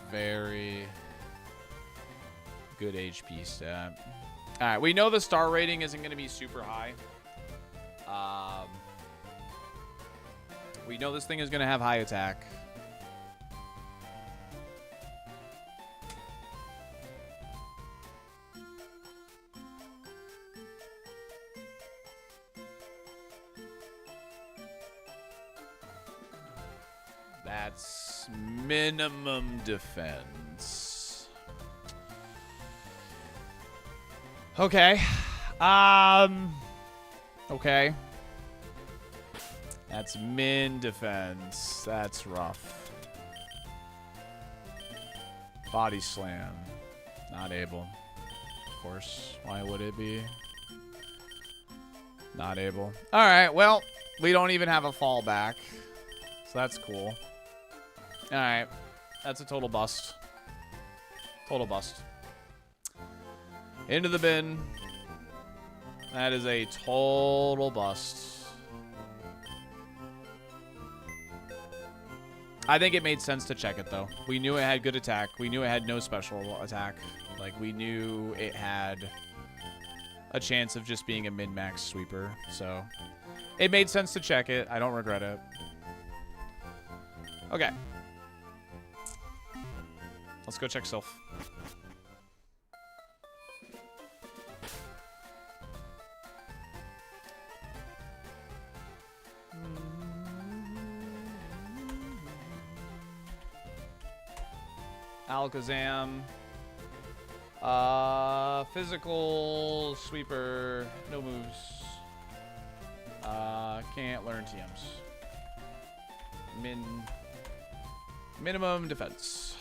Very good HP stat. All right, we know the star rating isn't going to be super high. We know this thing is going to have high attack. That's minimum defense. Okay. Okay. That's min defense. That's rough. Body slam. Not able. Of course. Why would it be? Not able. All right. Well, we don't even have a fallback. So that's cool. All right. That's a total bust. Total bust. Into the bin. That is a total bust. I think it made sense to check it, though. We knew it had good attack. We knew it had no special attack. Like, we knew it had a chance of just being a min-max sweeper. So it made sense to check it. I don't regret it. Okay. Let's go check Sylph. Alakazam. Physical, sweeper, no moves. Can't learn TMs. Minimum defense.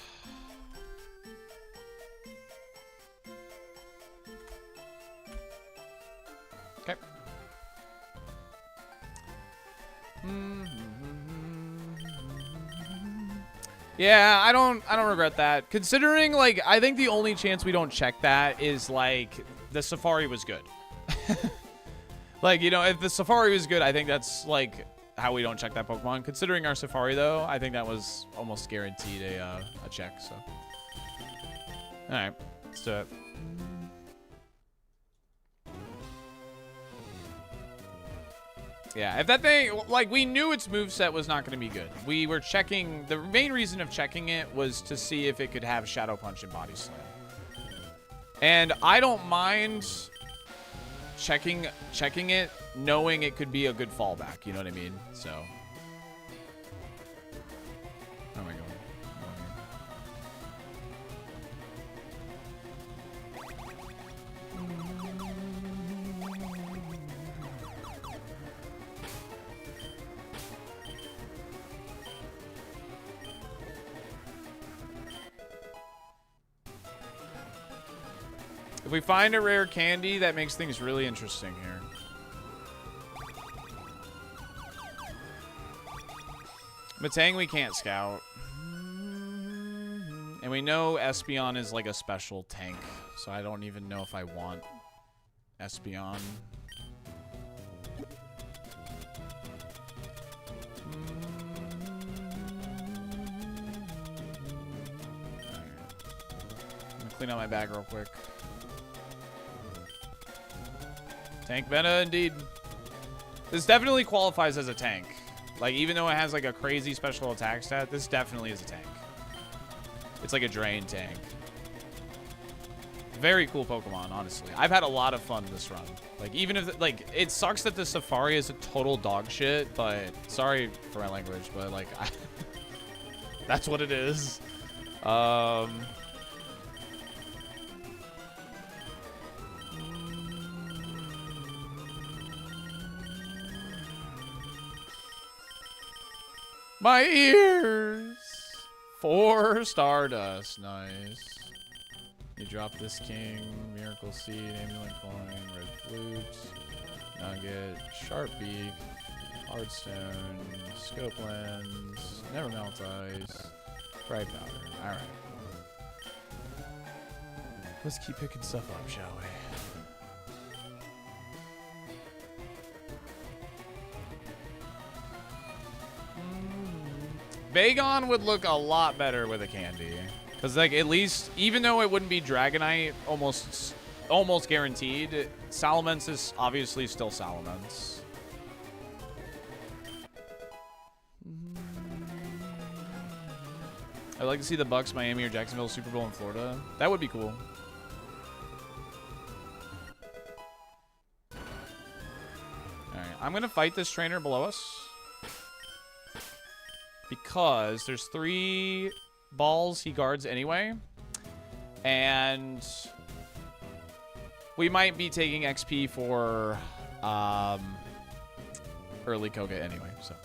Okay. Yeah, I don't regret that. Considering, like, I think the only chance we don't check that is, like, the Safari was good. Like, you know, if the Safari was good, I think that's, like, how we don't check that Pokemon. Considering our Safari, though, I think that was almost guaranteed a check, so. Alright, let's do it. Yeah, if that thing, like, we knew its moveset was not going to be good. We were checking, the main reason of checking it was to see if it could have Shadow Punch and Body Slam. And I don't mind checking it, knowing it could be a good fallback, you know what I mean? So. Oh my god. If we find a rare candy, that makes things really interesting here. Matang we can't scout. And we know Espeon is like a special tank, so I don't even know if I want Espeon. I'm gonna clean out my bag real quick. Tank meta, indeed. This definitely qualifies as a tank. Like, even though it has, like, a crazy special attack stat, this definitely is a tank. It's like a drain tank. Very cool Pokemon, honestly. I've had a lot of fun this run. Like, even if, like, it sucks that the Safari is a total dog shit, but sorry for my language, but, like, that's what it is. My ears! 4 Stardust. Nice. You drop this king, Miracle Seed, Amulet Coin, Red Flutes, Nugget, Sharp Beak, Hardstone, Scope Lens, Never Melt Ice, Bright Powder. Alright. Let's keep picking stuff up, shall we? Bagon would look a lot better with a candy. Because, like, at least, even though it wouldn't be Dragonite, almost guaranteed, Salamence is obviously still Salamence. I'd like to see the Bucks, Miami, or Jacksonville Super Bowl in Florida. That would be cool. Alright, I'm going to fight this trainer below us. Because there's 3 balls he guards anyway. And we might be taking XP for early Koga anyway, so.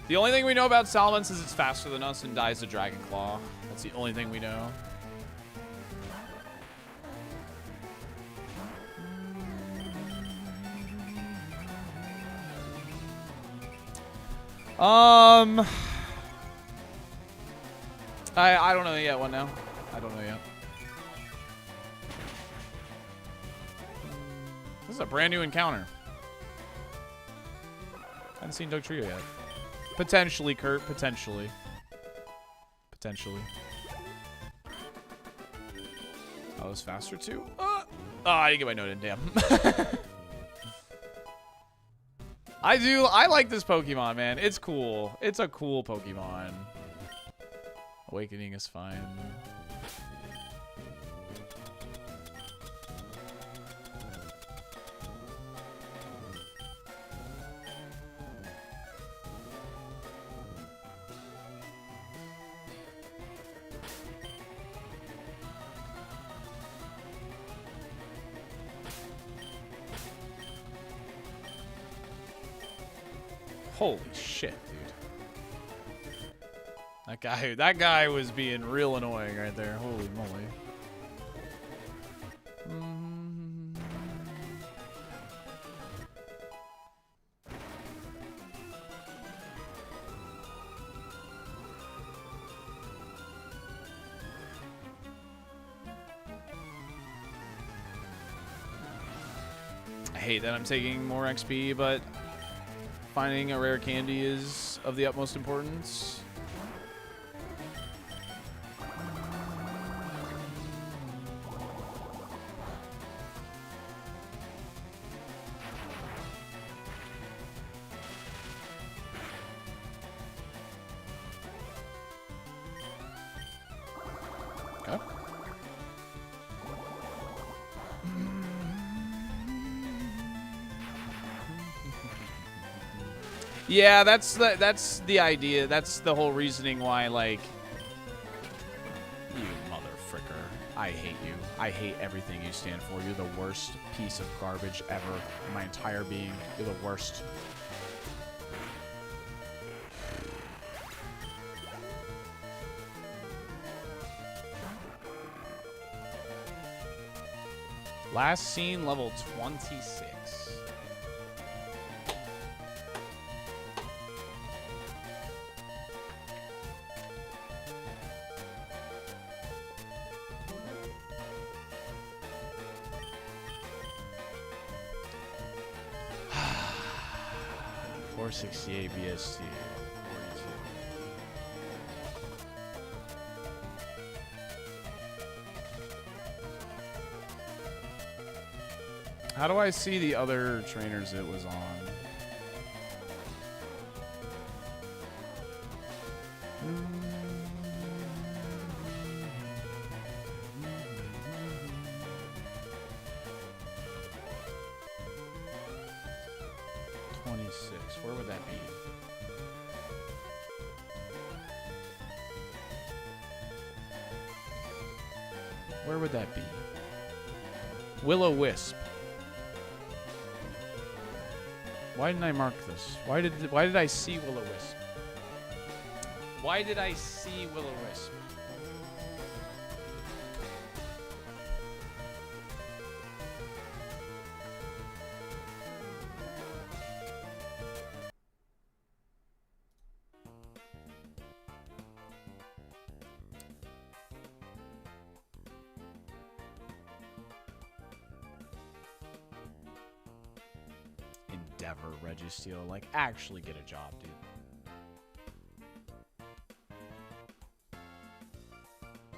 The only thing we know about Salamence is it's faster than us and dies to Dragon Claw. That's the only thing we know. I don't know yet. What now? I don't know yet. This is a brand new encounter. I haven't seen Dugtrio yet. Potentially, Kurt. Potentially. Potentially. I was faster too. Oh, I didn't get my note in. Damn. I like this Pokemon, man. It's cool. It's a cool Pokemon. Awakening is fine. Holy shit, dude. That guy was being real annoying right there. Holy moly. I hate that I'm taking more XP, but finding a rare candy is of the utmost importance. Okay. Yeah, that's the idea. That's the whole reasoning why, like, you mother fricker. I hate you. I hate everything you stand for. You're the worst piece of garbage ever in my entire being. You're the worst. Last seen level 26. $468 BST. 42. How do I see the other trainers it was on? Where would that be? Where would that be? Will-O-Wisp. Why didn't I mark this? Why did I see Will-O-Wisp? Why did I see Will-O-Wisp? Endeavor, Registeel, like, actually get a job, dude.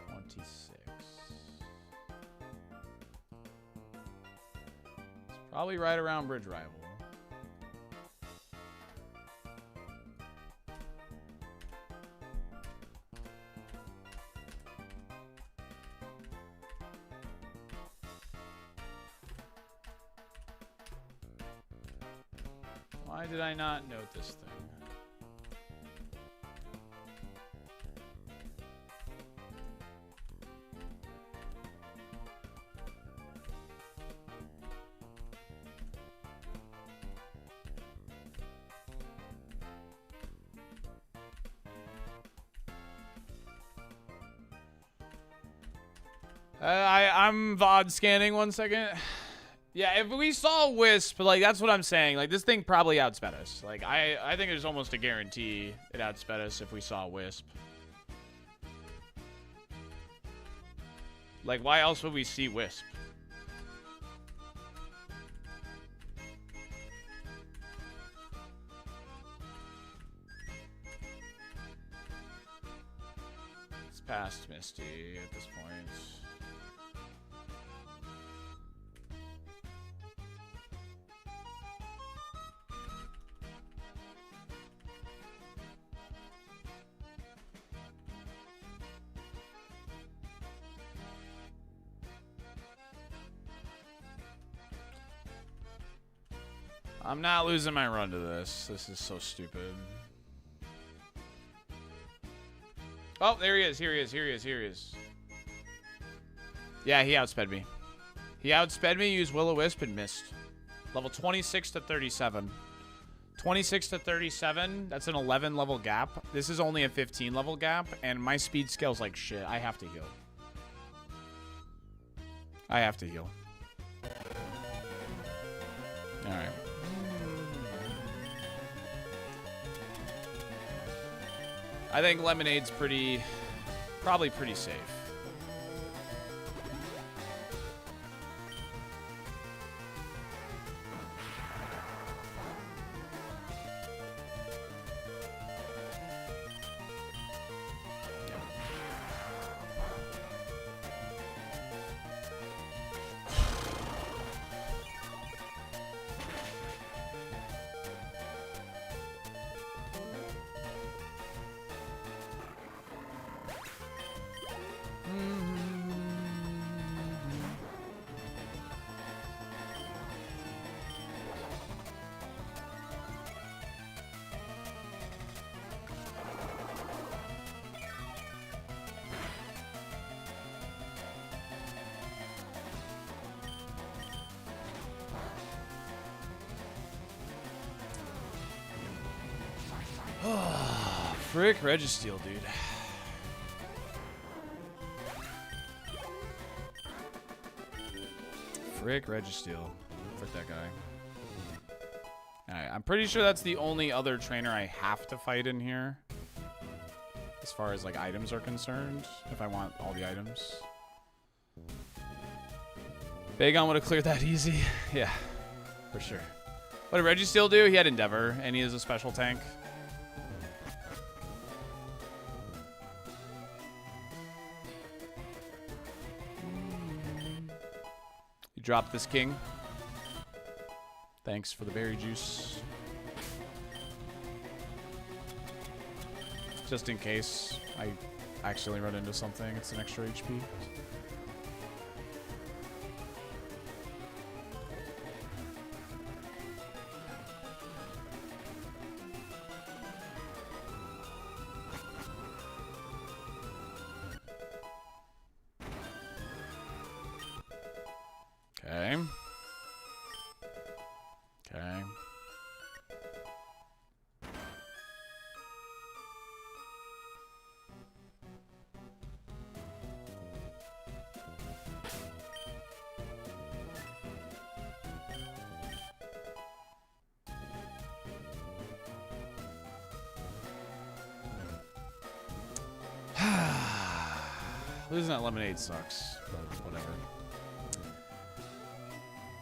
26. It's probably right around Bridge Rival. Why did I not note this thing? I'm VOD scanning 1 second. Yeah, if we saw Wisp, like, that's what I'm saying. Like, this thing probably outsped us. Like, I think there's almost a guarantee it outsped us if we saw Wisp. Like, why else would we see Wisp? It's past Misty at this point. I'm not losing my run to this. This is so stupid. Oh, there he is. Here he is. Here he is. Here he is. Yeah, he outsped me. He outsped me, used Will-O-Wisp, and missed. Level 26 to 37. 26 to 37, that's an 11 level gap. This is only a 15 level gap, and my speed scale's like shit. I have to heal. I have to heal. Alright. I think Lemonade's probably pretty safe. Frick Registeel, dude. Frick Registeel. Frick that guy. Alright, I'm pretty sure that's the only other trainer I have to fight in here. As far as, like, items are concerned. If I want all the items. Bagon would have cleared that easy. Yeah, for sure. What did Registeel do? He had Endeavor, and he is a special tank. Drop this king. Thanks for the berry juice. Just in case I accidentally run into something, it's an extra HP. Okay. Okay. Losing that lemonade sucks, but whatever.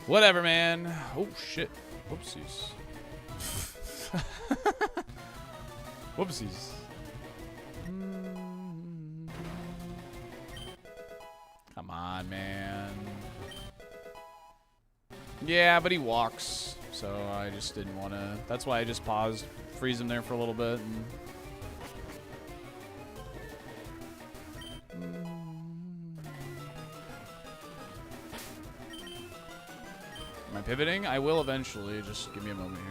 Whatever, man. Oh, shit. Whoopsies. Whoopsies. Come on, man. Yeah, but he walks, so I just didn't want to. That's why I just paused, freeze him there for a little bit. And am I pivoting? I will eventually. Just give me a moment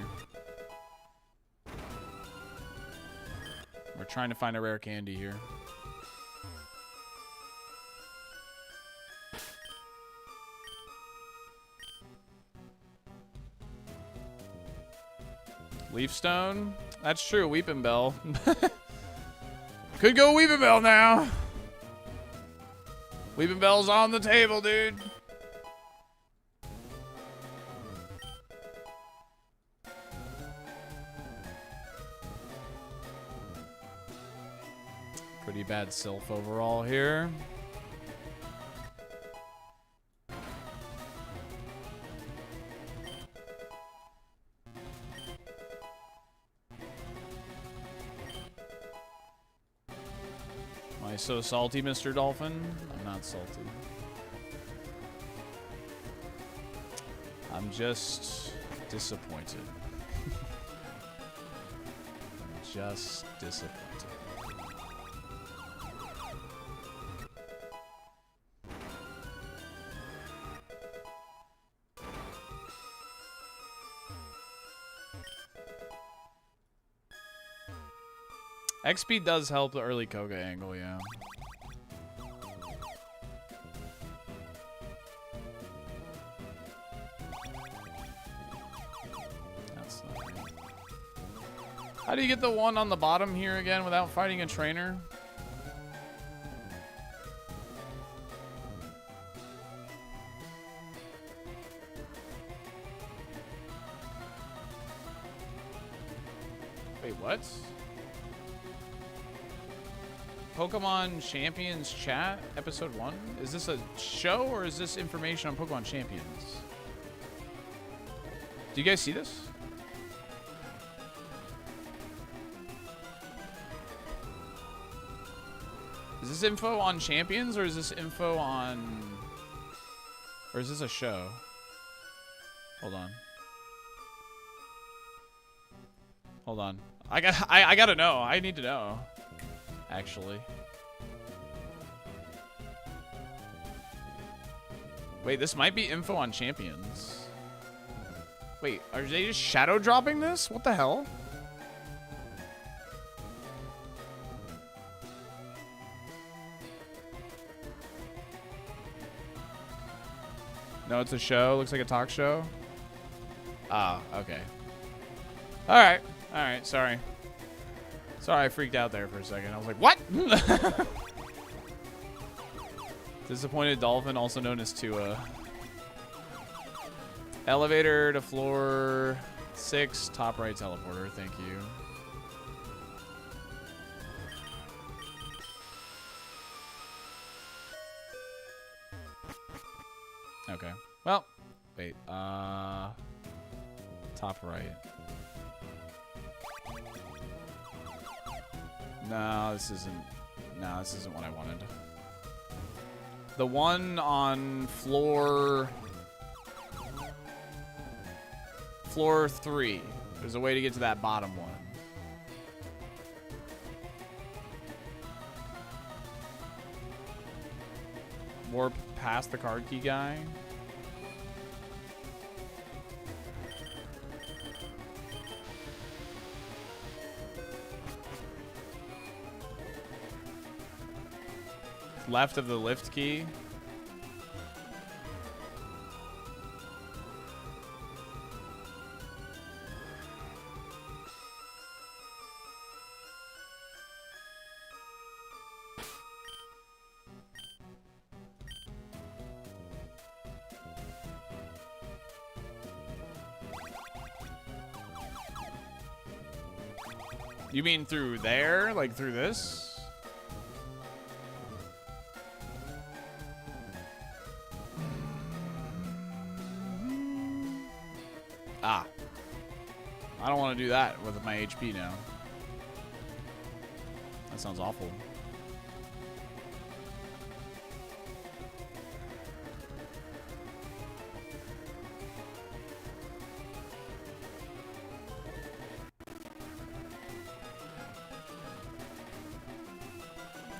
here. We're trying to find a rare candy here. Leafstone? That's true. Weeping Bell. Could go Weeping Bell now. Weeping Bell's on the table, dude. Pretty bad Sylph overall here. Am I so salty, Mr. Dolphin? I'm not salty. I'm just disappointed. I'm just disappointed. XP does help the early Koga angle, yeah. That's not right. How do you get the one on the bottom here again without fighting a trainer? Wait, what? Pokemon Champions Chat, Episode 1? Is this a show or is this information on Pokemon Champions? Do you guys see this? Is this info on Champions or is this info on... Or is this a show? Hold on. Hold on. I gotta know. I need to know. Actually. Wait, this might be info on Champions. Wait, are they just shadow dropping this? What the hell? No, it's a show. Looks like a talk show. Ah, okay. Alright. Alright, sorry. Sorry, I freaked out there for a second. I was like, what? Disappointed Dolphin, also known as Tua. Elevator to floor 6, top right teleporter. Thank you. Okay. Well, wait. Top right. No, this isn't. No, this isn't what I wanted. The one on floor 3. There's a way to get to that bottom one. Warp past the card key guy. Left of the lift key. You mean through there? Like through this? Ah. I don't want to do that with my HP now. That sounds awful.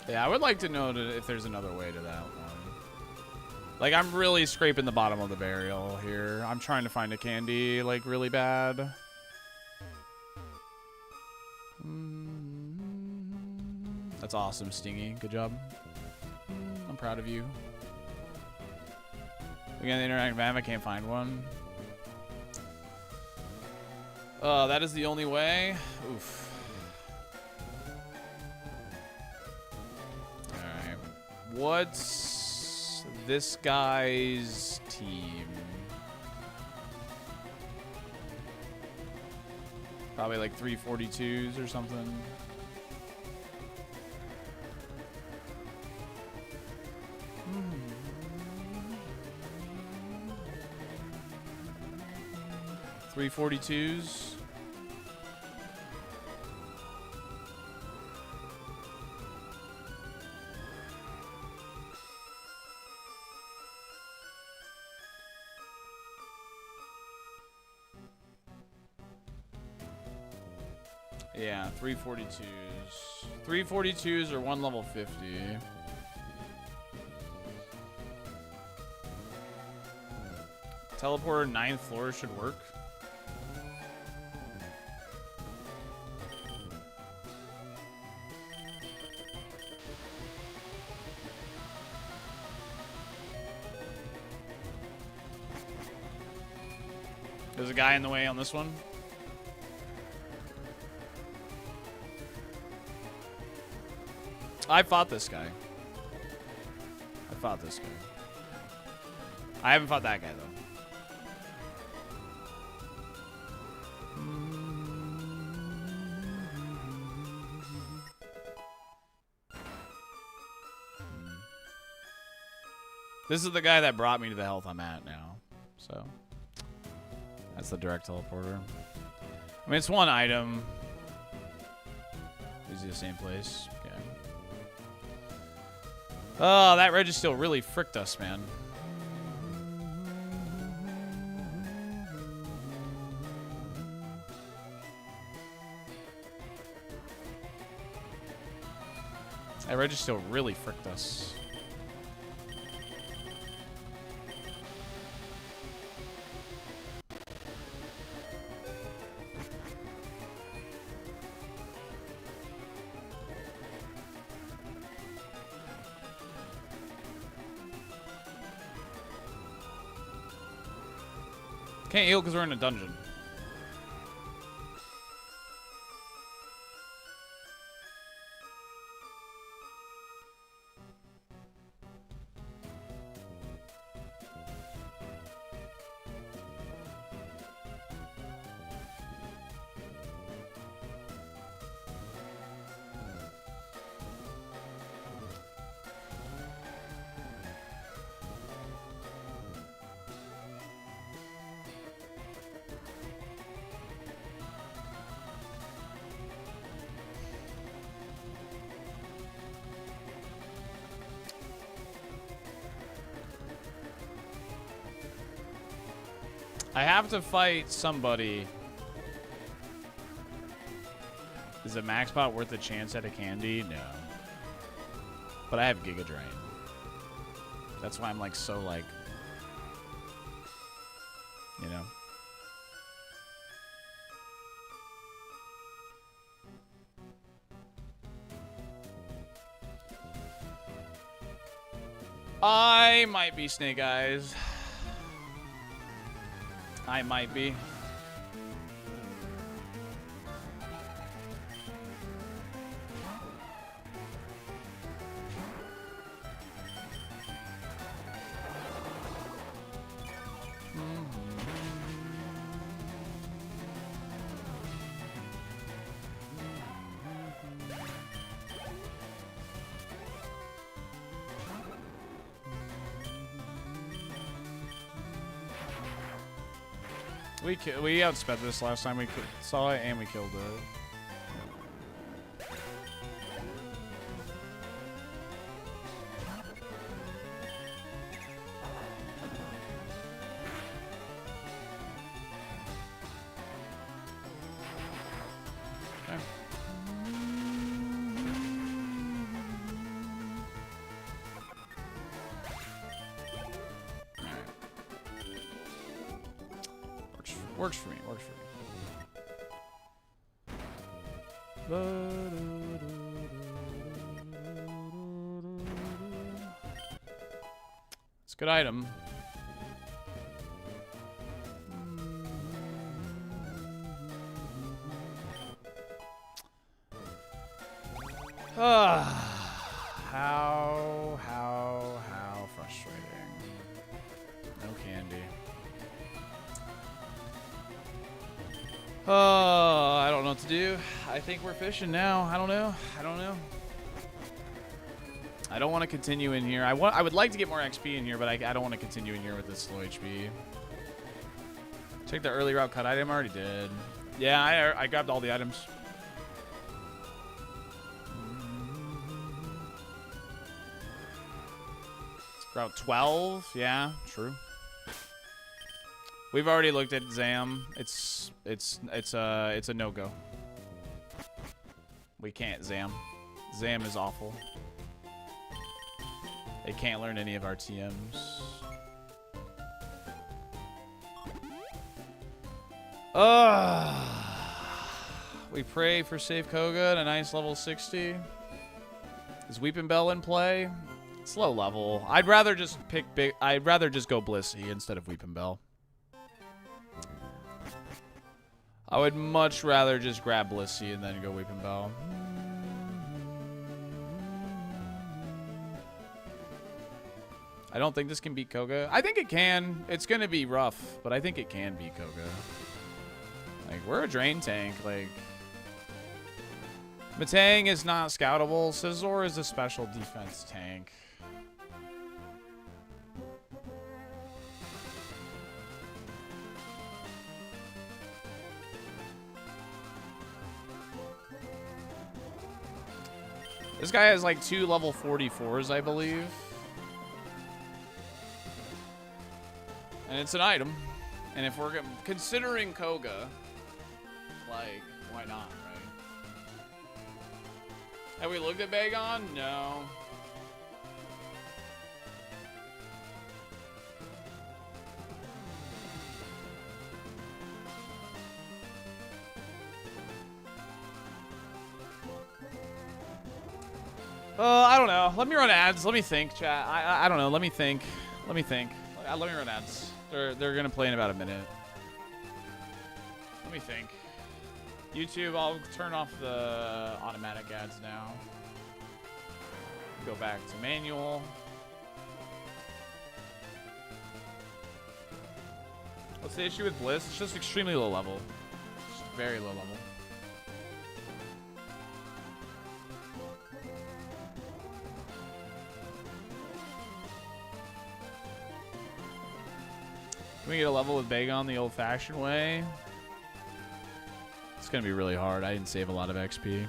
Yeah, I would like to know if there's another way to that one. Like, I'm really scraping the bottom of the barrel here. I'm trying to find a candy, like, really bad. That's awesome, Stingy. Good job. I'm proud of you. Again, the interactive map, I can't find one. That is the only way. Oof. Alright. What's this guy's team? Probably like 342s or something. Three 42s. Yeah, 342s. 342s or one level 50. Teleporter 9th floor should work. There's a guy in the way on this one. I fought this guy. I haven't fought that guy, though. This is the guy that brought me to the health I'm at now. So, that's the direct teleporter. I mean, it's one item. Is he the same place? Okay. Oh, that Registeel really fricked us, man. That Registeel really fricked us. Can't heal because we're in a dungeon. I have to fight somebody. Is a max bot worth a chance at a candy? No. But I have Giga Drain. That's why I'm like so like, you know. I might be Snake Eyes. I might be. We outsped this last time we saw it, and we killed it. Okay. Works for me. Works for me. It's a good item. How frustrating. No candy. Oh, I don't know what to do. I think we're fishing now. I don't know. I don't want to continue in here. I would like to get more XP in here, but I don't want to continue in here with this slow HP. Take the early route cut item. I already did. Yeah, I grabbed all the items. Route 12. Yeah, true. We've already looked at Zam. It's a no-go. We can't Zam. Zam is awful. They can't learn any of our TMs. We pray for safe Koga and a nice level 60. Is Weeping Bell in play? It's low level. I'd rather just pick big. I'd rather just go Blissey instead of Weeping Bell. I would much rather just grab Blissey and then go Weeping Bell. I don't think this can beat Koga. I think it can. It's going to be rough, but I think it can beat Koga. Like, we're a drain tank. Like, Matang is not scoutable. Scizor is a special defense tank. This guy has like 2 level 44s, I believe. And it's an item. And if we're considering Koga, like, why not, right? Have we looked at Bagon? No. I don't know. Let me run ads. Let me think, chat. I don't know. Let me think. Let me think. Let me run ads. They're gonna play in about a minute. Let me think. YouTube, I'll turn off the automatic ads now. Go back to manual. What's the issue with Bliss? It's just extremely low level. Just very low level. Can we get a level with Bagon the old-fashioned way? It's going to be really hard. I didn't save a lot of XP.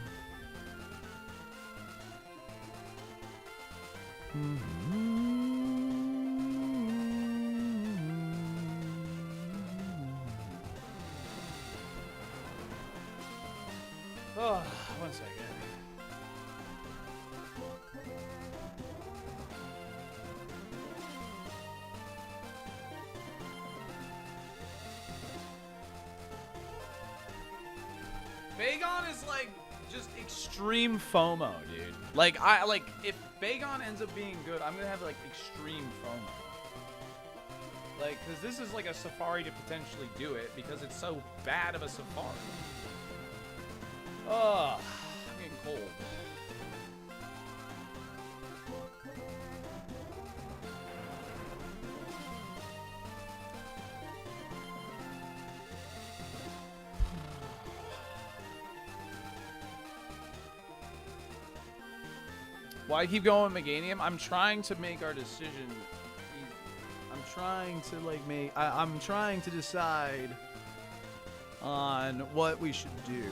Oh, 1 second. Bagon is like just extreme FOMO, dude. Like if Bagon ends up being good, I'm gonna have like extreme FOMO. Like, cause this is like a Safari to potentially do it because it's so bad of a Safari. Ugh, I'm getting cold. Why keep going with Meganium? I'm trying to make our decision easy. I'm trying to like I'm trying to decide on what we should do.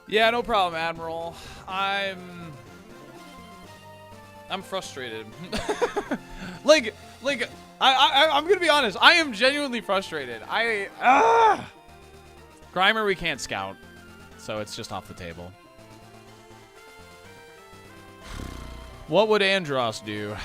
Yeah, no problem, Admiral. I'm frustrated. I'm gonna be honest. I am genuinely frustrated. Grimer, we can't scout, so it's just off the table. What would Andros do?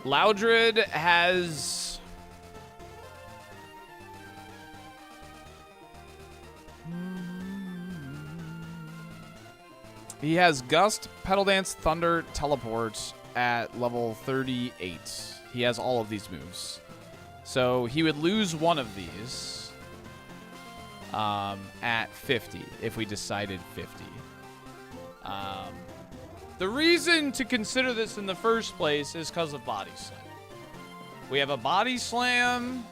Loudred has... He has Gust, Petal Dance, Thunder, Teleport at level 38. He has all of these moves. So he would lose one of these at 50 if we decided 50. The reason to consider this in the first place is because of Body Slam. We have a Body Slam.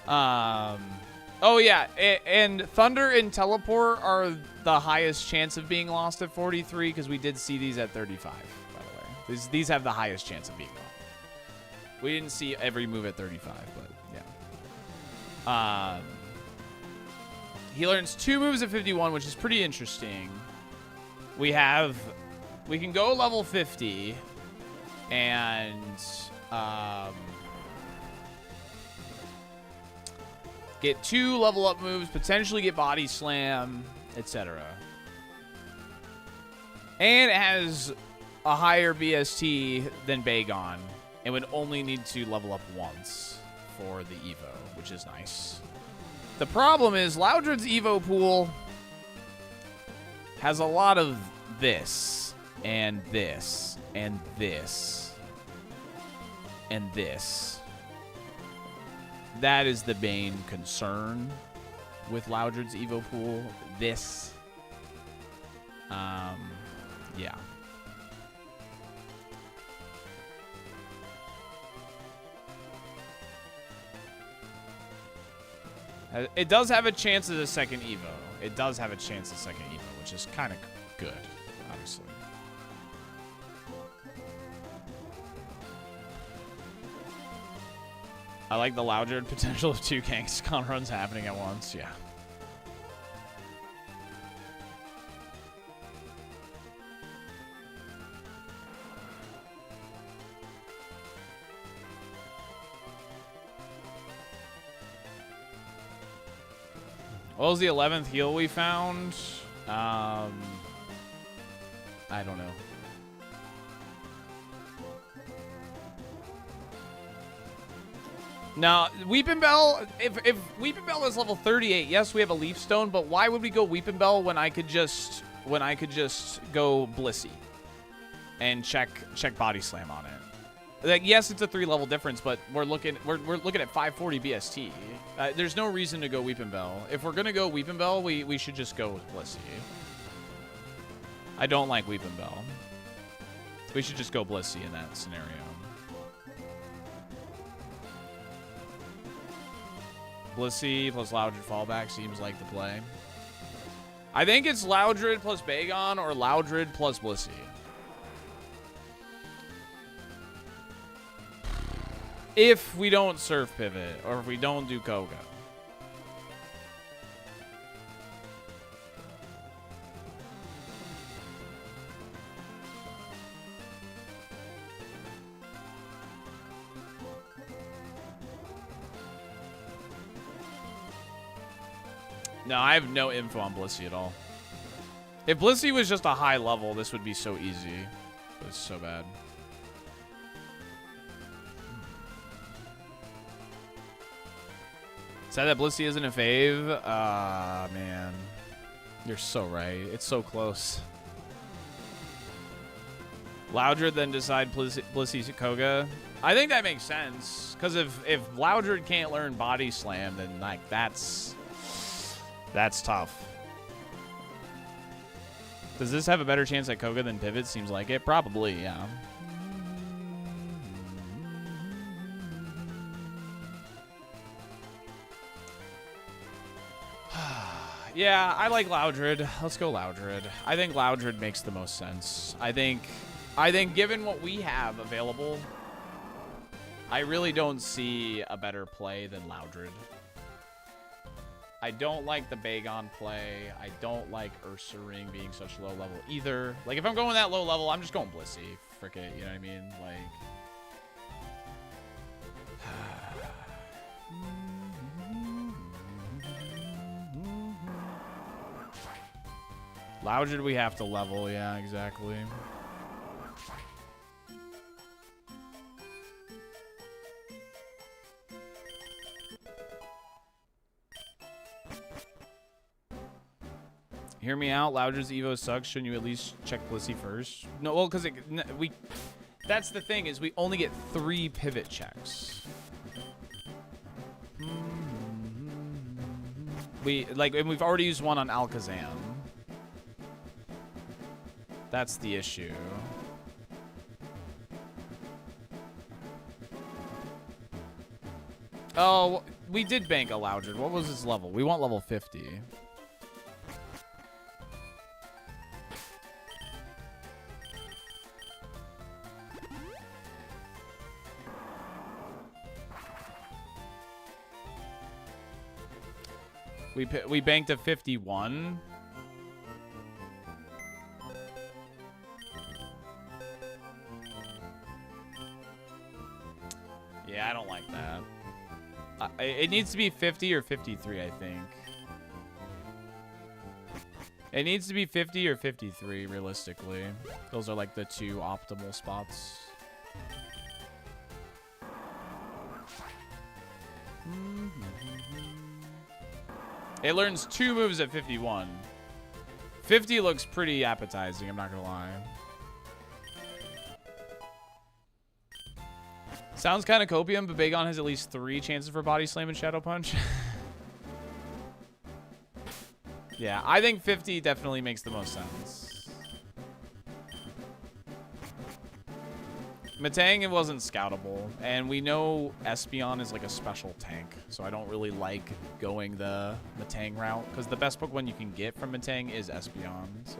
Oh, yeah. And Thunder and Teleport are the highest chance of being lost at 43 because we did see these at 35, by the way. These have the highest chance of being gone. We didn't see every move at 35, but yeah. He learns 2 moves at 51, which is pretty interesting. We can go level 50 and get 2 level up moves, potentially get body slam, etc. And it has a higher BST than Bagon, and would only need to level up once for the Evo, which is nice. The problem is Loudred's Evo pool has a lot of this, and this, and this, and this. That is the main concern with Loudred's Evo pool. This. Yeah. It does have a chance at a second Evo. It does have a chance at second Evo, which is kind of good, obviously. I like the Loudred potential of 2 Kangaskhan runs happening at once. Yeah. What was the 11th heal we found? I don't know. Now, Weeping Bell, if Weeping Bell is level 38, yes, we have a Leaf Stone, but why would we go Weeping Bell when I could just go Blissey and check Body Slam on it? Like, yes, it's a 3-level difference, but we're looking at 540 BST. There's no reason to go Weeping Bell. If we're gonna go Weeping Bell, we should just go with Blissey. I don't like Weeping Bell. We should just go Blissey in that scenario. Blissey plus Loudred fallback seems like the play. I think it's Loudred plus Bagon or Loudred plus Blissey. If we don't Surf Pivot or if we don't do Koga. No, I have no info on Blissey at all. If Blissey was just a high level, this would be so easy. But it's so bad. Said that Blissey isn't a fave? Ah, man. You're so right. It's so close. Loudred then decide Blissey's Koga. I think that makes sense. Because if Loudred can't learn Body Slam, then like that's tough. Does this have a better chance at Koga than Pivot? Seems like it. Probably, yeah. Yeah, I like Loudred. Let's go Loudred. I think Loudred makes the most sense. I think given what we have available, I really don't see a better play than Loudred. I don't like the Bagon play. I don't like Ursaring being such low level either. Like, if I'm going that low level, I'm just going Blissey. Frick it, you know what I mean? Like... Loudred we have to level, yeah, exactly. Hear me out. Loudred's Evo sucks. Shouldn't you at least check Blissey first? No, well, because that's the thing is we only get 3 pivot checks. And we've already used one on Alakazam. That's the issue. Oh, we did bank a Loudred. What was his level? We want level 50. We banked a 51. Yeah, I don't like that. It needs to be 50 or 53, I think. It needs to be 50 or 53, realistically. Those are like the two optimal spots. It learns 2 moves at 51. 50 looks pretty appetizing, I'm not gonna lie. Sounds kind of copium, but Bagon has at least 3 chances for Body Slam and Shadow Punch. Yeah, I think 50 definitely makes the most sense. Metang, it wasn't scoutable, and we know Espeon is like a special tank, so I don't really like going the Metang route, because the best Pokemon you can get from Metang is Espeon, so...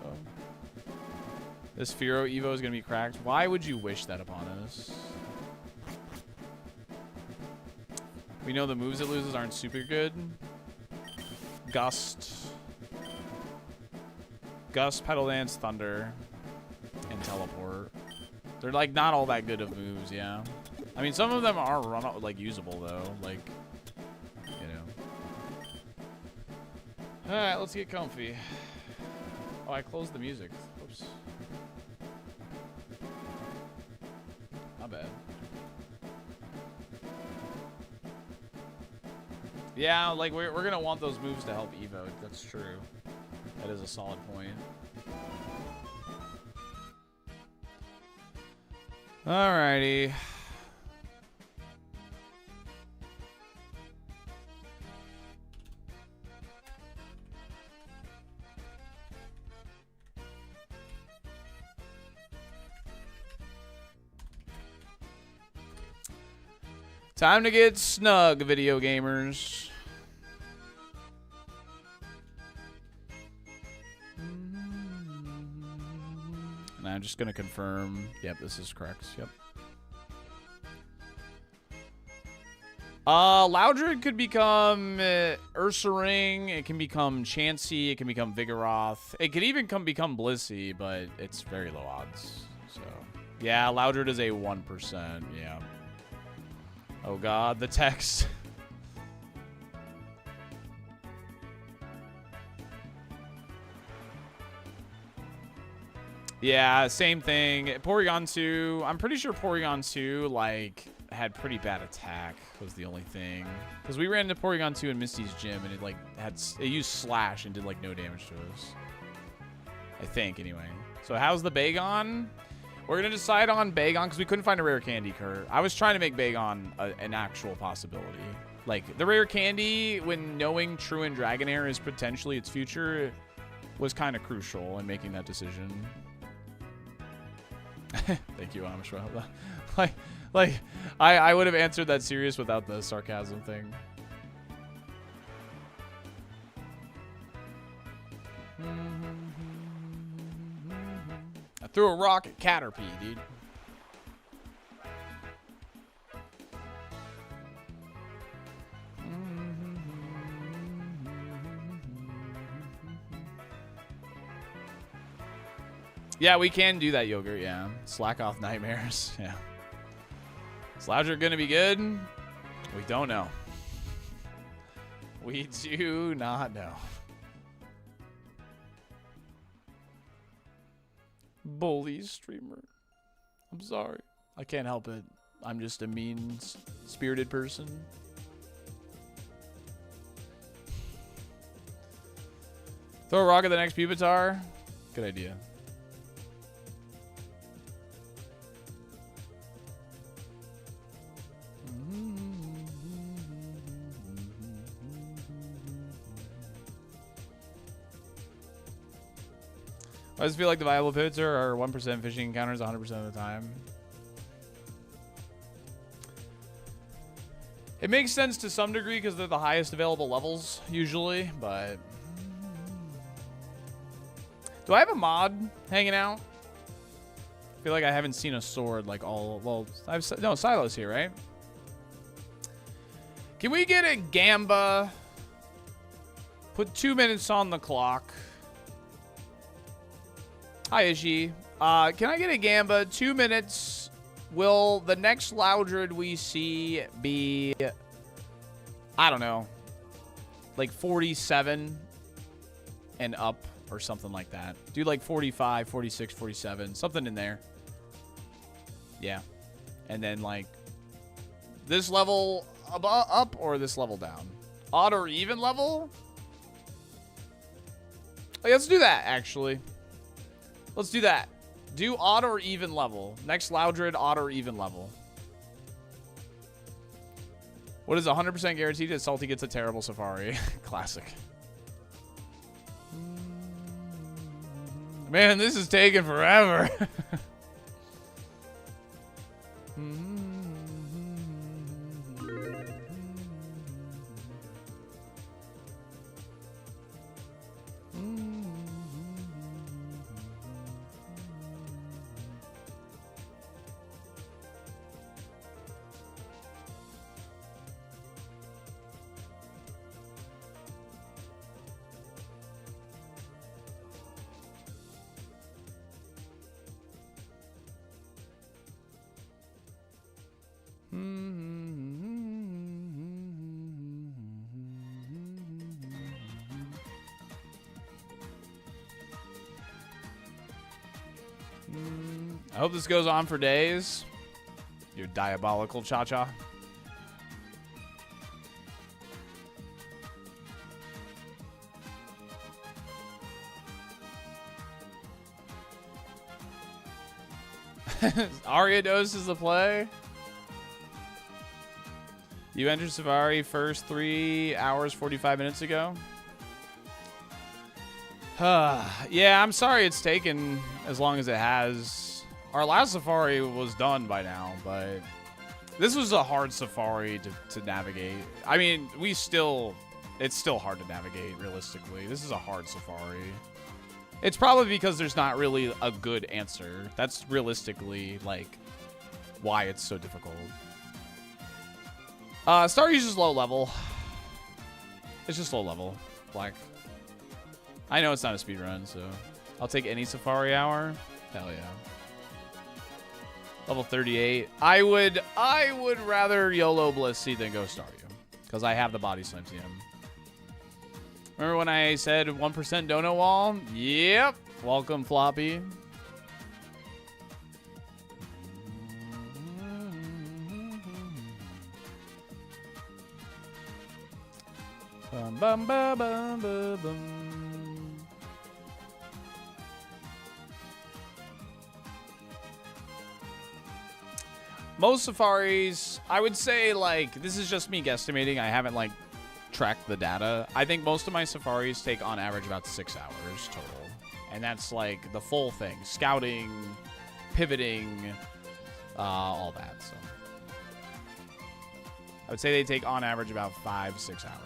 This Fearow Evo is going to be cracked. Why would you wish that upon us? We know the moves it loses aren't super good. Gust, Petal Dance, Thunder, and Teleport. They're like not all that good of moves, yeah. I mean, some of them are like usable though, like, you know. All right, let's get comfy. Oh, I closed the music. Oops. My bad. Yeah, like we're gonna want those moves to help Evo. That's true. That is a solid point. Alrighty. Time to get snug, video gamers. And I'm just gonna confirm. Yep, this is correct. Yep. Loudred could become Ursaring. It can become Chansey. It can become Vigoroth. It could even become Blissey, but it's very low odds. So yeah, Loudred is a 1%. Yeah. Oh god, the text. Yeah, same thing. Porygon 2, I'm pretty sure Porygon 2, like, had pretty bad attack, was the only thing. Because we ran into Porygon 2 in Misty's gym, and it, like, it used Slash and did, like, no damage to us. I think, anyway. So how's the Bagon? We're going to decide on Bagon, because we couldn't find a rare candy, Kurt. I was trying to make Bagon an actual possibility. Like, the rare candy, when knowing Truant Dragonair is potentially its future, was kind of crucial in making that decision. Thank you, Amishra. like, I would have answered that serious without the sarcasm thing. I threw a rock at Caterpie, dude. Yeah, we can do that, Yogurt, yeah. Slack off nightmares, yeah. Is Loudred gonna be good? We don't know. We do not know. Bully streamer. I'm sorry. I can't help it. I'm just a mean-spirited person. Throw a rock at the next Pupitar. Good idea. I just feel like the viable pivots are 1% fishing encounters 100% of the time. It makes sense to some degree because they're the highest available levels usually, but... Do I have a mod hanging out? I feel like I haven't seen a sword like all... Well, no, Silo's here, right? Can we get a Gamba Put 2 minutes on the clock. Hi, Ishi. Can I get a Gamba? 2 minutes. Will the next Loudred we see be, I don't know, like 47 and up or something like that? Do like 45, 46, 47, something in there. Yeah. And then like this level up or this level down? Odd or even level? Like, let's do that, actually. Let's do that. Do odd or even level. Next Loudred, odd or even level. What is 100% guaranteed that Salty gets a terrible Safari? Classic. Man, this is taking forever. I hope this goes on for days. You diabolical cha-cha. Aria doses the play. You entered Safari first 3 hours, 45 minutes ago. Yeah, I'm sorry it's taken as long as it has. Our last Safari was done by now, but this was a hard Safari to navigate. I mean, it's still hard to navigate, realistically. This is a hard Safari. It's probably because there's not really a good answer. That's realistically, like, why it's so difficult. Starry's just low level. It's just low level. Black. I know it's not a speed run, so I'll take any Safari hour. Hell yeah. Level 38. I would rather YOLO Blissey than go Staryu, because I have the Body Slam TM. Remember when I said 1% Dono Wall? Yep. Welcome, Floppy. Bum, bum, bum, bum, bum, bum. Most Safaris, I would say, like, this is just me guesstimating. I haven't, like, tracked the data. I think most of my Safaris take, on average, about 6 hours total. And that's, like, the full thing. Scouting, pivoting, all that, so. I would say they take, on average, about 5-6 hours.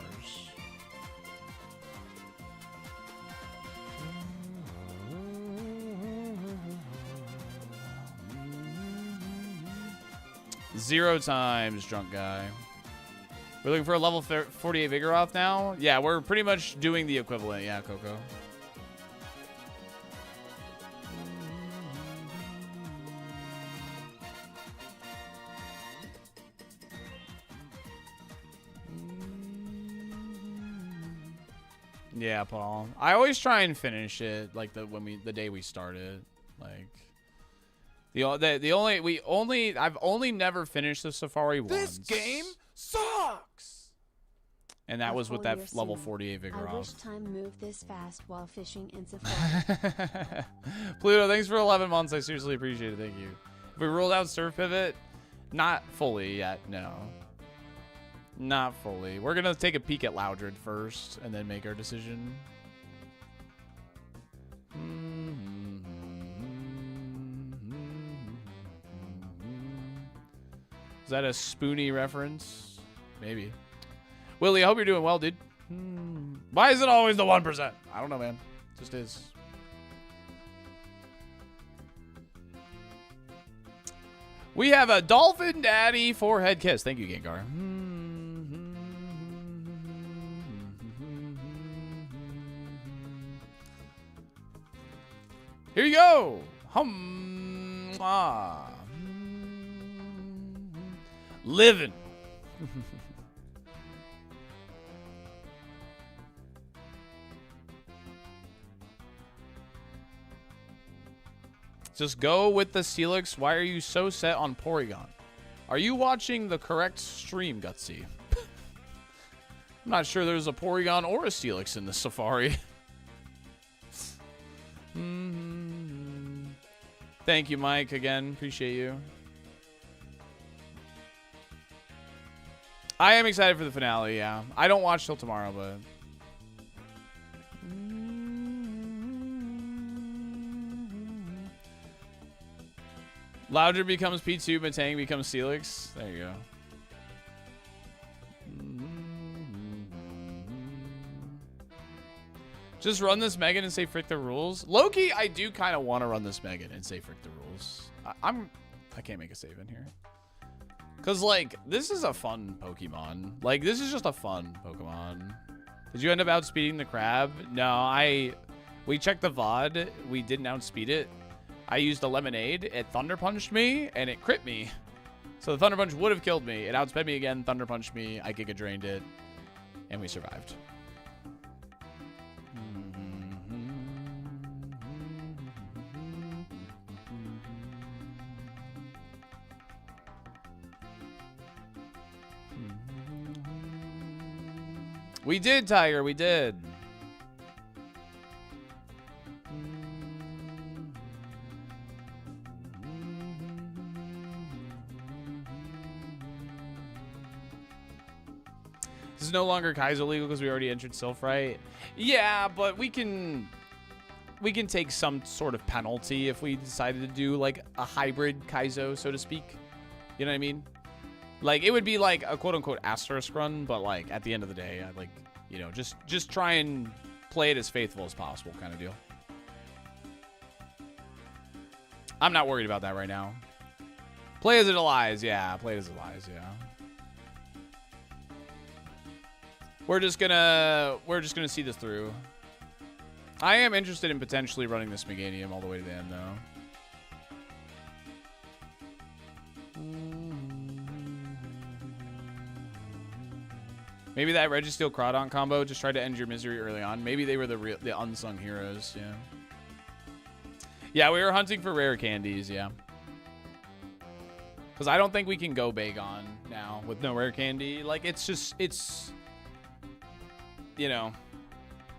Zero times, drunk guy. We're looking for a level 48 Vigoroth now? Yeah, we're pretty much doing the equivalent. Yeah, Coco. Yeah, Paul. I always try and finish it like the day we started. Like I've only never finished the Safari once. This game sucks. And that was with that level 48 Vigoroth. I wish time moved this fast while fishing in Safari. Pluto, thanks for 11 months. I seriously appreciate it. Thank you. Have we ruled out Surf Pivot? Not fully yet, no. Not fully. We're going to take a peek at Loudred first and then make our decision. Is that a Spoonie reference? Maybe. Willie, I hope you're doing well, dude. Why is it always the 1%? I don't know, man. It just is. We have a Dolphin Daddy forehead kiss. Thank you, Gengar. Here you go. Living. Just go with the Steelix. Why are you so set on Porygon? Are you watching the correct stream, Gutsy? I'm not sure there's a Porygon or a Steelix in the Safari. Thank you, Mike, again. Appreciate you. I am excited for the finale, yeah. I don't watch till tomorrow, but... Loudred becomes P2, Matang becomes Steelix. There you go. Just run this Megan and say frick the rules. Loki, I do kind of want to run this Megan and say frick the rules. I can't make a save in here. Cause like, this is a fun Pokemon. Like, this is just a fun Pokemon. Did you end up outspeeding the crab? No, we checked the VOD. We didn't outspeed it. I used a lemonade. It Thunder Punched me, and it crit me. So the Thunder Punch would have killed me. It outsped me again, Thunder Punched me. I Giga Drained it, and we survived. We did, Tiger. We did. This is no longer Kaizo legal because we already entered Sylph, right? Yeah, but we can take some sort of penalty if we decided to do like a hybrid Kaizo, so to speak. You know what I mean? Like, it would be like a quote-unquote asterisk run, but like at the end of the day, I'd like, you know, just try and play it as faithful as possible kind of deal. I'm not worried about that right now. Play as it lies, yeah. Play as it lies, yeah. We're just gonna see this through. I am interested in potentially running this Meganium all the way to the end, though. Maybe that Registeel Crawdon combo just tried to end your misery early on. Maybe they were the unsung heroes, yeah. Yeah, we were hunting for rare candies, yeah. Because I don't think we can go Bagon now with no rare candy. Like, it's, you know,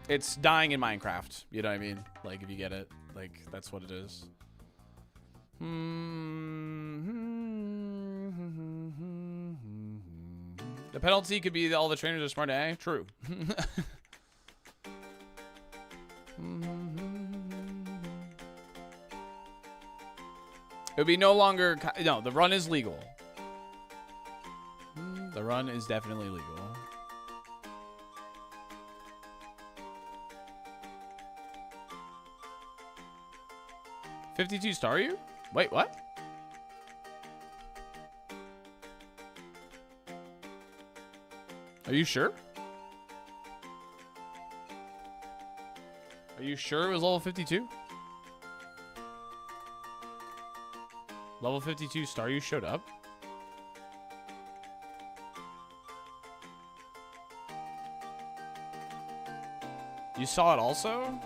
it's dying in Minecraft. You know what I mean? Like, if you get it, like, that's what it is. The penalty could be all the trainers are smart. Eh? True. It would be no longer... No, the run is legal. The run is definitely legal. $52 star you? Wait, what? Are you sure? Are you sure it was level 52? Level 52 star you showed up? You saw it also?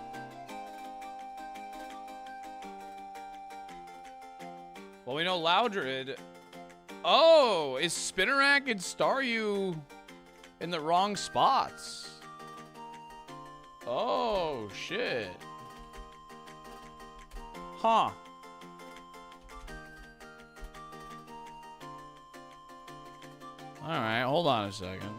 Well, we know Loudred. Oh, is Spinarak and Staryu in the wrong spots? Oh, shit. Huh. All right, hold on a second.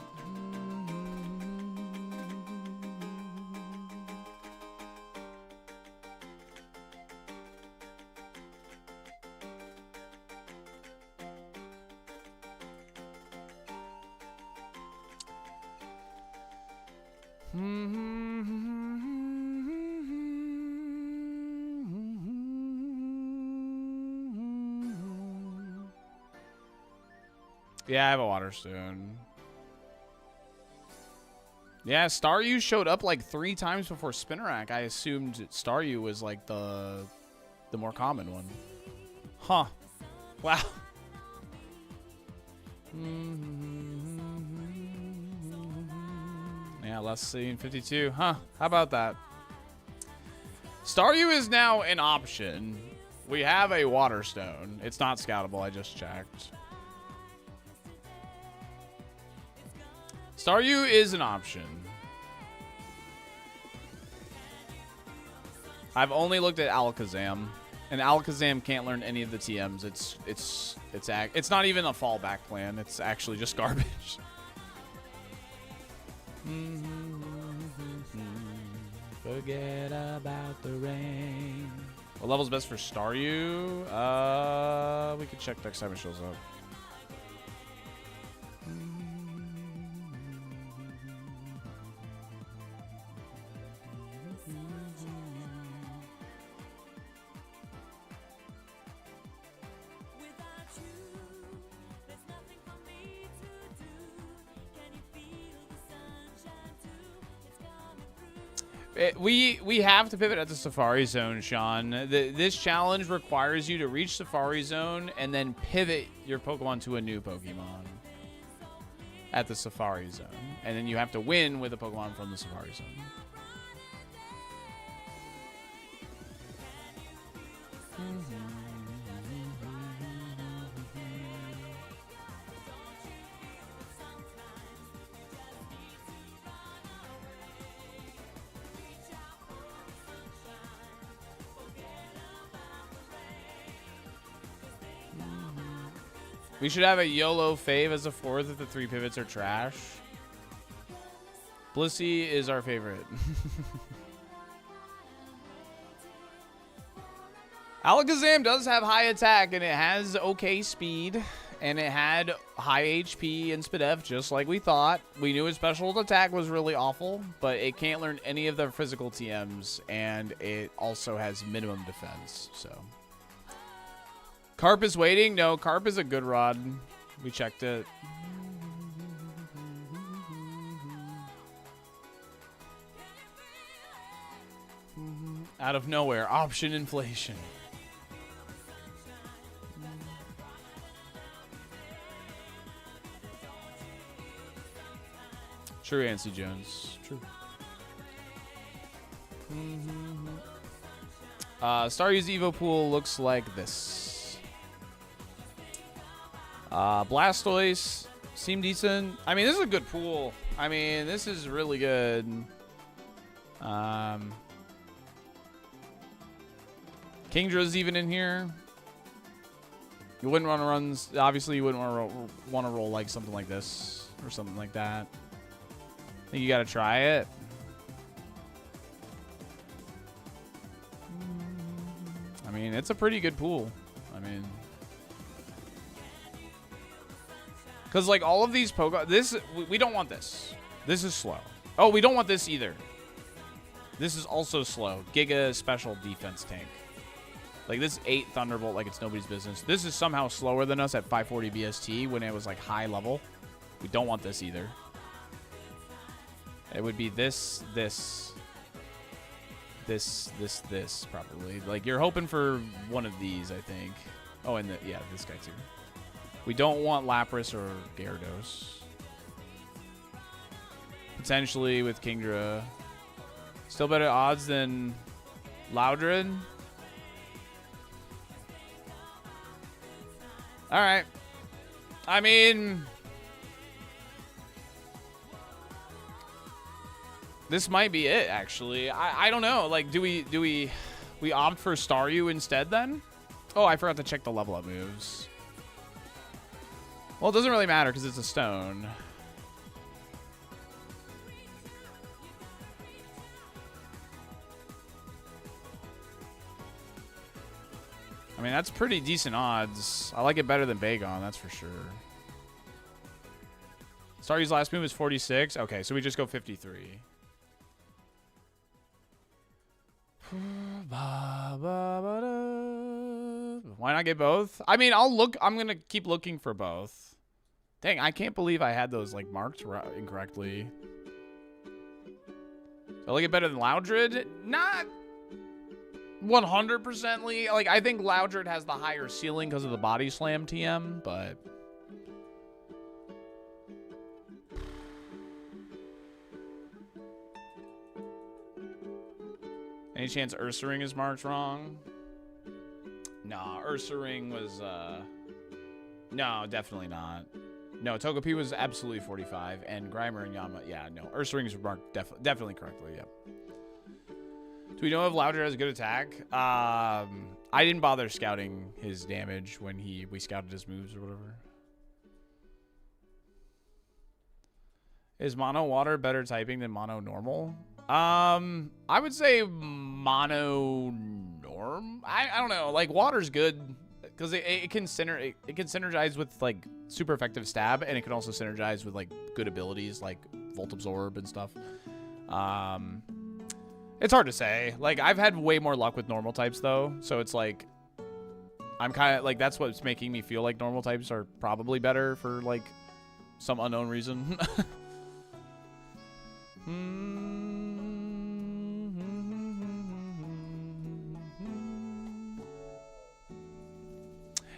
Yeah, I have a water stone. Yeah, Staryu showed up like 3 times before Spinarak. I assumed Staryu was like the the more common one. Huh. Wow. Yeah, less seen 52. Huh. How about that? Staryu is now an option. We have a water stone. It's not scoutable. I just checked. Staryu is an option. I've only looked at Alakazam, and Alakazam can't learn any of the TMs. It's not even a fallback plan. It's actually just garbage. Forget about the rain. What level's best for Staryu? We could check next time it shows up. We have to pivot at the Safari Zone, Sean. This challenge requires you to reach Safari Zone and then pivot your Pokemon to a new Pokemon at the Safari Zone. And then you have to win with a Pokemon from the Safari Zone. We should have a YOLO fave as a fourth if the 3 pivots are trash. Blissey is our favorite. Alakazam does have high attack, and it has okay speed, and it had high HP and SpDef, just like we thought. We knew its special attack was really awful, but it can't learn any of the physical TMs, and it also has minimum defense, so... Carp is waiting? No, Carp is a good rod. We checked it. Out of nowhere, option inflation. True, Nancy Jones. True. Staryu's Evo pool looks like this. Blastoise seemed decent. I mean, this is a good pool. I mean, this is really good. Kingdra's even in here. You wouldn't want to run. Obviously, you wouldn't want to roll like something like this or something like that. I think you got to try it. I mean, it's a pretty good pool. I mean. Because, like, all of these Pokemon... We don't want this. This is slow. Oh, we don't want this either. This is also slow. Giga special defense tank. Like, this 8 Thunderbolt like it's nobody's business. This is somehow slower than us at 540 BST when it was, like, high level. We don't want this either. It would be this, probably. Like, you're hoping for one of these, I think. Oh, and yeah, this guy, too. We don't want Lapras or Gyarados. Potentially with Kingdra. Still better odds than Loudred. Alright. I mean... This might be it, actually. I don't know. Like, do we opt for Staryu instead, then? Oh, I forgot to check the level up moves. Well, it doesn't really matter because it's a stone. I mean, that's pretty decent odds. I like it better than Bagon, that's for sure. Staryu's last move is 46. Okay, so we just go 53. Why not get both? I mean, I'm going to keep looking for both. Dang, I can't believe I had those, like, marked incorrectly. I like it better than Loudred? 100%ly. Like, I think Loudred has the higher ceiling because of the body slam TM, but... Any chance Ursaring is marked wrong? Nah, Ursaring was, no, definitely not. No, Togepi was absolutely 45, and Grimer and Yama, yeah, no. Ursaring is marked definitely correctly, yep. Do we know if Loudred has a good attack? I didn't bother scouting his damage when we scouted his moves or whatever. Is Mono Water better typing than Mono Normal? I would say Mono Norm. I don't know. Like, Water's good because it can synergize with like super effective stab, and it can also synergize with like good abilities like Volt Absorb and stuff. It's hard to say. Like, I've had way more luck with normal types though, so it's like I'm kind of like, that's what's making me feel like normal types are probably better for like some unknown reason.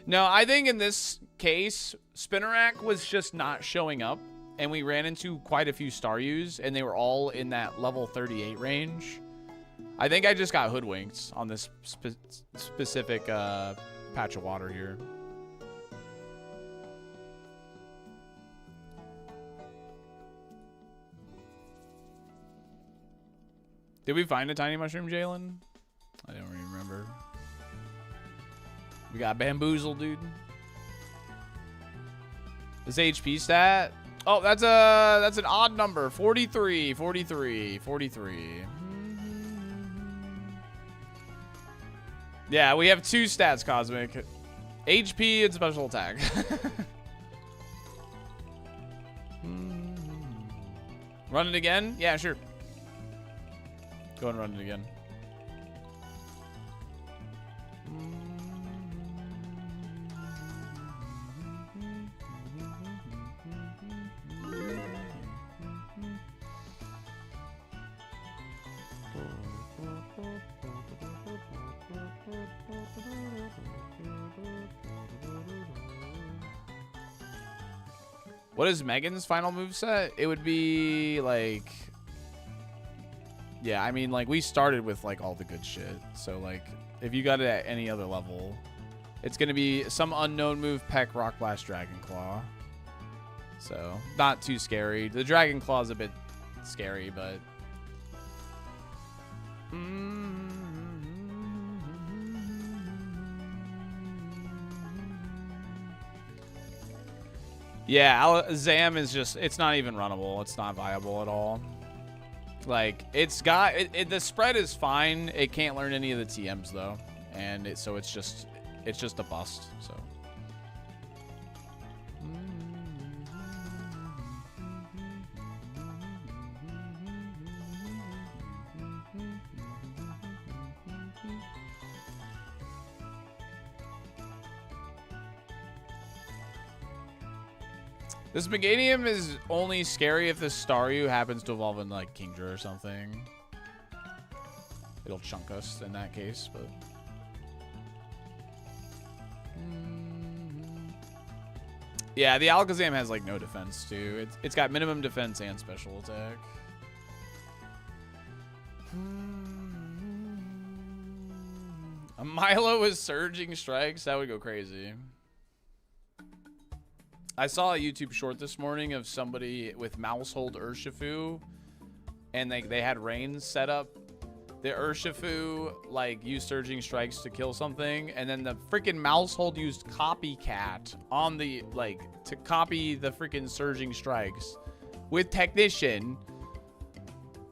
No, I think in this case, Spinarak was just not showing up, and we ran into quite a few Staryus, and they were all in that level 38 range. I think I just got hoodwinked on this specific patch of water here. Did we find a tiny mushroom, Jalen? I don't even remember. We got bamboozled, dude. This HP stat. Oh, that's an odd number. 43, 43, 43. Yeah, we have two stats, Cosmic. HP and special attack. Run it again? Yeah, sure. Go and run it again. What is Megan's final moveset? It would be like... Yeah, I mean, like, we started with, like, all the good shit. So, like, if you got it at any other level, it's going to be some unknown move, Peck, Rock Blast, Dragon Claw. So, not too scary. The Dragon Claw is a bit scary, but... Yeah, Zam is just... It's not even runnable. It's not viable at all. Like, it's got the spread is fine. It can't learn any of the TMs though, and so it's just a bust. So. This Meganium is only scary if this Staryu happens to evolve in, like, Kingdra or something. It'll chunk us in that case, but... Yeah, the Alakazam has, like, no defense, too. It's got minimum defense and special attack. A Milo with Surging Strikes? That would go crazy. I saw a YouTube short this morning of somebody with Mousehold Urshifu, and they had Rain set up. The Urshifu, like, used Surging Strikes to kill something, and then the freaking Mousehold used Copycat on the, like, to copy the freaking Surging Strikes with Technician,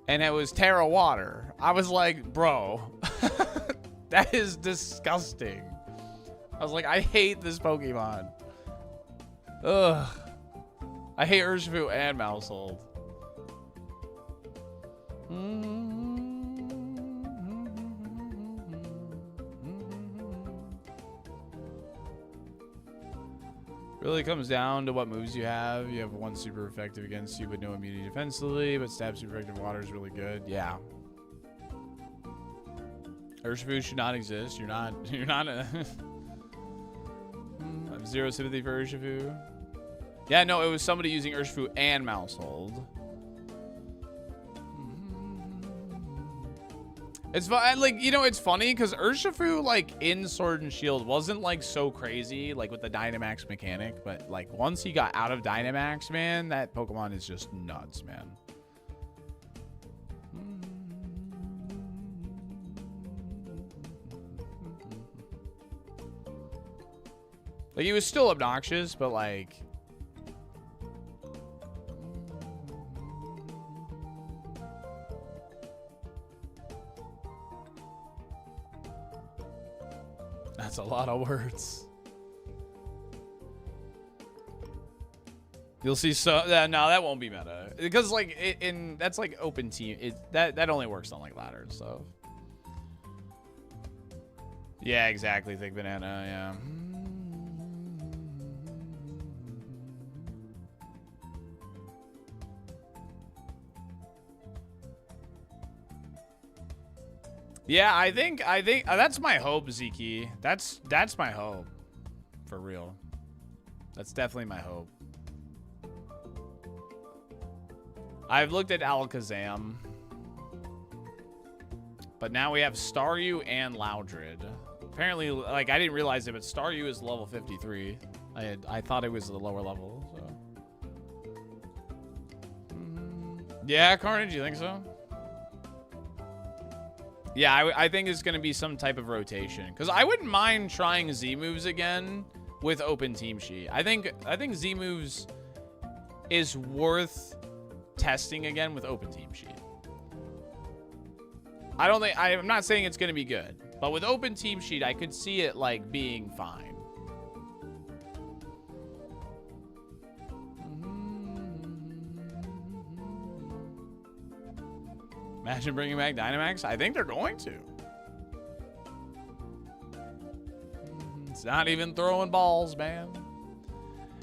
and it was Terra Water. I was like, bro, that is disgusting. I was like, I hate this Pokemon. Ugh. I hate Urshifu and Mousehold. Really comes down to what moves you have. You have one super effective against you, but no immunity defensively, but stab super effective water is really good. Yeah. Urshifu should not exist. You're not a... I have zero sympathy for Urshifu. Yeah, no, it was somebody using Urshifu and Mousehold. It's fun, like, you know, it's funny because Urshifu, like, in Sword and Shield wasn't, like, so crazy, like, with the Dynamax mechanic, but, like, once he got out of Dynamax, man, that Pokemon is just nuts, man. Like, he was still obnoxious, but, like... That's a lot of words. You'll see so... no, that won't be meta. Because, like, that's, like, open team. That only works on, like, ladder and stuff. Yeah, exactly. Thick Banana, yeah. Yeah, I think that's my hope, Ziki. That's my hope. For real. That's definitely my hope. I've looked at Alakazam. But now we have Staryu and Loudred. Apparently, like, I didn't realize it, but Staryu is level 53. I thought it was the lower level, so. Yeah, Carnage, you think so? Yeah, I think it's going to be some type of rotation. Because I wouldn't mind trying Z-moves again with open team sheet. I think Z-moves is worth testing again with open team sheet. I'm not saying it's going to be good. But with open team sheet, I could see it, like, being fine. Imagine bringing back Dynamax. I think they're going to. It's not even throwing balls, man.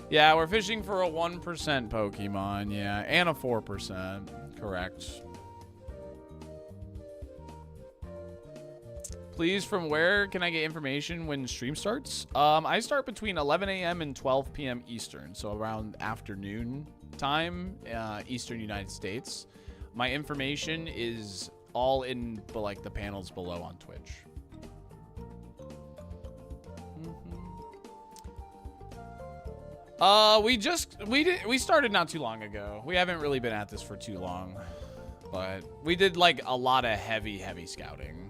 Yeah, we're fishing for a 1% Pokemon. Yeah, and a 4%. Correct. Please, from where can I get information when stream starts? I start between 11 a.m. and 12 p.m. Eastern. So around afternoon time, Eastern United States. My information is all in, like, the panels below on Twitch. We started not too long ago. We haven't really been at this for too long, but we did, like, a lot of heavy scouting.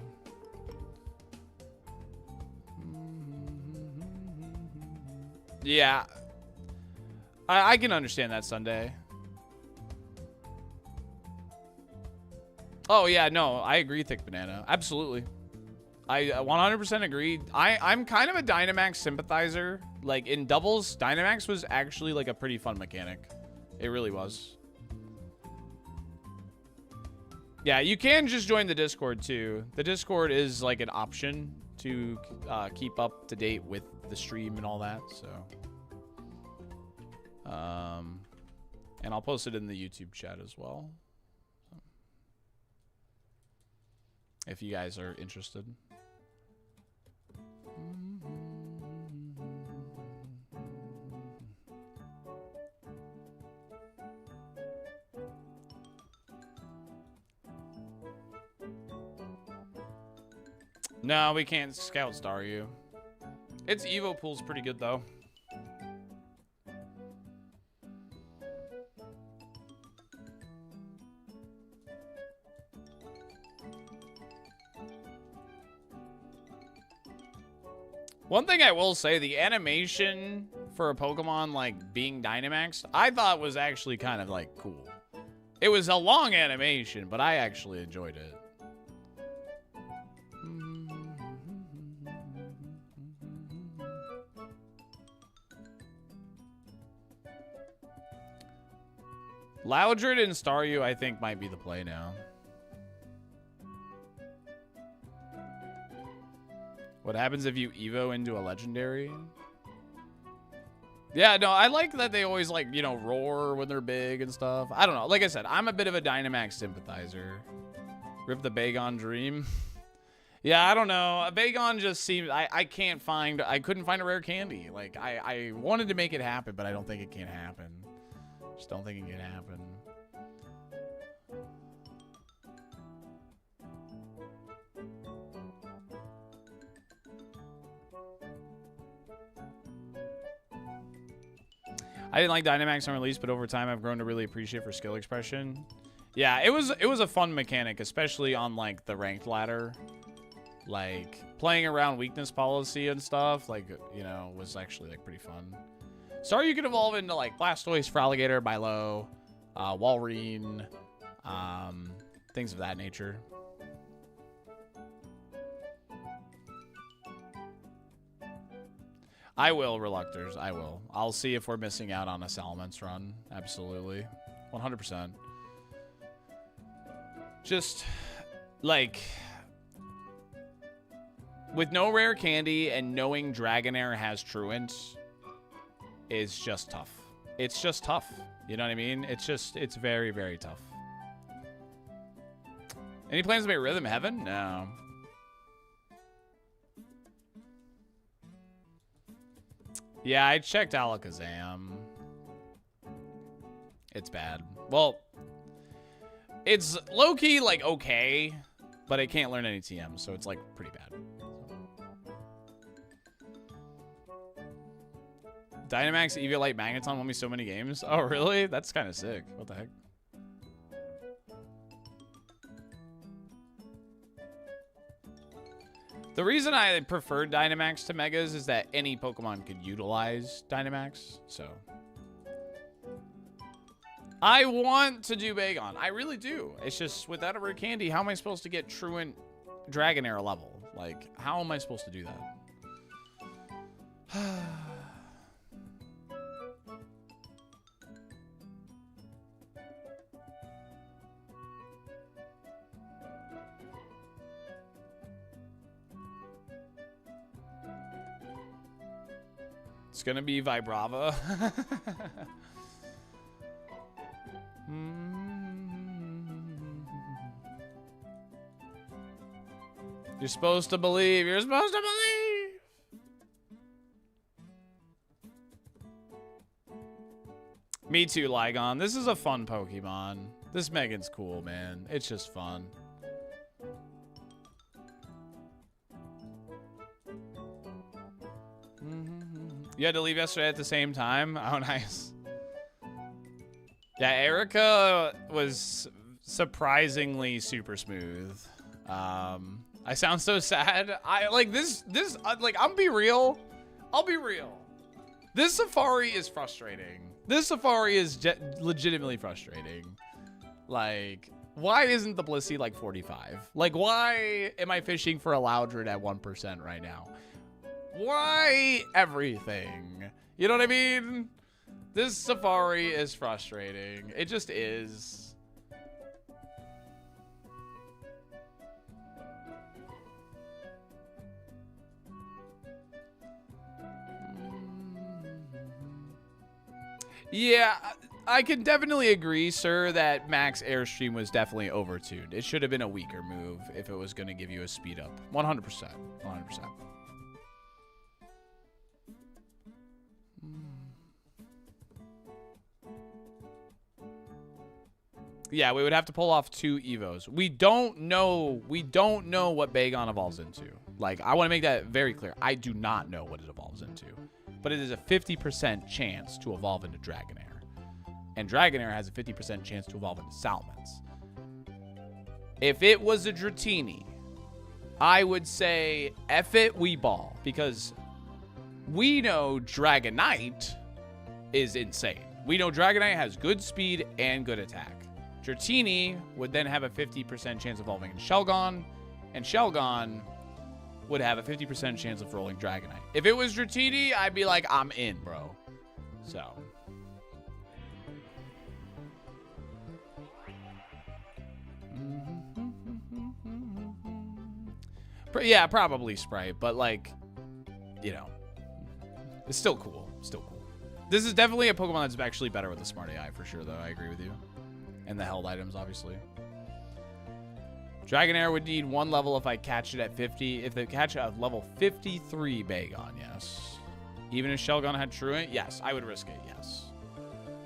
Yeah, I can understand that, Sunday. Oh, yeah, no, I agree, Thick Banana. Absolutely. I 100% agree. I'm kind of a Dynamax sympathizer. Like, in doubles, Dynamax was actually, like, a pretty fun mechanic. It really was. Yeah, you can just join the Discord, too. The Discord is, like, an option to keep up to date with the stream and all that, so. And I'll post it in the YouTube chat as well. If you guys are interested. No, we can't Scout Staryu. Its Evo pool's pretty good, though. One thing I will say, the animation for a Pokemon, like, being Dynamaxed, I thought was actually kind of, like, cool. It was a long animation, but I actually enjoyed it. Loudred and Staryu, I think, might be the play now. What happens if you Evo into a legendary? Yeah, no, I like that they always, like, you know, roar when they're big and stuff. I don't know. Like I said, I'm a bit of a Dynamax sympathizer. Rip the Bagon Dream. Yeah, I don't know. Bagon just seems... I can't find... I couldn't find a rare candy. Like, I wanted to make it happen, but I don't think it can happen. Just don't think it can happen. I didn't like Dynamax on release, but over time I've grown to really appreciate for skill expression. Yeah, it was a fun mechanic, especially on like the ranked ladder. Like playing around weakness policy and stuff, like, you know, was actually like pretty fun. Sorry, you could evolve into like Blastoise, Fraligator, Milo, Walrein, things of that nature. I will, Reluctors. I will. I'll see if we're missing out on a Salamence run. Absolutely. 100%. Just, like, with no rare candy and knowing Dragonair has Truant is just tough. It's just tough. You know what I mean? It's very, very tough. Any plans to make Rhythm Heaven? No. Yeah, I checked Alakazam. It's bad. Well, it's low-key, like, okay, but it can't learn any TM, so it's, like, pretty bad. Dynamax, Eviolite, Magneton won me so many games. Oh, really? That's kind of sick. What the heck? The reason I preferred Dynamax to Megas is that any Pokemon could utilize Dynamax, so. I want to do Bagon. I really do. It's just, without a rare candy, how am I supposed to get Truant Dragonair level? Like, how am I supposed to do that? It's gonna be Vibrava. You're supposed to believe. You're supposed to believe. Me too, Lygon. This is a fun Pokemon. This Megan's cool, man. It's just fun. You had to leave yesterday at the same time? Oh, nice. Yeah, Erica was surprisingly super smooth. I sound so sad. I like this like, I'm be real. I'll be real. This Safari is frustrating. This Safari is legitimately frustrating. Like, why isn't the Blissey like 45? Like, why am I fishing for a Loudred at 1% right now? Why everything? You know what I mean? This Safari is frustrating. It just is. Yeah, I can definitely agree, sir, that Max Airstream was definitely overtuned. It should have been a weaker move if it was going to give you a speed up. 100%. 100%. Yeah, we would have to pull off 2 Evos. We don't know what Bagon evolves into. Like, I want to make that very clear. I do not know what it evolves into. But it is a 50% chance to evolve into Dragonair. And Dragonair has a 50% chance to evolve into Salamence. If it was a Dratini, I would say F it, Weeball. Because we know Dragonite is insane. We know Dragonite has good speed and good attack. Dratini would then have a 50% chance of evolving in Shelgon, and Shelgon would have a 50% chance of rolling Dragonite. If it was Dratini, I'd be like, I'm in, bro. So. Yeah, probably Sprite, but like, you know, it's still cool. Still cool. This is definitely a Pokemon that's actually better with a Smart AI for sure, though. I agree with you. And the held items, obviously. Dragonair would need 1 level if I catch it at 50. If they catch it at level 53 Bagon, yes. Even if Shelgon had Truant, yes, I would risk it, yes.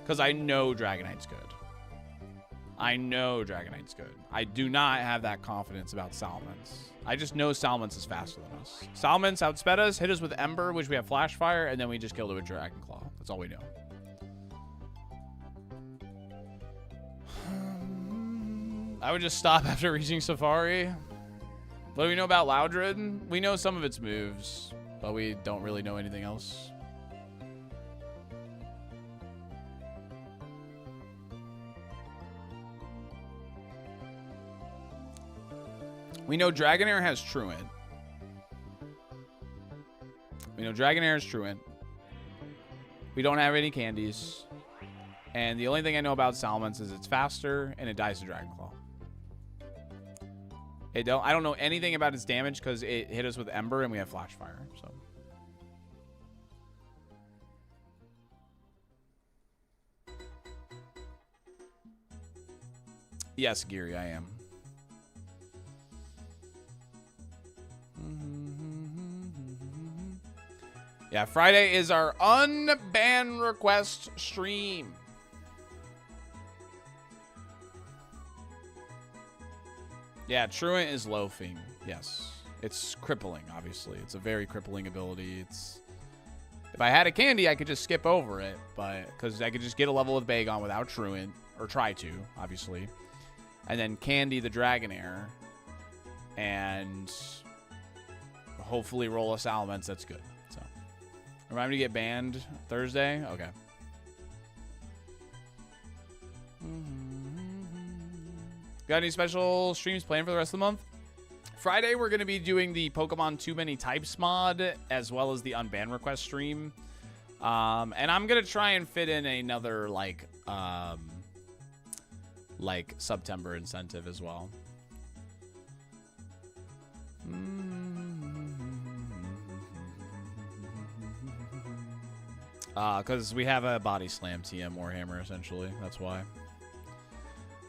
Because I know Dragonite's good. I know Dragonite's good. I do not have that confidence about Salamence. I just know Salamence is faster than us. Salamence outsped us, hit us with Ember, which we have Flash Fire, and then we just killed it with Dragon Claw. That's all we know. I would just stop after reaching Safari. What do we know about Loudred? We know some of its moves, but we don't really know anything else. We know Dragonair has Truant. We know Dragonair has Truant. We don't have any candies. And the only thing I know about Salamence is it's faster and it dies to Dragon Claw. I don't know anything about its damage because it hit us with Ember and we have Flash Fire. So. Yes, Geary, I am. Yeah, Friday is our unban request stream. Yeah, Truant is loafing. Yes. It's crippling, obviously. It's a very crippling ability. It's if I had a candy, I could just skip over it, but because I could just get a level with Bagon without Truant, or try to, obviously. And then candy the Dragonair. And hopefully roll a Salamence. That's good. So remind me to get banned Thursday? Okay. Got any special streams planned for the rest of the month? Friday, we're going to be doing the Pokemon Too Many Types mod, as well as the Unban Request stream. And I'm going to try and fit in another, like September incentive as well. Because we have a Body Slam TM Warhammer, essentially. That's why.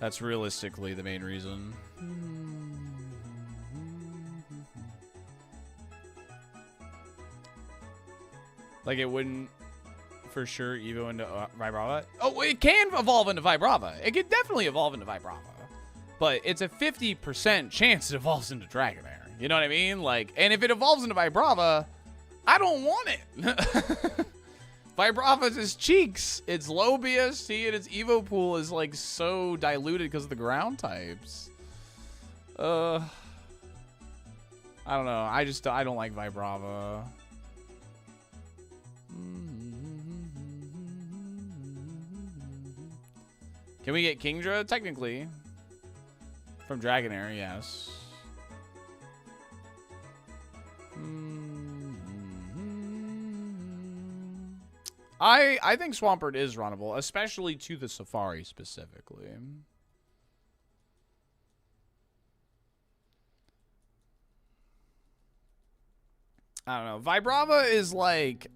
That's realistically the main reason. Like, it wouldn't for sure evo into Vibrava. Oh, it can evolve into Vibrava. It could definitely evolve into Vibrava. But it's a 50% chance it evolves into Dragonair. You know what I mean? Like, and if it evolves into Vibrava, I don't want it. Vibrava's its cheeks. Its low BST and its Evo pool is like so diluted because of the ground types. I don't know. I don't like Vibrava. Can we get Kingdra? Technically. From Dragonair, yes. I think Swampert is runnable, especially to the Safari specifically. I don't know. Vibrava is like...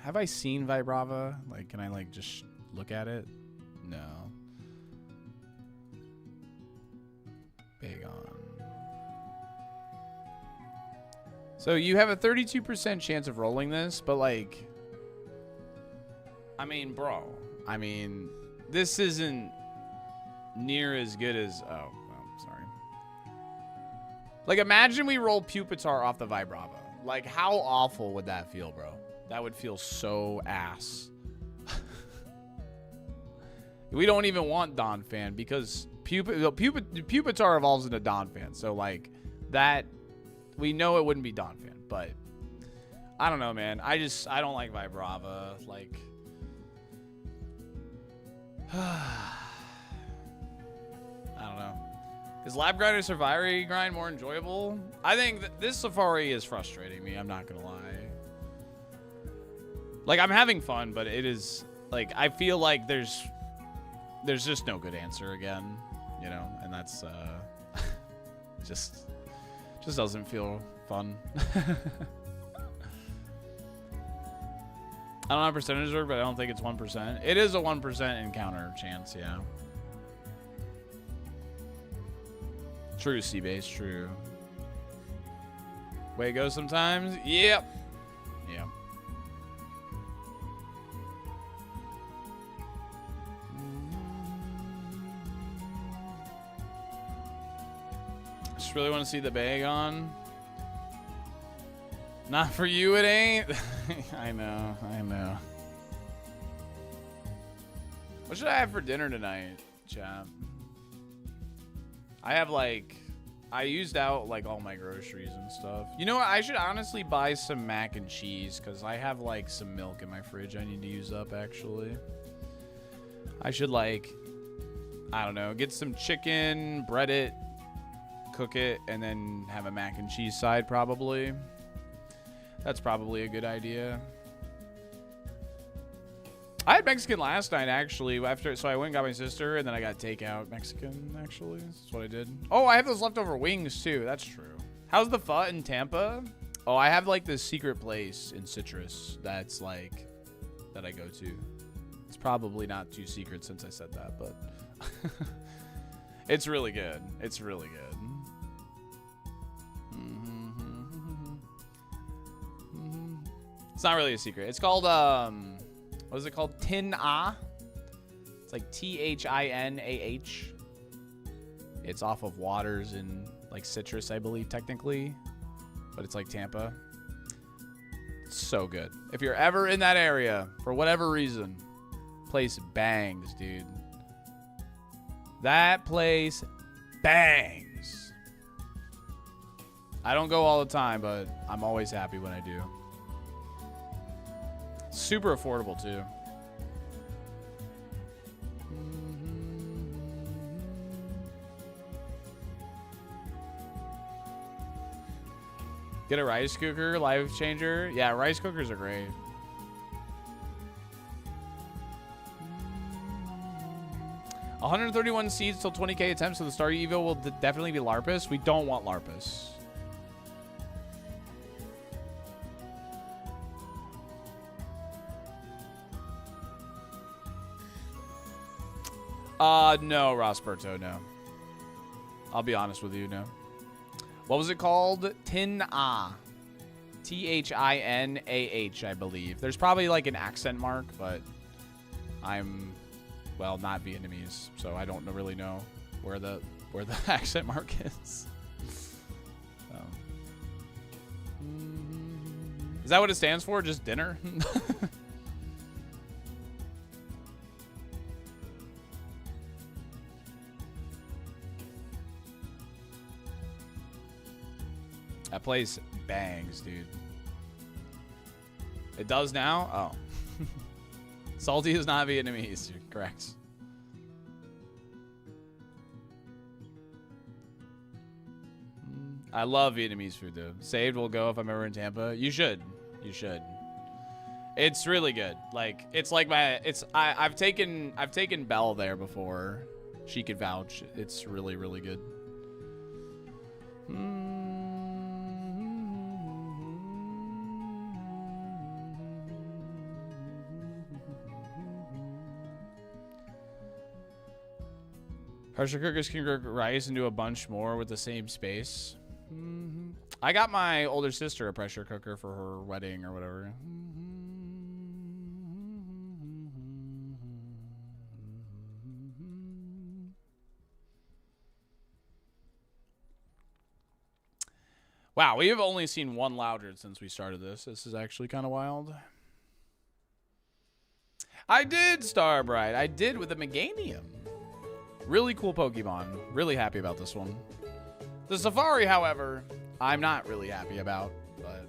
Have I seen Vibrava? Like, can I like just look at it? No. Bagon. So you have a 32% chance of rolling this, but like... I mean, bro. I mean, this isn't near as good as... Oh, sorry. Like, imagine we roll Pupitar off the Vibrava. Like, how awful would that feel, bro? That would feel so ass. We don't even want Donphan because Pupitar evolves into Donphan. So, like, that... We know it wouldn't be Donphan, but... I don't know, man. I don't like Vibrava. Like... I don't know. Is Lab Grinder Safari grind more enjoyable? I think this Safari is frustrating me. I'm not gonna lie. Like, I'm having fun, but it is like I feel like there's just no good answer again, you know, and that's just doesn't feel fun. I don't know how percentages work, but I don't think it's 1%. It is a 1% encounter chance, yeah. True, Seabase, true. Way it goes sometimes? Yep. Yep. Just really want to see the bag on. Not for you, it ain't. I know, I know. What should I have for dinner tonight, chat? I have like, I used out like all my groceries and stuff. You know what? I should honestly buy some mac and cheese because I have like some milk in my fridge I need to use up actually. I should like, I don't know, get some chicken, bread it, cook it, and then have a mac and cheese side probably. That's probably a good idea. I had Mexican last night actually so I went and got my sister and then I got takeout Mexican actually. That's what I did. Oh, I have those leftover wings too. That's true. How's the pho in Tampa? Oh, I have like this secret place in Citrus that's like, that I go to. It's probably not too secret since I said that, but it's really good. It's really good. It's not really a secret. It's called, what is it called? Tin Ah. It's like Thinah. It's off of Waters in like Citrus, I believe, technically. But it's like Tampa. It's so good. If you're ever in that area, for whatever reason, place bangs, dude. That place bangs. I don't go all the time, but I'm always happy when I do. Super affordable too. Get a rice cooker, life changer. Yeah, rice cookers are great. $131 seeds till 20k attempts, so the Star Evo will definitely be Larpus. We don't want Larpus. No, Rosberto, no. I'll be honest with you, no. What was it called? Tinah. Thinah, I believe. There's probably like an accent mark, but I'm, well, not Vietnamese, so I don't really know where the accent mark is. So. Is that what it stands for? Just dinner? That place bangs, dude. It does now? Oh. Salty is not Vietnamese. You're correct. I love Vietnamese food, though. Saved will go if I'm ever in Tampa. You should. You should. It's really good. Like, it's like I've taken Belle there before. She could vouch. It's really, really good. Pressure cookers can cook rice and do a bunch more with the same space. I got my older sister a pressure cooker for her wedding or whatever. Wow, we have only seen one Loudred since we started this. This is actually kind of wild. I did, Starbright. I did with a Meganium. Really cool Pokemon. Really happy about this one. The Safari, however, I'm not really happy about, but...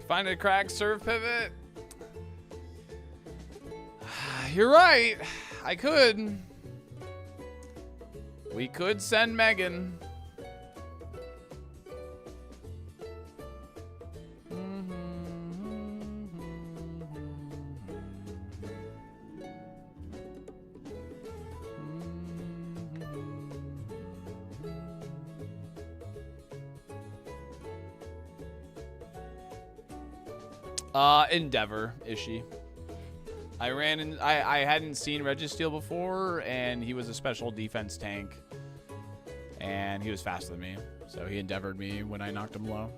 Find a cracked serve pivot? You're right. I could. We could send Megan. Endeavor, is she? I hadn't seen Registeel before, and he was a special defense tank. And he was faster than me, so he endeavored me when I knocked him low.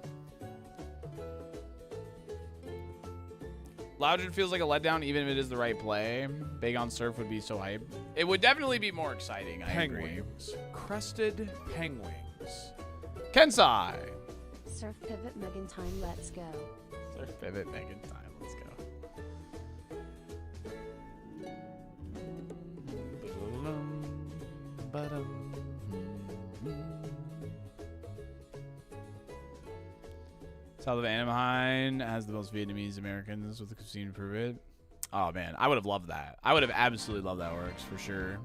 Loudred feels like a letdown, even if it is the right play. Bagon Surf would be so hype. It would definitely be more exciting, I agree. Penguins. Crested penguins. Kensai! Surf pivot Megan time, let's go. Surf pivot, Megan time, let's go. South of Anaheim has the most Vietnamese Americans with the cuisine to prove it. Oh man, I would have loved that. I would have absolutely loved that works for sure.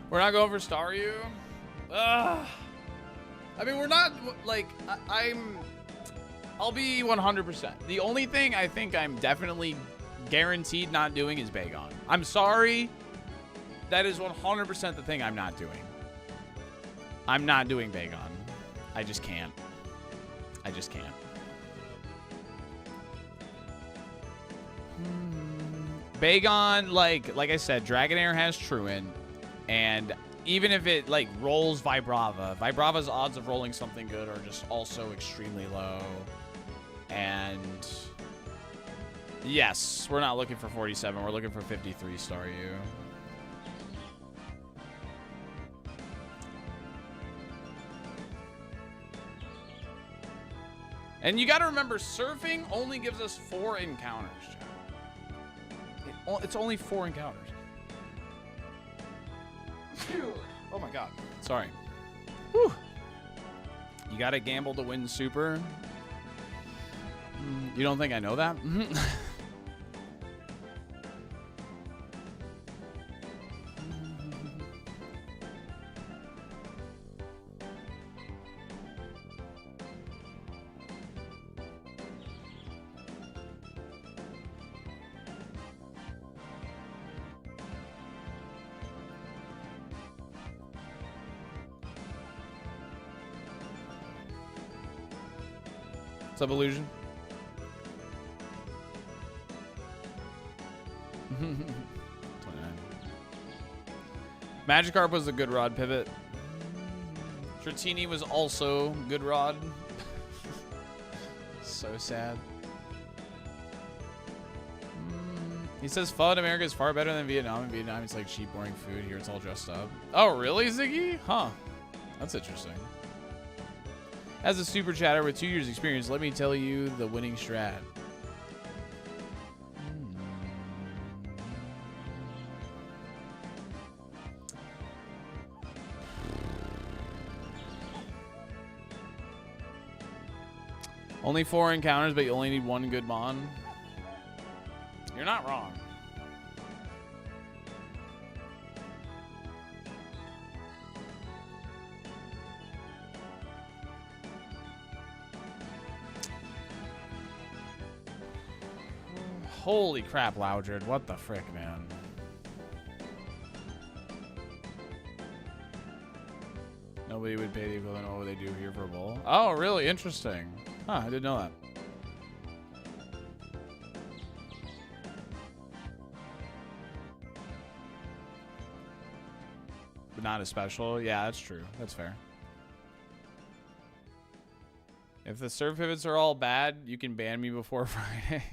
We're not going for Staryu. Ugh. I mean, we're not like I'll be 100%. The only thing I think I'm definitely guaranteed not doing is Bagon. I'm sorry. That is 100% the thing I'm not doing. I'm not doing Bagon. I just can't. I just can't. Bagon, like I said, Dragonair has Truant, and even if it like rolls Vibrava, Vibrava's odds of rolling something good are just also extremely low. And yes, we're not looking for 47. We're looking for 53 Staryu. And you got to remember, surfing only gives us 4 encounters, Joe. It's only 4 encounters. Oh my god. Sorry. Whew. You got to gamble to win super. You don't think I know that? What's up, Illusion? Magikarp was a good rod pivot. Dratini was also good rod. So sad. He says pho in America is far better than Vietnam. In Vietnam, it's like cheap, boring food. Here, it's all dressed up. Oh, really, Ziggy? Huh. That's interesting. As a super chatter with 2 years experience, let me tell you the winning strat. Only 4 encounters, but you only need 1 good mon. You're not wrong. Holy crap, Loudred. What the frick, man? Nobody would pay the equivalent of what they do here for a bowl. Oh, really? Interesting. Huh, I didn't know that. But not as special? Yeah, that's true. That's fair. If the serve pivots are all bad, you can ban me before Friday.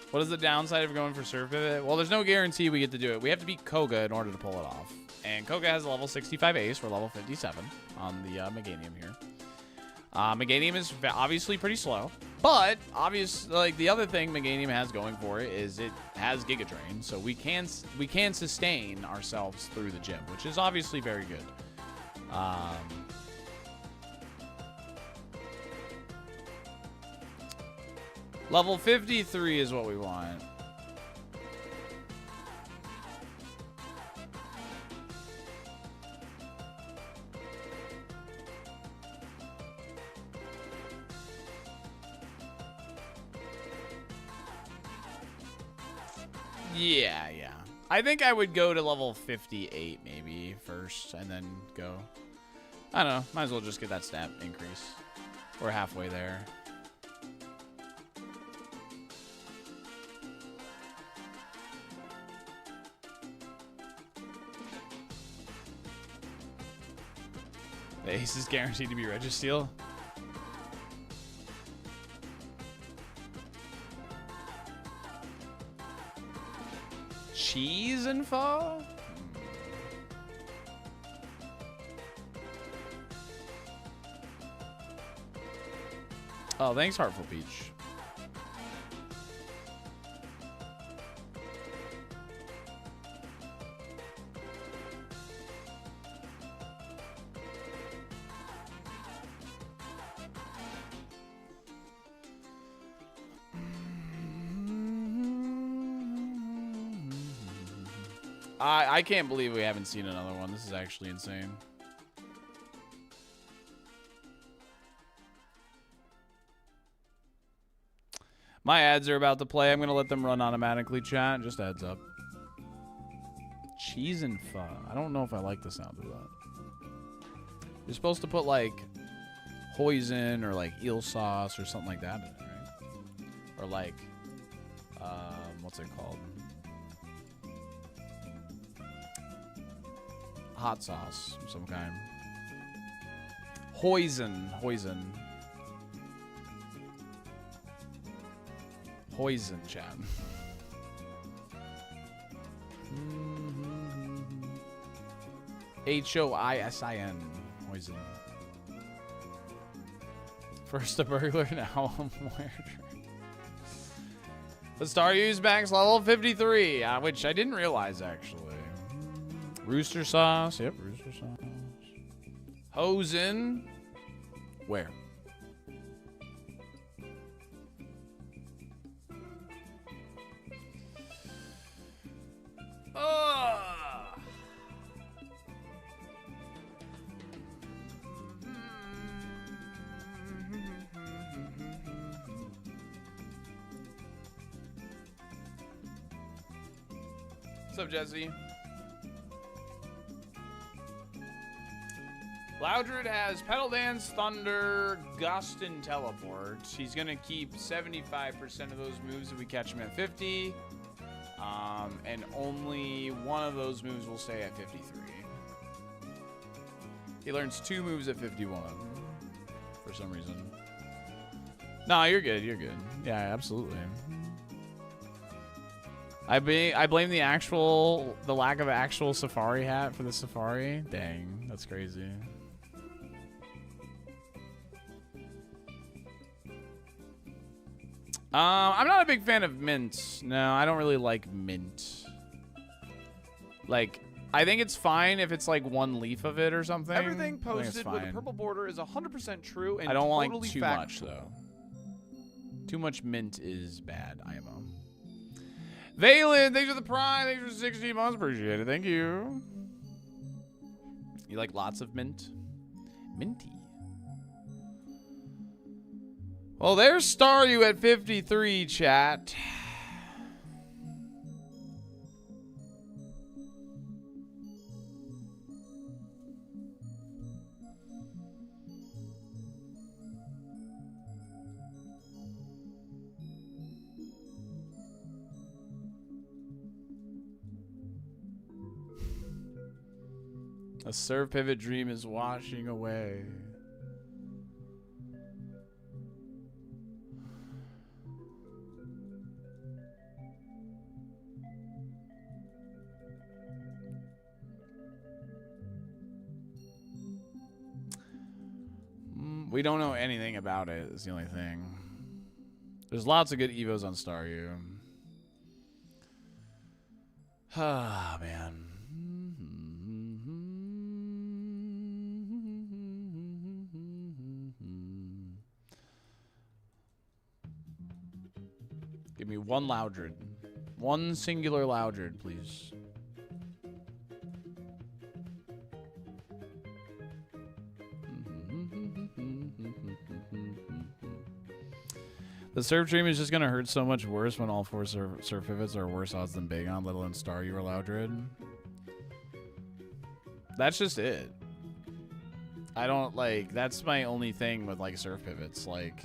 What is the downside of going for serve pivot? Well, there's no guarantee we get to do it. We have to beat Koga in order to pull it off. And Koga has a level 65 ace. We're level 57 on the Meganium here. Meganium is obviously pretty slow, but obviously, like, the other thing Meganium has going for it is it has Giga Drain, so we can sustain ourselves through the gym, which is obviously very good. Level 53 is what we want. Yeah. I think I would go to level 58 maybe first and then go. I don't know. Might as well just get that stat increase. We're halfway there. The ace is guaranteed to be Registeel. Cheese and pho? Oh, thanks, Heartful Peach. I can't believe we haven't seen another one. This is actually insane. My ads are about to play. I'm going to let them run automatically, chat. Just a heads up. Cheese and pho. I don't know if I like the sound of that. You're supposed to put, like, hoisin or, like, eel sauce or something like that in it, right? Or, like, what's it called? Hot sauce of some kind. Hoisin. Hoisin. Hoisin, chat. Hoisin. Hoisin. First a burglar, now I'm weird. The star use max level 53, which I didn't realize actually. Rooster sauce. Yep, rooster sauce. Hosen. Where? What's up, Jesse? Loudred has Pedal Dance, Thunder, Gust, and Teleport. He's going to keep 75% of those moves if we catch him at 50. And only one of those moves will stay at 53. He learns 2 moves at 51 for some reason. No, you're good. You're good. Yeah, absolutely. I blame the lack of actual Safari hat for the Safari. Dang, that's crazy. I'm not a big fan of mint. No, I don't really like mint. Like, I think it's fine if it's like one leaf of it or something. Everything posted with a purple border is 100% true and I don't totally like too factual. much though. Too much mint is bad, IMO. Valen, thanks for the prime. Thanks for 16 months. Appreciate it. Thank you. You like lots of mint? Minty. Well, there's Staryu at 53, chat. A serve pivot dream is washing away. We don't know anything about it, is the only thing. There's lots of good Evos on Staryu. Ah, man. Give me one Loudred. One singular Loudred, please. The serve dream is just going to hurt so much worse when all 4 serve pivots are worse odds than Bagon, let alone Staryu or Loudred. That's just it. I don't like, that's my only thing with like surf pivots. Like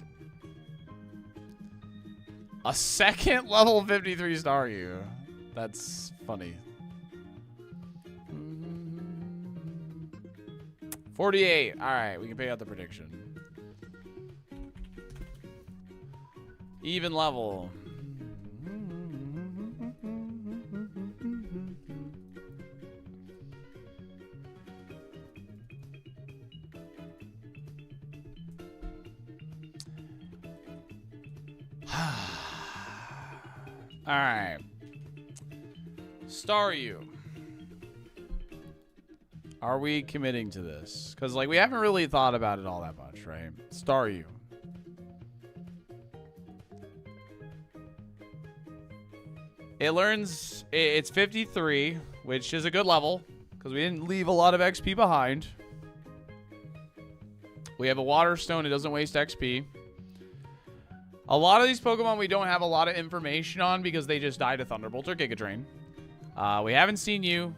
a second level 53 Staryu. That's funny. 48. All right, we can pick out the prediction. Even level. All right. Staryu. Are we committing to this? Because, like, we haven't really thought about it all that much, right? Staryu. It learns... It's 53, which is a good level. Because we didn't leave a lot of XP behind. We have a Water Stone. It doesn't waste XP. A lot of these Pokemon we don't have a lot of information on because they just died to Thunderbolt or Giga Drain. We haven't seen you.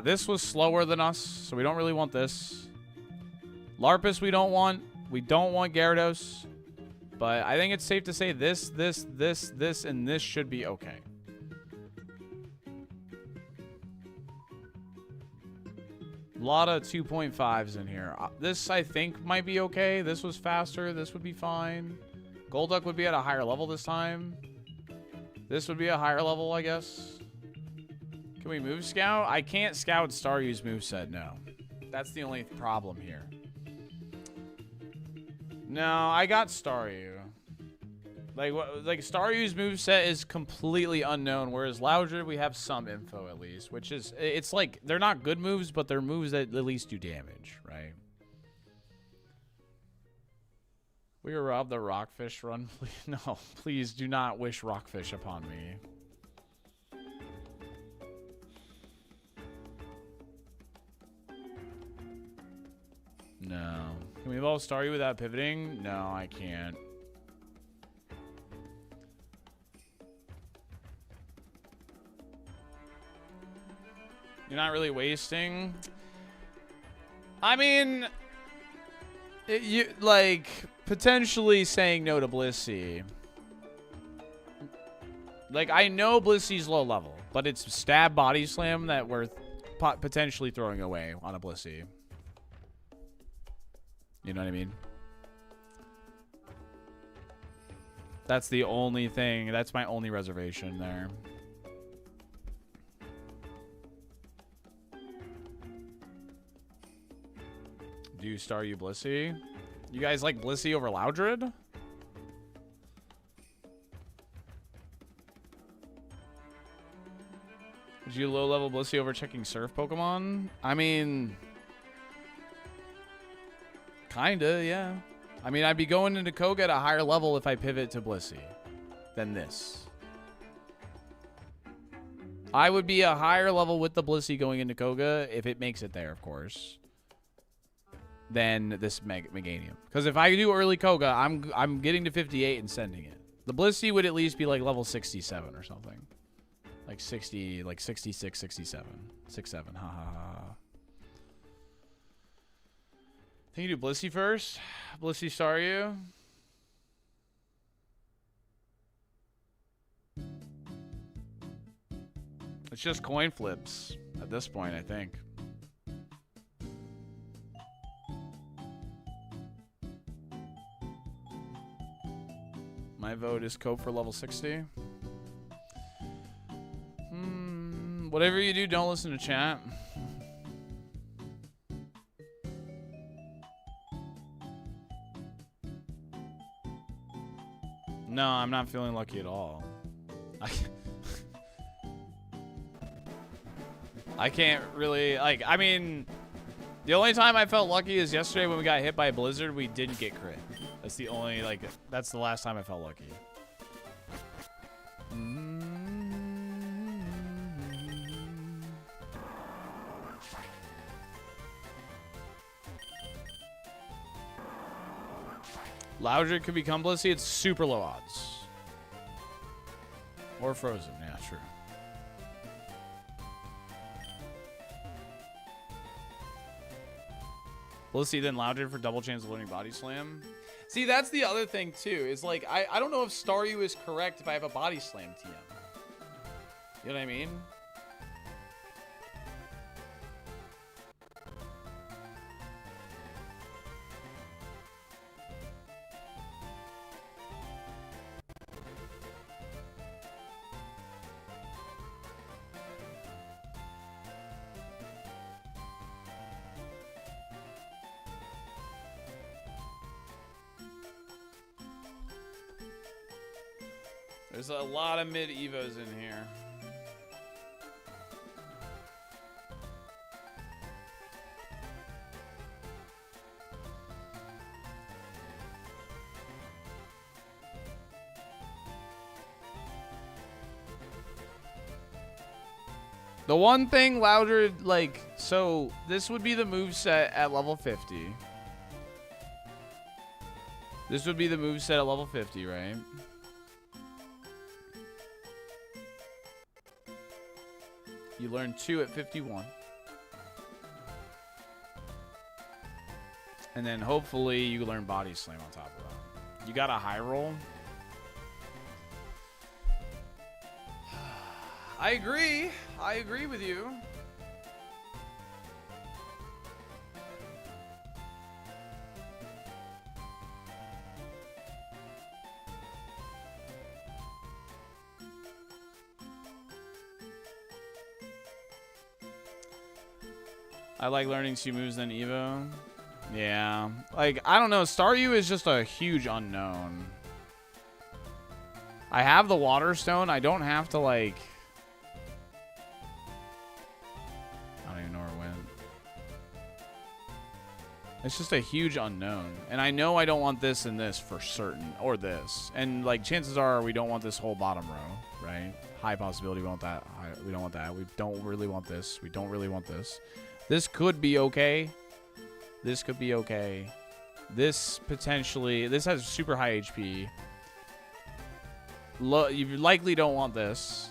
This was slower than us, so we don't really want this. Larpus we don't want. We don't want Gyarados. But I think it's safe to say this, and this should be okay. A lot of 2.5s in here. This, I think, might be okay. This was faster. This would be fine. Golduck would be at a higher level this time. This would be a higher level, I guess. Can we move Scout? I can't Scout Staryu's moveset, no. That's the only problem here. No, I got Staryu. Like Staryu's moveset is completely unknown, whereas Loudred, we have some info at least, which is, it's like, they're not good moves, but they're moves that at least do damage, right? We were robbed the Rockfish run, please. No, please do not wish Rockfish upon me. No. Can we evolve Staryu without pivoting? No, I can't. You're not really wasting. I mean, you like potentially saying no to Blissey. Like, I know Blissey's low level, but it's stab body slam that we're potentially throwing away on a Blissey. You know what I mean? That's the only thing. That's my only reservation there. Do you Staryu Blissey? You guys like Blissey over Loudred? Would you low-level Blissey over checking Surf Pokemon? I mean... Kinda, yeah. I mean, I'd be going into Koga at a higher level if I pivot to Blissey than this. I would be a higher level with the Blissey going into Koga, if it makes it there, of course, than this Meganium. Because if I do early Koga, I'm getting to 58 and sending it. The Blissey would at least be like level 67 or something. Like 60, like 66, 67. 67, ha ha ha. Think you do Blissey first? Blissey Staryu? It's just coin flips at this point, I think. My vote is Cope for level 60. Whatever you do, don't listen to chat. No, I'm not feeling lucky at all. I can't really, like, I mean, the only time I felt lucky is yesterday when we got hit by a blizzard, we didn't get crit. That's the only, like, that's the last time I felt lucky. Loudred could become Blissey. It's super low odds. Or Frozen. Yeah, true. Felicity then Loudred for double chance of learning Body Slam. See, that's the other thing, too. Is like, I don't know if Staryu is correct if I have a Body Slam TM. You know what I mean? There's a lot of mid-evos in here. The one thing Louder, like, so this would be the moveset at level 50. This would be the moveset at level 50, right? You learn 2 at 51. And then hopefully you learn Body Slam on top of that. You got a high roll. I agree. I agree with you. I like learning 2 moves than Evo. Yeah. Like, I don't know. Staryu is just a huge unknown. I have the Water Stone. I don't have to, like... I don't even know where it went. It's just a huge unknown. And I know I don't want this and this for certain. Or this. And, like, chances are we don't want this whole bottom row, right? High possibility we want that. We don't want that. We don't really want this. We don't really want this. This could be okay. This could be okay. This potentially... This has super high HP. You likely don't want this.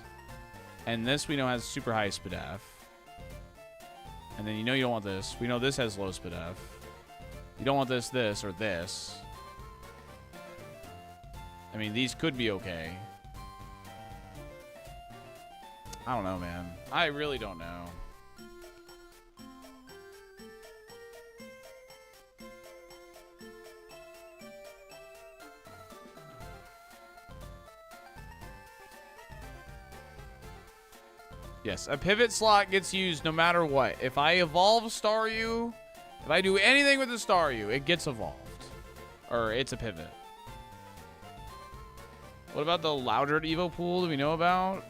And this we know has super high SPDF. And then you know you don't want this. We know this has low SPDF. You don't want this, this, or this. I mean, these could be okay. I don't know, man. I really don't know. Yes, a pivot slot gets used no matter what. If I evolve Staryu, if I do anything with the Staryu, it gets evolved. Or it's a pivot. What about the Loudred Evo pool? Do we know about?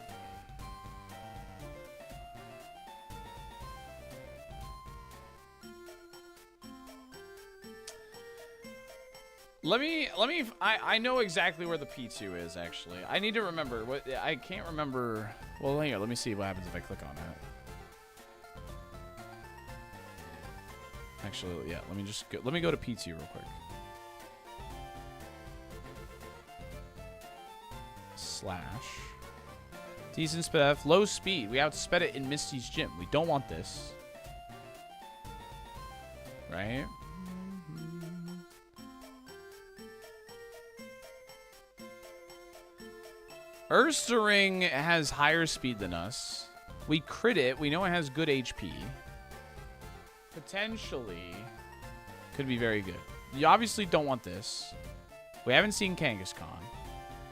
I know exactly where the P2 is, actually. I need to remember. I can't remember. Well, hang on. Let me see what happens if I click on it. Actually, yeah. Let me go to P2 real quick. Slash. Decent SPDF. Low speed. We outsped it in Misty's gym. We don't want this. Right? Ursaring has higher speed than us. We crit it. We know it has good HP. Potentially could be very good. You obviously don't want this. We haven't seen Kangaskhan.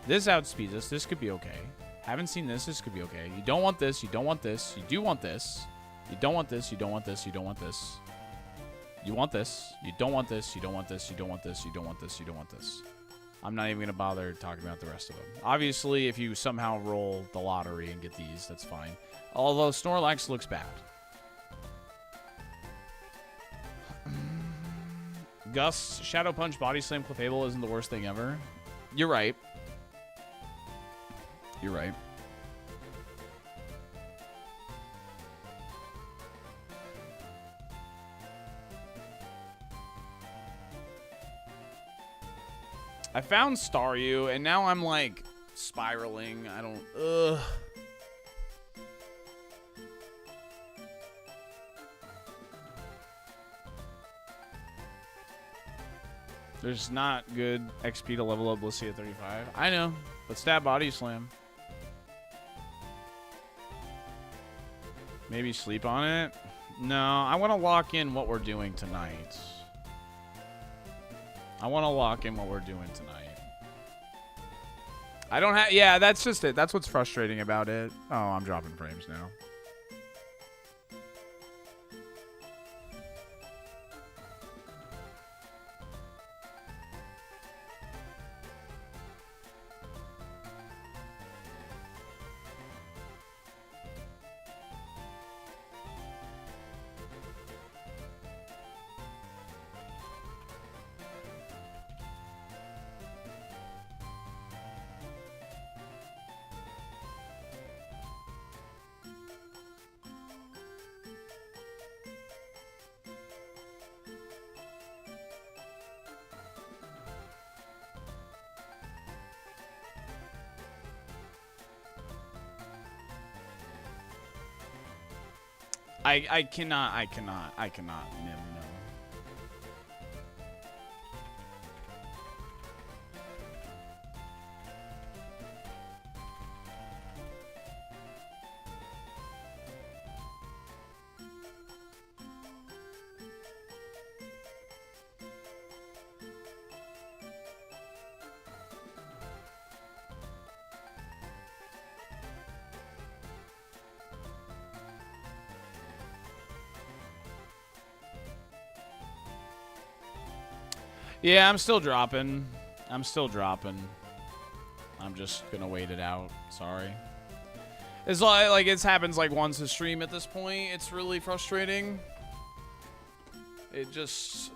This outspeeds us. This could be okay. Haven't seen this. This could be okay. You don't want this. You don't want this. You do want this. You don't want this. You don't want this. You don't want this. You want this. You don't want this. You don't want this. You don't want this. You don't want this. You don't want this. I'm not even going to bother talking about the rest of them. Obviously, if you somehow roll the lottery and get these, that's fine. Although Snorlax looks bad. Gus, Shadow Punch, Body Slam, Clefable isn't the worst thing ever. You're right. You're right. I found Staryu, and now I'm, like, spiraling. I don't... Ugh. There's not good XP to level up Blissey at 35. I know, but stab body slam. Maybe sleep on it? No, I want to lock in what we're doing tonight. I want to lock in what we're doing tonight. I don't have... Yeah, that's just it. That's what's frustrating about it. Oh, I'm dropping frames now. I cannot, Nim, no. Yeah, I'm still dropping. I'm just gonna wait it out. Sorry. It's like it happens like once a stream at this point. It's really frustrating. It just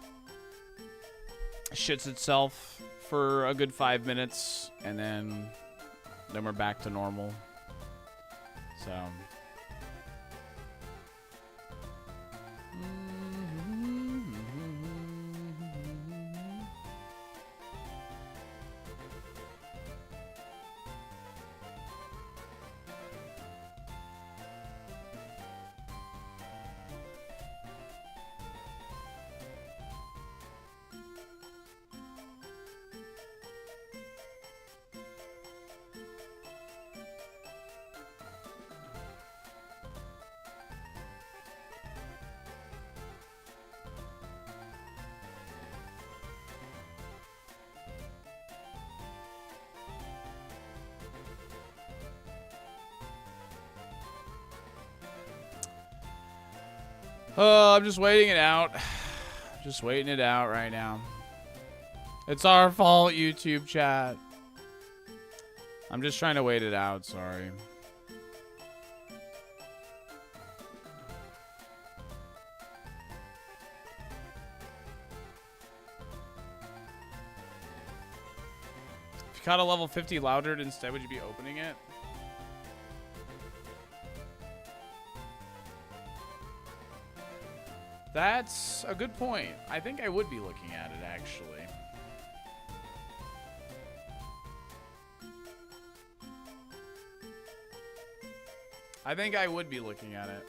shits itself for a good 5 minutes, and then we're back to normal. So. I'm just waiting it out. Just waiting it out right now. It's our fault, YouTube chat. I'm just trying to wait it out, sorry. If you caught a level 50 Loudred instead, would you be opening it? That's a good point. I think I would be looking at it, actually. I think I would be looking at it.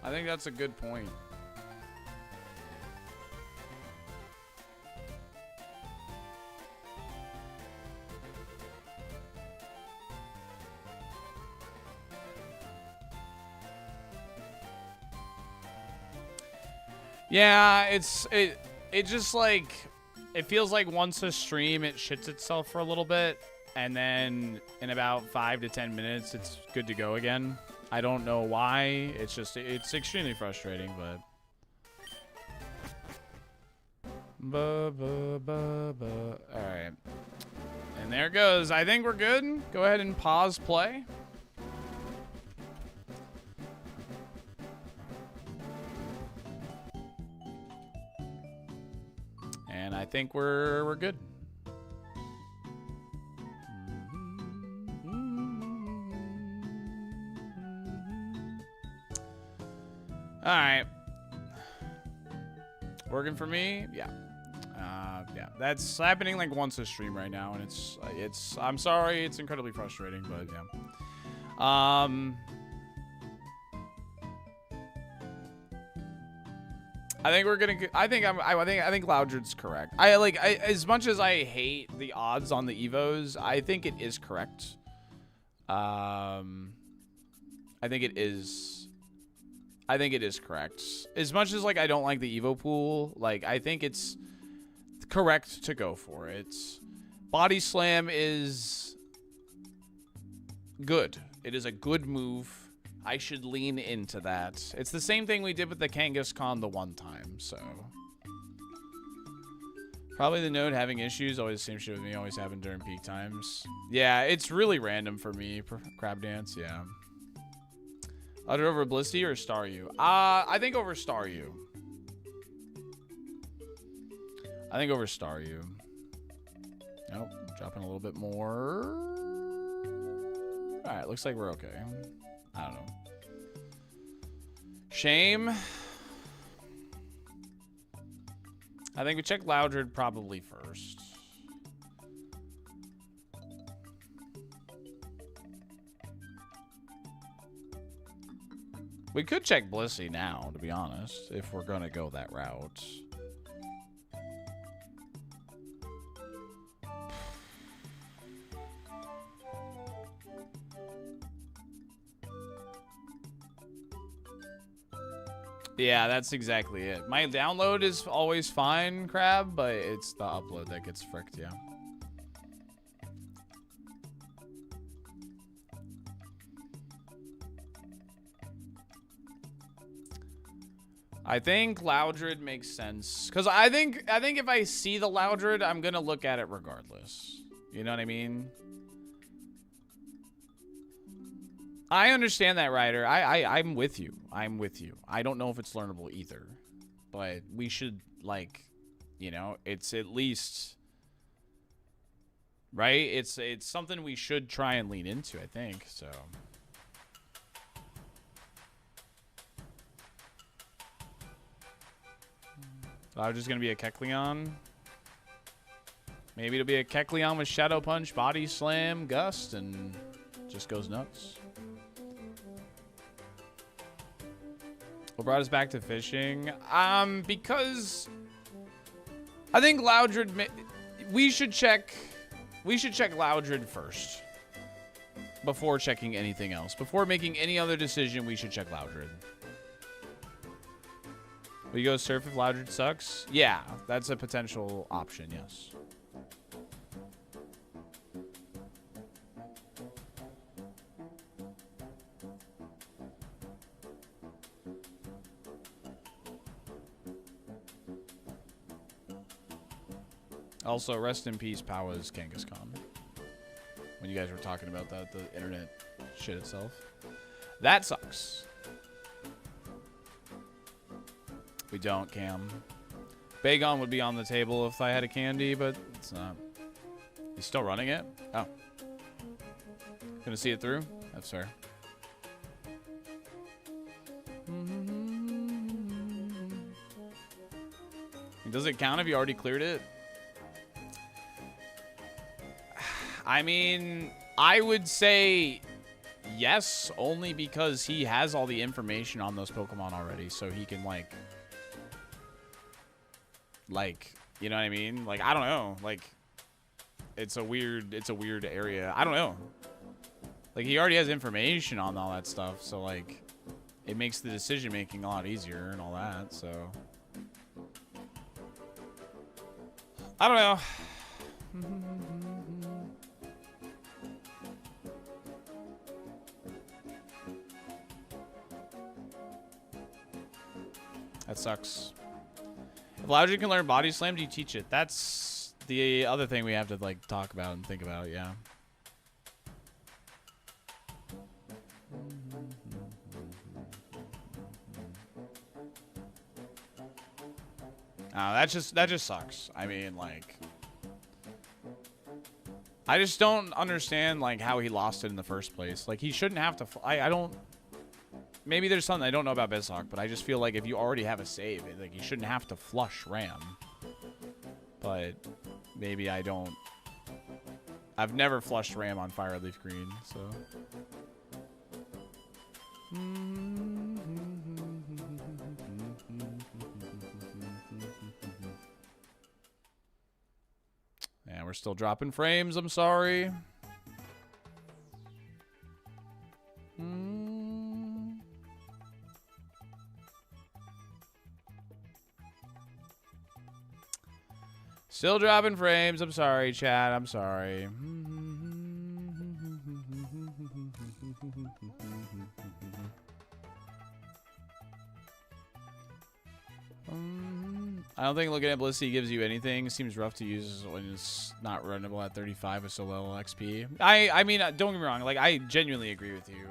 I think that's a good point. Yeah, it just like, it feels like once a stream it shits itself for a little bit, and then in about 5 to 10 minutes it's good to go again. I don't know why. It's just, it's extremely frustrating, but all right, and there it goes. I think we're good. Go ahead and pause play. And I think we're good. All right. Working for me? Yeah. Yeah. That's happening like once a stream right now, and it's I'm sorry, it's incredibly frustrating, but yeah. I think we're gonna. I think Loudred's correct. As much as I hate the odds on the Evos, I think it is correct. I think it is correct. As much as like I don't like the Evo pool, like I think it's correct to go for it. Body Slam is good. It is a good move. I should lean into that. It's the same thing we did with the Kangaskhan the one time, so. Probably the node having issues. Always the same shit with me. Always happen during peak times. Yeah, it's really random for me. Crab Dance, yeah. Utter over Blissey or Staryu? I think over Staryu. I think over Staryu. Nope, dropping a little bit more. Alright, looks like we're okay. I don't know. Shame. I think we check Loudred probably first. We could check Blissey now, to be honest, if we're gonna go that route. Yeah, that's exactly it. My download is always fine, Crab, but it's the upload that gets fricked, yeah. I think Loudred makes sense. Because I think if I see the Loudred, I'm going to look at it regardless. You know what I mean? I understand that, Ryder. I'm with you. I'm with you. I don't know if it's learnable either. But we should, like, you know, it's at least... Right? It's something we should try and lean into, I think, so... Just gonna be a Kecleon. Maybe it'll be a Kecleon with Shadow Punch, Body Slam, Gust, and just goes nuts. What brought us back to fishing? Because I think Loudred. We should check Loudred first before checking anything else. Before making any other decision, we should check Loudred. Will you go surf if Loudred sucks? Yeah, that's a potential option, yes. Also, rest in peace, Powa's Kangaskhan. When you guys were talking about that, the internet shit itself. That sucks. We don't, Cam. Bagon would be on the table if I had a candy, but it's not. He's still running it? Oh. Gonna see it through? That's fair. Does it count if you already cleared it? I mean, I would say yes, only because he has all the information on those Pokemon already, so he can, like, you know what I mean? Like, I don't know. Like, it's a weird area. I don't know. Like, he already has information on all that stuff, so, like, it makes the decision-making a lot easier and all that, so. I don't know. That sucks. If Loudred can learn Body Slam, do you teach it? That's the other thing we have to, like, talk about and think about, yeah. That just sucks. I mean, like, I just don't understand, like, how he lost it in the first place. Like, he shouldn't have to. I don't. Maybe there's something I don't know about Bizhawk, but I just feel like if you already have a save, like, you shouldn't have to flush Ram. But maybe I don't. I've never flushed Ram on Fire Leaf Green, so. we're still dropping frames. I'm sorry. Still dropping frames. I'm sorry, chat. I'm sorry. I don't think looking at Blissey gives you anything. Seems rough to use when it's not runnable at 35 with so little XP. I mean, don't get me wrong. Like, I genuinely agree with you.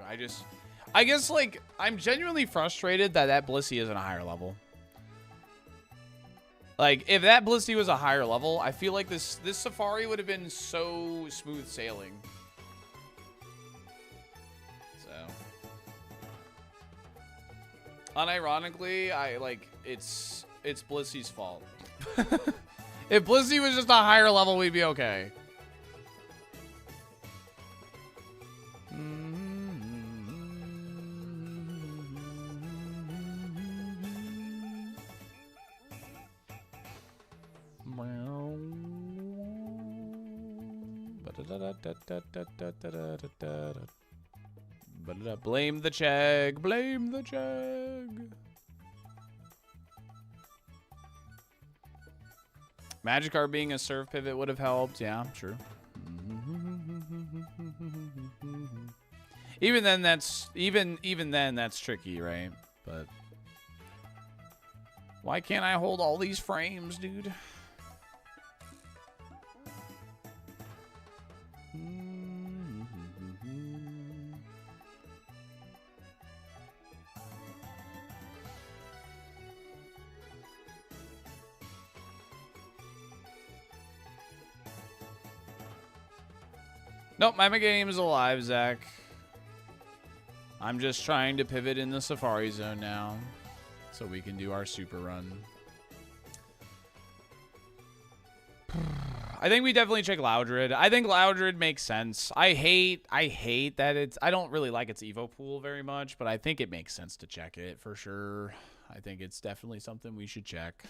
I guess, like, I'm genuinely frustrated that Blissey isn't a higher level. Like, if that Blissey was a higher level, I feel like this Safari would have been so smooth sailing. So, unironically, it's Blissey's fault. If Blissey was just a higher level, we'd be okay. Blame the Chegg. Blame the Chegg. Magikarp being a serve pivot would have helped. Yeah, true. Even then, that's tricky, right? But why can't I hold all these frames, dude? Nope, my game is alive, Zach. I'm just trying to pivot in the Safari Zone now so we can do our super run. I think we definitely check Loudred. I think Loudred makes sense. I hate that it's... I don't really like its Evo pool very much, but I think it makes sense to check it for sure. I think it's definitely something we should check.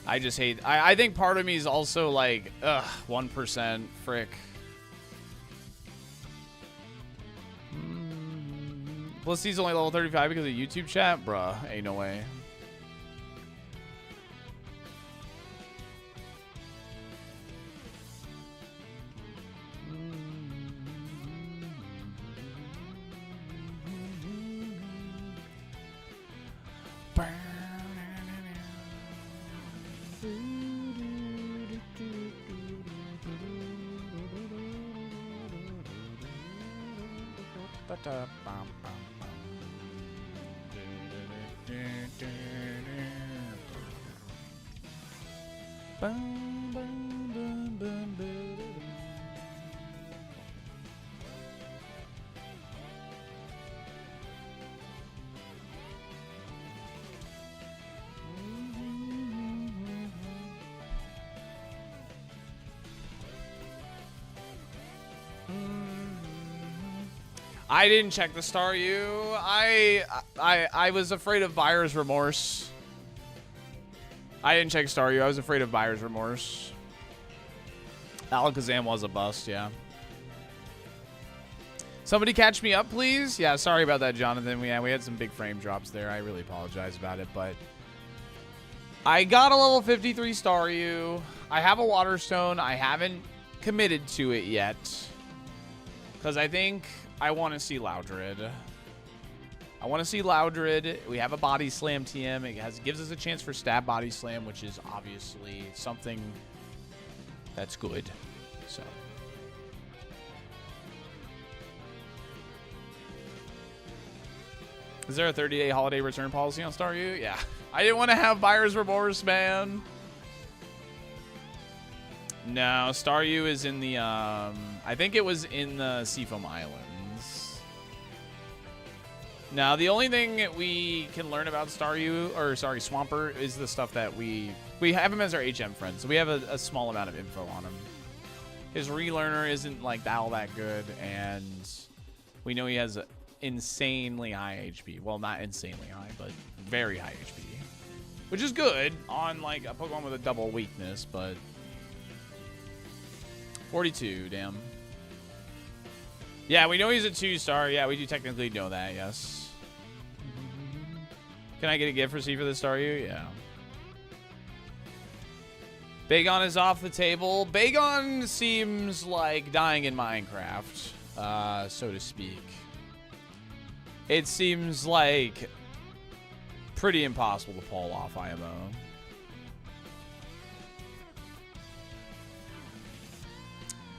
I just hate... I think part of me is also like, ugh, 1%, frick. Blissey's only level 35 because of YouTube chat? Bruh, ain't no way. I didn't check the Staryu. I was afraid of buyer's remorse. I didn't check Staryu. I was afraid of buyer's remorse. Alakazam was a bust, yeah. Somebody catch me up, please. Yeah, sorry about that, Jonathan. We had some big frame drops there. I really apologize about it, but I got a level 53 Staryu. I have a Water Stone. I haven't committed to it yet because I think I want to see Loudred. I want to see Loudred. We have a Body Slam TM. It gives us a chance for Stab Body Slam, which is obviously something that's good. So. Is there a 30-day holiday return policy on Staryu? Yeah. I didn't want to have buyer's remorse, man. No, Staryu is in the, I think it was in the Seafoam Islands. Now, the only thing we can learn about Staryu, or sorry, Swampert, is the stuff that we have him as our HM friend, so we have a small amount of info on him. His relearner isn't like all that good, and we know he has insanely high HP. Well, not insanely high, but very high HP. Which is good on, like, a Pokemon with a double weakness, but... 42, damn. Yeah, we know he's a 2-star. Yeah, we do technically know that, yes. Can I get a gift receipt for this Staryu? Yeah. Bagon is off the table. Bagon seems like dying in Minecraft, so to speak. It seems like pretty impossible to pull off IMO.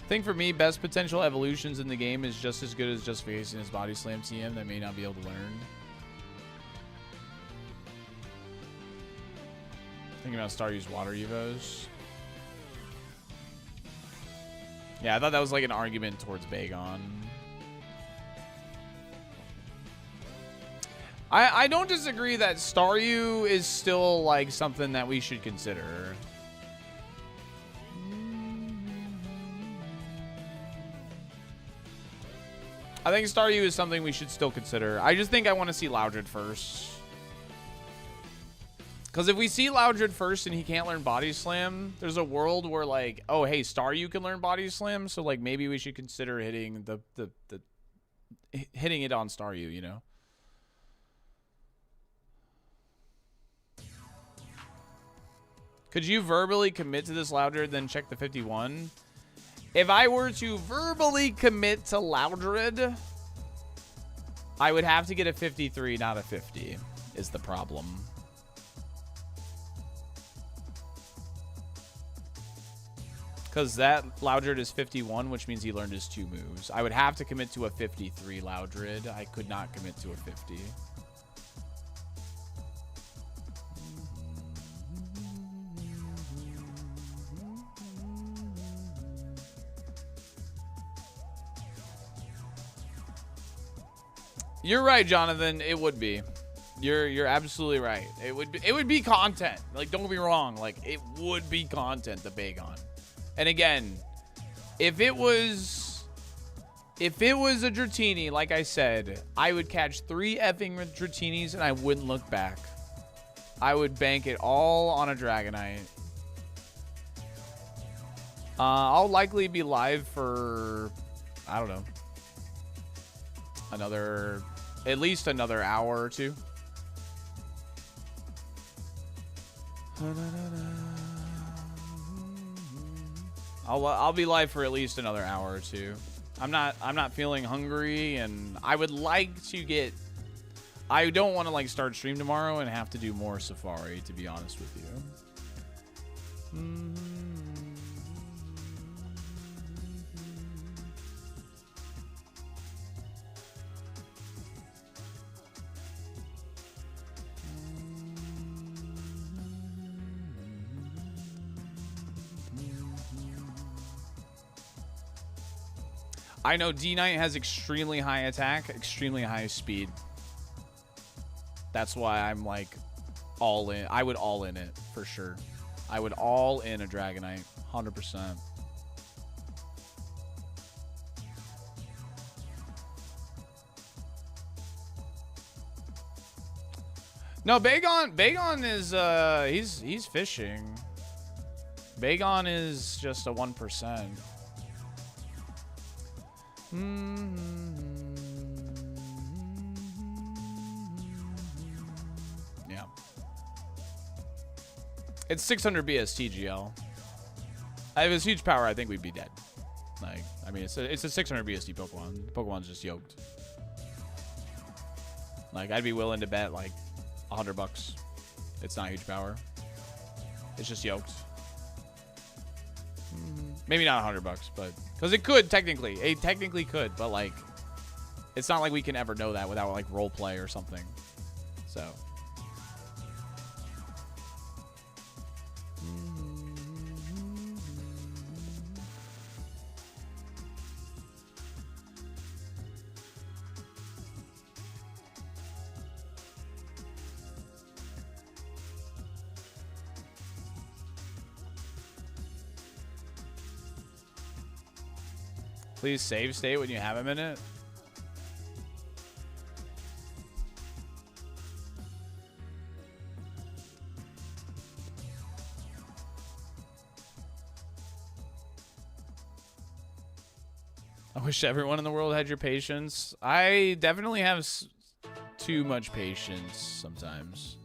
I think for me, best potential evolutions in the game is just as good as Justification as Body Slam TM that may not be able to learn. Thinking about Staryu's Water Evos. Yeah, I thought that was like an argument towards Bagon. I don't disagree that Staryu is still like something that we should consider. I think Staryu is something we should still consider. I just think I want to see Loudred first. Because if we see Loudred first and he can't learn Body Slam, there's a world where like, oh, hey, Staryu can learn Body Slam, so like maybe we should consider hitting hitting it on Staryu, you know? Could you verbally commit to this Loudred, then check the 51? If I were to verbally commit to Loudred, I would have to get a 53, not a 50, is the problem. Because that Loudred is 51, which means he learned his 2 moves. I would have to commit to a 53 Loudred. I could not commit to a 50. You're right, Jonathan. It would be. You're absolutely right. It would be content. Like, don't get me wrong. Like, it would be content, the Bagon. And again, if it was a Dratini, like I said, I would catch 3 effing Dratinis and I wouldn't look back. I would bank it all on a Dragonite. I'll likely be live for, I don't know, at least another hour or 2. I'll be live for at least another hour or 2. I'm not feeling hungry, and I would like to get. I don't want to like start stream tomorrow and have to do more Safari, to be honest with you. I know D-Knight has extremely high attack, extremely high speed. That's why I'm like all in. I would all in it for sure. I would all in a Dragonite, 100%. No, Bagon is he's fishing. Bagon is just a 1%. Yeah. It's 600 BST GL. If it was huge power, I think we'd be dead. Like, I mean, it's a 600 BST Pokemon. Pokemon's just yoked. Like, I'd be willing to bet like $100. It's not huge power. It's just yoked. Maybe not $100, but because it could technically, it technically could, but like, it's not like we can ever know that without like role play or something. So. Please save state when you have a minute. wish everyone in the world had your patience. I definitely have too much patience sometimes.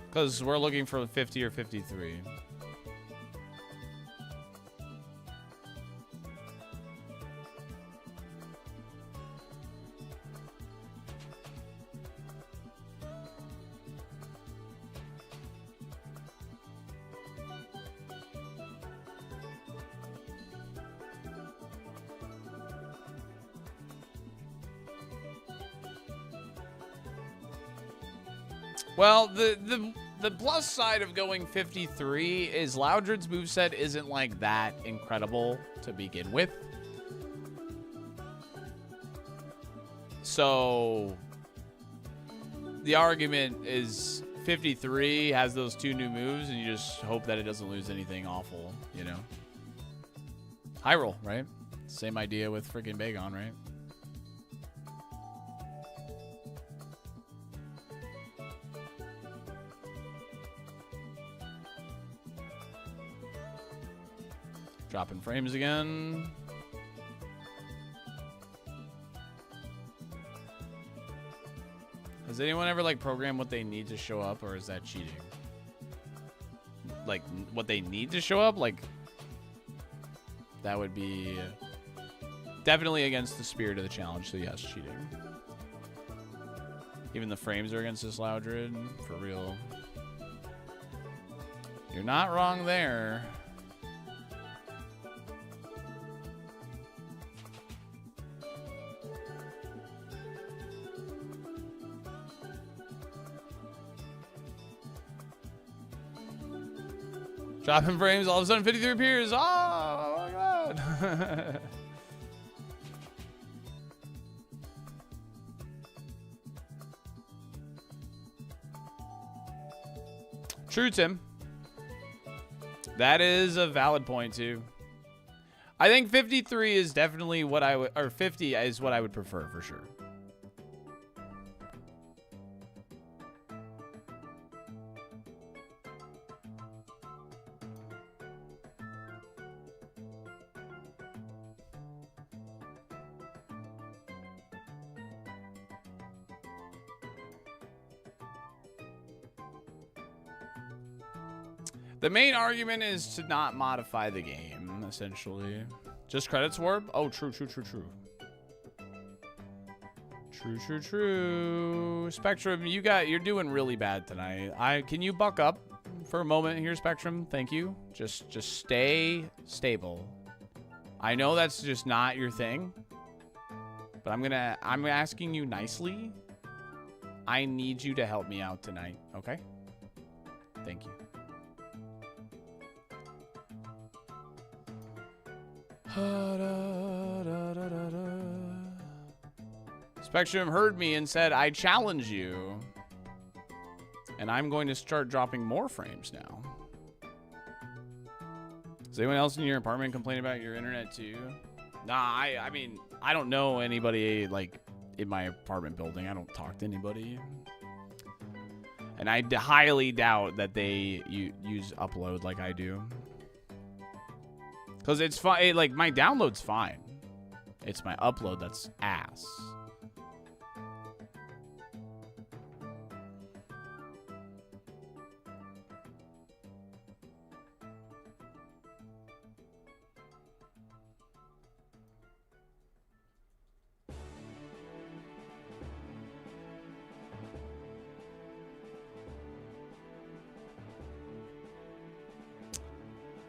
Because we're looking for 50 or 53. Well, the plus side of going 53 is Loudred's moveset isn't like that incredible to begin with. So the argument is 53 has those 2 new moves, and you just hope that it doesn't lose anything awful, you know? High roll, right? Same idea with freaking Bagon, right? Dropping frames again. Has anyone ever like programmed what they need to show up, or is that cheating? Like what they need to show up, like that would be definitely against the spirit of the challenge. So yes, cheating. Even the frames are against this Loudred, for real. You're not wrong there. Dropping frames, all of a sudden 53 appears. Oh my god. True, Tim. That is a valid point, too. I think 53 is definitely what I would, or 50 is what I would prefer, for sure. The main argument is to not modify the game, essentially. Just credits warp? Oh, true, true, true, true. True, true, true. Spectrum, you're doing really bad tonight. Can you buck up for a moment here, Spectrum? Thank you. Just stay stable. I know that's just not your thing, but I'm asking you nicely. I need you to help me out tonight, okay? Thank you. Spectrum heard me and said, I challenge you. And I'm going to start dropping more frames now. Does anyone else in your apartment complain about your internet too? Nah, I mean, I don't know anybody like in my apartment building. I don't talk to anybody. And I highly doubt that they use upload like I do. Because it's fine, like, my download's fine. It's my upload that's ass.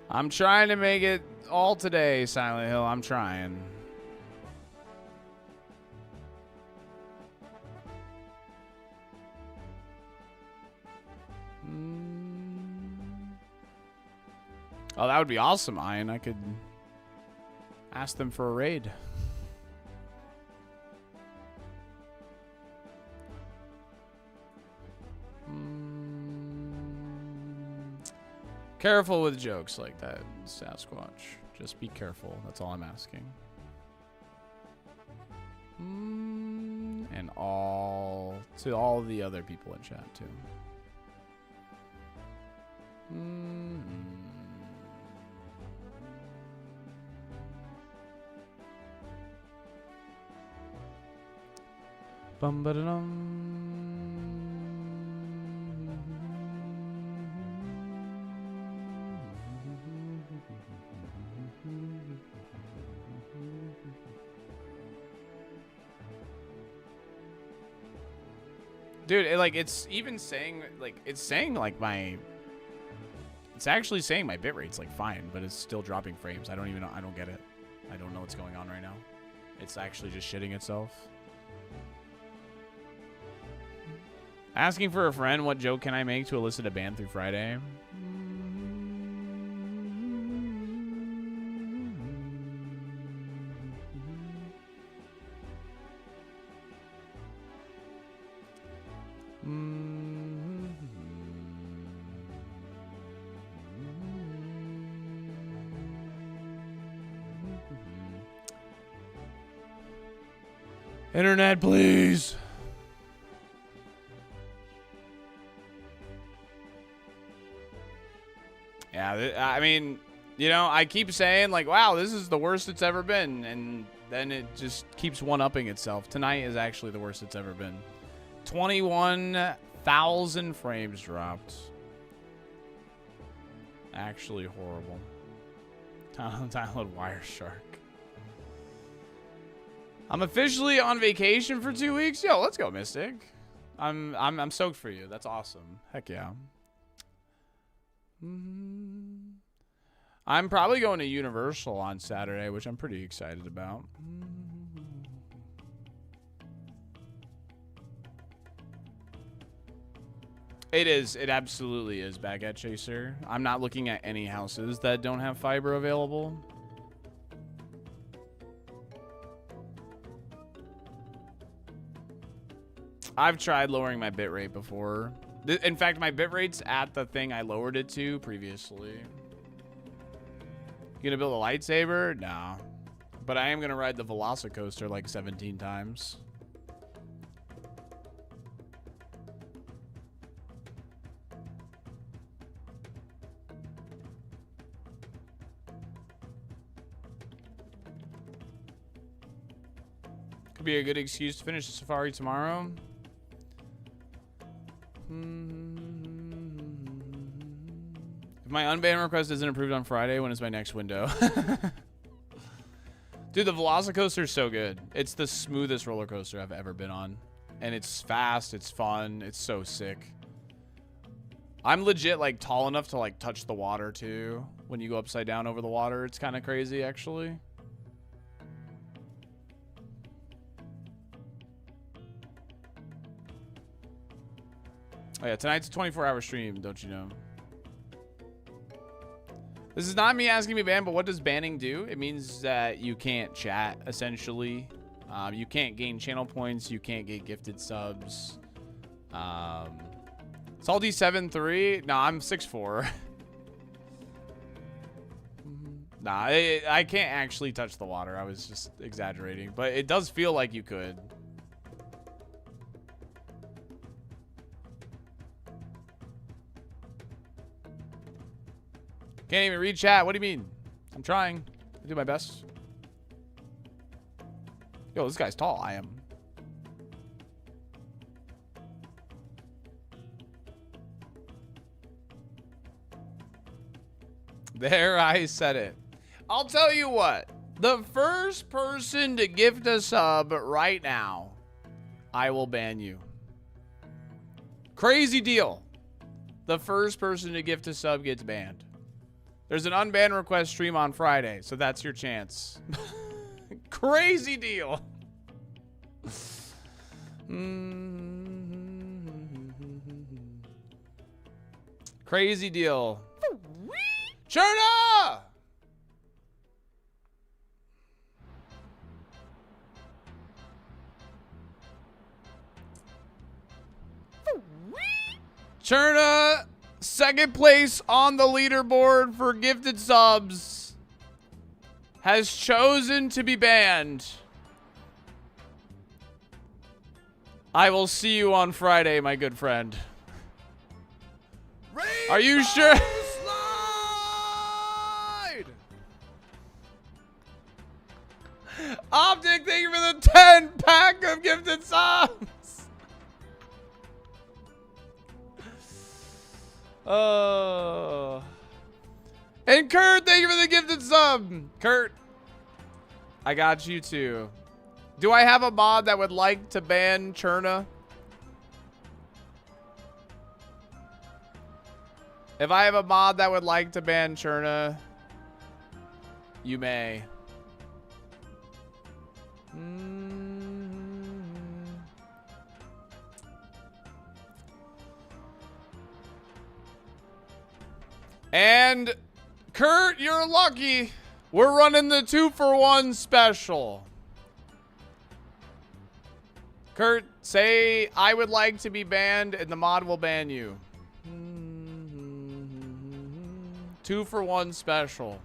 I'm trying to make it all today, Silent Hill. I'm trying. Oh, that would be awesome, Ian. I could ask them for a raid. Careful with jokes like that, Sasquatch. Just be careful. That's all I'm asking. all the other people in chat too. Bum ba Dude, it's even saying it's actually saying my bitrate's like fine, but it's still dropping frames. I don't get it. I don't know what's going on right now. It's actually just shitting itself. Asking for a friend, what joke can I make to elicit a ban through Friday? Internet, please. Yeah, I mean, you know, I keep saying like, wow, this is the worst it's ever been, and then it just keeps one-upping itself. Tonight is actually the worst it's ever been. 21,000 frames dropped. Actually horrible. Download Wireshark. I'm officially on vacation for 2 weeks. Yo, let's go, Mystic. I'm stoked for you. That's awesome. Heck yeah. I'm probably going to Universal on Saturday, which I'm pretty excited about. It is. It absolutely is, Baguette Chaser. I'm not looking at any houses that don't have fiber available. I've tried lowering my bitrate before. In fact, my bitrate's at the thing I lowered it to previously. You gonna build a lightsaber? No. But I am gonna ride the Velocicoaster like 17 times. Could be a good excuse to finish the safari tomorrow. If my unban request isn't approved on Friday, when is my next window? Dude, the Velocicoaster is so good. It's the smoothest roller coaster I've ever been on. And it's fast, it's fun, it's so sick. I'm legit like tall enough to like touch the water too. When you go upside down over the water, it's kind of crazy actually. Oh yeah, tonight's a 24-hour stream, don't you know? This is not me asking me ban, but what does banning do? It means that you can't chat, essentially. You can't gain channel points. You can't get gifted subs. Salty73? No, I'm 6'4". Nah, I can't actually touch the water. I was just exaggerating. But it does feel like you could. Can't even read chat. What do you mean? I'm trying. I do my best. Yo, this guy's tall. I am. There, I said it. I'll tell you what. The first person to gift a sub right now, I will ban you. Crazy deal. The first person to gift a sub gets banned. There's an unban request stream on Friday, so that's your chance. Crazy deal. Crazy deal. Cherna! Cherna, second place on the leaderboard for gifted subs, has chosen to be banned. I will see you on Friday, my good friend. Are you sure? Slide! Optic, thank you for the 10-pack of gifted subs. Oh. And Kurt, thank you for the gifted sub. Kurt, I got you too. Do I have a mod that would like to ban Cherna? If I have a mod that would like to ban Cherna, you may. And Kurt, you're lucky. We're running the 2-for-1 special. Kurt, say I would like to be banned and the mod will ban you. 2-for-1 special.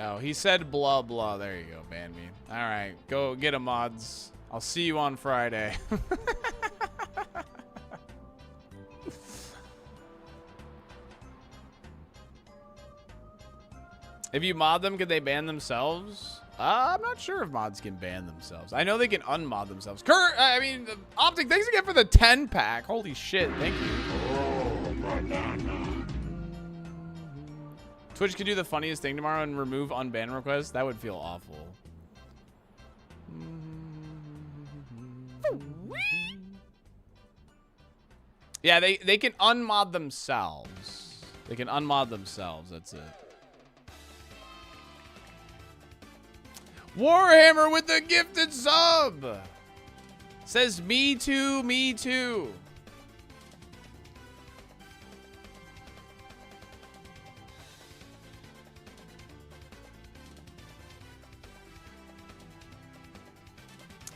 Oh, he said blah blah. There you go, ban me. All right, go get a mods. I'll see you on Friday. If you mod them, can they ban themselves? I'm not sure if mods can ban themselves. I know they can unmod themselves. Kurt, I mean, Optic, thanks again for the 10-pack. Holy shit, thank you. Twitch could do the funniest thing tomorrow and remove unban requests. That would feel awful. Yeah, they can unmod themselves. They can unmod themselves. That's it. Warhammer with the gifted sub. Says me too, me too.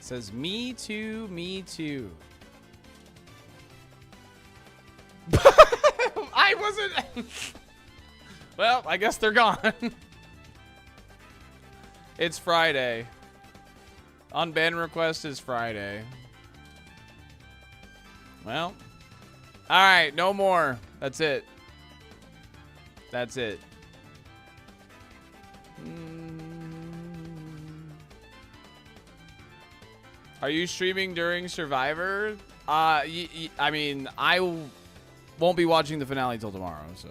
Says me too, me too. I wasn't. Well, I guess they're gone. It's Friday. Unban request is Friday. Well. Alright, no more. That's it. That's it. Are you streaming during Survivor? I mean, I won't be watching the finale till tomorrow, so.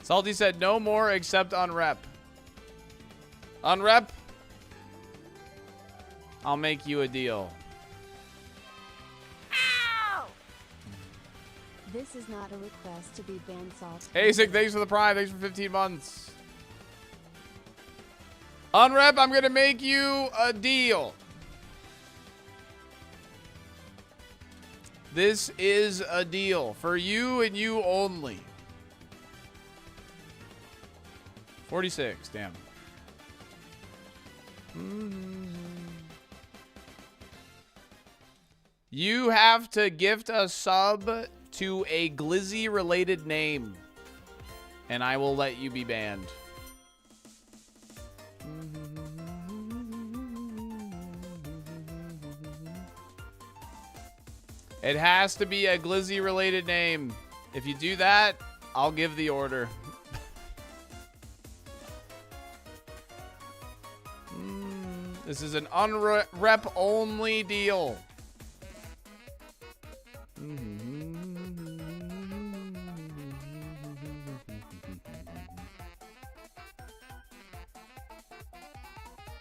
Salty said no more except on rep. On rep, I'll make you a deal. Ow! This is not a request to be banned, Salt. Hey, Sick, thanks for the prime. Thanks for 15 months. On rep, I'm going to make you a deal. This is a deal for you and you only. 46, damn. You have to gift a sub to a Glizzy related name, and I will let you be banned. It has to be a Glizzy related name. If you do that, I'll give the order. This is an unrep only deal.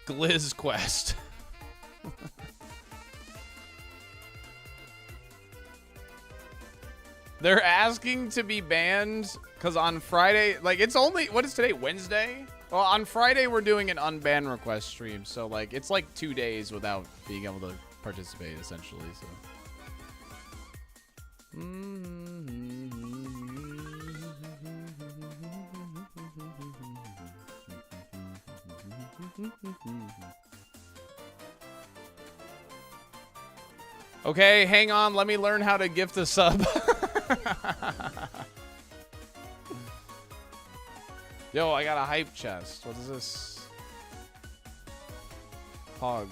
Glizz Quest. They're asking to be banned because on Friday, like it's only, what is today, Wednesday? Well, on Friday we're doing an unban request stream, so like it's like 2 days without being able to participate essentially, so. Okay, hang on. Let me learn how to gift a sub. Yo, I got a hype chest. What is this? Pog.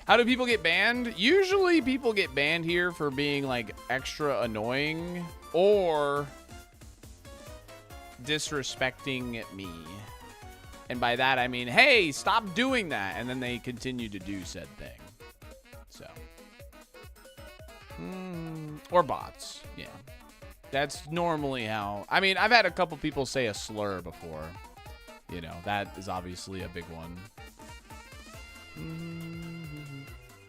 How do people get banned? Usually people get banned here for being like extra annoying or disrespecting me. And by that I mean, hey, stop doing that. And then they continue to do said thing. So. Or bots. Yeah. That's normally how. I mean, I've had a couple people say a slur before. You know, that is obviously a big one.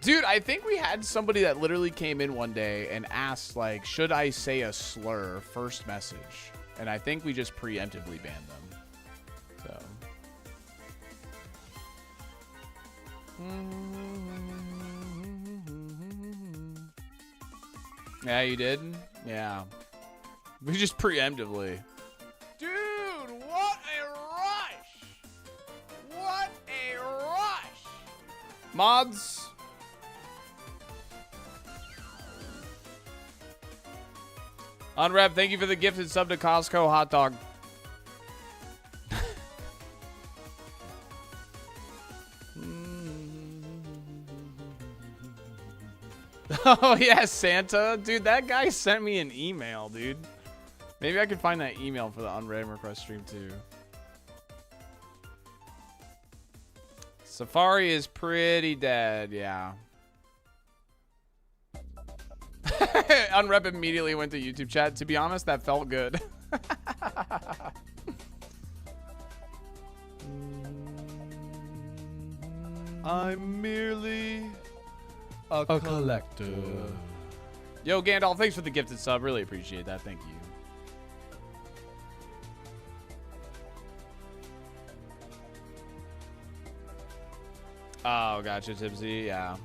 Dude, I think we had somebody that literally came in one day and asked, like, should I say a slur first message? And I think we just preemptively banned them. So. Yeah, you did? Yeah. We just preemptively. Dude, what a rush! What a rush! Mods. Unrep, thank you for the gifted sub to Costco hot dog. Oh, yeah, Santa. Dude, that guy sent me an email, dude. Maybe I can find that email for the unread request stream, too. Safari is pretty dead, yeah. Unrep immediately went to YouTube chat. To be honest, that felt good. I'm merely a collector. Yo, Gandalf, thanks for the gifted sub. Really appreciate that. Thank you. Oh, gotcha, Tipsy. Yeah.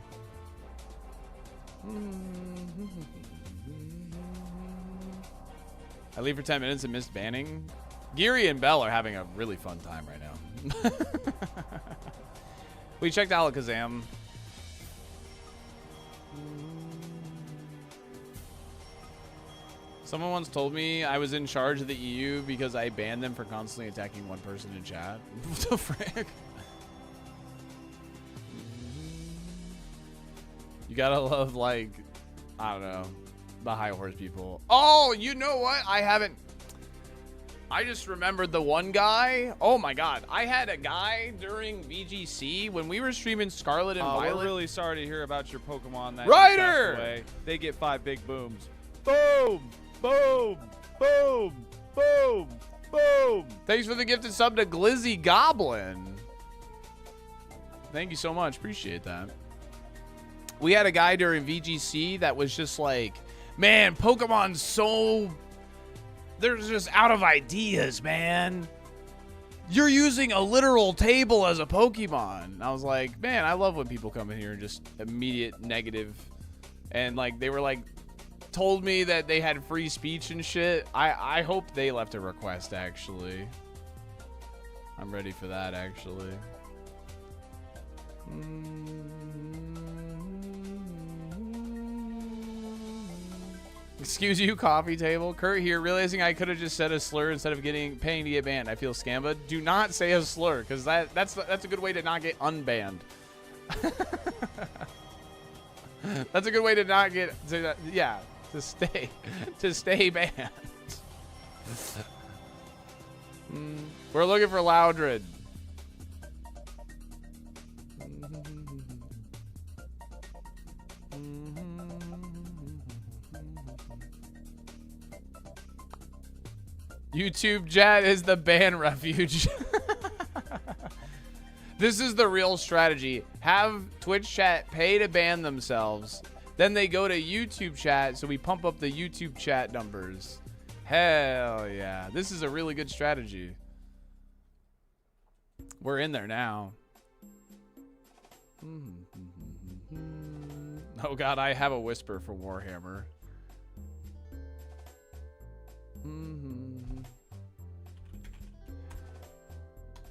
I leave for 10 minutes and missed banning. Geary and Bell are having a really fun time right now. We checked Alakazam. Someone once told me I was in charge of the EU because I banned them for constantly attacking one person in chat. What the frick? You gotta love, like, I don't know, the high horse people. Oh, you know what? I just remembered the one guy. Oh my god. I had a guy during VGC when we were streaming Scarlet and Violet. We're really sorry to hear about your Pokemon that Ryder! passed away. They get 5 big booms. Boom! Boom! Boom! Boom! Boom! Thanks for the gifted sub to Glizzy Goblin. Thank you so much. Appreciate that. We had a guy during VGC that was just like, man, Pokemon's so... they're just out of ideas, man. You're using a literal table as a Pokemon. And I was like, man, I love when people come in here and just immediate negative. And like, they were like, told me that they had free speech and shit. I hope they left a request, actually. I'm ready for that, actually. Excuse you, coffee table. Kurt here, realizing I could have just said a slur instead of paying to get banned. I feel scammed. Do not say a slur, because that's a good way to not get unbanned. That's a good way to not get to stay banned. We're looking for Loudred. YouTube chat is the ban refuge. This is the real strategy. Have Twitch chat pay to ban themselves. Then they go to YouTube chat, so we pump up the YouTube chat numbers. Hell yeah. This is a really good strategy. We're in there now. Oh god, I have a whisper for Warhammer.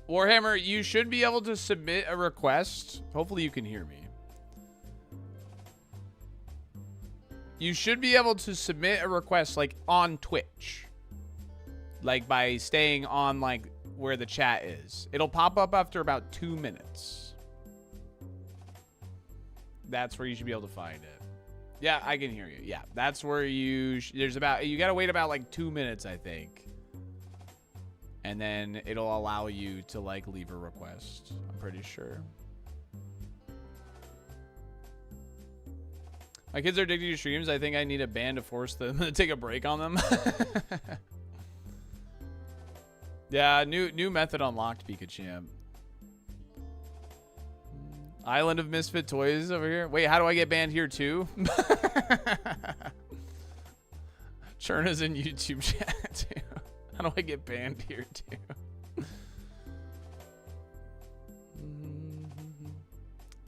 Warhammer, you should be able to submit a request. Hopefully you can hear me. You should be able to submit a request like on Twitch. Like by staying on like where the chat is. It'll pop up after about 2 minutes. That's where you should be able to find it. Yeah, I can hear you. Yeah, that's where you gotta wait about like 2 minutes, I think. And then it'll allow you to like leave a request. I'm pretty sure. My kids are addicted to streams. I think I need a ban to force them to take a break on them. Yeah, new method unlocked, Pikachu. Island of Misfit Toys over here. Wait, how do I get banned here too? Churna's in YouTube chat too. How do I get banned here too?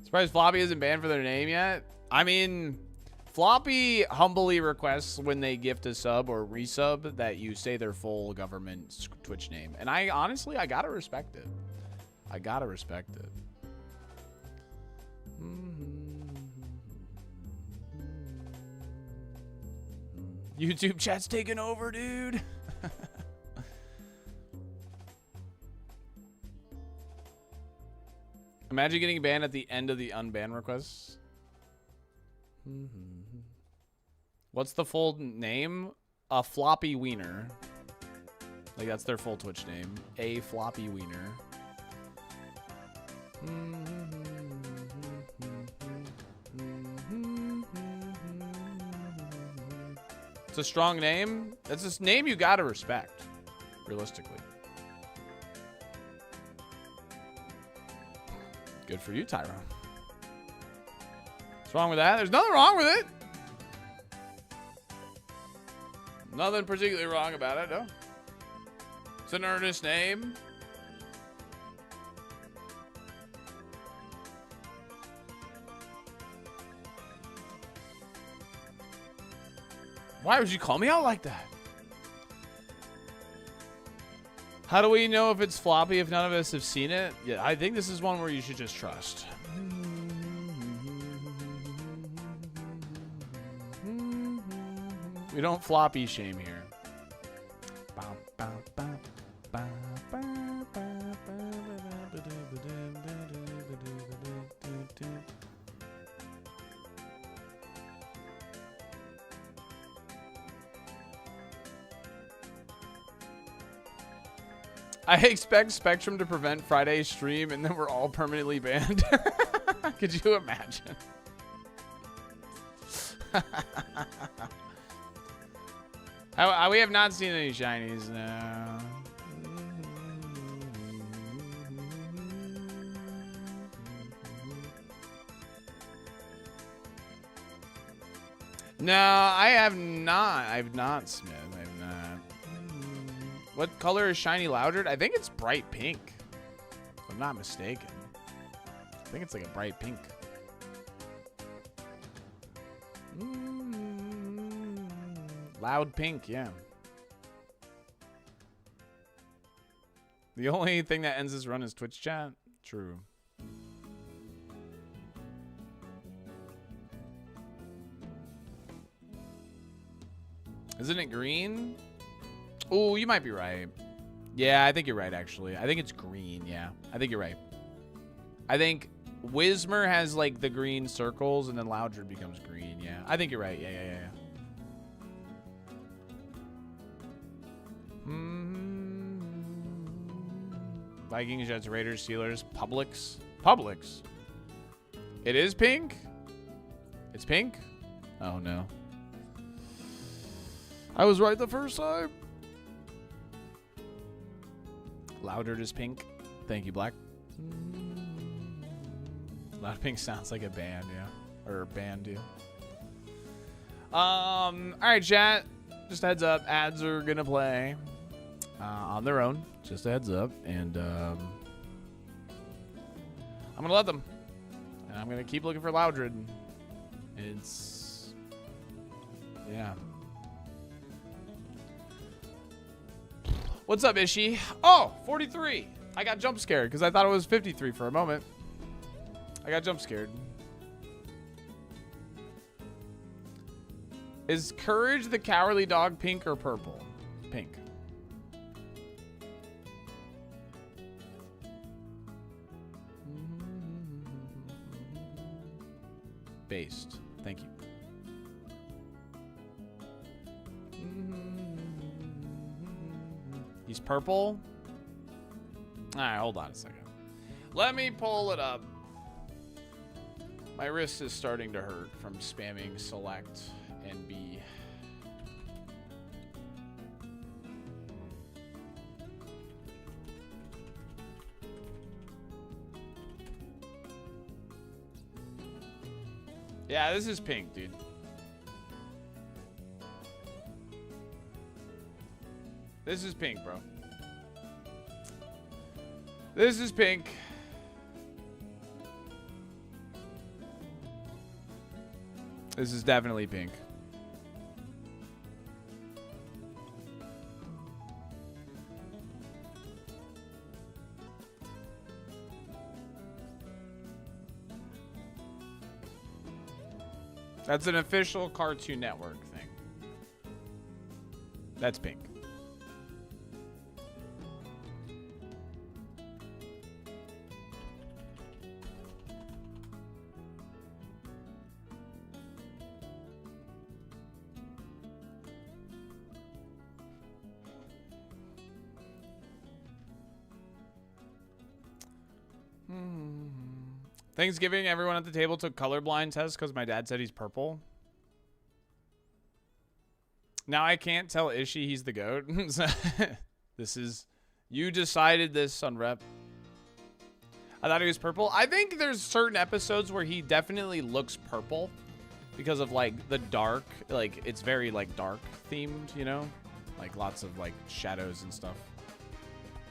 Surprised Floppy isn't banned for their name yet. I mean, Floppy humbly requests when they gift a sub or resub that you say their full government Twitch name. And I honestly, I gotta respect it. I gotta respect it. YouTube chat's taking over, dude. Imagine getting banned at the end of the unban requests. What's the full name? A Floppy Wiener. Like that's their full Twitch name. A Floppy Wiener. It's a strong name. That's a name you gotta respect, realistically. Good for you, Tyrone. What's wrong with that? There's nothing wrong with it. Nothing particularly wrong about it, no. It's an earnest name. Why would you call me out like that? How do we know if it's Floppy if none of us have seen it? Yeah, I think this is one where you should just trust. We don't floppy shame here. I expect Spectrum to prevent Friday's stream and then we're all permanently banned. Could you imagine? We have not seen any shinies now. No, I have not. I've not, Smith. I've not. What color is shiny Loudred? I think it's bright pink. If I'm not mistaken. I think it's like a bright pink. Loud pink, yeah. The only thing that ends this run is Twitch chat? True. Isn't it green? Oh, you might be right. Yeah, I think you're right, actually. I think it's green, yeah. I think you're right. I think Whismer has, like, the green circles, and then Loudred becomes green, yeah. I think you're right, yeah. Vikings, Jets, Raiders, Steelers, Publix. Publix? It is pink? It's pink? Oh, no. I was right the first time. Louder is pink. Thank you, Black. Loud Pink sounds like a band, yeah. Or a band, yeah. All right, chat. Just a heads up. Ads are going to play on their own. Just a heads up. And I'm going to let them. And I'm going to keep looking for Loudred. It's... yeah. What's up, Ishi? Oh, 43. I got jump scared because I thought it was 53 for a moment. I got jump scared. Is Courage the Cowardly Dog pink or purple? Pink. Based. Thank you. He's purple? Alright, hold on a second. Let me pull it up. My wrist is starting to hurt from spamming select and B. Yeah, this is pink, dude. This is pink, bro. This is pink. This is definitely pink. That's an official Cartoon Network thing. That's pink. Thanksgiving, everyone at the table took colorblind tests because my dad said he's purple. Now I can't tell Ishi he's the GOAT. This is... You decided this on rep. I thought he was purple. I think there's certain episodes where he definitely looks purple because of, like, the dark. Like, it's very, like, dark themed, you know? Like, lots of, like, shadows and stuff.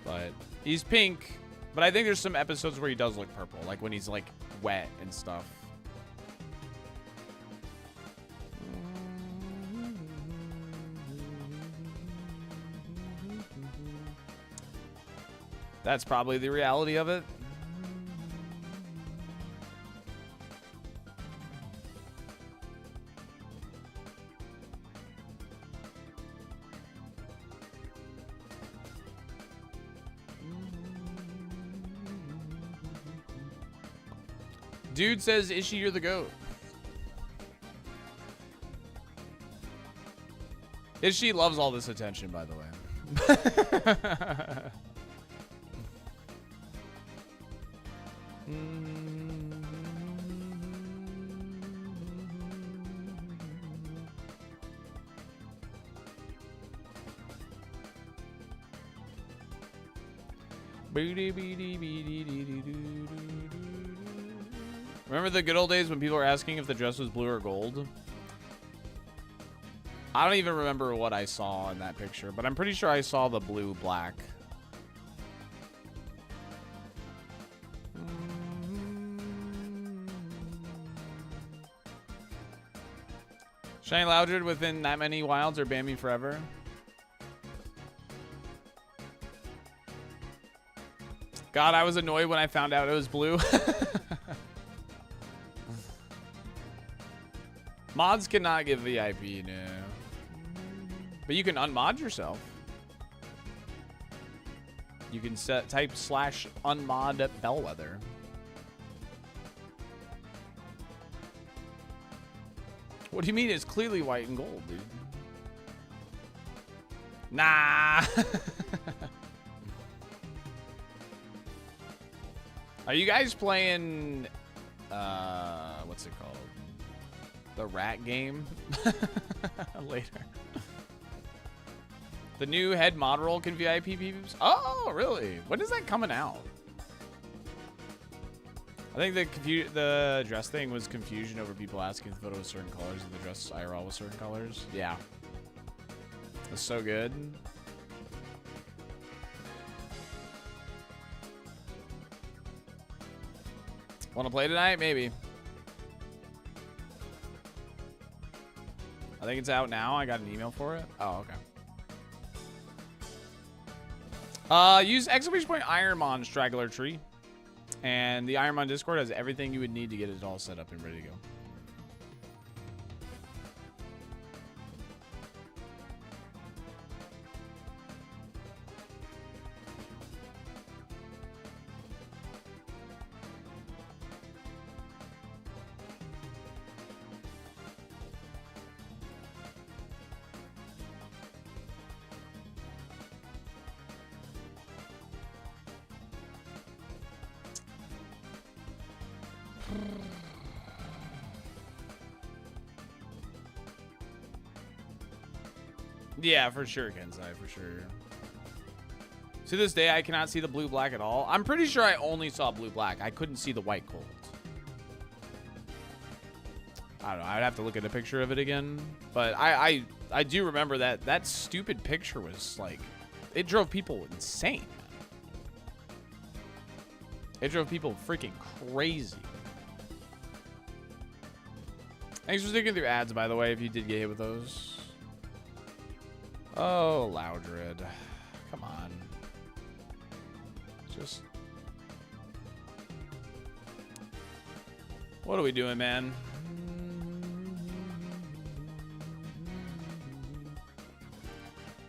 But he's pink. But I think there's some episodes where he does look purple, like when he's like wet and stuff. That's probably the reality of it. Dude says, Ishi, you're the GOAT. Ishi loves all this attention, by the way. Remember the good old days when people were asking if the dress was blue or gold? I don't even remember what I saw in that picture, but I'm pretty sure I saw the blue black. Shiny Loudred within that many wilds or ban me forever? God, I was annoyed when I found out it was blue. Mods cannot give VIP, no. But you can unmod yourself. You can type /unmod bellwether. What do you mean it's clearly white and gold, dude? Nah. Are you guys playing, what's it called? The rat game? Later. The new head mod roll can VIP peeps? Oh, really? When is that coming out? I think the dress thing was confusion over people asking if the photo was certain colors and the dress IRL was certain colors. Yeah. That's so good. Want to play tonight? Maybe. I think it's out now. I got an email for it. Oh, okay. Use exclamation point ironMON straggler tree. And the ironMON Discord has everything you would need to get it all set up and ready to go. Yeah, for sure, Kensai, for sure. To this day, I cannot see the blue-black at all. I'm pretty sure I only saw blue-black. I couldn't see the white gold. I don't know. I'd have to look at a picture of it again. But I do remember that stupid picture was like, it drove people insane. It drove people freaking crazy. Thanks for sticking through ads, by the way, if you did get hit with those. Oh, Loudred. Come on. Just... What are we doing, man?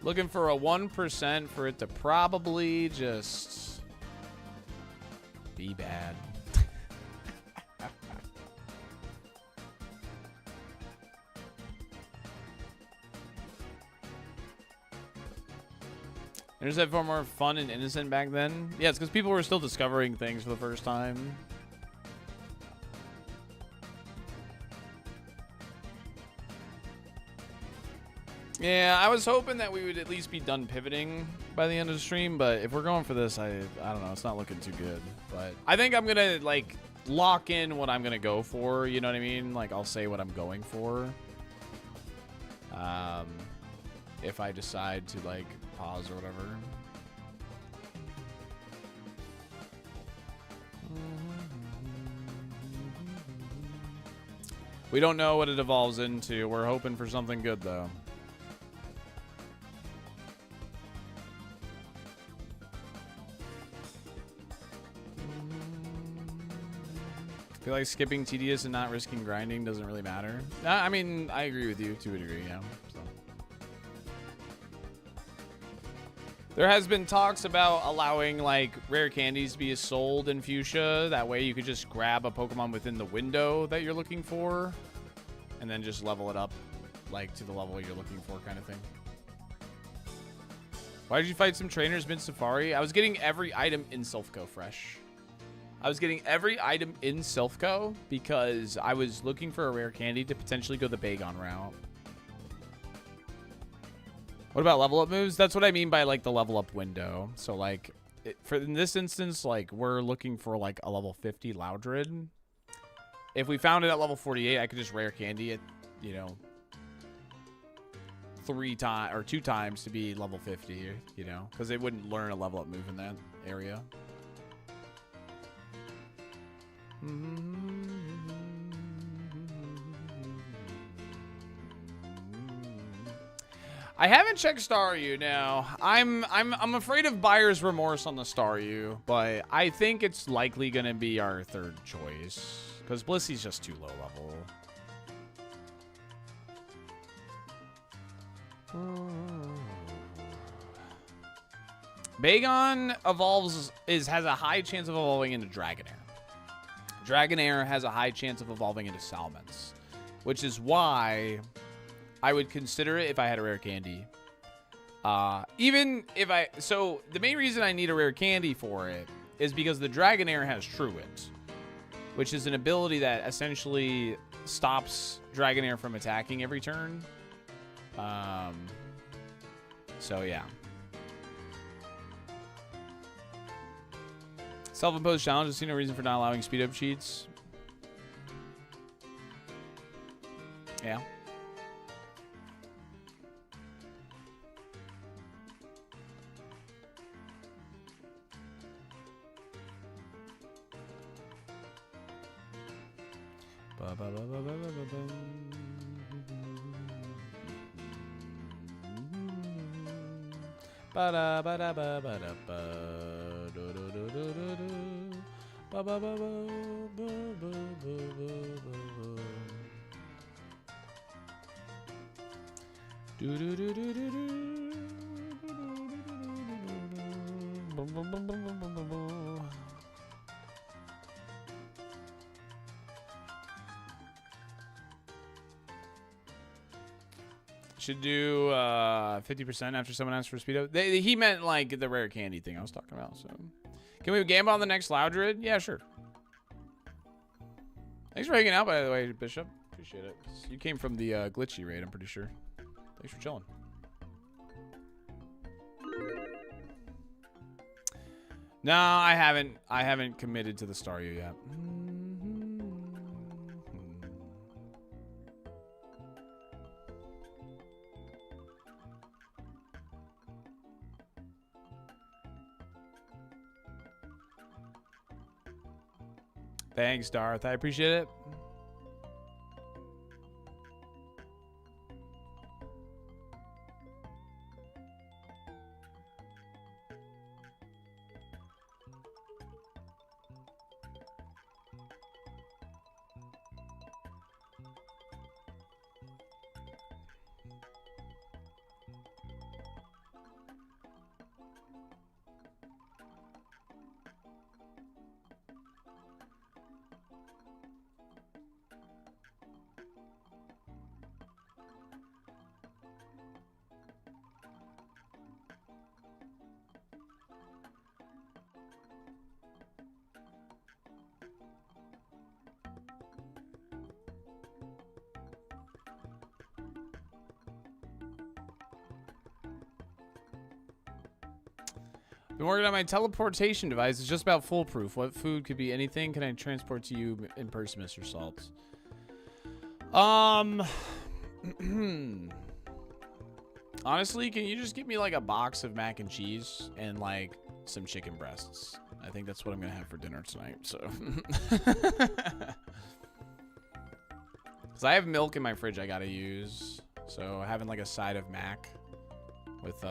Looking for a 1% for it to probably just be bad. Internet far more fun and innocent back then. Yeah, it's because people were still discovering things for the first time. Yeah, I was hoping that we would at least be done pivoting by the end of the stream, but if we're going for this, I don't know, it's not looking too good. But I think I'm gonna like lock in what I'm gonna go for, you know what I mean? Like I'll say what I'm going for. If I decide to like pause or whatever. We don't know what it evolves into. We're hoping for something good though. I feel like skipping tedious and not risking grinding doesn't really matter. I mean, I agree with you to a degree, yeah. So. There has been talks about allowing like rare candies to be sold in Fuchsia. That way you could just grab a Pokemon within the window that you're looking for and then just level it up like to the level you're looking for kind of thing. Why did you fight some trainers mid-Safari? I was getting every item in Silphco fresh. I was getting every item in Silphco because I was looking for a rare candy to potentially go the Bagon route. What about level up moves? That's what I mean by like the level up window. So like in this instance, like we're looking for like a level 50 Loudred. If we found it at level 48, I could just rare candy it, you know, 2 times to be level 50, you know, because it wouldn't learn a level up move in that area. I haven't checked Staryu now. I'm afraid of buyer's remorse on the Staryu, but I think it's likely gonna be our third choice because Blissey's just too low level. Bagon has a high chance of evolving into Dragonair. Dragonair has a high chance of evolving into Salmons, which is why I would consider it if I had a rare candy. Even if so the main reason I need a rare candy for it is because the Dragonair has Truant, which is an ability that essentially stops Dragonair from attacking every turn. So yeah. Self-imposed challenges. See no reason for not allowing speed up cheats. Yeah. Ba-da, ba-da, ba-ba-da, ba. Do, do, do, do, do, do. Ba-ba-ba-ba, ba-ba-ba-ba-ba-ba. Do, do, do, do, do, do. Bum, bum, bum, bum, bum, bum, bum, bum. Should do 50% after someone asks for a speedo. He meant like the rare candy thing I was talking about. So, can we gamble on the next Loudred? Yeah, sure. Thanks for hanging out, by the way, Bishop. Appreciate it. You came from the glitchy raid, I'm pretty sure. Thanks for chilling. No, I haven't. I haven't committed to the Staryu yet. Thanks, Darth. I appreciate it. Been working on my teleportation device. It's just about foolproof. What food could be anything? Can I transport to you in person, Mr. Salts? Honestly, can you just give me like a box of mac and cheese and like some chicken breasts? I think that's what I'm gonna have for dinner tonight. So, because I have milk in my fridge, I gotta use. So having like a side of mac with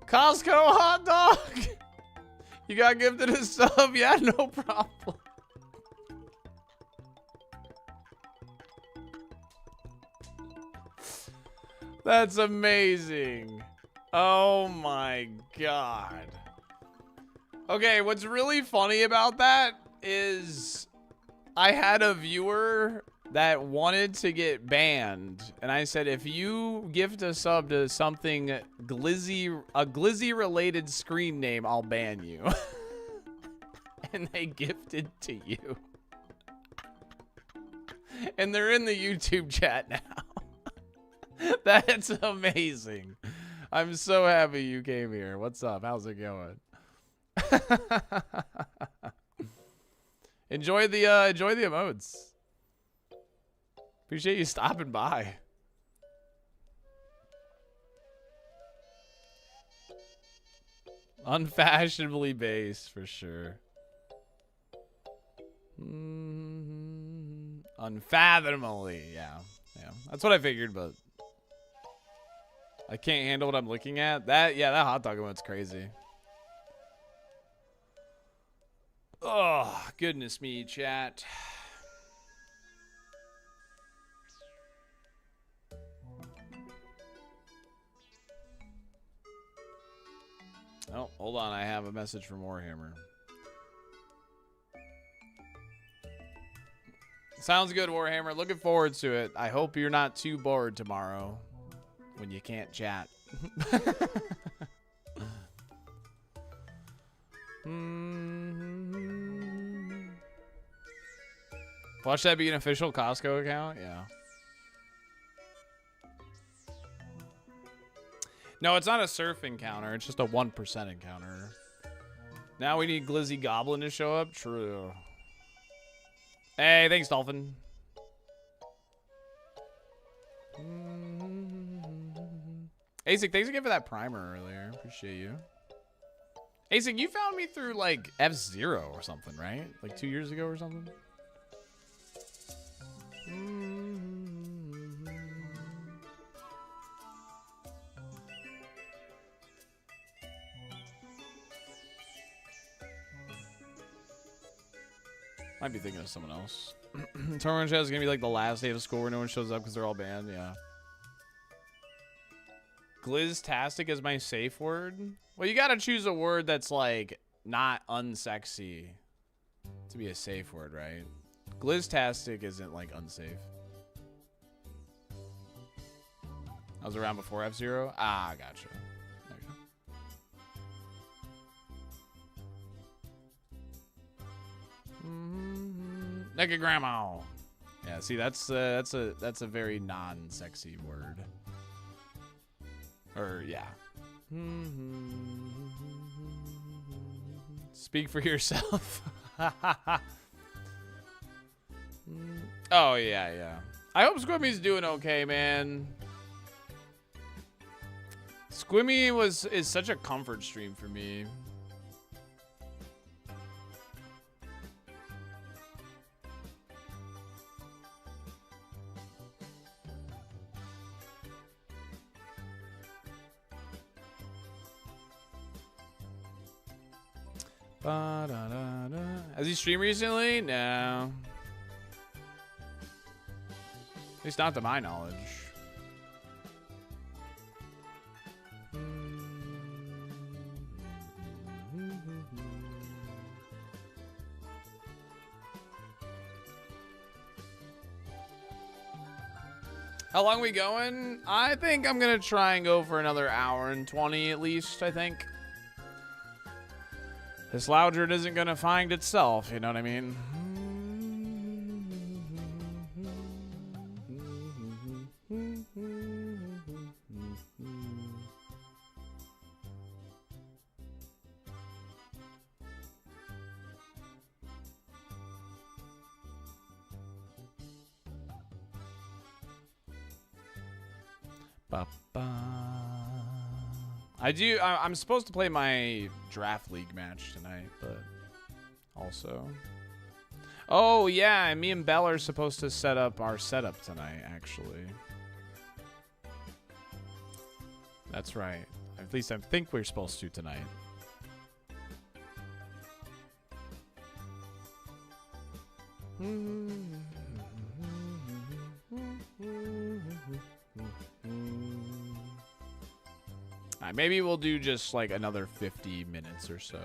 Costco hot dog. You got gifted a sub? Yeah, no problem. That's amazing. Oh my god. Okay, what's really funny about that is I had a viewer that wanted to get banned, and I said, if you gift a sub to something a glizzy related screen name, I'll ban you. And they gifted to you. And they're in the YouTube chat now. That's amazing. I'm so happy you came here. What's up? How's it going? Enjoy the emotes. Appreciate you stopping by. Unfashionably base for sure. Unfathomably, yeah. That's what I figured, but I can't handle what I'm looking at. That hot dog emote's crazy. Oh, goodness me, chat. Oh, hold on. I have a message from Warhammer. Sounds good, Warhammer. Looking forward to it. I hope you're not too bored tomorrow when you can't chat. Watch that be an official Costco account? Yeah. No, it's not a surf encounter. It's just a 1% encounter. Now we need Glizzy Goblin to show up? True. Hey, thanks, Dolphin. Asic, thanks again for that primer earlier. Appreciate you. Asic, you found me through, like, F-Zero or something, right? Like 2 years ago or something? Might be thinking of someone else. Tournament chat is gonna be like the last day of school where no one shows up because they're all banned. Yeah. Gliztastic is my safe word. Well, you gotta choose a word that's like not unsexy to be a safe word, right? Gliztastic isn't like unsafe. I was around before F-Zero. Ah, gotcha. There you go. Naked grandma. Yeah, see, that's a very non-sexy word. Or yeah. Speak for yourself. Oh yeah. I hope Squimmy's doing okay, man. Squimmy is such a comfort stream for me. Has he streamed recently? No. At least not to my knowledge. How long are we going? I think I'm gonna try and go for another hour and 20 at least, I think. This Loudred isn't gonna find itself, you know what I mean? I'm supposed to play my draft league match tonight, but also. Oh yeah, and me and Bell are supposed to set up our setup tonight, actually. That's right. At least I think we're supposed to tonight. Maybe we'll do just like another 50 minutes or so.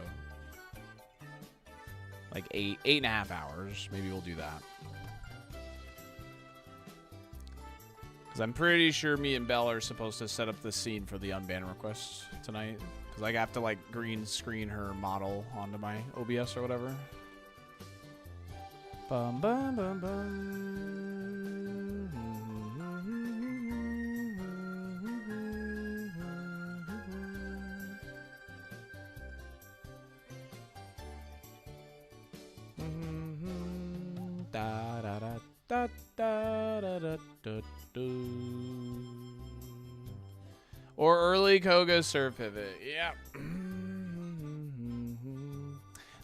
Like 8.5 hours. Maybe we'll do that. Because I'm pretty sure me and Bell are supposed to set up the scene for the unban request tonight. Because I have to like green screen her model onto my OBS or whatever. Bum, bum, bum, bum. Or early Koga surf pivot. Yeah.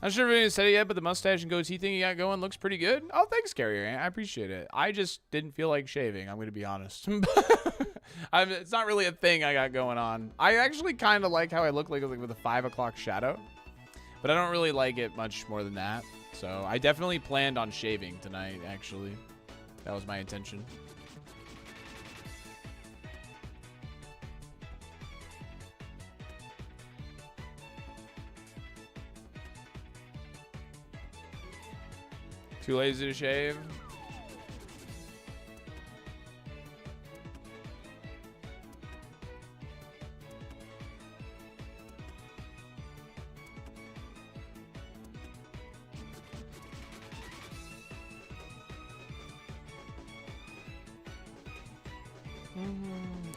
Not sure if anyone said it yet, but the mustache and goatee thing you got going looks pretty good. Oh, thanks, Carrier. I appreciate it. I just didn't feel like shaving. I'm going to be honest. It's not really a thing I got going on. I actually kind of like how I look like with a 5 o'clock shadow, but I don't really like it much more than that. So I definitely planned on shaving tonight, actually. That was my intention. Too lazy to shave?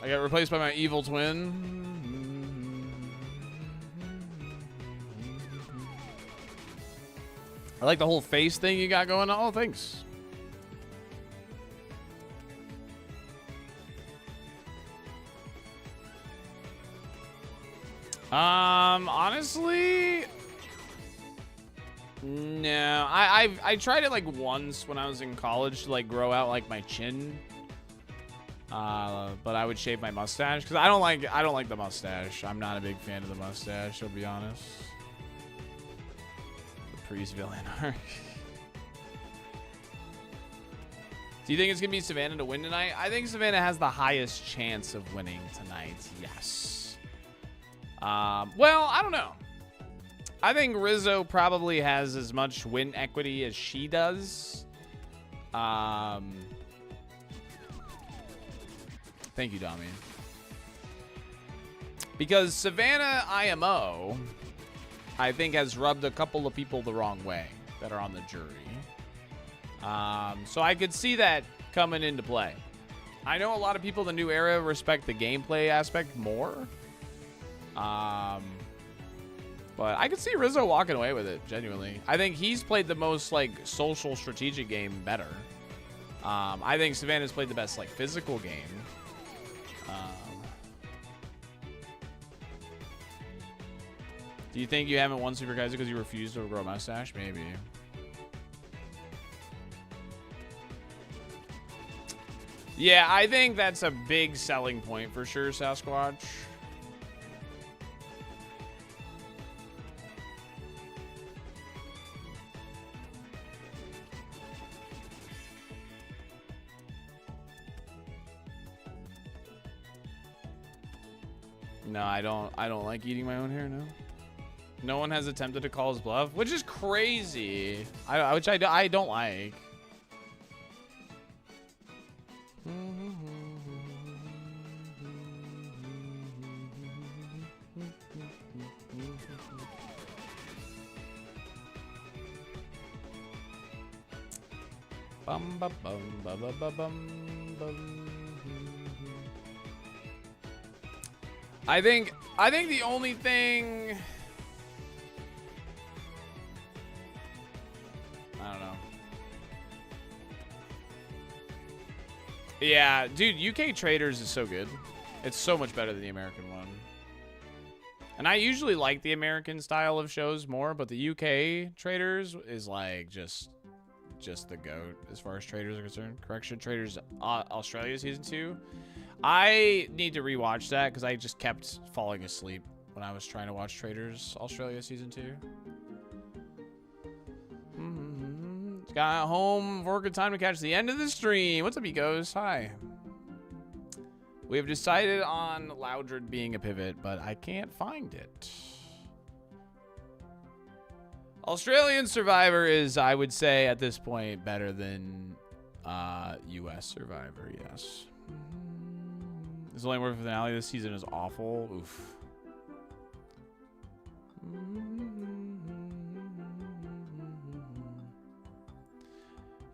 I got replaced by my evil twin. I like the whole face thing you got going on. Oh, thanks. Honestly, no. I tried it like once when I was in college to like grow out like my chin. But I would shave my mustache because I don't like the mustache. I'm not a big fan of the mustache, I'll be honest. The priest villain arc. Do you think it's going to be Savannah to win tonight? I think Savannah has the highest chance of winning tonight. Yes. Well, I don't know. I think Rizzo probably has as much win equity as she does. Thank you, Dami. Because Savannah IMO, I think, has rubbed a couple of people the wrong way that are on the jury. So I could see that coming into play. I know a lot of people in the new era respect the gameplay aspect more. But I could see Rizzo walking away with it, genuinely. I think he's played the most, like, social strategic game better. I think Savannah's played the best, like, physical game. Do you think you haven't won Super Kaizo because you refused to grow a mustache? Maybe. Yeah, I think that's a big selling point for sure, Sasquatch. No, I don't like eating my own hair, no. No one has attempted to call his bluff, which is crazy. Which I don't like. Bum, ba, bum, ba, ba, ba, bum, bum. I think the only thing, I don't know. Yeah, dude, UK Traders is so good. It's so much better than the American one. And I usually like the American style of shows more, but the UK Traders is like just the GOAT as far as Traders are concerned. Correction, Traders Australia season 2. I need to rewatch that because I just kept falling asleep when I was trying to watch Traders Australia season 2. Got home for a good time to catch the end of the stream. What's up, Egos? Hi. We have decided on Loudred being a pivot, but I can't find it. Australian Survivor is, I would say, at this point, better than US Survivor, yes. It's only worth the finale. This season is awful. Oof.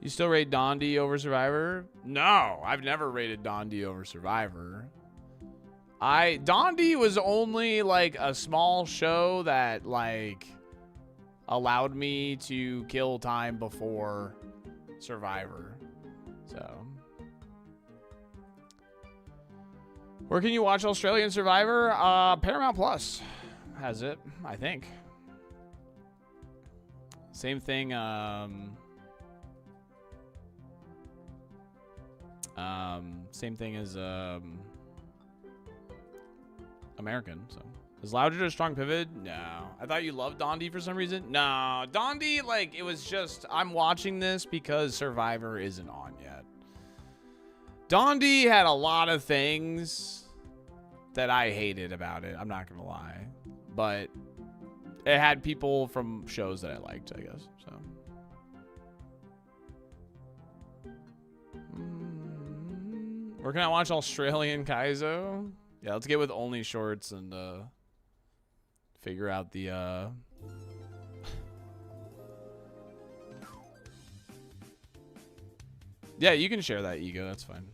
You still rate Dondi over Survivor? No, I've never rated Dondi over Survivor. Dondi was only like a small show that like allowed me to kill time before Survivor. So where can you watch Australian Survivor? Paramount Plus has it, I think. Same thing. Same thing as American. So is Loudred a strong pivot? No. I thought you loved Dondi for some reason. No, Dondi, like, it was just, I'm watching this because Survivor isn't on yet. Dondi had a lot of things that I hated about it. I'm not gonna lie, but it had people from shows that I liked, I guess. So. Where can I watch Australian Kaizo? Yeah, let's get with only shorts and figure out the Yeah, you can share that, Ego. That's fine.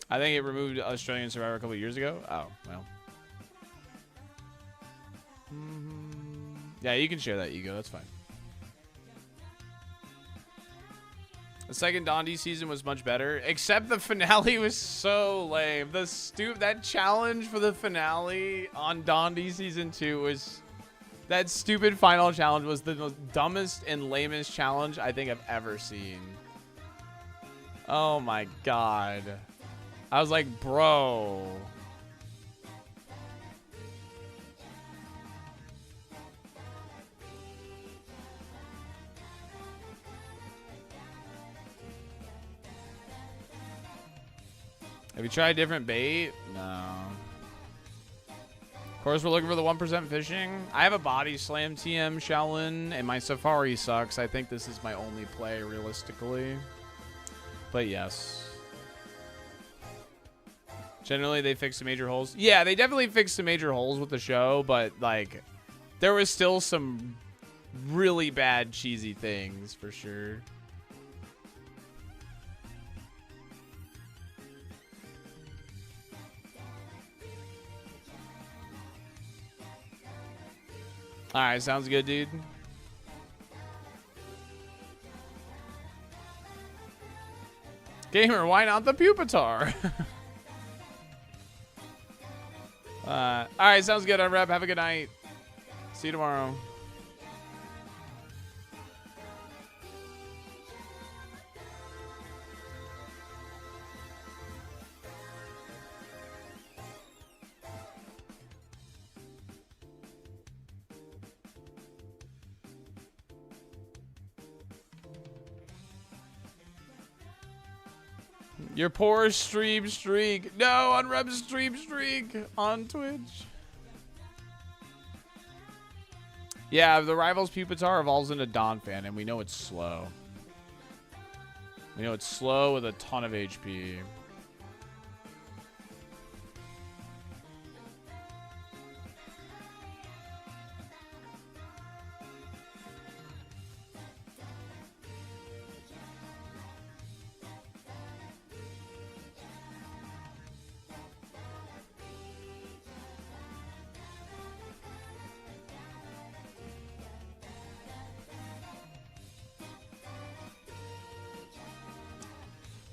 I think it removed Australian Survivor a couple of years ago. Oh, well. Yeah, you can share that, Ego. That's fine. The second Dondi season was much better, except the finale was so lame. That challenge for the finale on Dondi season 2 was, that stupid final challenge was the most dumbest and lamest challenge I think I've ever seen. Oh my god. I was like, bro. Have you tried different bait? No. Of course, we're looking for the 1% fishing. I have a body slam TM Shaolin, and my Safari sucks. I think this is my only play, realistically. But yes. Generally, they fix the major holes. Yeah, they definitely fixed the major holes with the show, but, like, there was still some really bad, cheesy things, for sure. All right, sounds good, dude. Gamer, why not the Pupitar? All right, sounds good, Unrep. Have a good night. See you tomorrow. Your poor stream streak. No, Unrep stream streak on Twitch. Yeah, the Rivals Pupitar evolves into Donphan, and we know it's slow. We know it's slow with a ton of HP.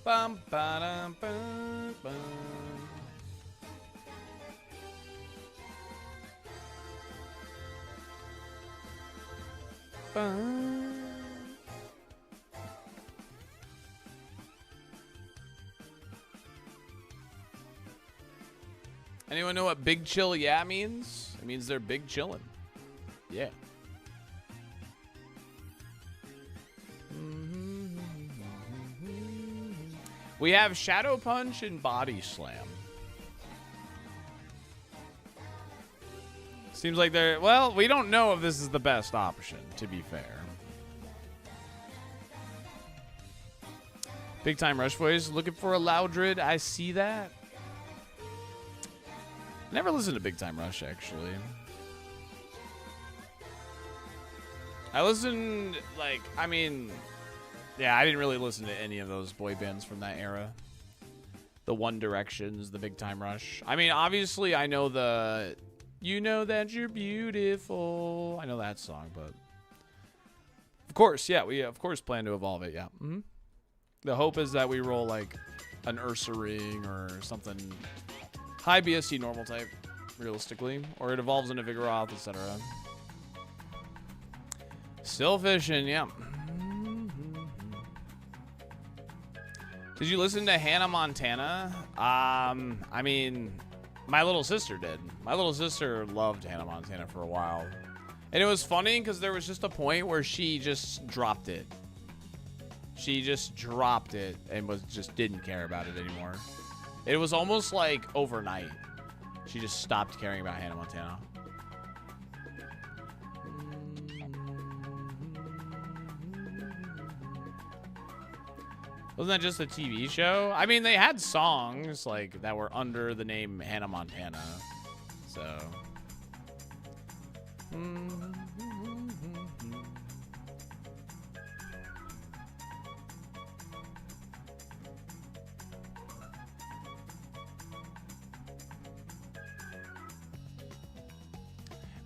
Bum, ba-dum, bum, bum. Bum. Anyone know what big chill yeah means? It means they're big chillin'. Yeah. We have Shadow Punch and Body Slam. Seems like they're... Well, we don't know if this is the best option, to be fair. Big Time Rush Voice. Looking for a Loudred. I see that. Never listened to Big Time Rush, actually. I listened, like, I mean... Yeah, I didn't really listen to any of those boy bands from that era. The One Directions, the Big Time Rush. I mean, obviously, I know the... You know that you're beautiful. I know that song, but... Of course, yeah, we of course plan to evolve it, yeah. Mm-hmm. The hope is that we roll, like, an Ursaring or something... High BSC normal type, realistically. Or it evolves into Vigoroth, etc. Still fishing, yeah. Did you listen to Hannah Montana? I mean, my little sister did. My little sister loved Hannah Montana for a while. And it was funny because there was just a point where she just dropped it. She just dropped it and just didn't care about it anymore. It was almost like overnight. She just stopped caring about Hannah Montana. Wasn't that just a TV show? I mean, they had songs like that were under the name Hannah Montana. So.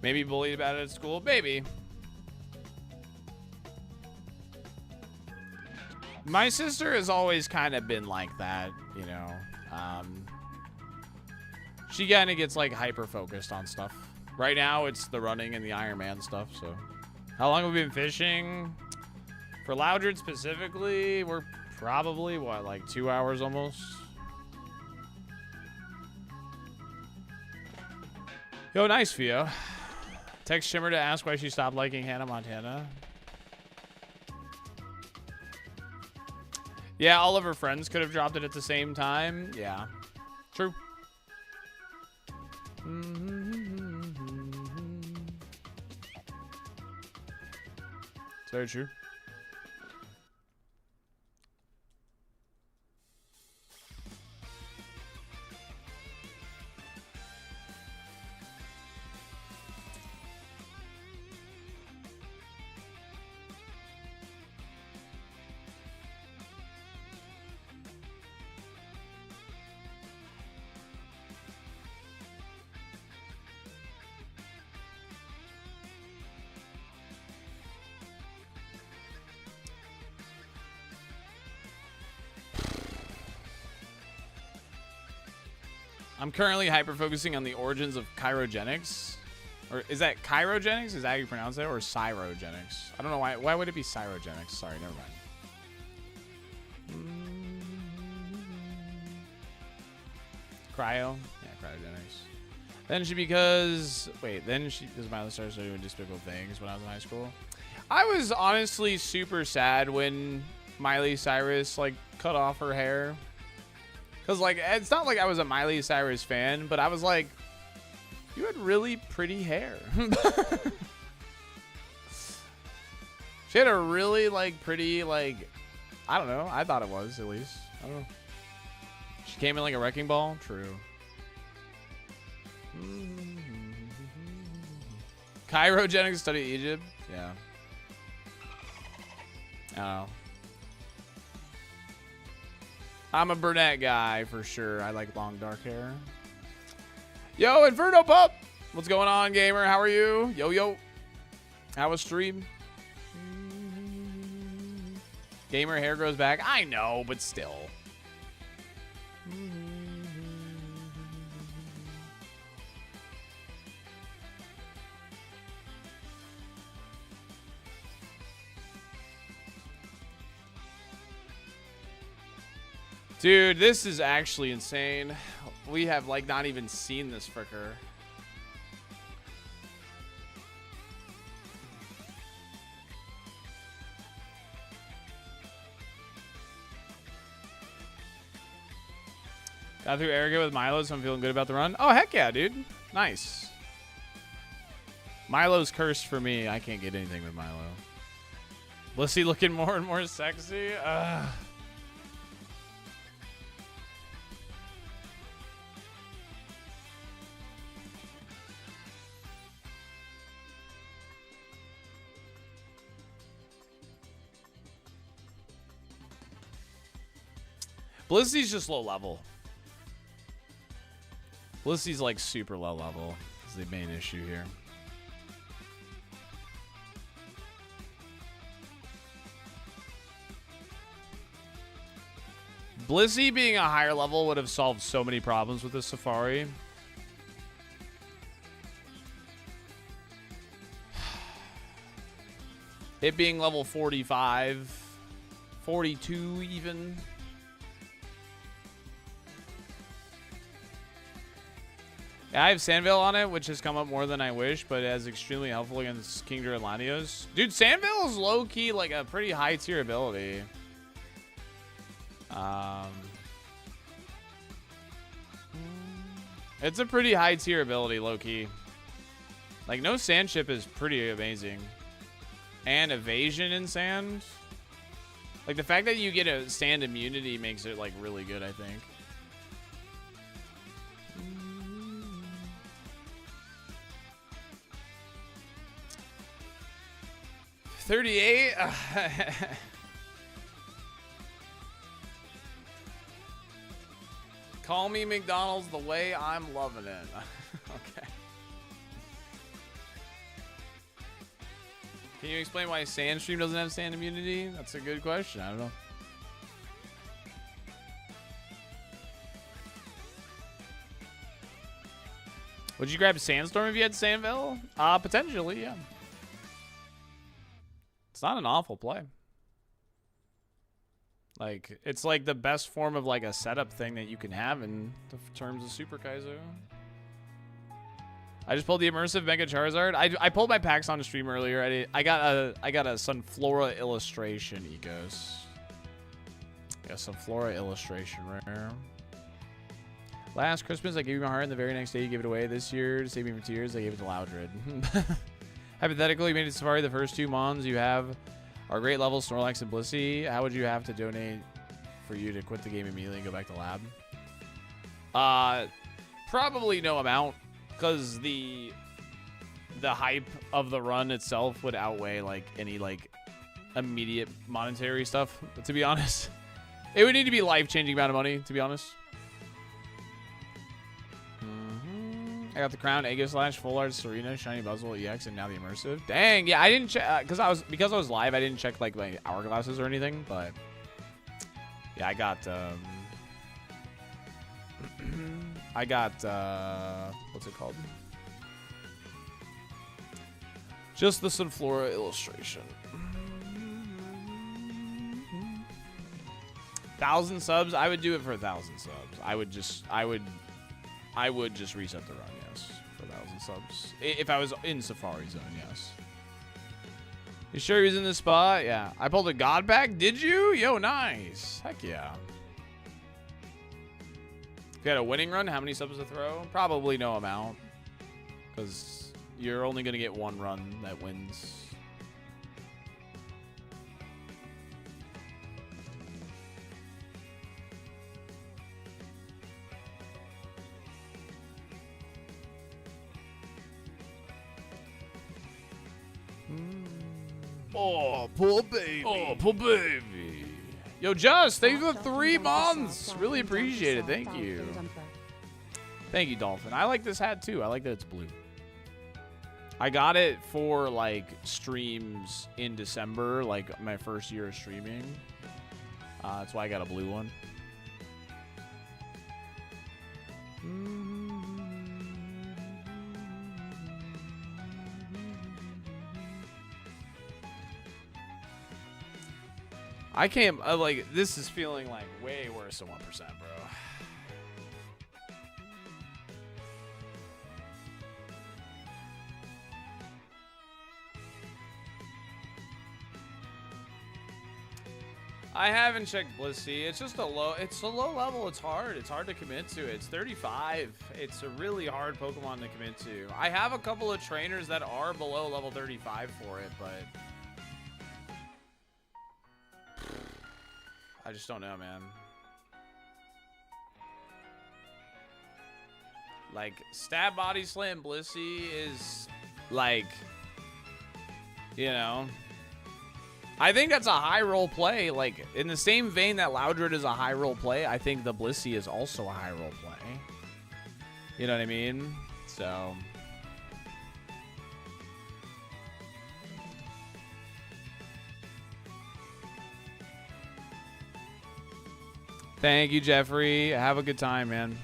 Maybe bullied about it at school? Maybe. My sister has always kind of been like that, you know. She kind of gets like hyper focused on stuff. Right now, it's the running and the ironMON stuff. So, how long have we been fishing? For Loudred specifically, we're probably what, like 2 hours almost. Yo, nice, Fio. Text Shimmer to ask why she stopped liking Hannah Montana. Yeah, all of her friends could have dropped it at the same time. Yeah. True. It's very true. I'm currently hyper-focusing on the origins of chirogenics. Or is that chirogenics? Is that how you pronounce it? Or cyrogenics? I don't know why. Why would it be cyrogenics? Sorry, never mind. Cryo? Yeah, cryogenics. Then she because... Wait, then she... Because Miley started doing despicable things when I was in high school. I was honestly super sad when Miley Cyrus, like, cut off her hair. Because, like, it's not like I was a Miley Cyrus fan, but I was like, you had really pretty hair. She had a really, like, pretty, like, I don't know. I thought it was, at least. I don't know. She came in like a wrecking ball. True. Chirogenic study Egypt. Yeah. I don't know. I'm a brunette guy for sure. I like long dark hair. Yo, Inferno Pup! What's going on, gamer? How are you? Yo, yo. How was stream? Gamer hair grows back. I know, but still. Dude, this is actually insane. We have, like, not even seen this fricker. Got through Erica with Milo, so I'm feeling good about the run. Oh, heck yeah, dude. Nice. Milo's cursed for me. I can't get anything with Milo. Blissey looking more and more sexy. Ugh. Blissey's just low level. Blissey's like super low level. Is the main issue here. Blissey being a higher level would have solved so many problems with this Safari. It being level 45, 42 even. Yeah, I have Sandvale on it, which has come up more than I wish, but it is extremely helpful against Kingdra and Latios. Dude, Sandvale is low-key like a pretty high tier ability. It's a pretty high tier ability, low-key. Like, no sand chip is pretty amazing. And evasion in sand. Like, the fact that you get a sand immunity makes it, like, really good, I think. 38. Call me McDonald's the way I'm loving it. Okay. Can you explain why Sandstream doesn't have sand immunity? That's a good question. I don't know. Would you grab Sandstorm if you had Sandville? Potentially, yeah. It's not an awful play. Like, it's like the best form of like a setup thing that you can have in terms of Super Kaizo. I just pulled the immersive Mega Charizard. I pulled my packs on the stream earlier. I got a Sunflora illustration, Ecos. I got some Flora illustration rare. Last Christmas, I gave you my heart, and the very next day you gave it away. This year, to save me from tears, I gave it to Loudred. Hypothetically, you made it Safari. The first 2 Mons you have are great levels, Snorlax and Blissey. How would you have to donate for you to quit the game immediately and go back to lab? Probably no amount, because the hype of the run itself would outweigh like any like immediate monetary stuff. But to be honest, it would need to be life-changing amount of money. To be honest. I got the Crown, Ego Slash, Full Art, Serena, Shiny Buzzwole EX, and now the Immersive. Dang, yeah, I didn't check because I was live. I didn't check like my hourglasses or anything, but yeah, I got what's it called? Just the Sunflora illustration. 1,000 subs. I would do it for 1,000 subs. I would just reset the run, yes, for 1,000 subs. If I was in Safari Zone, yes. You sure he was in this spot? Yeah. I pulled a God pack. Did you? Yo, nice. Heck yeah. If you had a winning run, how many subs to throw? Probably no amount, because you're only going to get 1 run that wins. Oh, poor baby. Oh, poor baby. Yo, Just, thank you for 3 months. Really appreciate it. Thank you. Thank you, Dolphin. I like this hat, too. I like that it's blue. I got it for, like, streams in December, like, my first year of streaming. That's why I got a blue one. I can't, like, this is feeling like way worse than 1%, bro. I haven't checked Blissey. It's just a low level. It's hard to commit to. It's 35. It's a really hard Pokemon to commit to. I have a couple of trainers that are below level 35 for it, but I just don't know, man. Like, Stab Body Slam Blissey is, like, you know, I think that's a high roll play. Like, in the same vein that Loudred is a high roll play, I think the Blissey is also a high roll play. You know what I mean? So thank you, Jeffrey. Have a good time, man.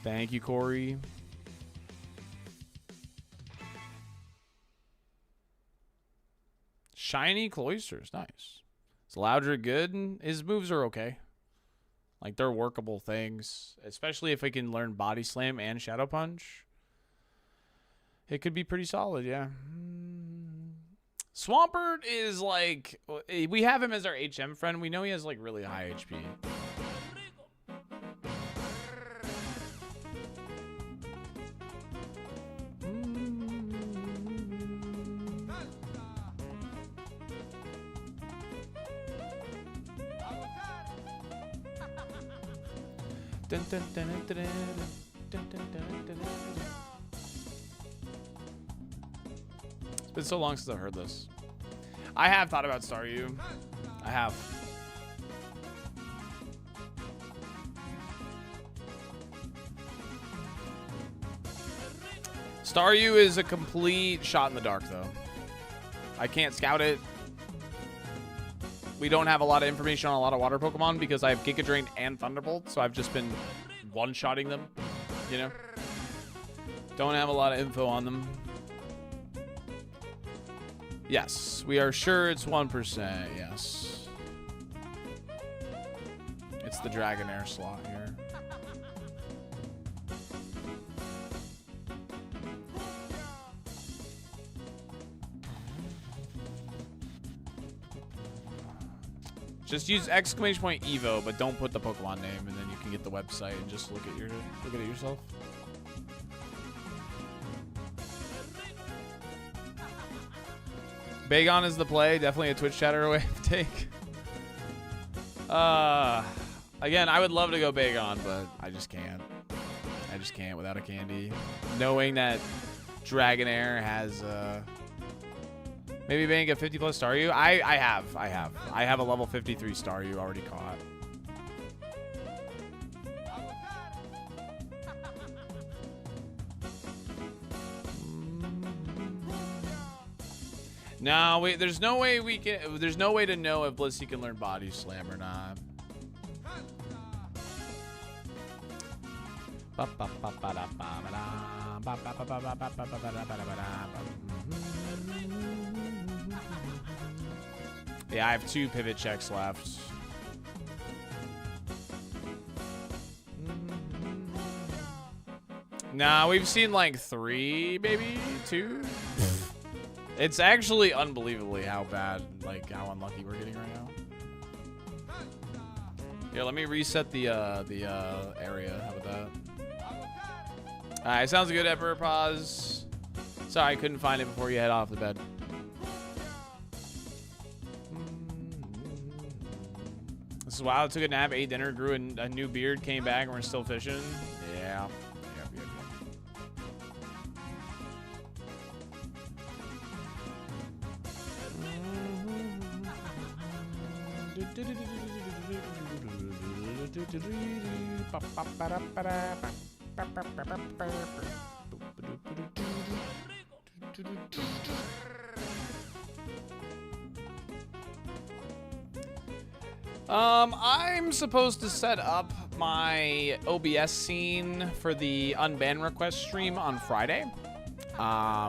Thank you, Corey. Shiny Cloisters. Nice. Is Loudred good? His moves are okay. Like, they're workable things. Especially if we can learn Body Slam and Shadow Punch. It could be pretty solid, yeah. Swampert is like, we have him as our HM friend. We know he has like really high HP. It's been so long since I've heard this. I have thought about Staryu. I have. Staryu is a complete shot in the dark, though. I can't scout it. We don't have a lot of information on a lot of water Pokemon because I have Giga Drain and Thunderbolt, so I've just been one-shotting them, you know? Don't have a lot of info on them. Yes, we are sure it's 1%, yes. It's the Dragonair slot here. Just use !Evo, but don't put the Pokemon name, and then you can get the website and just look at it yourself. Bagon is the play. Definitely a Twitch chatter away to take. Again, I would love to go Bagon, but I just can't. I just can't without a candy. Knowing that Dragonair has maybe bank a 50+ Staryu. I have a level 53 Staryu already caught. No, wait, there's no way to know if Blissey can learn Body Slam or not. Yeah, I have 2 pivot checks left. Nah, we've seen like 3, maybe 2. It's actually unbelievably how bad, like how unlucky we're getting right now. Here, let me reset the area. How about that? Alright, sounds good, Emperor Pause. Sorry, I couldn't find it before you head off the bed. This is wild. I took a nap, ate dinner, grew a new beard, came back, and we're still fishing. Yeah. I'm supposed to set up my OBS scene for the unban request stream on Friday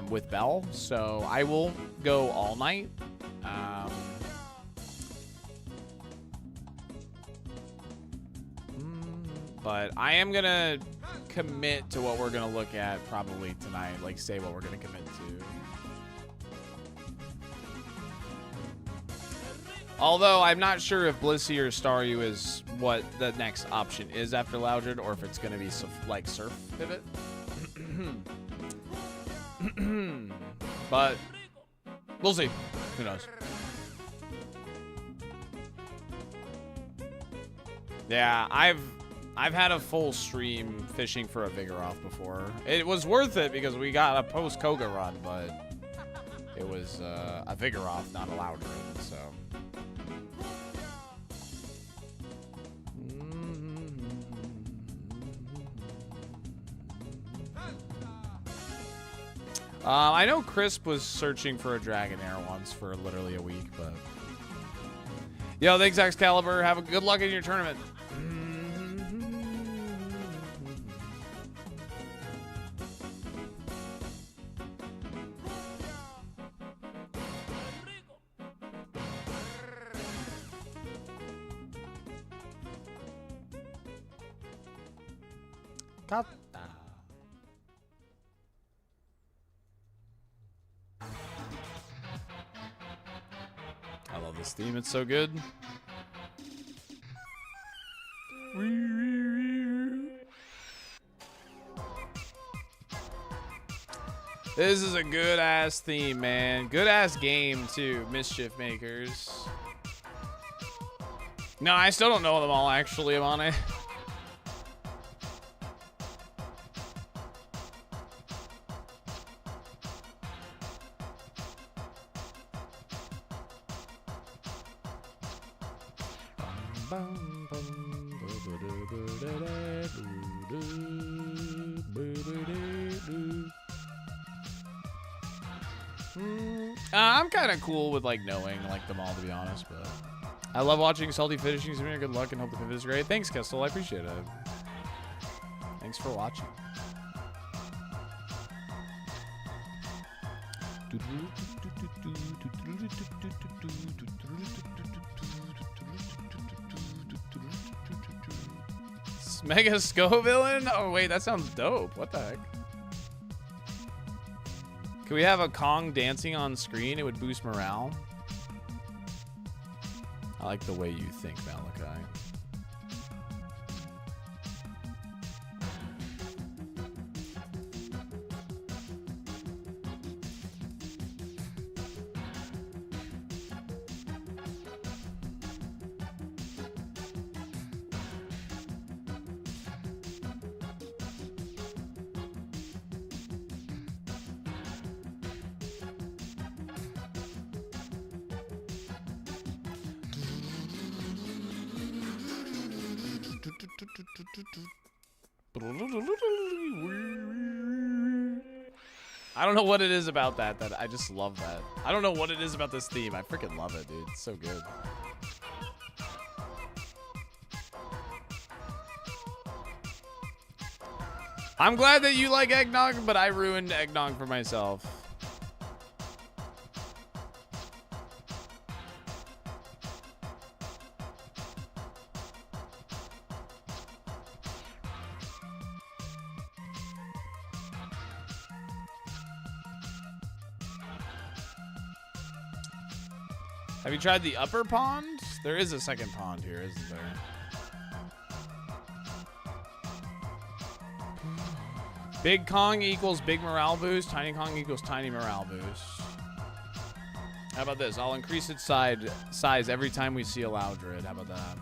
with Bell, so I will go all night. But I am gonna commit to what we're gonna look at probably tonight, like say what we're gonna commit to. Although I'm not sure if Blissey or Staryu is what the next option is after Loudred, or if it's gonna be like Surf Pivot. But we'll see. Who knows? Yeah, I've had a full stream fishing for a Vigoroth before. It was worth it because we got a post Koga run, but it was a Vigoroth, not a Loudred, so. I know Crisp was searching for a Dragonair once for literally a week, but. Yo, thanks, Excalibur. Have a good luck in your tournament. Kata. I love this theme, it's so good. This is a good ass theme, man. Good ass game too, Mischief Makers. No, I still don't know them all actually, I'm on it. I'm kind of cool with like knowing like them all, to be honest, but I love watching Salty finishing. Good luck and hope the pivot is great. Thanks, Kestel. I appreciate it. Thanks for watching. Mega Scovillain? Oh wait, that sounds dope. What the heck? Can we have a Kong dancing on screen? It would boost morale. I like the way you think, Malachi. I don't know what it is about that I just love that. I don't know what it is about this theme. I freaking love it, dude. It's so good. I'm glad that you like eggnog, but I ruined eggnog for myself. Have you tried the upper pond? There is a second pond here, isn't there? Big Kong equals big morale boost. Tiny Kong equals tiny morale boost. How about this? I'll increase its size every time we see a Loudred. How about that?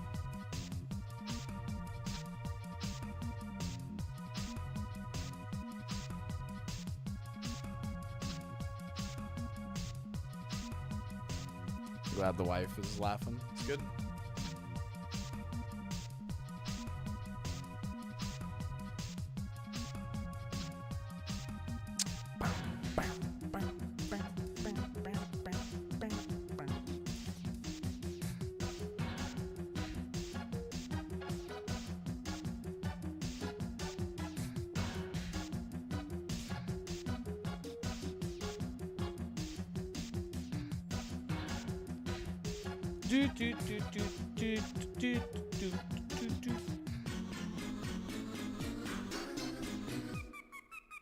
Glad the wife is laughing. It's good.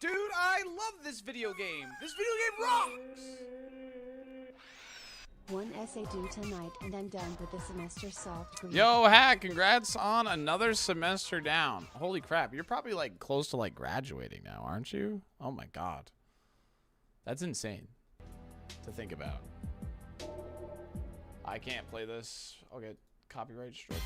Dude, I love this video game. This video game rocks. One essay due tonight and I'm done with the semester solved. Green. Yo, Hack, congrats on another semester down. Holy crap, you're probably like close to like graduating now, aren't you? Oh my god. That's insane to think about. I can't play this. I'll get copyright struck.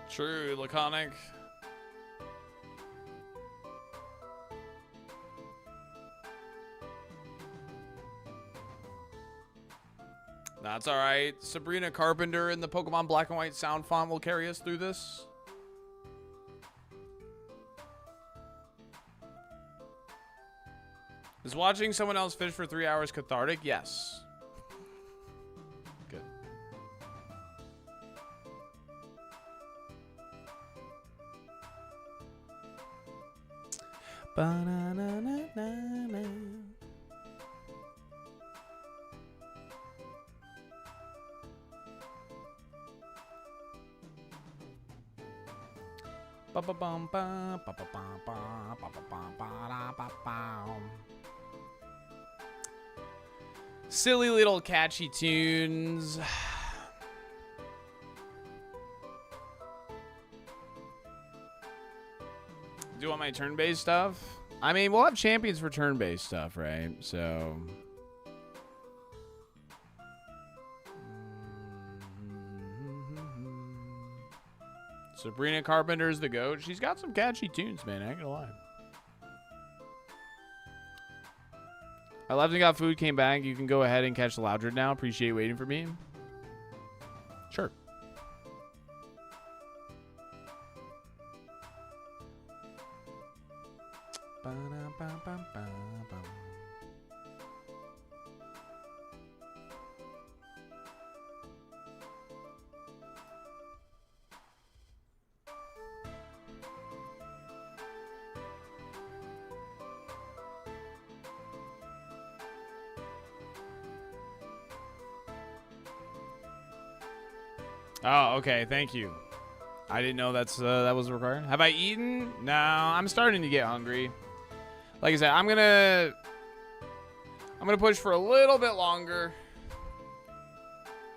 True, laconic. That's all right. Sabrina Carpenter in the Pokemon Black and White sound font will carry us through this. Is watching someone else fish for 3 hours cathartic? Yes. Good. Ba-na-na-na-na-na. Ba-ba-bum-ba, ba-ba-bum-ba, ba-ba-bum-ba-da-ba-bum. Silly little catchy tunes. Do you want my turn-based stuff? I mean, we'll have champions for turn-based stuff, right? So... Sabrina Carpenter's the GOAT. She's got some catchy tunes, man. I ain't gonna lie. I left and got food, came back. You can go ahead and catch the Loudred now. Appreciate waiting for me. Sure. Ba-da-ba-ba-ba-bum. Oh, okay. Thank you. I didn't know that was required. Have I eaten? No, I'm starting to get hungry. Like I said, I'm gonna push for a little bit longer,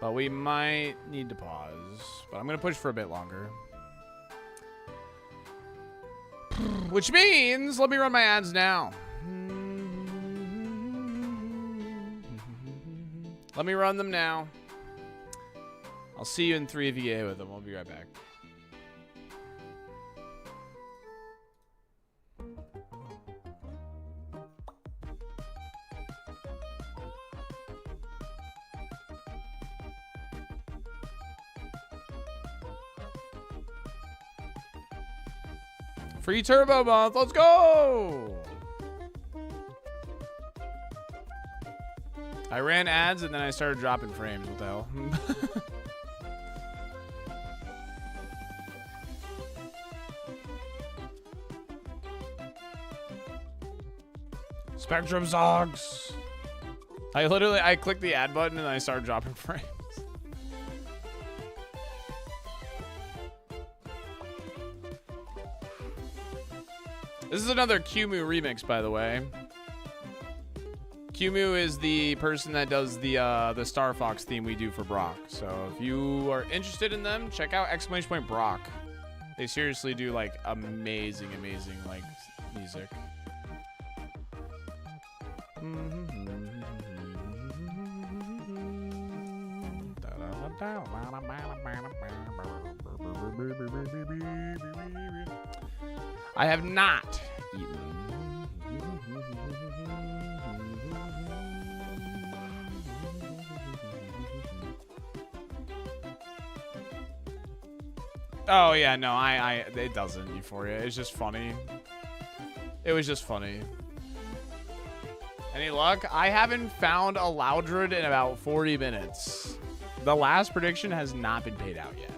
but we might need to pause. But I'm gonna push for a bit longer, which means let me run my ads now. Let me run them now. I'll see you in 3 if you get hit with them. I'll be right back. Free turbo month. Let's go. I ran ads and then I started dropping frames. What the hell? Spectrum Zogs. I clicked the ad button and I started dropping frames. This is another Kumu remix, by the way. Kumu is the person that does the Star Fox theme we do for Brock. So if you are interested in them, check out ! Brock. They seriously do like amazing like music. I have not eaten. Oh yeah, no, it doesn't Euphoria. It's just funny. It was just funny. Any luck? I haven't found a Loudred in about 40 minutes. The last prediction has not been paid out yet.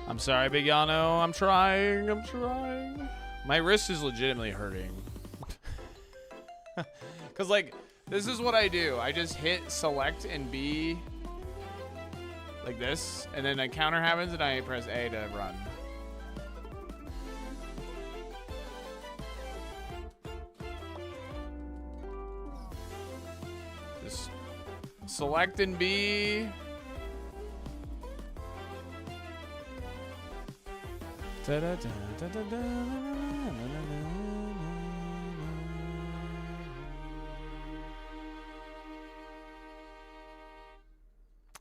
I'm sorry, Big Yano. I'm trying. My wrist is legitimately hurting. Because, like, this is what I do. I just hit select and B like this, and then a counter happens, and I press A to run. Just select and B.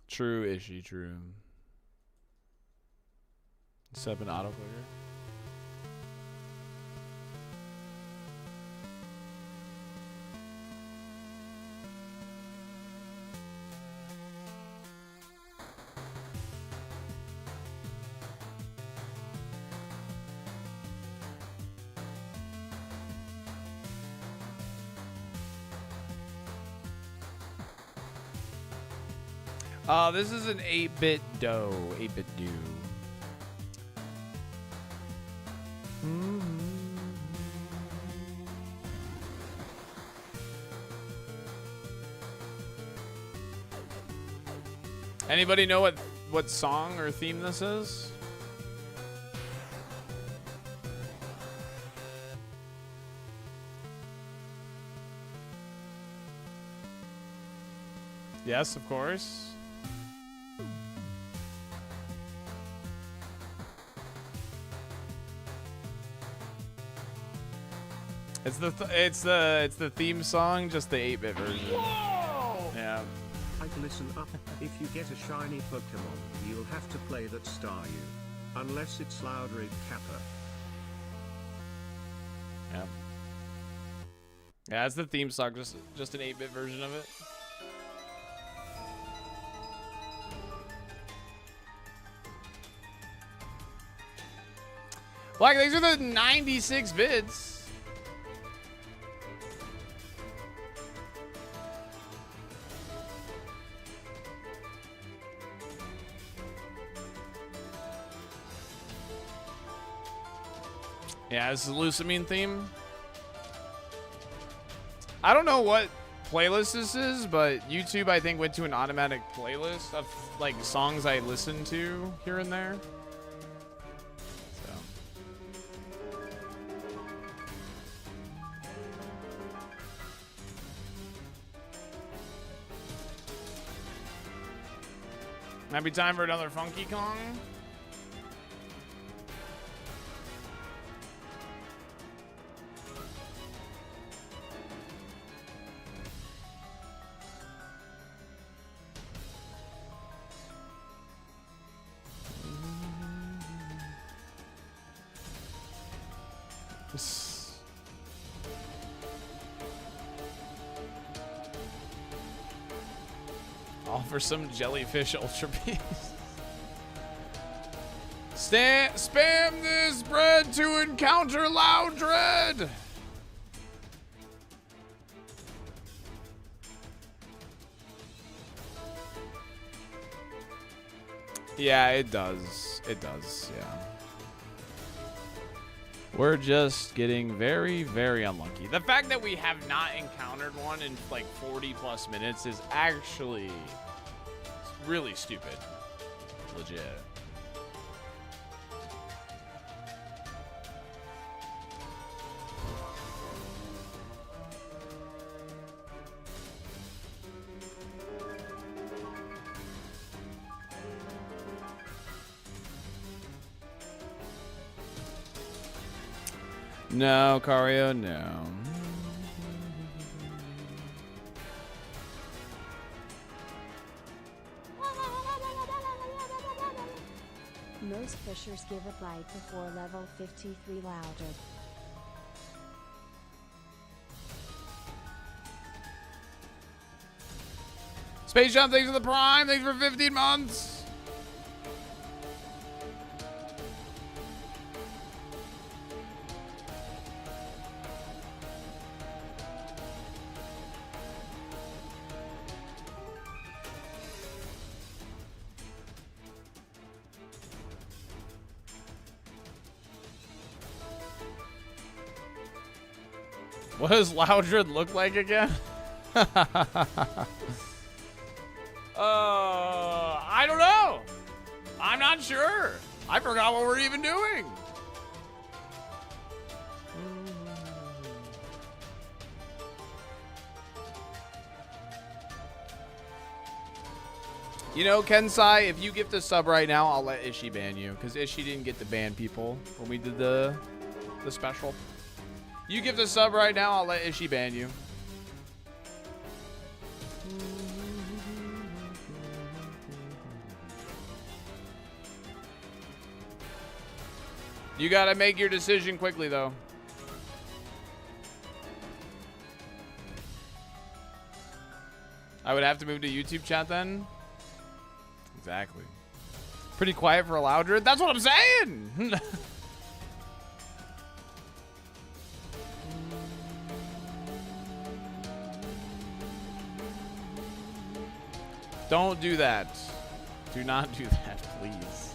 True, Ishi, true. 7 autoclicker. This is an 8-bit do. 8-bit do. Anybody know what song or theme this is? Yes, of course. It's the theme song, just the 8-bit version. Whoa! Yeah. I'd listen up. If you get a shiny Pokemon, you'll have to play that Staryu. Unless it's Loudred Kappa. Yeah. Yeah, it's the theme song, just an 8-bit version of it. Black, thanks for the 96 bits. Yeah, this is a Lucamine theme. I don't know what playlist this is, but YouTube, I think, went to an automatic playlist of like songs I listen to here and there. So. Might be time for another Funky Kong. All for some jellyfish ultra beast. Spam this bread to encounter loud dread. Yeah, it does. It does, yeah. We're just getting very, very unlucky. The fact that we have not encountered one in like 40 plus minutes is actually really stupid. Legit. No, Cario, no. Most fishers give a bite before level 53 louder. Space Jump, thanks for the Prime. Thanks for 15 months. What does Loudred look like again? I don't know. I'm not sure. I forgot what we're even doing. You know, Kensai, if you gift a sub right now, I'll let Ishi ban you, because Ishi didn't get to ban people when we did the special. You give the sub right now, I'll let Ishi ban you. You gotta make your decision quickly, though. I would have to move to YouTube chat then? Exactly. Pretty quiet for a Loudred? That's what I'm saying! Don't do that. Do not do that, please.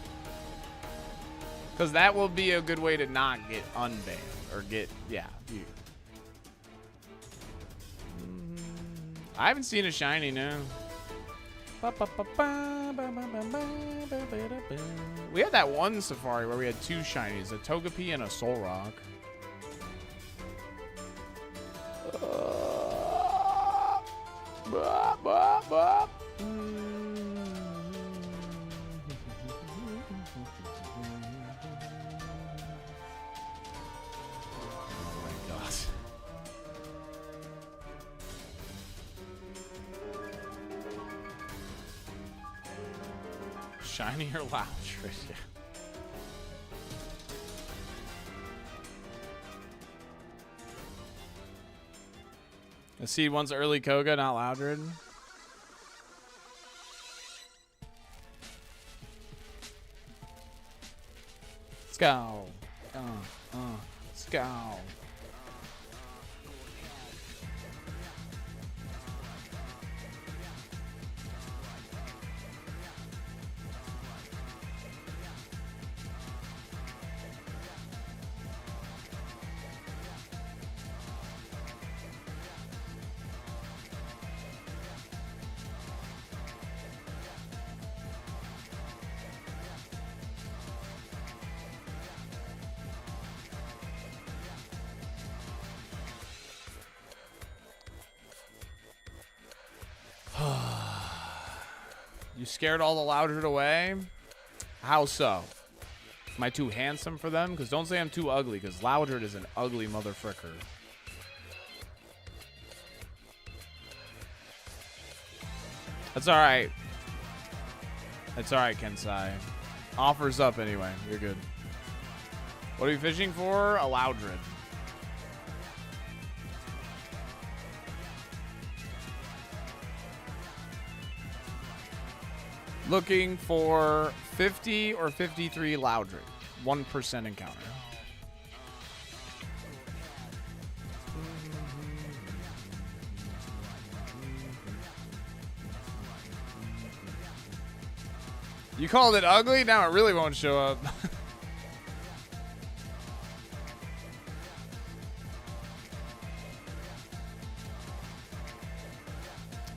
Because that will be a good way to not get unbanned. Or get, yeah. I haven't seen a shiny, no. We had that one safari where we had two shinies, a Togepi and a Solrock. Shiny or Loudred, yeah. The seed wants early Koga, not Loudred. Let's go. Let's go. You scared all the Loudred away? How so? Am I too handsome for them? Because don't say I'm too ugly, because Loudred is an ugly motherfricker. That's alright. That's alright, Kensai. Offers up anyway. You're good. What are you fishing for? A Loudred. Looking for 50 or 53 Loudred. 1% encounter. You called it ugly? Now it really won't show up.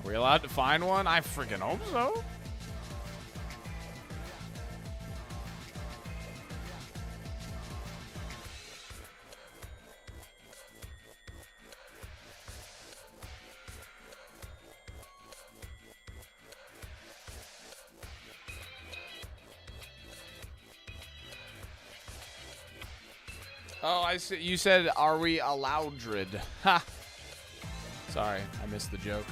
Are we allowed to find one? I freaking hope so. Oh, I see. You said, are we Loudred? Ha! Sorry, I missed the joke.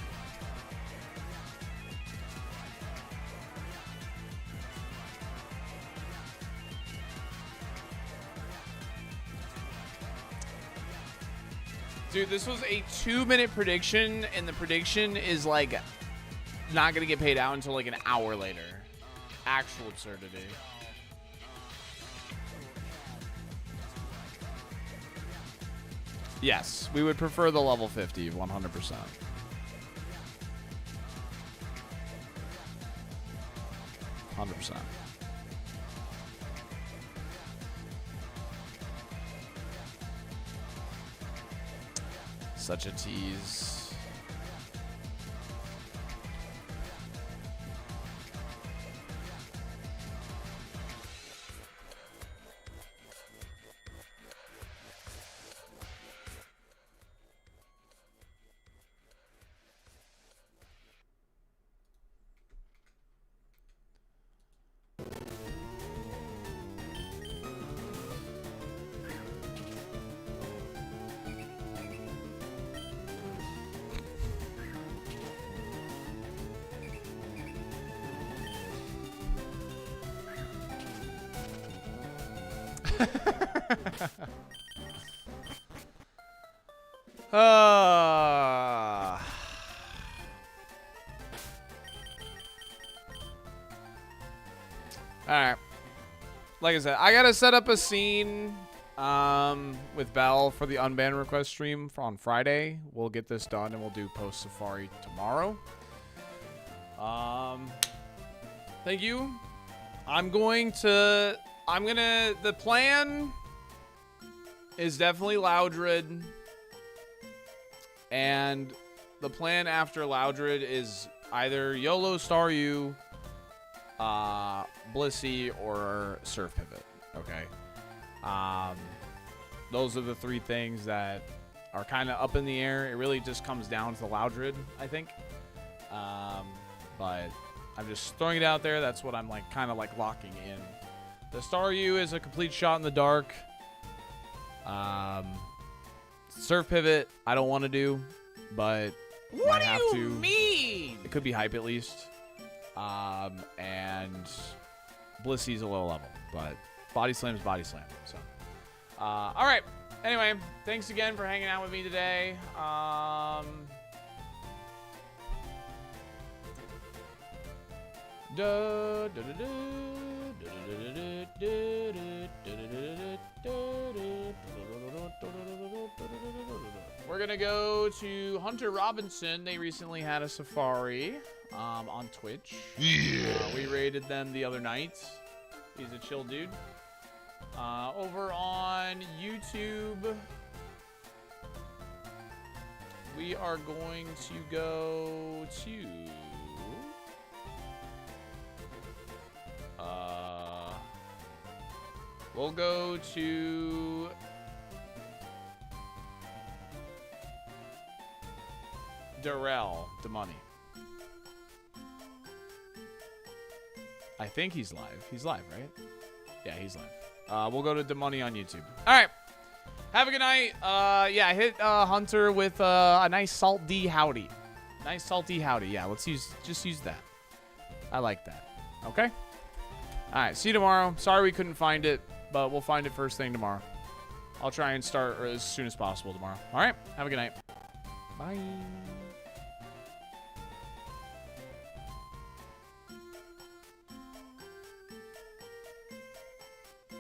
Dude, this was a 2-minute prediction, and the prediction is, like, not going to get paid out until, like, an hour later. Actual absurdity. Yes, we would prefer the level 50, 100%. Such a tease. Alright. Like I said, I gotta set up a scene with Belle for the unban request stream on Friday. We'll get this done and we'll do post Safari tomorrow. Thank you. The plan is definitely Loudred. And the plan after Loudred is either YOLO Staryu, Blissey, or Surf Pivot. Okay. Those are the three things that are kind of up in the air. It really just comes down to Loudred, I think. But I'm just throwing it out there. That's what I'm like, kind of like locking in. The Staryu is a complete shot in the dark. Surf Pivot, I don't want to do, but What might have do you to. mean? It could be hype at least. And Blissey's a low level, but Body Slam's Body Slam. So, all right. Anyway, thanks again for hanging out with me today. We're gonna go to Hunter Robinson. They recently had a safari on Twitch. We raided them the other night. He's a chill dude. Over on YouTube, we are going to go to we'll go to Darrell DeMoney. I think he's live. He's live, right? Yeah, he's live. We'll go to DeMoney on YouTube. All right. Have a good night. Yeah, hit Hunter with a nice salt D howdy. Nice salty howdy. Yeah, let's just use that. I like that. Okay? All right, see you tomorrow. Sorry we couldn't find it, but we'll find it first thing tomorrow. I'll try and start as soon as possible tomorrow. All right? Have a good night. Bye.